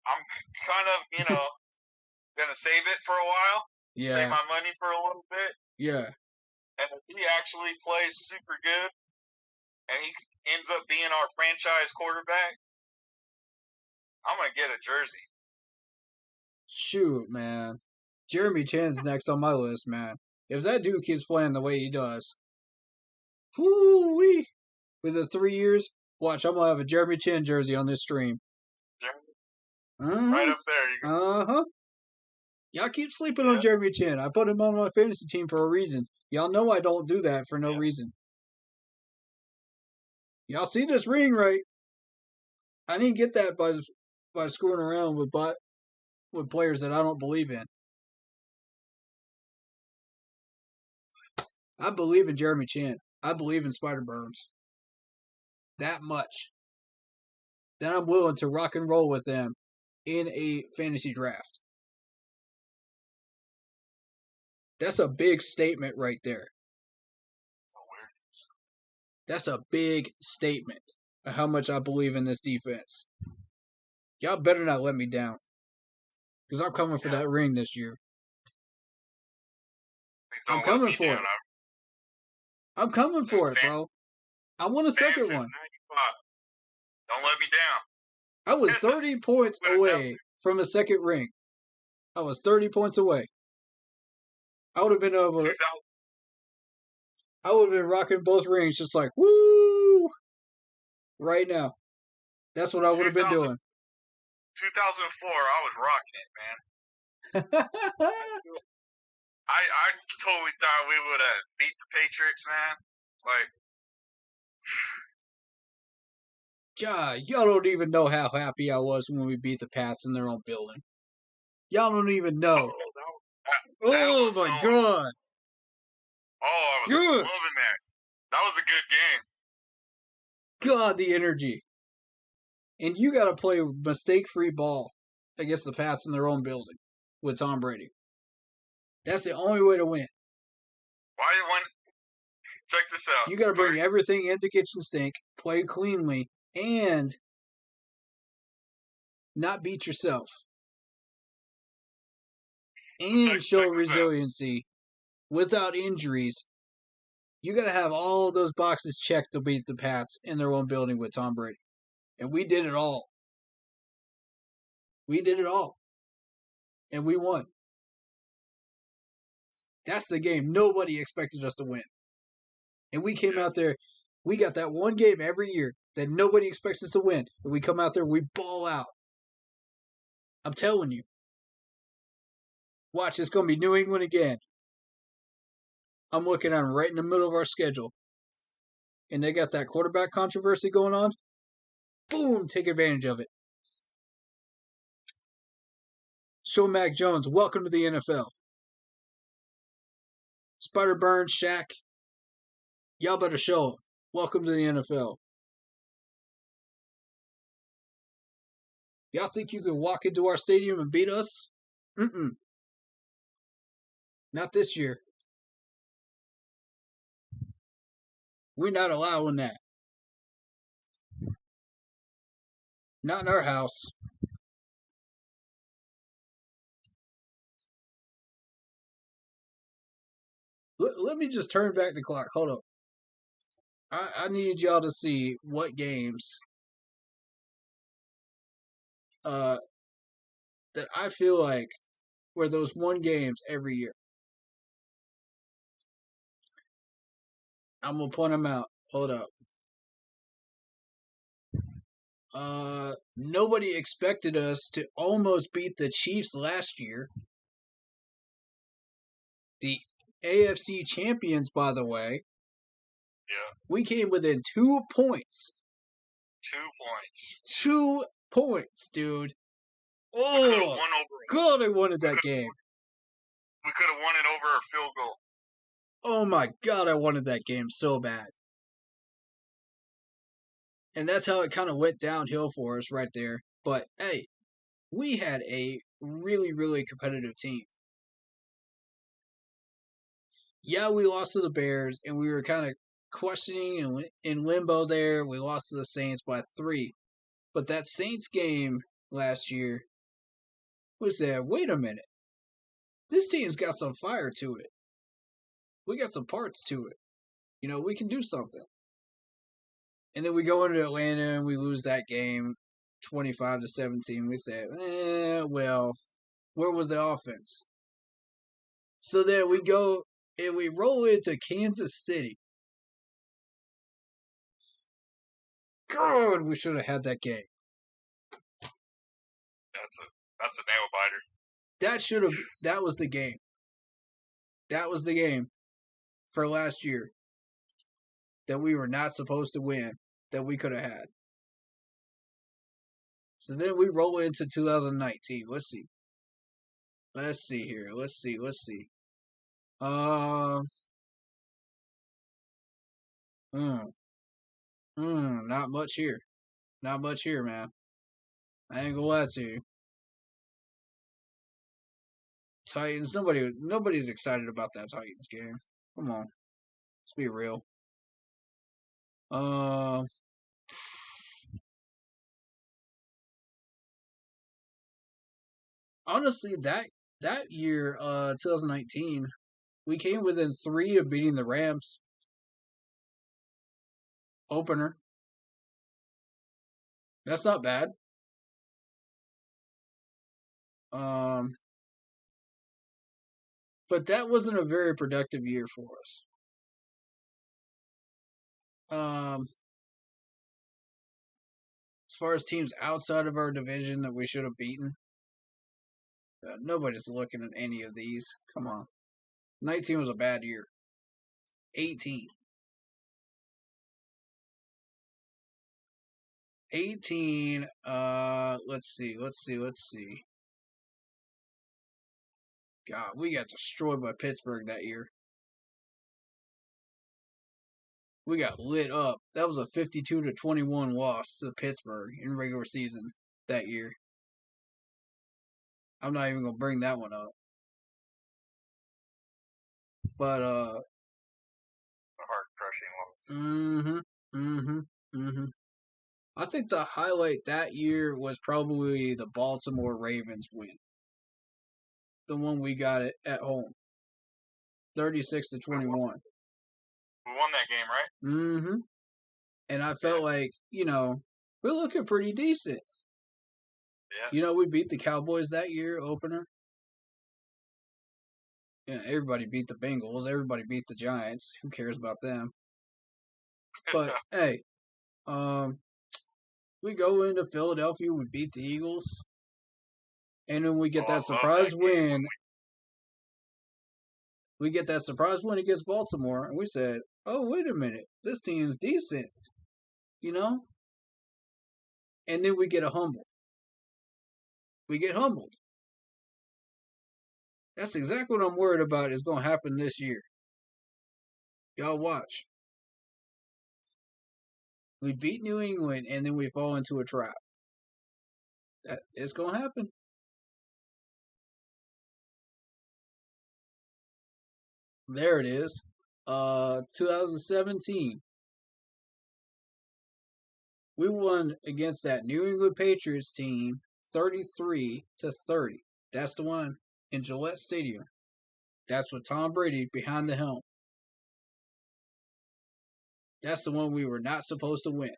gonna save it for a while. Yeah. Save my money for a little bit. Yeah. And if he actually plays super good, and he ends up being our franchise quarterback, I'm gonna get a jersey. Shoot, man. Jeremy Chin's next on my list, man. If that dude keeps playing the way he does, whoo-wee, with the 3 years, watch, I'm going to have a Jeremy Chin jersey on this stream. Right up there. You Uh-huh. Y'all keep sleeping on Jeremy Chin. I put him on my fantasy team for a reason. Y'all know I don't do that for no reason. Y'all see this ring, right? I didn't get that by screwing around with players that I don't believe in. I believe in Jeremy Chin. I believe in Spider Burns. That much. Then I'm willing to rock and roll with them in a fantasy draft. That's a big statement right there. That's a big statement of how much I believe in this defense. Y'all better not let me down. Because I'm coming for that ring this year. I'm coming for it. I'm coming for it, bro. I want a second one. Don't let me down. I was 30 points away from a second ring. I was 30 points away. I would have been able to. I would have been rocking both rings just like, woo! Right now. That's what I would have been doing. 2004, I was rocking it, man. I totally thought we would have beat the Patriots, man. Like, God, y'all don't even know how happy I was when we beat the Pats in their own building. Y'all don't even know. Oh my God. Oh, I was loving that. That was a good game. God, the energy. And you got to play mistake-free ball against the Pats in their own building with Tom Brady. That's the only way to win. Check this out. You got to bring everything into kitchen sink, play cleanly, and not beat yourself. And show resiliency without injuries. You got to have all those boxes checked to beat the Pats in their own building with Tom Brady. And we did it all. We did it all. And we won. That's the game nobody expected us to win. And we came out there, we got that one game every year that nobody expects us to win. And we come out there, we ball out. I'm telling you. Watch, it's going to be New England again. I'm looking at them right in the middle of our schedule. And they got that quarterback controversy going on. Boom, take advantage of it. Show Mac Jones, welcome to the NFL. Spider Burns, Shaq, y'all better show him. Welcome to the NFL. Y'all think you can walk into our stadium and beat us? Not this year. We're not allowing that. Not in our house. Let me just turn back the clock. Hold up. I need y'all to see what games that I feel like were those one games every year. I'm going to point them out. Hold up. Nobody expected us to almost beat the Chiefs last year. The AFC champions, by the way. Yeah. We came within 2 points. 2 points, dude. Oh, God, I wanted that game. We could have won it over a field goal. Oh, my God, I wanted that game so bad. And that's how it kind of went downhill for us right there. But, hey, we had a really, really competitive team. Yeah, we lost to the Bears, and we were kind of questioning and in limbo there. We lost to the Saints by 3. But that Saints game last year was there. Wait a minute. This team's got some fire to it. We got some parts to it. You know, we can do something. And then we go into Atlanta and we lose that game 25-17. We said, well, where was the offense? So then we go and we roll into Kansas City. God, we should have had that game. That's a nail biter. That was the game. That was the game for last year that we were not supposed to win, that we could have had. So then we roll into 2019. Let's see. Let's see here. Let's see. Not much here. Not much here, man. I ain't gonna lie to you. Titans, nobody's excited about that Titans game. Come on. Let's be real. Honestly, that year, 2019, we came within 3 of beating the Rams. Opener. That's not bad. But that wasn't a very productive year for us. As far as teams outside of our division that we should have beaten, nobody's looking at any of these. Come on. 19 was a bad year. 18. 18, let's see. God, we got destroyed by Pittsburgh that year. We got lit up. That was a 52-21 loss to Pittsburgh in regular season that year. I'm not even going to bring that one up. But, a heart-crushing loss. I think the highlight that year was probably the Baltimore Ravens win. The one we got it at home. 36-21. We won that game, right? And I felt like, we're looking pretty decent. Yeah. We beat the Cowboys that year, opener. Yeah, everybody beat the Bengals. Everybody beat the Giants. Who cares about them? But, hey, we go into Philadelphia. We beat the Eagles. And then we get that surprise win. We get that surprise win against Baltimore. And we said, oh, wait a minute. This team's decent. And then we get a humble. We get humbled. That's exactly what I'm worried about is going to happen this year. Y'all watch. We beat New England, and then we fall into a trap. It's going to happen. There it is. 2017. We won against that New England Patriots team 33-30. That's the one in Gillette Stadium. That's with Tom Brady behind the helm. That's the one we were not supposed to win.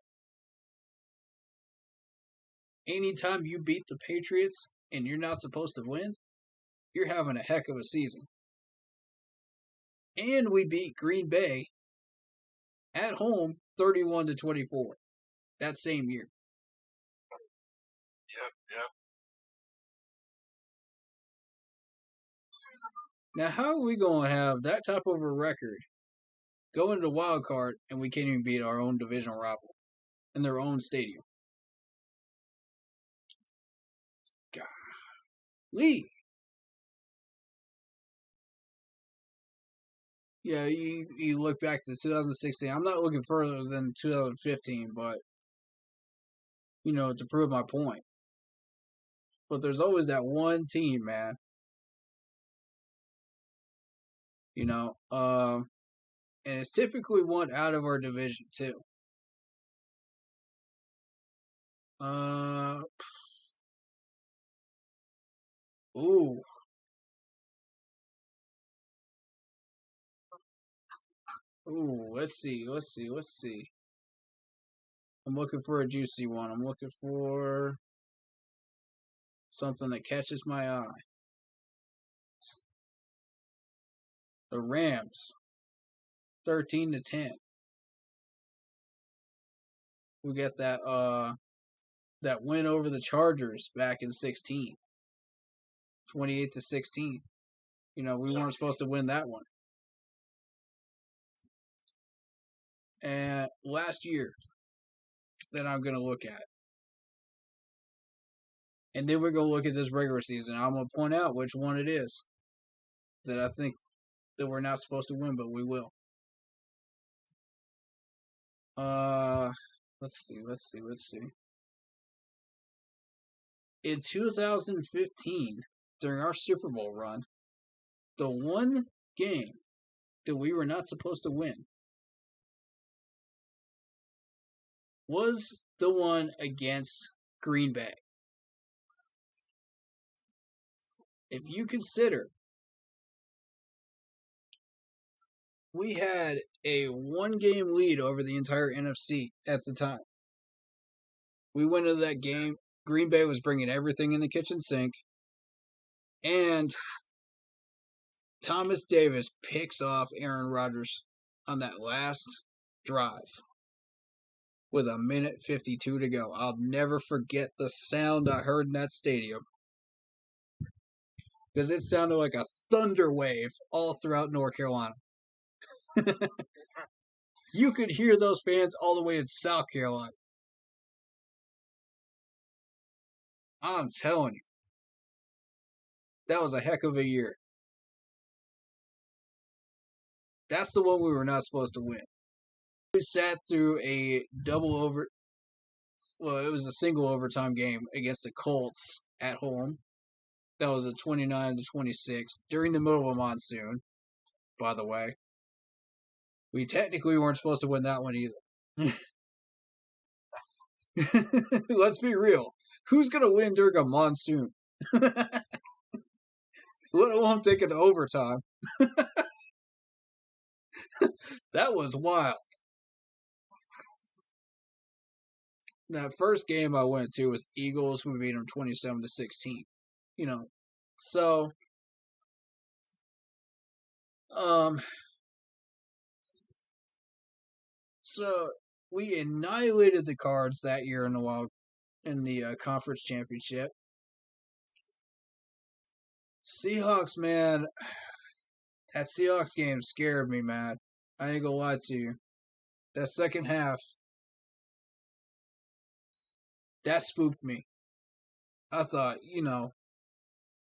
Anytime you beat the Patriots and you're not supposed to win, you're having a heck of a season. And we beat Green Bay at home 31-24 that same year. Yep. Now, how are we going to have that type of a record go into the wild card and we can't even beat our own divisional rival in their own stadium? Golly. Yeah, you look back to 2016. I'm not looking further than 2015, but, to prove my point. But there's always that one team, man. And it's typically one out of our division, too. Ooh. Ooh, let's see. I'm looking for a juicy one. I'm looking for something that catches my eye. The Rams, 13-10. We got that win over the Chargers back in 16, 28-16. We weren't supposed to win that one. And last year that I'm going to look at. And then we're going to look at this regular season. I'm going to point out which one it is that I think that we're not supposed to win, but we will. Let's see. In 2015, during our Super Bowl run, the one game that we were not supposed to win was the one against Green Bay. If you consider we had a one-game lead over the entire NFC at the time. We went into that game. Green Bay was bringing everything in the kitchen sink. And Thomas Davis picks off Aaron Rodgers on that last drive with 1:52 to go. I'll never forget the sound I heard in that stadium. Because it sounded like a thunder wave all throughout North Carolina. You could hear those fans all the way in South Carolina. I'm telling you. That was a heck of a year. That's the one we were not supposed to win. We sat through it was a single overtime game against the Colts at home. That was a 29-26 during the middle of a monsoon, by the way. We technically weren't supposed to win that one either. Let's be real. Who's going to win during a monsoon? Let alone take it to overtime. That was wild. That first game I went to was Eagles. We beat them 27-16. So we annihilated the Cards that year in the conference championship. Seahawks, man, that Seahawks game scared me, man. I ain't gonna lie to you. That second half, that spooked me. I thought,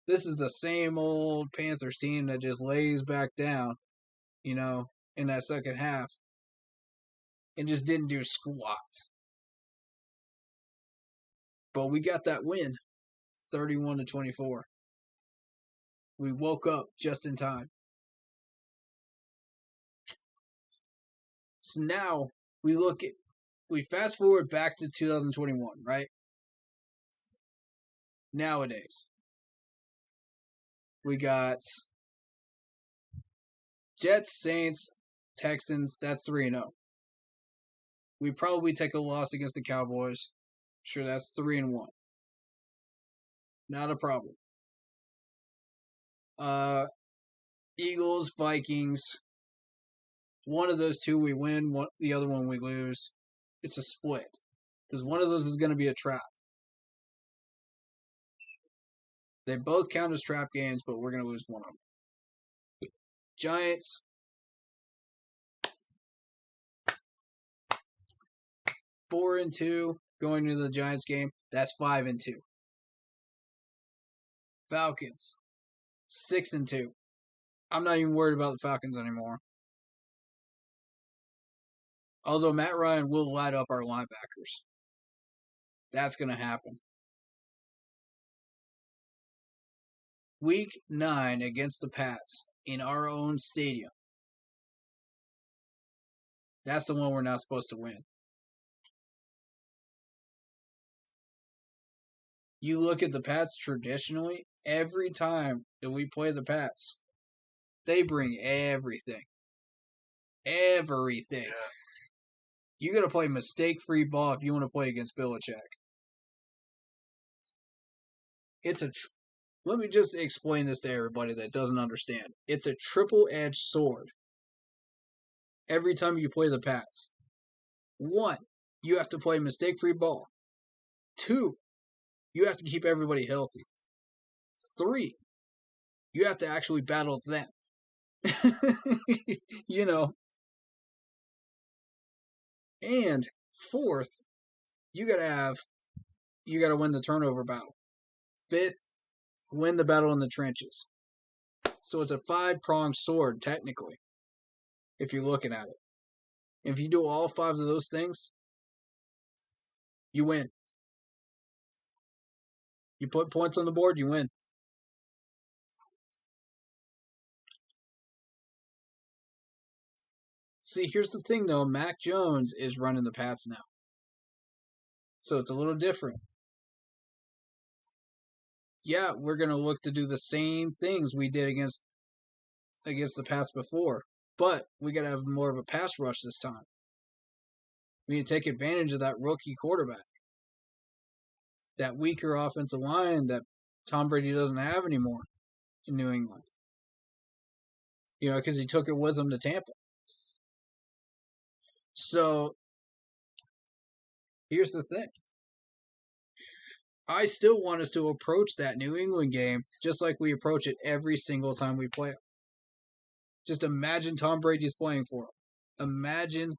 this is the same old Panthers team that just lays back down, in that second half and just didn't do squat. But we got that win, 31-24. We woke up just in time. So now we fast forward back to 2021, right? Nowadays, we got Jets, Saints, Texans. That's 3-0. We probably take a loss against the Cowboys. Sure, that's 3-1. Not a problem. Eagles, Vikings. One of those two we win, the other one we lose. It's a split. Because one of those is going to be a trap. They both count as trap games, but we're going to lose one of them. Giants. 4-2 going into the Giants game. That's 5-2. Falcons. 6-2. I'm not even worried about the Falcons anymore. Although Matt Ryan will light up our linebackers. That's going to happen. Week 9 against the Pats in our own stadium. That's the one we're not supposed to win. You look at the Pats traditionally, every time that we play the Pats, they bring everything. Everything. Yeah. You got to play mistake-free ball if you want to play against Belichick. let me just explain this to everybody that doesn't understand. It's a triple-edged sword. Every time you play the Pats. 1, you have to play mistake-free ball. 2, you have to keep everybody healthy. 3, you have to actually battle them. You know. And 4th, you gotta win the turnover battle. 5th, win the battle in the trenches. So it's a 5-pronged sword, technically, if you're looking at it. If you do all 5 of those things, you win. You put points on the board, you win. See, here's the thing, though. Mac Jones is running the Pats now. So it's a little different. Yeah, we're going to look to do the same things we did against the Pats before. But we got to have more of a pass rush this time. We need to take advantage of that rookie quarterback. That weaker offensive line that Tom Brady doesn't have anymore in New England. You know, because he took it with him to Tampa. So, here's the thing. I still want us to approach that New England game just like we approach it every single time we play it. Just imagine Tom Brady's playing for him. Imagine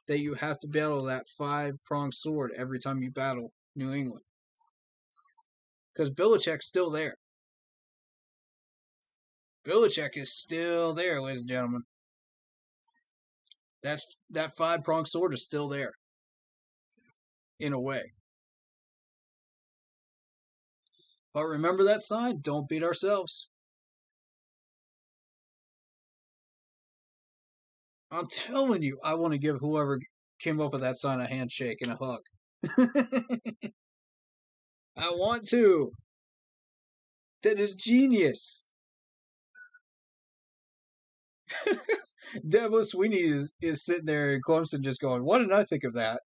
that you have to battle that 5-pronged sword every time you battle New England. Because Belichick's still there. Belichick is still there, ladies and gentlemen. That 5-pronged sword is still there. In a way. But remember that sign? Don't beat ourselves. I'm telling you, I want to give whoever came up with that sign a handshake and a hug. I want to. That is genius. Dabo Sweeney is sitting there in Clemson just going, why didn't I think of that?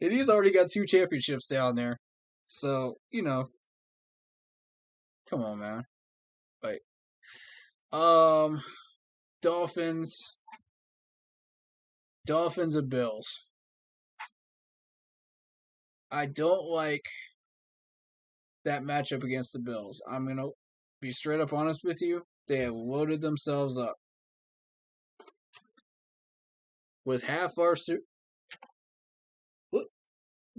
And he's already got 2 championships down there. So, you know. Come on, man. Like, Dolphins and Bills. I don't like that matchup against the Bills. I'm going to be straight up honest with you. They have loaded themselves up. With half our...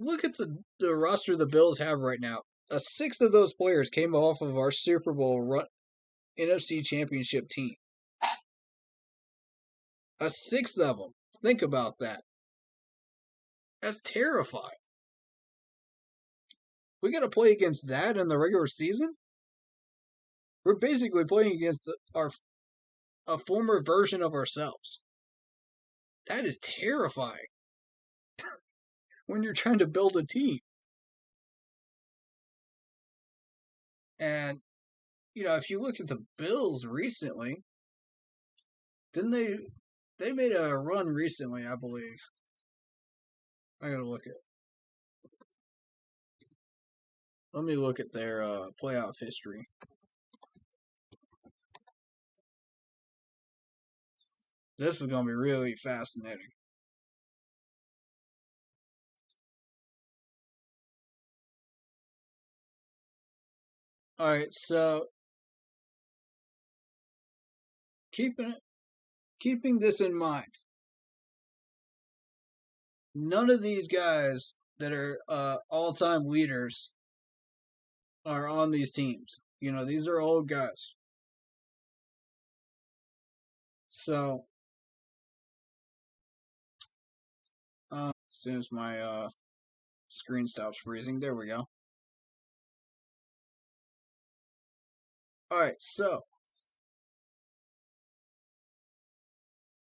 Look at the roster the Bills have right now. A 6th of those players came off of our Super Bowl NFC Championship team. A 6th of them. Think about that. That's terrifying. We got to play against that in the regular season? We're basically playing against a former version of ourselves. That is terrifying. When you're trying to build a team. And, you know, if you look at the Bills recently, didn't they made a run recently, I believe. I gotta look at. Let me look at their playoff history. This is gonna be really fascinating. All right, so keeping this in mind, none of these guys that are all-time leaders are on these teams. You know, these are old guys. So, as soon as my screen stops freezing, there we go. All right, so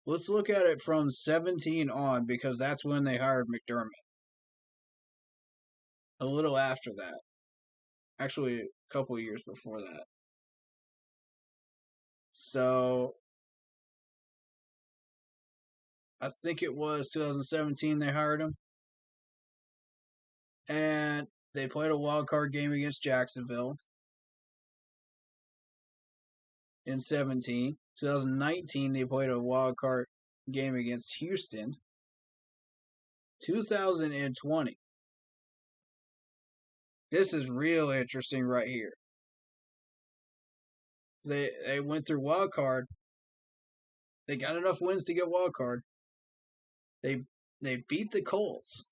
let's look at it from 17 on because that's when they hired McDermott. A little after that. Actually, a couple of years before that. So, I think it was 2017 they hired him. And they played a wild card game against Jacksonville in 17. 2019, they played a wild card game against Houston. 2020. This is real interesting right here. They went through wild card. They got enough wins to get wild card. They beat the Colts.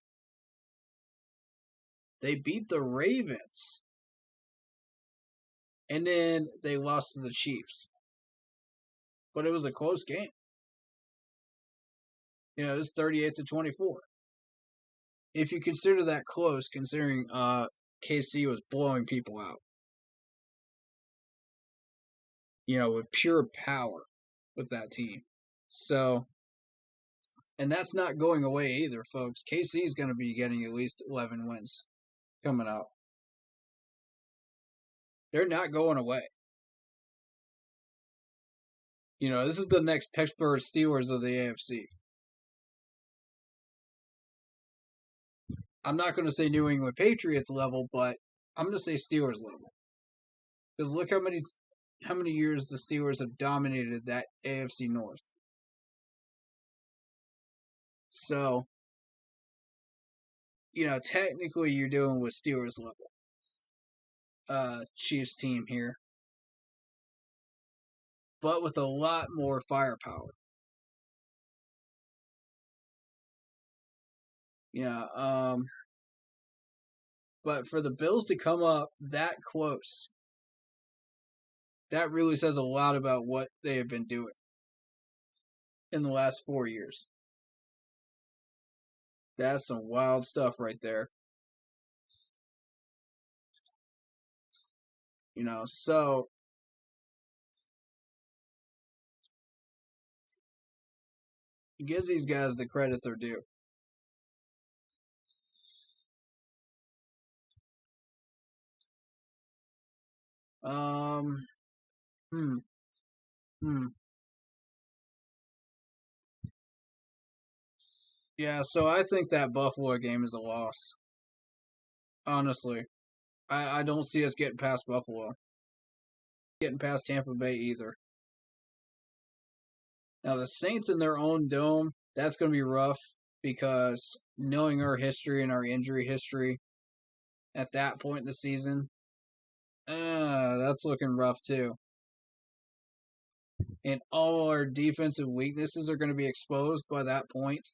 They beat the Ravens. And then they lost to the Chiefs. But it was a close game. You know, it was 38-24. If you consider that close, considering KC was blowing people out. You know, with pure power with that team. So, and that's not going away either, folks. KC is going to be getting at least 11 wins coming up. They're not going away. You know, this is the next Pittsburgh Steelers of the AFC. I'm not going to say New England Patriots level, but I'm going to say Steelers level. Because look how many years the Steelers have dominated that AFC North. So, you know, technically you're dealing with Steelers level. Chiefs team here. But with a lot more firepower. Yeah, but for the Bills to come up that close, that really says a lot about what they have been doing in the last 4 years. That's some wild stuff right there. You know, so give these guys the credit they're due. Yeah, so I think that Buffalo game is a loss. Honestly. I don't see us getting past Buffalo. Getting past Tampa Bay either. Now, the Saints in their own dome, that's going to be rough because knowing our history and our injury history at that point in the season, that's looking rough too. And all our defensive weaknesses are going to be exposed by that point.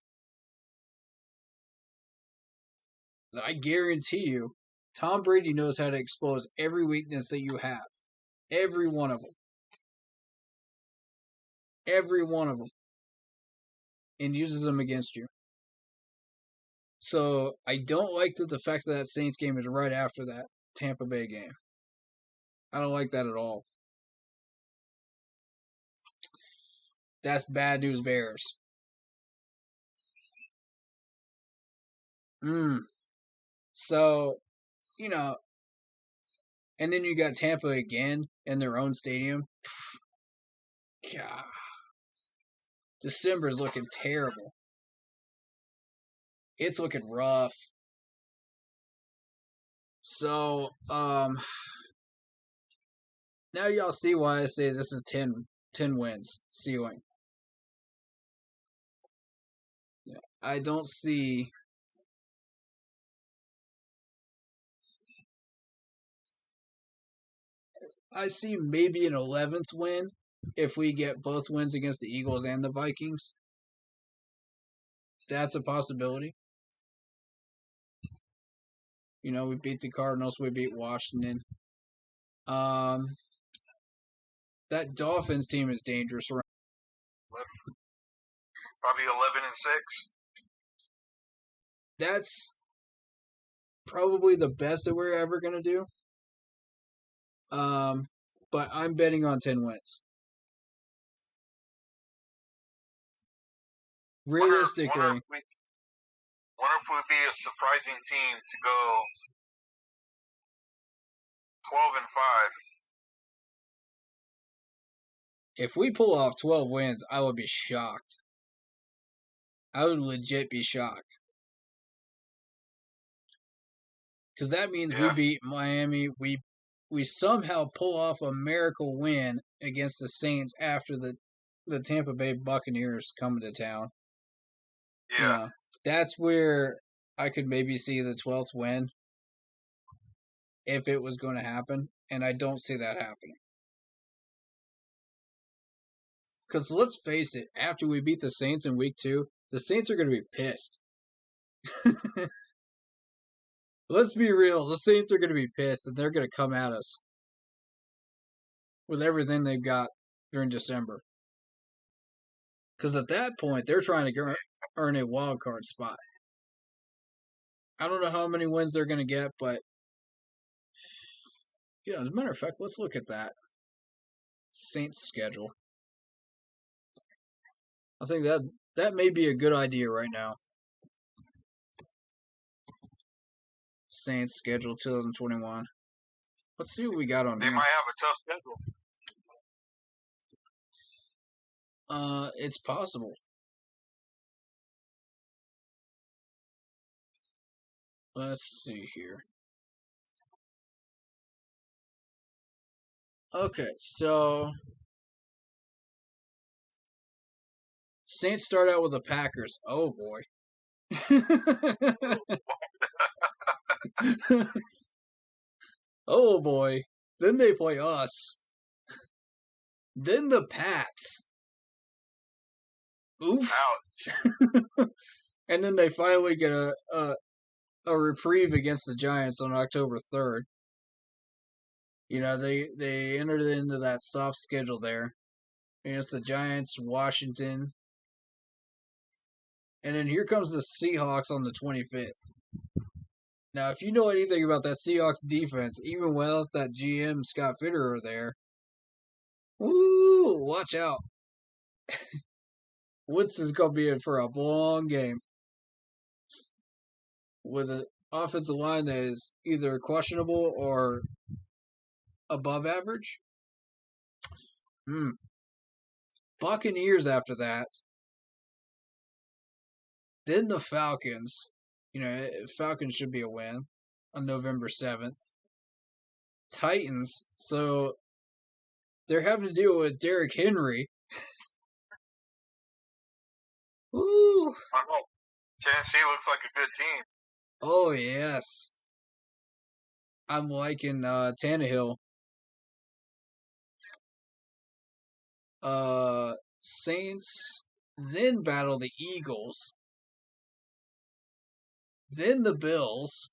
I guarantee you, Tom Brady knows how to expose every weakness that you have. Every one of them. Every one of them. And uses them against you. So, I don't like the fact that Saints game is right after that Tampa Bay game. I don't like that at all. That's bad news bears. So, you know, and then you got Tampa again in their own stadium. God. December's looking terrible. It's looking rough. So, now y'all see why I say this is 10 wins ceiling. Yeah, I don't see. I see maybe an 11th win if we get both wins against the Eagles and the Vikings. That's a possibility. You know, we beat the Cardinals, we beat Washington. That Dolphins team is dangerous. Probably 11-6. That's probably the best that we're ever going to do. But I'm betting on 10 wins. Realistically. Wonder if we'd be a surprising team to go 12-5. If we pull off 12 wins, I would be shocked. I would legit be shocked. because that means we beat Miami. We somehow pull off a miracle win against the Saints after the Tampa Bay Buccaneers coming to town. Yeah. That's where I could maybe see the 12th win if it was going to happen, and I don't see that happening. Because let's face it, after we beat the Saints in week 2, the Saints are going to be pissed. Let's be real. The Saints are going to be pissed, and they're going to come at us with everything they've got during December. Because at that point, they're trying to earn a wild card spot. I don't know how many wins they're going to get, but yeah, as a matter of fact, let's look at that Saints schedule. I think that may be a good idea right now. Saints schedule 2021. Let's see what we got on They here. might have a tough schedule. It's possible. Let's see here. Okay, so Saints start out with the Packers. Oh boy. Oh boy. Then they play us. Then the Pats. Oof. Ouch. And then they finally get a reprieve against the Giants on October 3rd. You know, they entered into that soft schedule there. Against the Giants, Washington. And then here comes the Seahawks on the 25th. Now, if you know anything about that Seahawks defense, even without that GM Scott Fitterer there, woo, watch out. Woods is going to be in for a long game. With an offensive line that is either questionable or above average. Buccaneers after that. Then the Falcons. You know, Falcons should be a win on November 7th. Titans. So they're having to deal with Derrick Henry. Ooh. Tennessee looks like a good team. Oh, yes. I'm liking Tannehill. Saints then battle the Eagles. Then the Bills.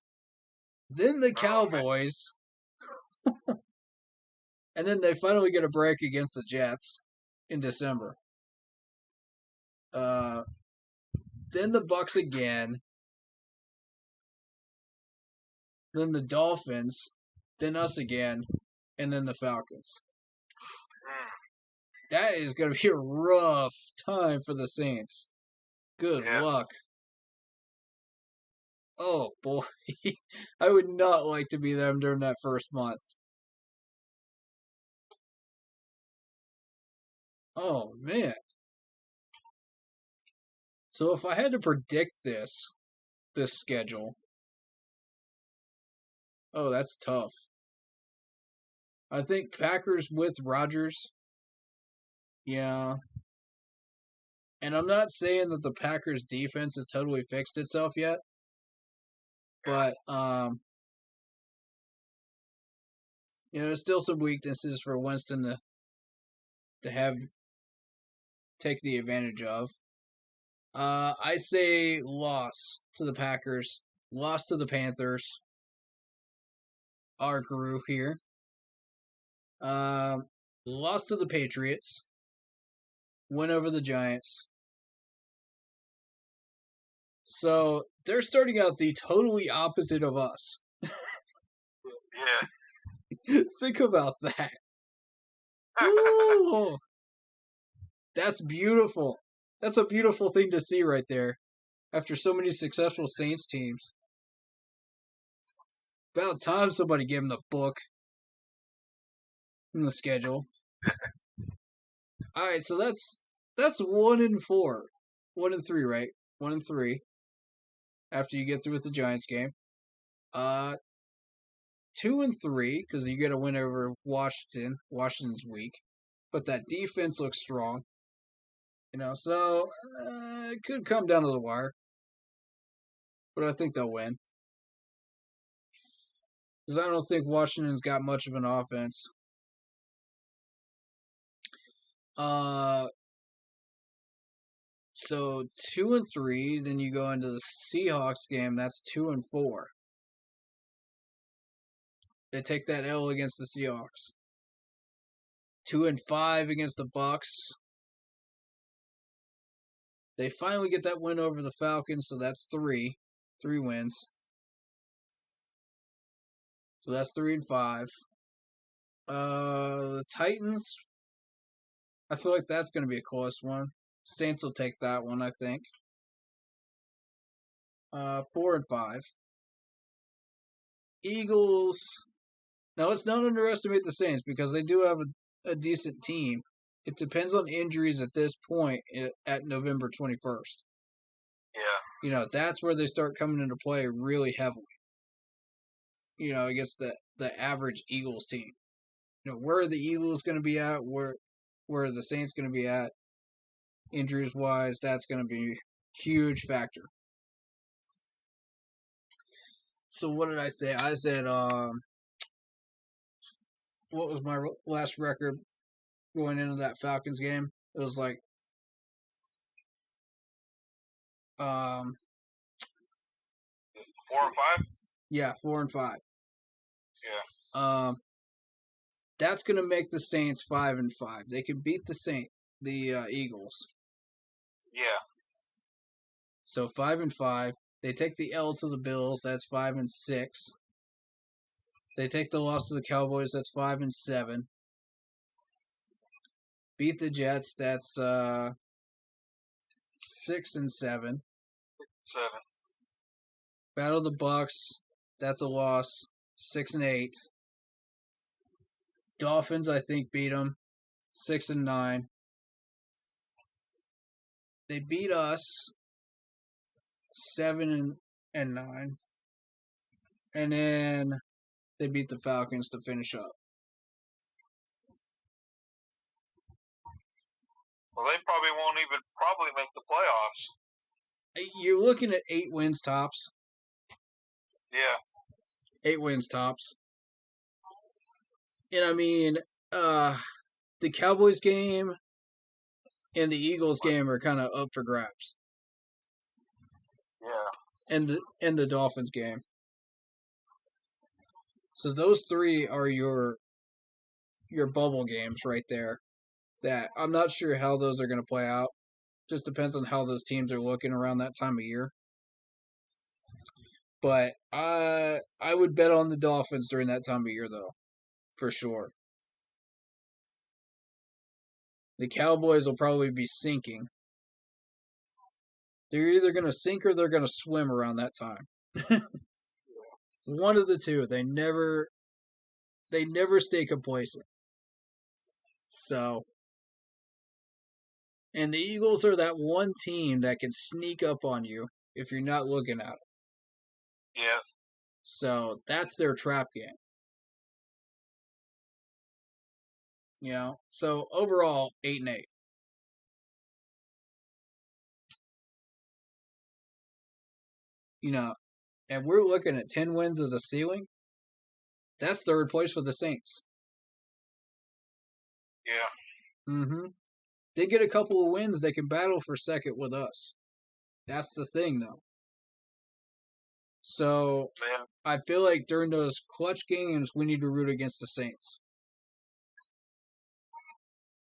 Then the Cowboys. And then they finally get a break against the Jets in December. Then the Bucs again. Then the Dolphins. Then us again. And then the Falcons. That is going to be a rough time for the Saints. Good luck. Oh, boy. I would not like to be them during that first month. Oh, man. So if I had to predict this schedule, oh, that's tough. I think Packers with Rodgers. Yeah. And I'm not saying that the Packers defense has totally fixed itself yet. But, you know, there's still some weaknesses for Winston to take the advantage of. I say loss to the Packers, loss to the Panthers. Our group here. Loss to the Patriots. Win over the Giants. So they're starting out the totally opposite of us. Yeah. Think about that. Ooh, that's beautiful. That's a beautiful thing to see right there. After so many successful Saints teams. About time somebody gave them the book in the schedule. Alright, so that's 1-4. 1-3, right? 1-3. After you get through with the Giants game. 2-3 because you get a win over Washington. Washington's weak, but that defense looks strong. So it could come down to the wire, but I think they'll win because I don't think Washington's got much of an offense. So 2-3, then you go into the Seahawks game. That's 2-4. They take that L against the Seahawks. 2-5 against the Bucks. They finally get that win over the Falcons, so that's 3 wins. So that's 3-5. The Titans, I feel like that's going to be a close one. Saints will take that one, I think. 4-5. Eagles. Now, let's not underestimate the Saints because they do have a decent team. It depends on injuries at this point at November 21st. Yeah. That's where they start coming into play really heavily. Against the average Eagles team. Where are the Eagles going to be at? Where are the Saints going to be at? Injuries-wise, that's going to be a huge factor. So what did I say? I said, what was my last record going into that Falcons game? It was like, 4-5. Yeah, 4-5. Yeah. That's going to make the Saints 5-5. They can beat the Eagles. Yeah. So 5-5. They take the L to the Bills. That's 5-6. They take the loss to the Cowboys. That's 5-7. Beat the Jets. That's 6-7. 7. Battle the Bucks. That's a loss. 6-8. Dolphins, I think, beat them. 6-9. They beat us 7-9. And then they beat the Falcons to finish up. So they probably won't even make the playoffs. You're looking at 8 wins tops. Yeah. 8 wins tops. And I mean, the Cowboys game and the Eagles game are kind of up for grabs. Yeah. And the Dolphins game. So those 3 are your bubble games right there. That I'm not sure how those are going to play out. Just depends on how those teams are looking around that time of year. But I would bet on the Dolphins during that time of year, though, for sure. The Cowboys will probably be sinking. They're either going to sink or they're going to swim around that time. One of the two. They never stay complacent. So, and the Eagles are that one team that can sneak up on you if you're not looking at them. Yeah. So that's their trap game. So overall 8-8. And we're looking at 10 wins as a ceiling. That's third place for the Saints. Yeah. Mm-hmm. They get a couple of wins, they can battle for second with us. That's the thing, though. So, Yeah. I feel like during those clutch games, we need to root against the Saints.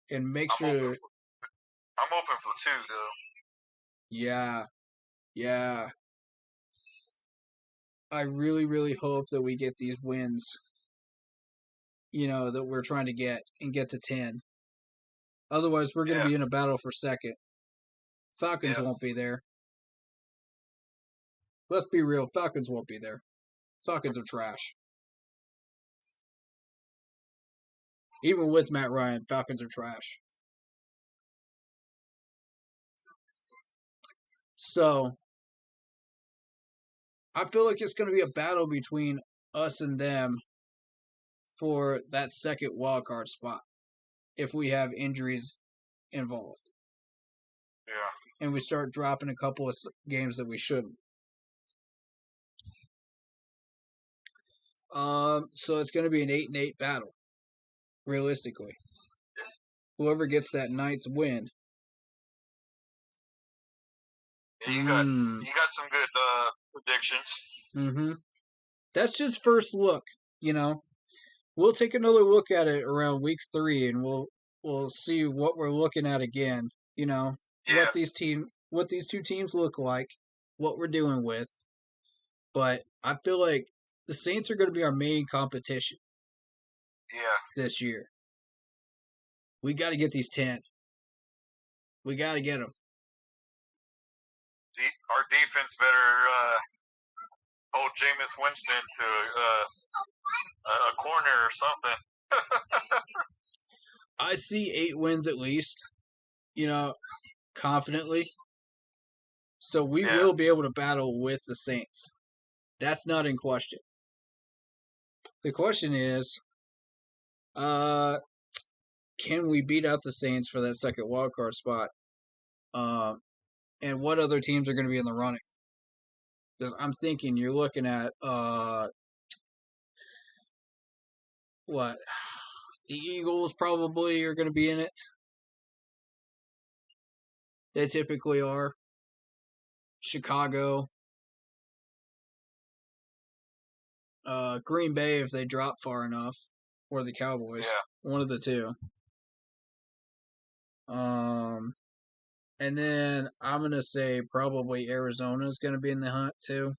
And make sure... I'm open for 2, though. Yeah. I really, really hope that we get these wins, that we're trying to get and get to 10. Otherwise, we're going to be in a battle for second. Falcons won't be there. Let's be real, Falcons won't be there. Falcons are trash. Even with Matt Ryan, Falcons are trash. So, I feel like it's going to be a battle between us and them for that second wild card spot if we have injuries involved. Yeah. And we start dropping a couple of games that we shouldn't. So it's going to be an 8-8 battle, realistically. Whoever gets that ninth win. Yeah, you got some good predictions. Mm-hmm. That's just first look, you know. We'll take another look at it around week 3, and we'll see what we're looking at again. You know, Yeah. what these two teams look like, what we're doing with. But I feel like the Saints are going to be our main competition. Yeah. This year. We got to get these 10. We got to get them. Our defense better hold Jameis Winston to a corner or something. I see 8 wins at least, you know, confidently. So we will be able to battle with the Saints. That's not in question. The question is, can we beat out the Saints for that second wildcard spot? And what other teams are going to be in the running? Because I'm thinking you're looking at, what? The Eagles probably are going to be in it. They typically are. Chicago. Green Bay if they drop far enough. Or the Cowboys. Yeah. One of the two. And then I'm going to say probably Arizona is going to be in the hunt too.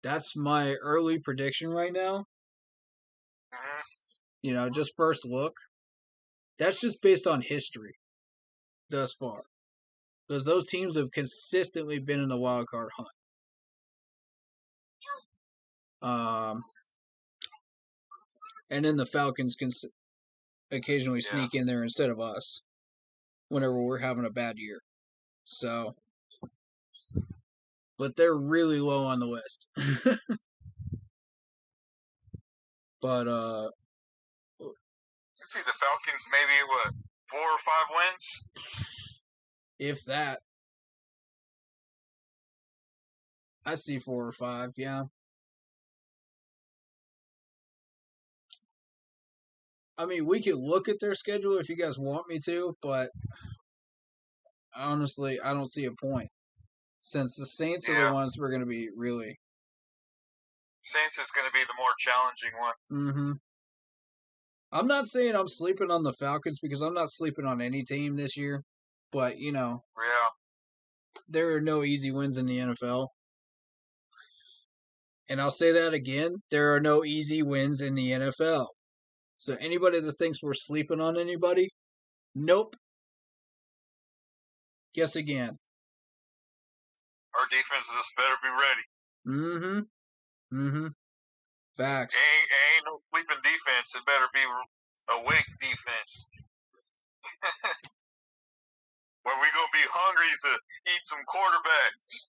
That's my early prediction right now. Mm-hmm. You know, just first look. That's just based on history thus far. Because those teams have consistently been in the wild card hunt. And then the Falcons can occasionally sneak in there instead of us whenever we're having a bad year. So, but they're really low on the list. But you see the Falcons maybe 4 or 5 wins, if that. I see 4 or 5. Yeah. I mean, we could look at their schedule if you guys want me to, but honestly, I don't see a point. Since the Saints are the ones we're going to be really. Saints is going to be the more challenging one. Mm-hmm. I'm not saying I'm sleeping on the Falcons because I'm not sleeping on any team this year. But, you know. Yeah. There are no easy wins in the NFL. And I'll say that again. There are no easy wins in the NFL. So anybody that thinks we're sleeping on anybody, nope. Guess again. Our defense just better be ready. Mm-hmm. Facts. Ain't no sleeping defense. It better be awake defense. Where we gonna be hungry to eat some quarterbacks.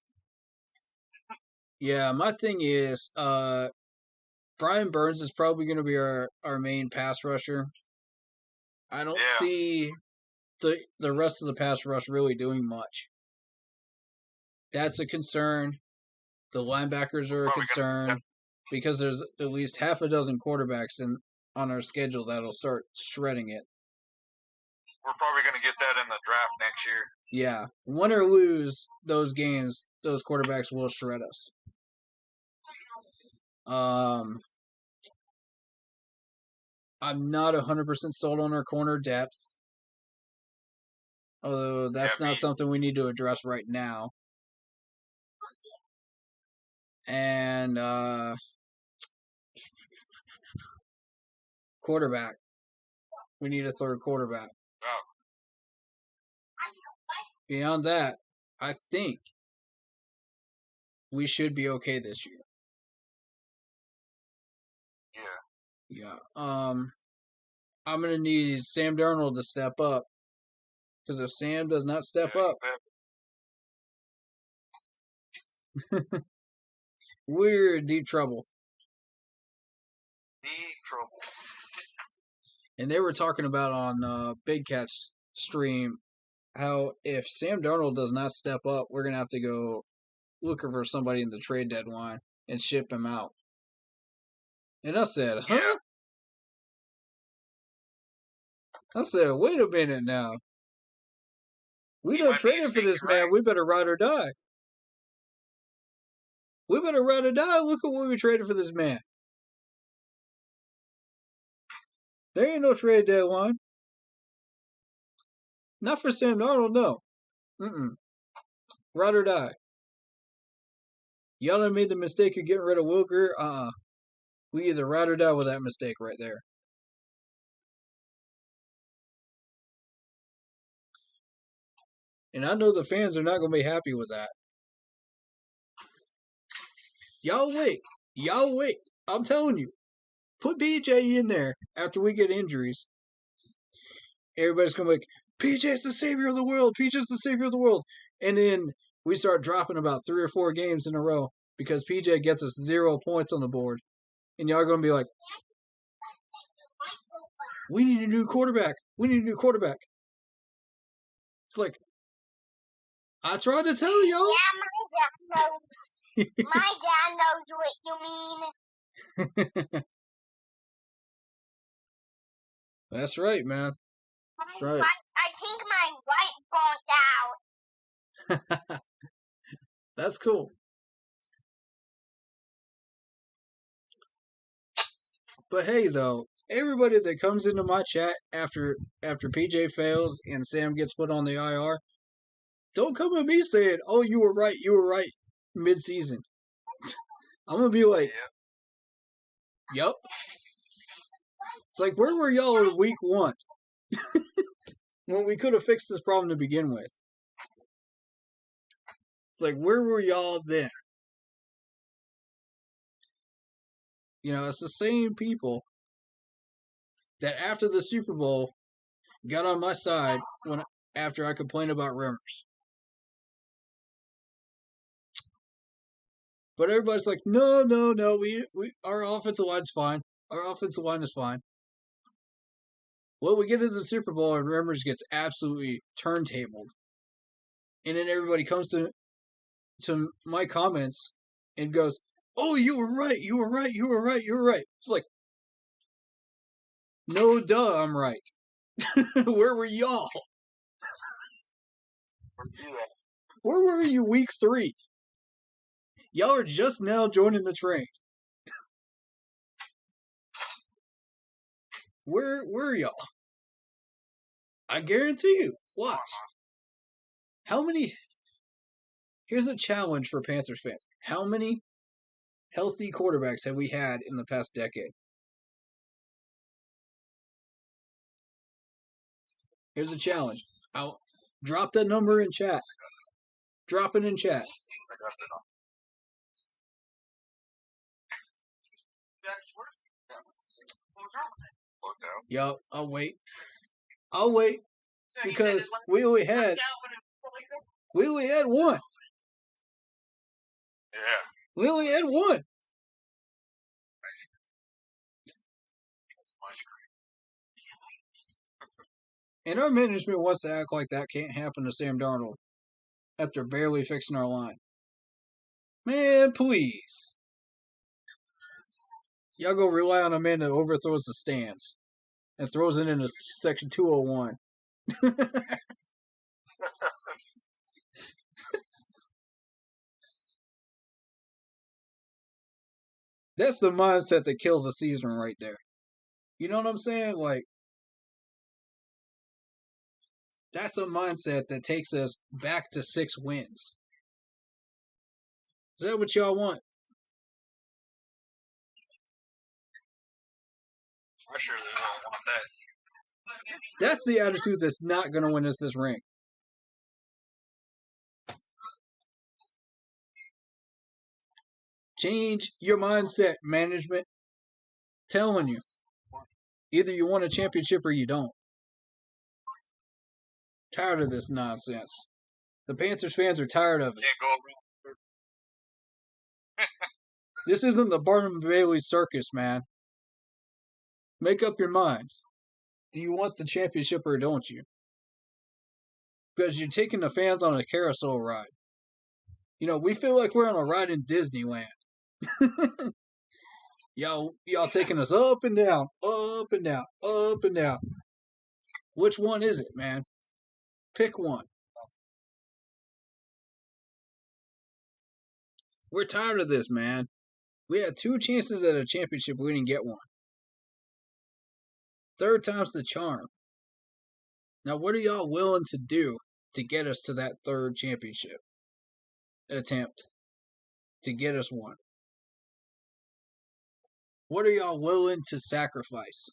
Yeah, my thing is, Brian Burns is probably going to be our main pass rusher. I don't see the rest of the pass rush really doing much. That's a concern. The linebackers are a concern because there's at least half a dozen quarterbacks on our schedule that'll start shredding it. We're probably going to get that in the draft next year. Yeah. Win or lose those games, those quarterbacks will shred us. I'm not 100% sold on our corner depth. Although that's not something we need to address right now. And quarterback. We need a third quarterback. Oh. Beyond that, I think we should be okay this year. Yeah. I'm going to need Sam Darnold to step up. Because if Sam does not step up, we're in deep trouble. Deep trouble. And they were talking about on Big Cat's stream how if Sam Darnold does not step up, we're going to have to go looking for somebody in the trade deadline and ship him out. And I said, huh? Yeah. I said, wait a minute now. We He done might be traded for this sneaky man. right. We better ride or die. We better ride or die. Look at what we traded for this man. There ain't no trade deadline. Not for Sam Darnold, no. Ride or die. Y'all done made the mistake of getting rid of Wilker. We either ride or die with that mistake right there. And I know the fans are not going to be happy with that. Y'all wait. Y'all wait. I'm telling you. Put BJ in there after we get injuries. Everybody's going to be like, PJ's the savior of the world. PJ's the savior of the world. And then we start dropping about 3 or 4 games in a row because PJ gets us 0 points on the board. And y'all are going to be like, we need a new quarterback. We need a new quarterback. It's like, I tried to tell y'all. Yeah, my dad knows what you mean. That's right, man. That's right. I think my light burnt out. That's cool. But hey, though, everybody that comes into my chat after PJ fails and Sam gets put on the IR, don't come at me saying, "Oh, you were right," mid-season. I'm gonna be like, "Yup." It's like, where were y'all in week 1 when we could have fixed this problem to begin with? It's like, where were y'all then? You know, it's the same people that after the Super Bowl got on my side after I complained about Remmers. But everybody's like, no, we our offensive line's fine. Our offensive line is fine. Well, we get into the Super Bowl and Remmers gets absolutely turntabled. And then everybody comes to my comments and goes, oh, you were right. It's like, no, duh, I'm right. Where were y'all? Where were you week 3? Y'all are just now joining the train. Where were y'all? I guarantee you. Watch. How many... Here's a challenge for Panthers fans. How many healthy quarterbacks have we had in the past decade? Here's a challenge. I'll drop that number in chat. Drop it in chat. Yup, I'll wait. Because we only had one. Yeah. We only had one. And our management wants to act like that can't happen to Sam Darnold after barely fixing our line. Man, please. Y'all go rely on a man that overthrows the stands and throws it into section 201. That's the mindset that kills the season right there. You know what I'm saying? Like, that's a mindset that takes us back to 6 wins. Is that what y'all want? I sure don't want that. That's the attitude that's not going to win us this ring. Change your mindset, management. Telling you. Either you want a championship or you don't. Tired of this nonsense. The Panthers fans are tired of it. Can't go This isn't the Barnum Bailey circus, man. Make up your mind. Do you want the championship or don't you? Because you're taking the fans on a carousel ride. You know, we feel like we're on a ride in Disneyland. y'all taking us up and down, up and down, up and down. Which one is it, man? Pick one. We're tired of this, man. We had 2 chances at a championship. We didn't get one. Third time's the charm. Now, what are y'all willing to do to get us to that 3rd championship attempt? To get us one? What are y'all willing to sacrifice?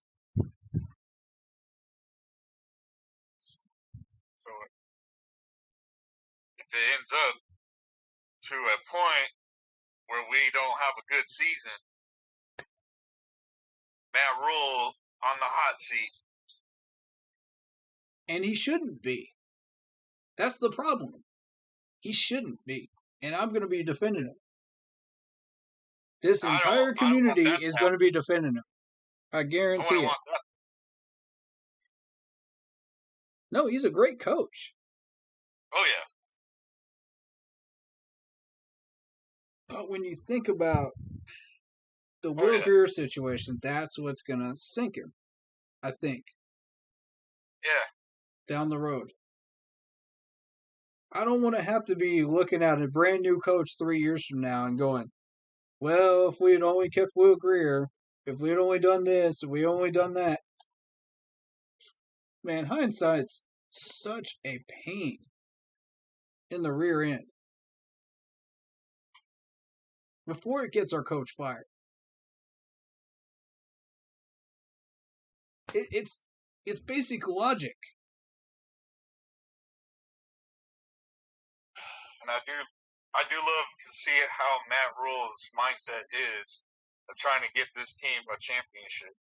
So if it ends up to a point where we don't have a good season, Matt Rule on the hot seat. And he shouldn't be. That's the problem. He shouldn't be. And I'm going to be defending him. This entire community is going to be defending him. I guarantee it. No, he's a great coach. Oh, yeah. But when you think about the Will Greer situation, that's what's going to sink him, I think. Yeah. Down the road. I don't want to have to be looking at a brand new coach 3 years from now and going, well, if we had only kept Will Greer, if we had only done this, if we had only done that. Man, hindsight's such a pain in the rear end. Before it gets our coach fired. It's basic logic. And I do love to see how Matt Rule's mindset is of trying to get this team a championship.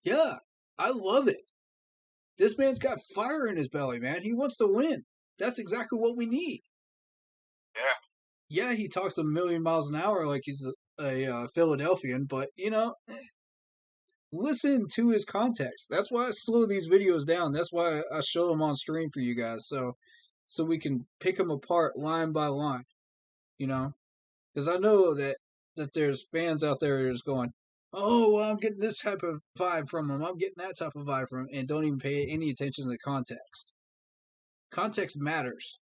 Yeah, I love it. This man's got fire in his belly, man. He wants to win. That's exactly what we need. Yeah. Yeah, he talks a million miles an hour like he's a Philadelphian, but, you know, listen to his context. That's why I slow these videos down. That's why I show them on stream for you guys, so we can pick them apart line by line, you know? Because I know that there's fans out there who's going, oh, well, I'm getting this type of vibe from him. I'm getting that type of vibe from him, and don't even pay any attention to the context. Context matters.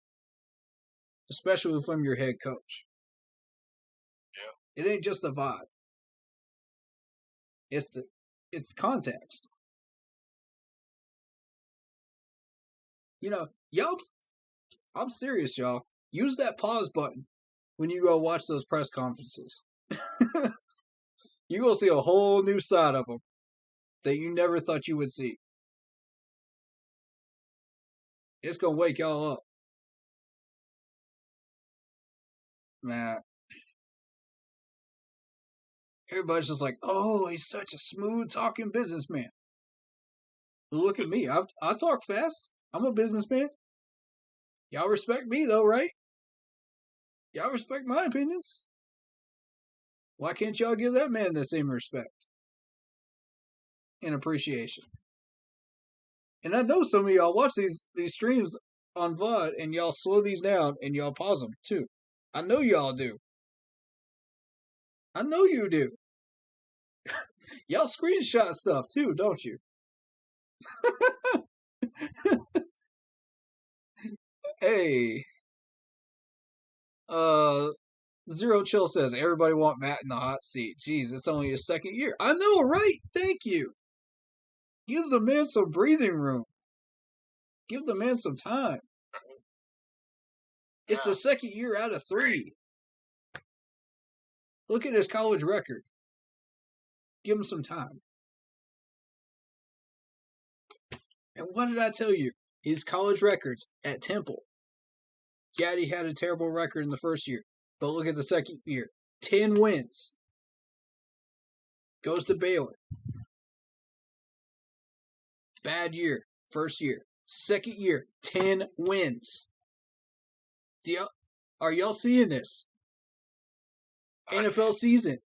Especially from your head coach. Yeah. It ain't just a vibe. It's context. You know, y'all, I'm serious, y'all. Use that pause button when you go watch those press conferences. You're going to see a whole new side of them that you never thought you would see. It's going to wake y'all up. Man. Everybody's just like, oh, he's such a smooth talking businessman. Look at me. I talk fast. I'm a businessman. Y'all respect me though, right? Y'all respect my opinions. Why can't y'all give that man the same respect and appreciation? And I know some of y'all watch these streams on VOD and y'all slow these down and y'all pause them too. I know y'all do. I know you do. Y'all screenshot stuff too, don't you? Hey. Zero Chill says, everybody want Matt in the hot seat. Jeez, it's only his 2nd year. I know, right? Thank you. Give the man some breathing room. Give the man some time. It's the 2nd year out of 3. Look at his college record. Give him some time. And what did I tell you? His college records at Temple. Yeah, he had a terrible record in the 1st year. But look at the 2nd year. 10 wins. Goes to Baylor. Bad year. 1st year. 2nd year. 10 wins. Are y'all seeing this? NFL season.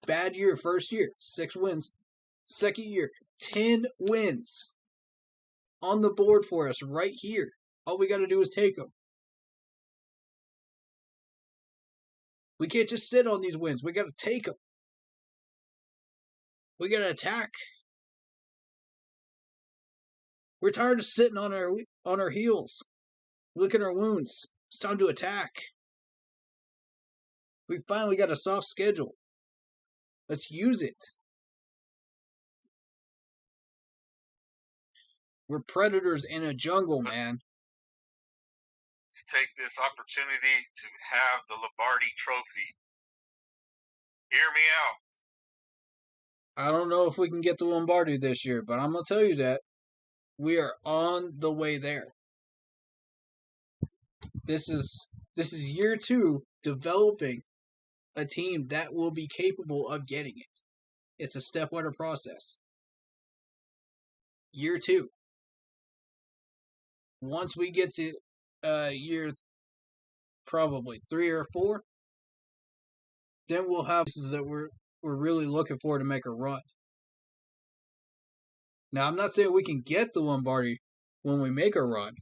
Bad year, first year, 6 wins. Second year, 10 wins. On the board for us right here. All we got to do is take them. We can't just sit on these wins. We got to take them. We got to attack. We're tired of sitting on our heels, licking our wounds. It's time to attack. We finally got a soft schedule. Let's use it. We're predators in a jungle, man. Let's take this opportunity to have the Lombardi Trophy. Hear me out. I don't know if we can get the Lombardi this year, but I'm going to tell you that we are on the way there. This is year 2 developing a team that will be capable of getting it. It's a stepladder process. Year 2. Once we get to year probably 3 or 4, then we'll have pieces that we're really looking for to make a run. Now, I'm not saying we can get the Lombardi when we make a run.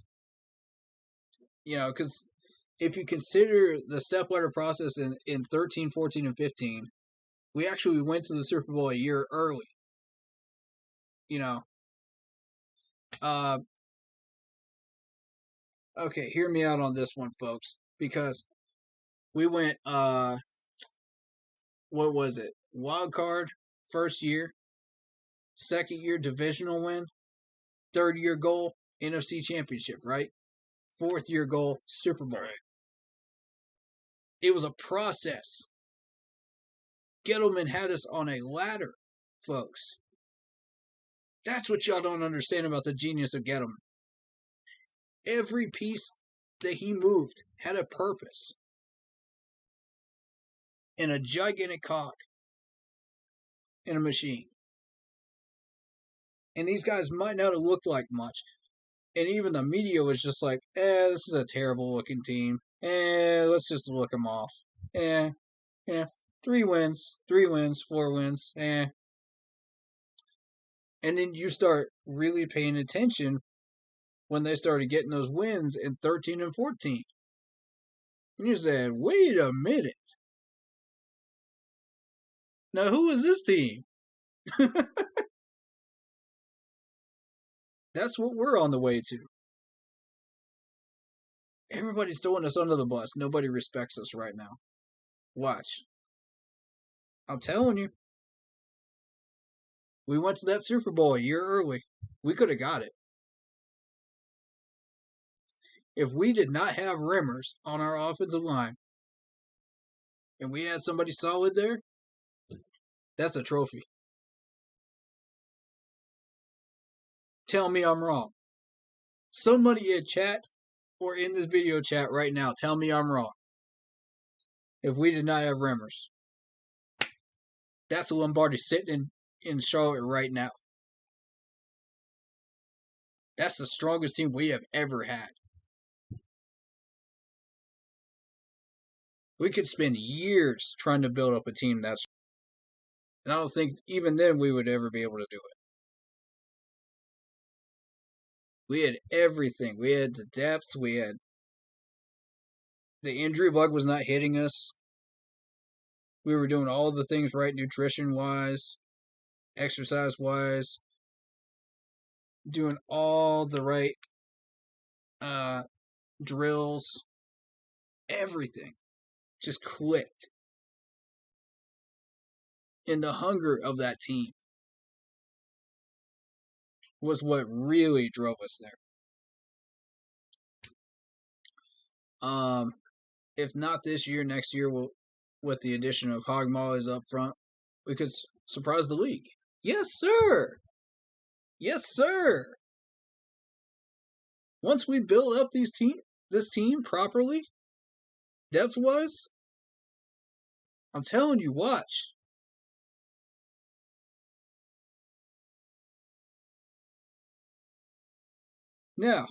You know, because if you consider the stepladder process in 13, 14, and 15, we actually went to the Super Bowl a year early. You know. Okay, hear me out on this one, folks. Because we went, what was it? Wild card, first year. Second year, divisional win. Third year goal, NFC Championship, right? Fourth year goal, Super Bowl. Right. It was a process. Gettleman had us on a ladder, folks. That's what y'all don't understand about the genius of Gettleman. Every piece that he moved had a purpose. And a gigantic cog in a machine. And these guys might not have looked like much. And even the media was just like, this is a terrible looking team. Let's just look them off. 3 wins, 4 wins, And then you start really paying attention when they started getting those wins in 13 and 14. And you said, wait a minute. Now, who is this team? That's what we're on the way to. Everybody's throwing us under the bus. Nobody respects us right now. Watch. I'm telling you. We went to that Super Bowl a year early. We could have got it. If we did not have Rimmers on our offensive line, and we had somebody solid there, that's a trophy. Tell me I'm wrong. Somebody in chat or in this video chat right now, tell me I'm wrong. If we did not have Rimmers. That's a Lombardi sitting in Charlotte right now. That's the strongest team we have ever had. We could spend years trying to build up a team that's... And I don't think even then we would ever be able to do it. We had everything. We had the depth. We had... The injury bug was not hitting us. We were doing all the things right nutrition-wise, exercise-wise, doing all the right drills, everything just clicked. And the hunger of that team was what really drove us there. If not this year, next year, with the addition of Hog Mollies up front, we could surprise the league. Yes, sir. Yes, sir. Once we build up this team properly, depth-wise, I'm telling you, watch. Now,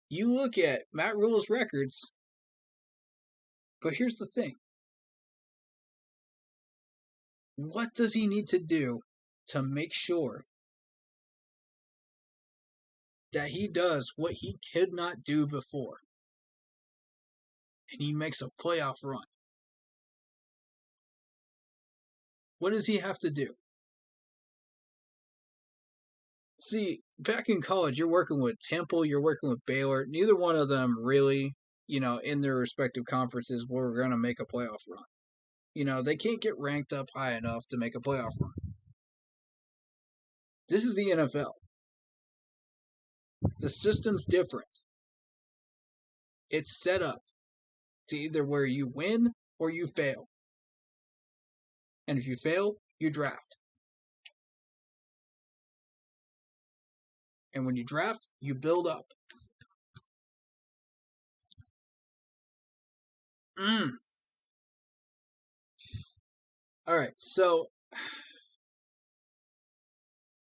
you look at Matt Rule's records, but here's the thing. What does he need to do to make sure that he does what he could not do before? And he makes a playoff run. What does he have to do? See, back in college, you're working with Temple, you're working with Baylor. Neither one of them really, in their respective conferences were going to make a playoff run. They can't get ranked up high enough to make a playoff run. This is the NFL. The system's different. It's set up to either where you win or you fail. And if you fail, you draft. And when you draft, you build up. All right, so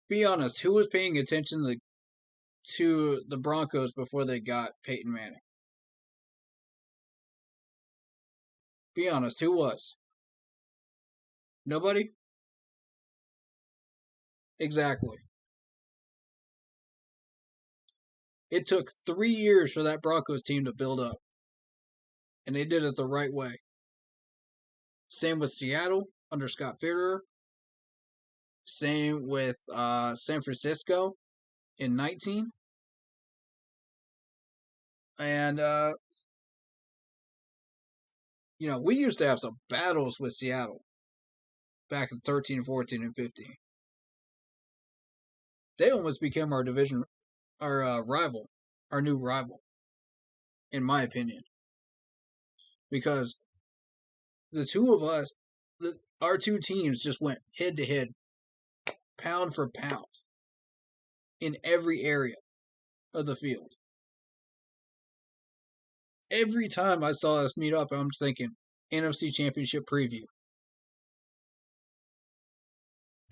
be honest, who was paying attention to the Broncos before they got Peyton Manning? Be honest, who was? Nobody? Exactly. It took 3 years for that Broncos team to build up. And they did it the right way. Same with Seattle under Scott Fitterer. Same with San Francisco in 19. And, we used to have some battles with Seattle back in 13, 14, and 15. They almost became our division, our rival, our new rival, in my opinion. Because the two of us, our two teams just went head to head, pound for pound, in every area of the field. Every time I saw us meet up, I'm thinking, NFC Championship preview.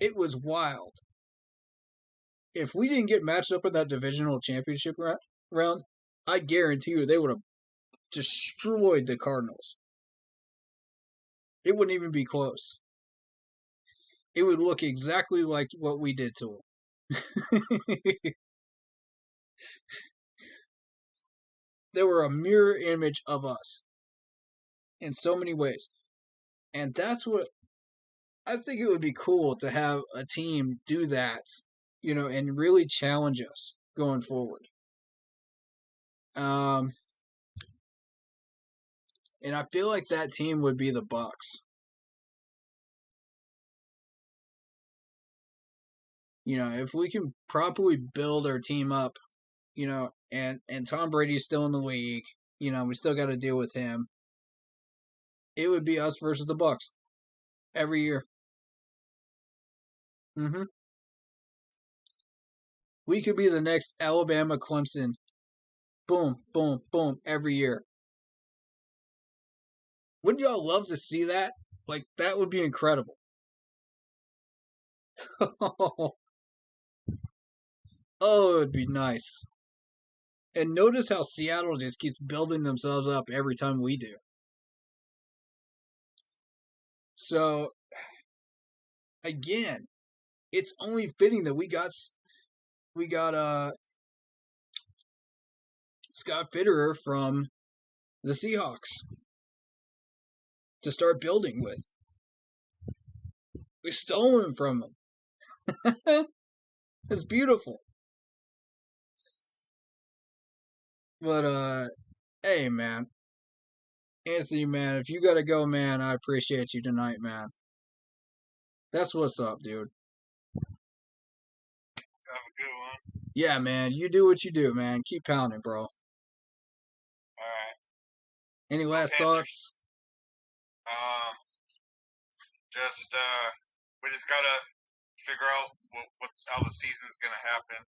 It was wild. If we didn't get matched up in that divisional championship round, I guarantee you they would have destroyed the Cardinals. It wouldn't even be close. It would look exactly like what we did to them. They were a mirror image of us in so many ways. And that's what I think it would be cool to have a team do that, and really challenge us going forward. And I feel like that team would be the Bucks. If we can properly build our team up, and Tom Brady's still in the league, we still got to deal with him. It would be us versus the Bucks every year. We could be the next Alabama Clemson. Boom, boom, boom, every year. Wouldn't y'all love to see that? Like, that would be incredible. Oh, it would be nice. And notice how Seattle just keeps building themselves up every time we do. So, again, it's only fitting that we got Scott Fitterer from the Seahawks to start building with. We stole him from him. It's beautiful. But, hey, man. Anthony, man, if you gotta go, man, I appreciate you tonight, man. That's what's up, dude. Have a good one. Yeah, man, you do what you do, man. Keep pounding, bro. Alright. Any last thoughts? We just gotta figure out how the season's gonna happen.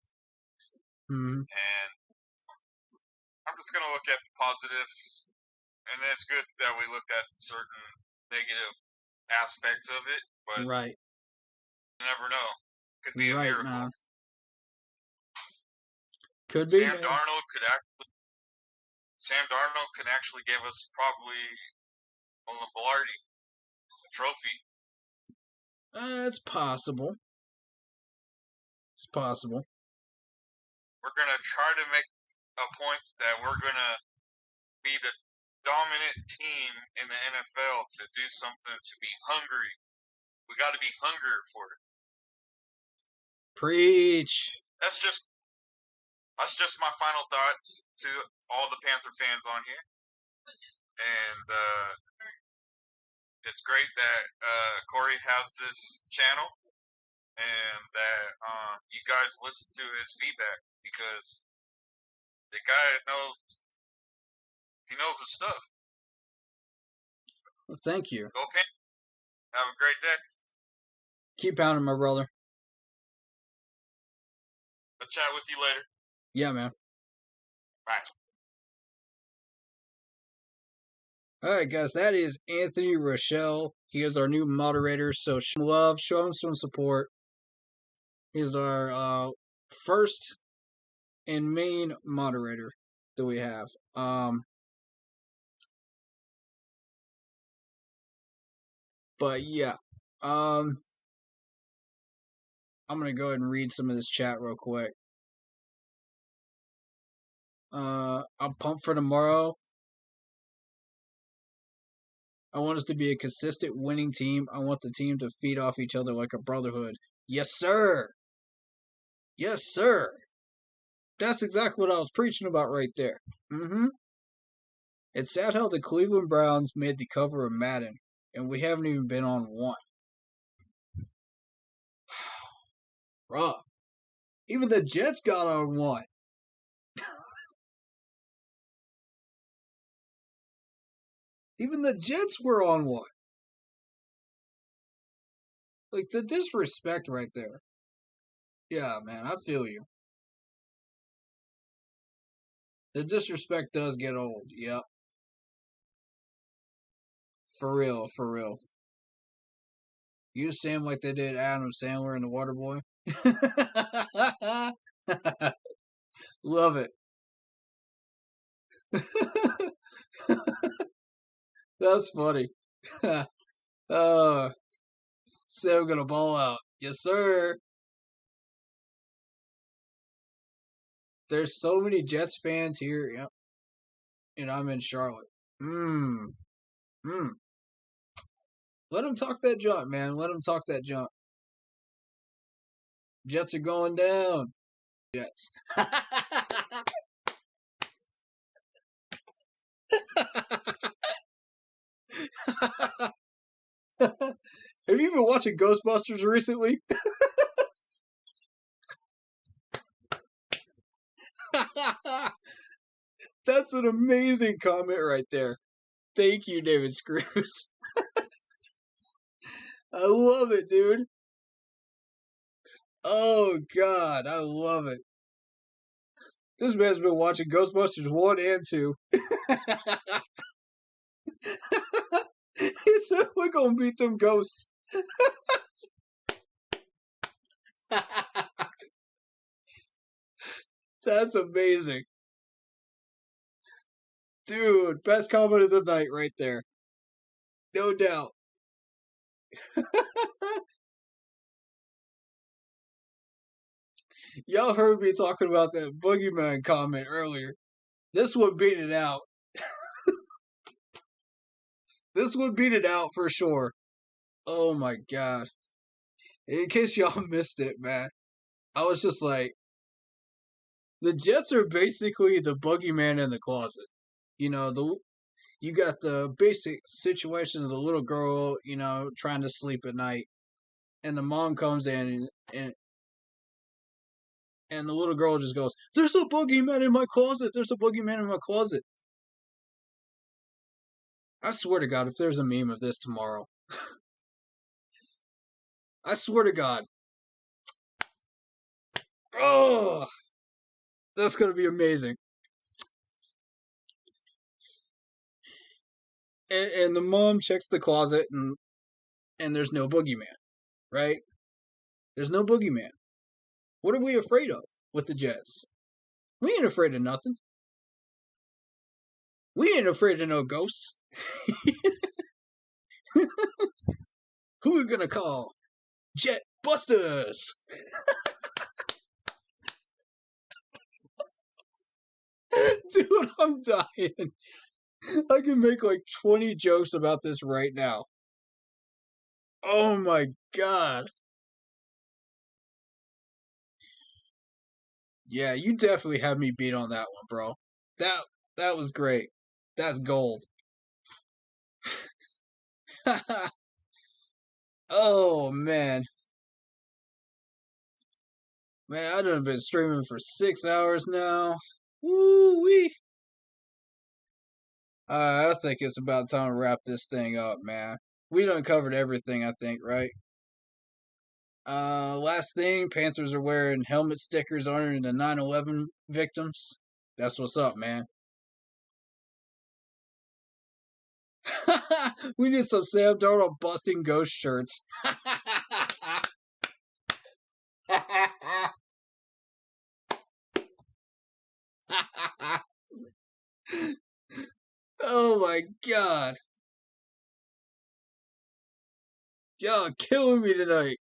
Mm-hmm. And I'm just gonna look at the positive, and it's good that we looked at certain negative aspects of it, but Right. you never know. Could be a miracle. Man. Could be. Sam Darnold could actually give us probably a Lombardi trophy. It's possible. It's possible. We're going to try to make a point that we're going to be the dominant team in the NFL to do something, to be hungry. We got to be hungry for it. Preach. That's just my final thoughts to all the Panther fans on here. And it's great that Corey has this channel and that you guys listen to his feedback, because the guy knows his stuff. Well, thank you. Go Panthers. Have a great day. Keep pounding, my brother. I'll chat with you later. Yeah, man. Bye. All right, guys, that is Anthony Rochelle. He is our new moderator, so show him love, show him some support. He's our first and main moderator that we have. But yeah, I'm gonna go ahead and read some of this chat real quick. I'm pumped for tomorrow. I want us to be a consistent winning team. I want the team to feed off each other like a brotherhood. Yes, sir. Yes, sir. That's exactly what I was preaching about right there. It's sad how the Cleveland Browns made the cover of Madden, and we haven't even been on one. Bruh. Even the Jets got on one. Even the Jets were on one. Like, the disrespect right there. Yeah, man, I feel you. The disrespect does get old, yep. For real, for real. You seem like they did Adam Sandler and the Waterboy. Love it. That's funny. Sam gonna ball out. Yes, sir. There's so many Jets fans here. Yep. And I'm in Charlotte. Let them talk that junk, man. Let them talk that junk. Jets are going down. Jets. Have you been watching Ghostbusters recently? That's an amazing comment right there. Thank you, David Screws. I love it, dude. Oh, God, I love it. This man's been watching Ghostbusters 1 and 2. He said, we're gonna beat them ghosts. That's amazing. Dude, best comment of the night right there. No doubt. Y'all heard me talking about that Boogeyman comment earlier. This one beat it out. This one beat it out for sure. Oh my God. In case y'all missed it, man, I was just like, the Jets are basically the Boogeyman in the closet. You know, you got the basic situation of the little girl, you know, trying to sleep at night, and the mom comes in and the little girl just goes, "There's a boogeyman in my closet. There's a boogeyman in my closet." I swear to God, if there's a meme of this tomorrow, I swear to God, oh, that's gonna be amazing. And the mom checks the closet and there's no boogeyman, right? There's no boogeyman. What are we afraid of with the Jets? We ain't afraid of nothing. We ain't afraid of no ghosts. Who are we gonna call? Jet Busters! Dude, I'm dying. I can make like 20 jokes about this right now. Oh my god. Yeah, you definitely had me beat on that one, bro. That was great. That's gold. Oh man. Man, I done been streaming for 6 hours now. Woo-wee. I think it's about time to wrap this thing up, man. We done covered everything, I think, right? Last thing, Panthers are wearing helmet stickers honoring the 9/11 victims. That's what's up, man. We need some Sam Darnold busting ghost shirts. Oh my god. Y'all are killing me tonight.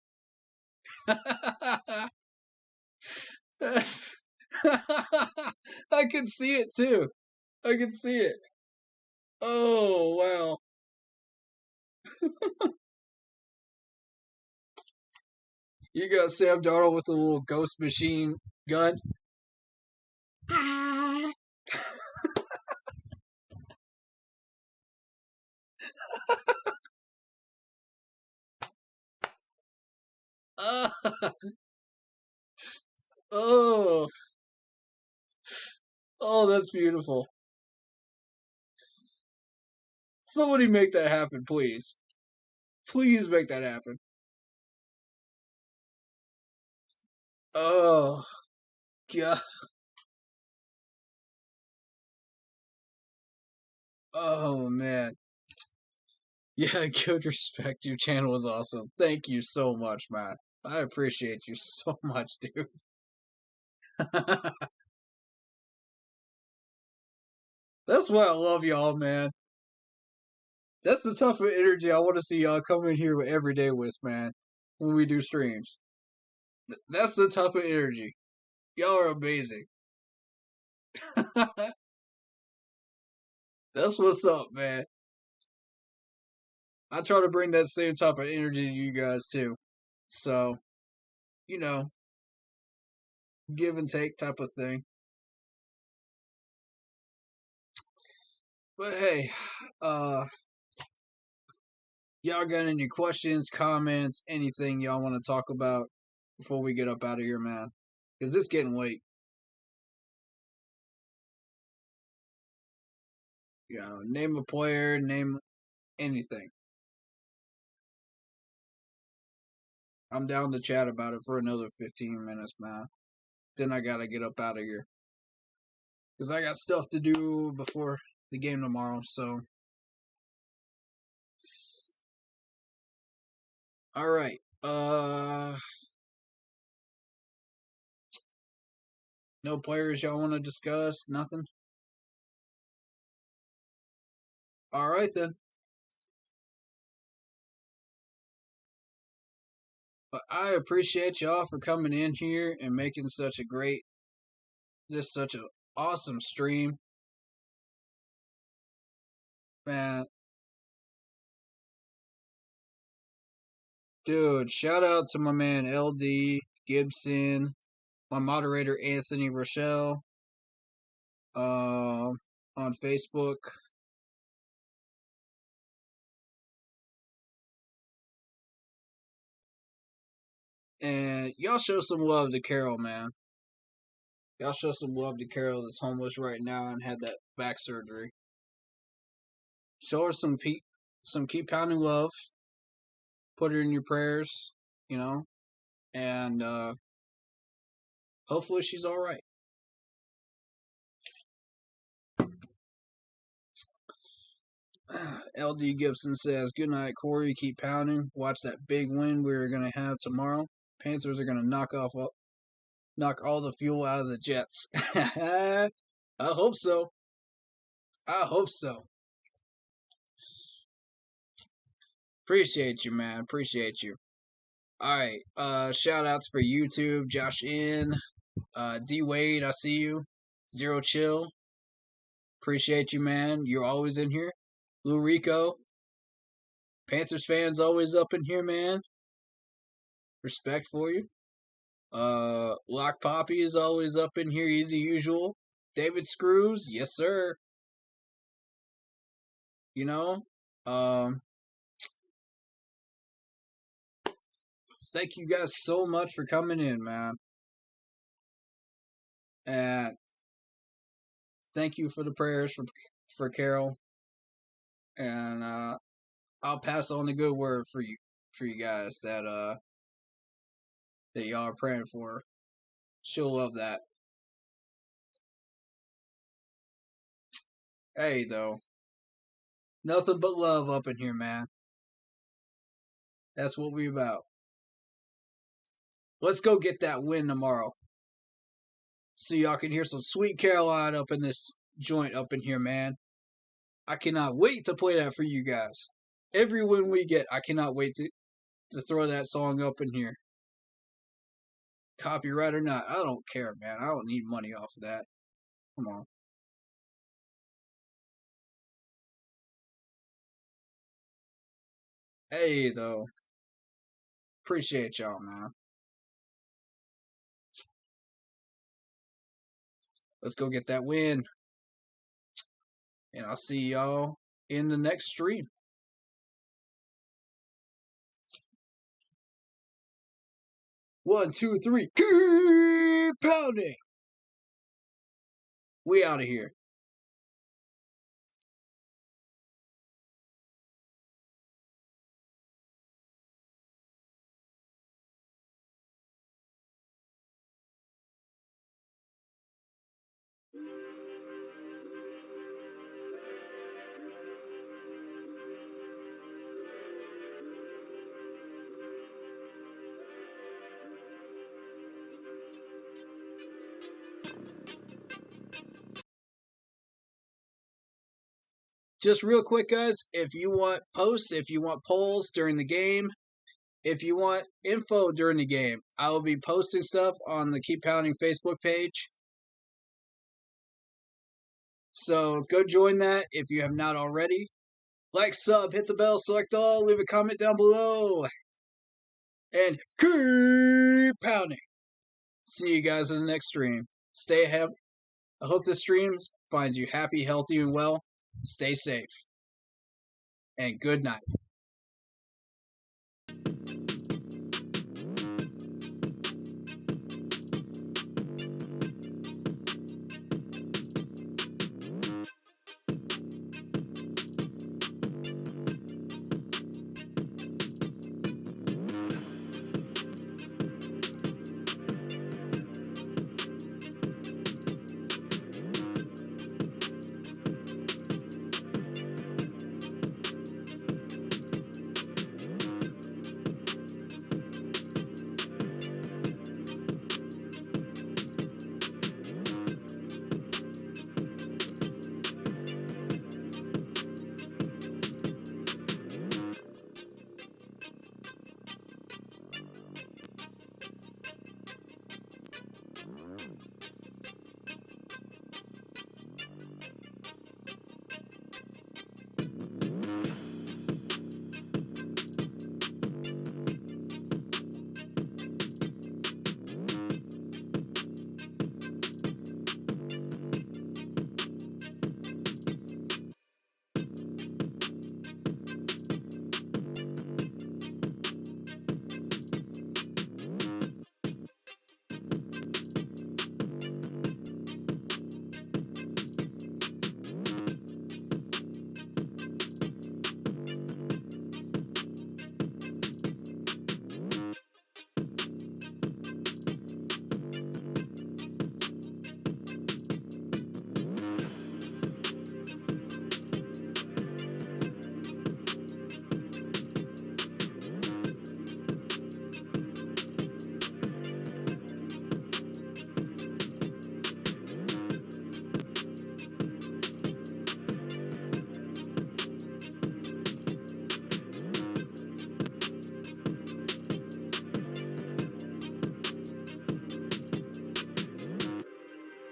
I can see it too. I can see it. Oh wow. You got Sam Darnold with a little ghost machine gun. Oh, oh, that's beautiful. Somebody make that happen, please. Please make that happen. Oh, God. Oh, man. Yeah, good respect. Your channel is awesome. Thank you so much, man. I appreciate you so much, dude. That's why I love y'all, man. That's the type of energy I want to see y'all come in here every day with, man, when we do streams. That's the type of energy. Y'all are amazing. That's what's up, man. I try to bring that same type of energy to you guys, too. So, you know, give and take type of thing. But hey, y'all got any questions, comments, anything y'all want to talk about before we get up out of here, man? Because it's getting late. You know, name a player, name anything. I'm down to chat about it for another 15 minutes, man. Then I gotta get up out of here. Because I got stuff to do before the game tomorrow, so. Alright, no players y'all want to discuss? Nothing? Alright then. But I appreciate y'all for coming in here and making such an awesome stream. Man. Dude, shout out to my man LD Gibson, my moderator Anthony Rochelle, on Facebook. And y'all show some love to Carol, man. Y'all show some love to Carol that's homeless right now and had that back surgery. Show her some keep pounding love. Put her in your prayers, you know, and hopefully she's all right. LD Gibson says, "Good night, Corey. Keep pounding. Watch that big win we're gonna have tomorrow. Panthers are gonna knock all the fuel out of the Jets." I hope so. I hope so. Appreciate you, man. Appreciate you. All right. Shout outs for YouTube, Josh in, D Wade, I see you. Zero Chill. Appreciate you, man. You're always in here. Lou Rico. Panthers fans always up in here, man. Respect for you. Lock Poppy is always up in here, easy usual. David Screws, yes sir. You know, thank you guys so much for coming in, man. And thank you for the prayers for Carol. And I'll pass on the good word for you guys that y'all are praying for her. She'll love that. Hey though. Nothing but love up in here, man. That's what we about. Let's go get that win tomorrow. So y'all can hear some Sweet Caroline up in this joint up in here, man. I cannot wait to play that for you guys. Every win we get, I cannot wait to throw that song up in here. Copyright or not, I don't care, man. I don't need money off of that. Come on. Hey, though. Appreciate y'all, man. Let's go get that win. And I'll see y'all in the next stream. One, two, three. Keep pounding. We out of here. Just real quick, guys, if you want posts, if you want polls during the game, if you want info during the game, I will be posting stuff on the Keep Pounding Facebook page. So go join that if you have not already. Like, sub, hit the bell, select all, leave a comment down below. And keep pounding. See you guys in the next stream. Stay happy. I hope this stream finds you happy, healthy, and well. Stay safe. And good night.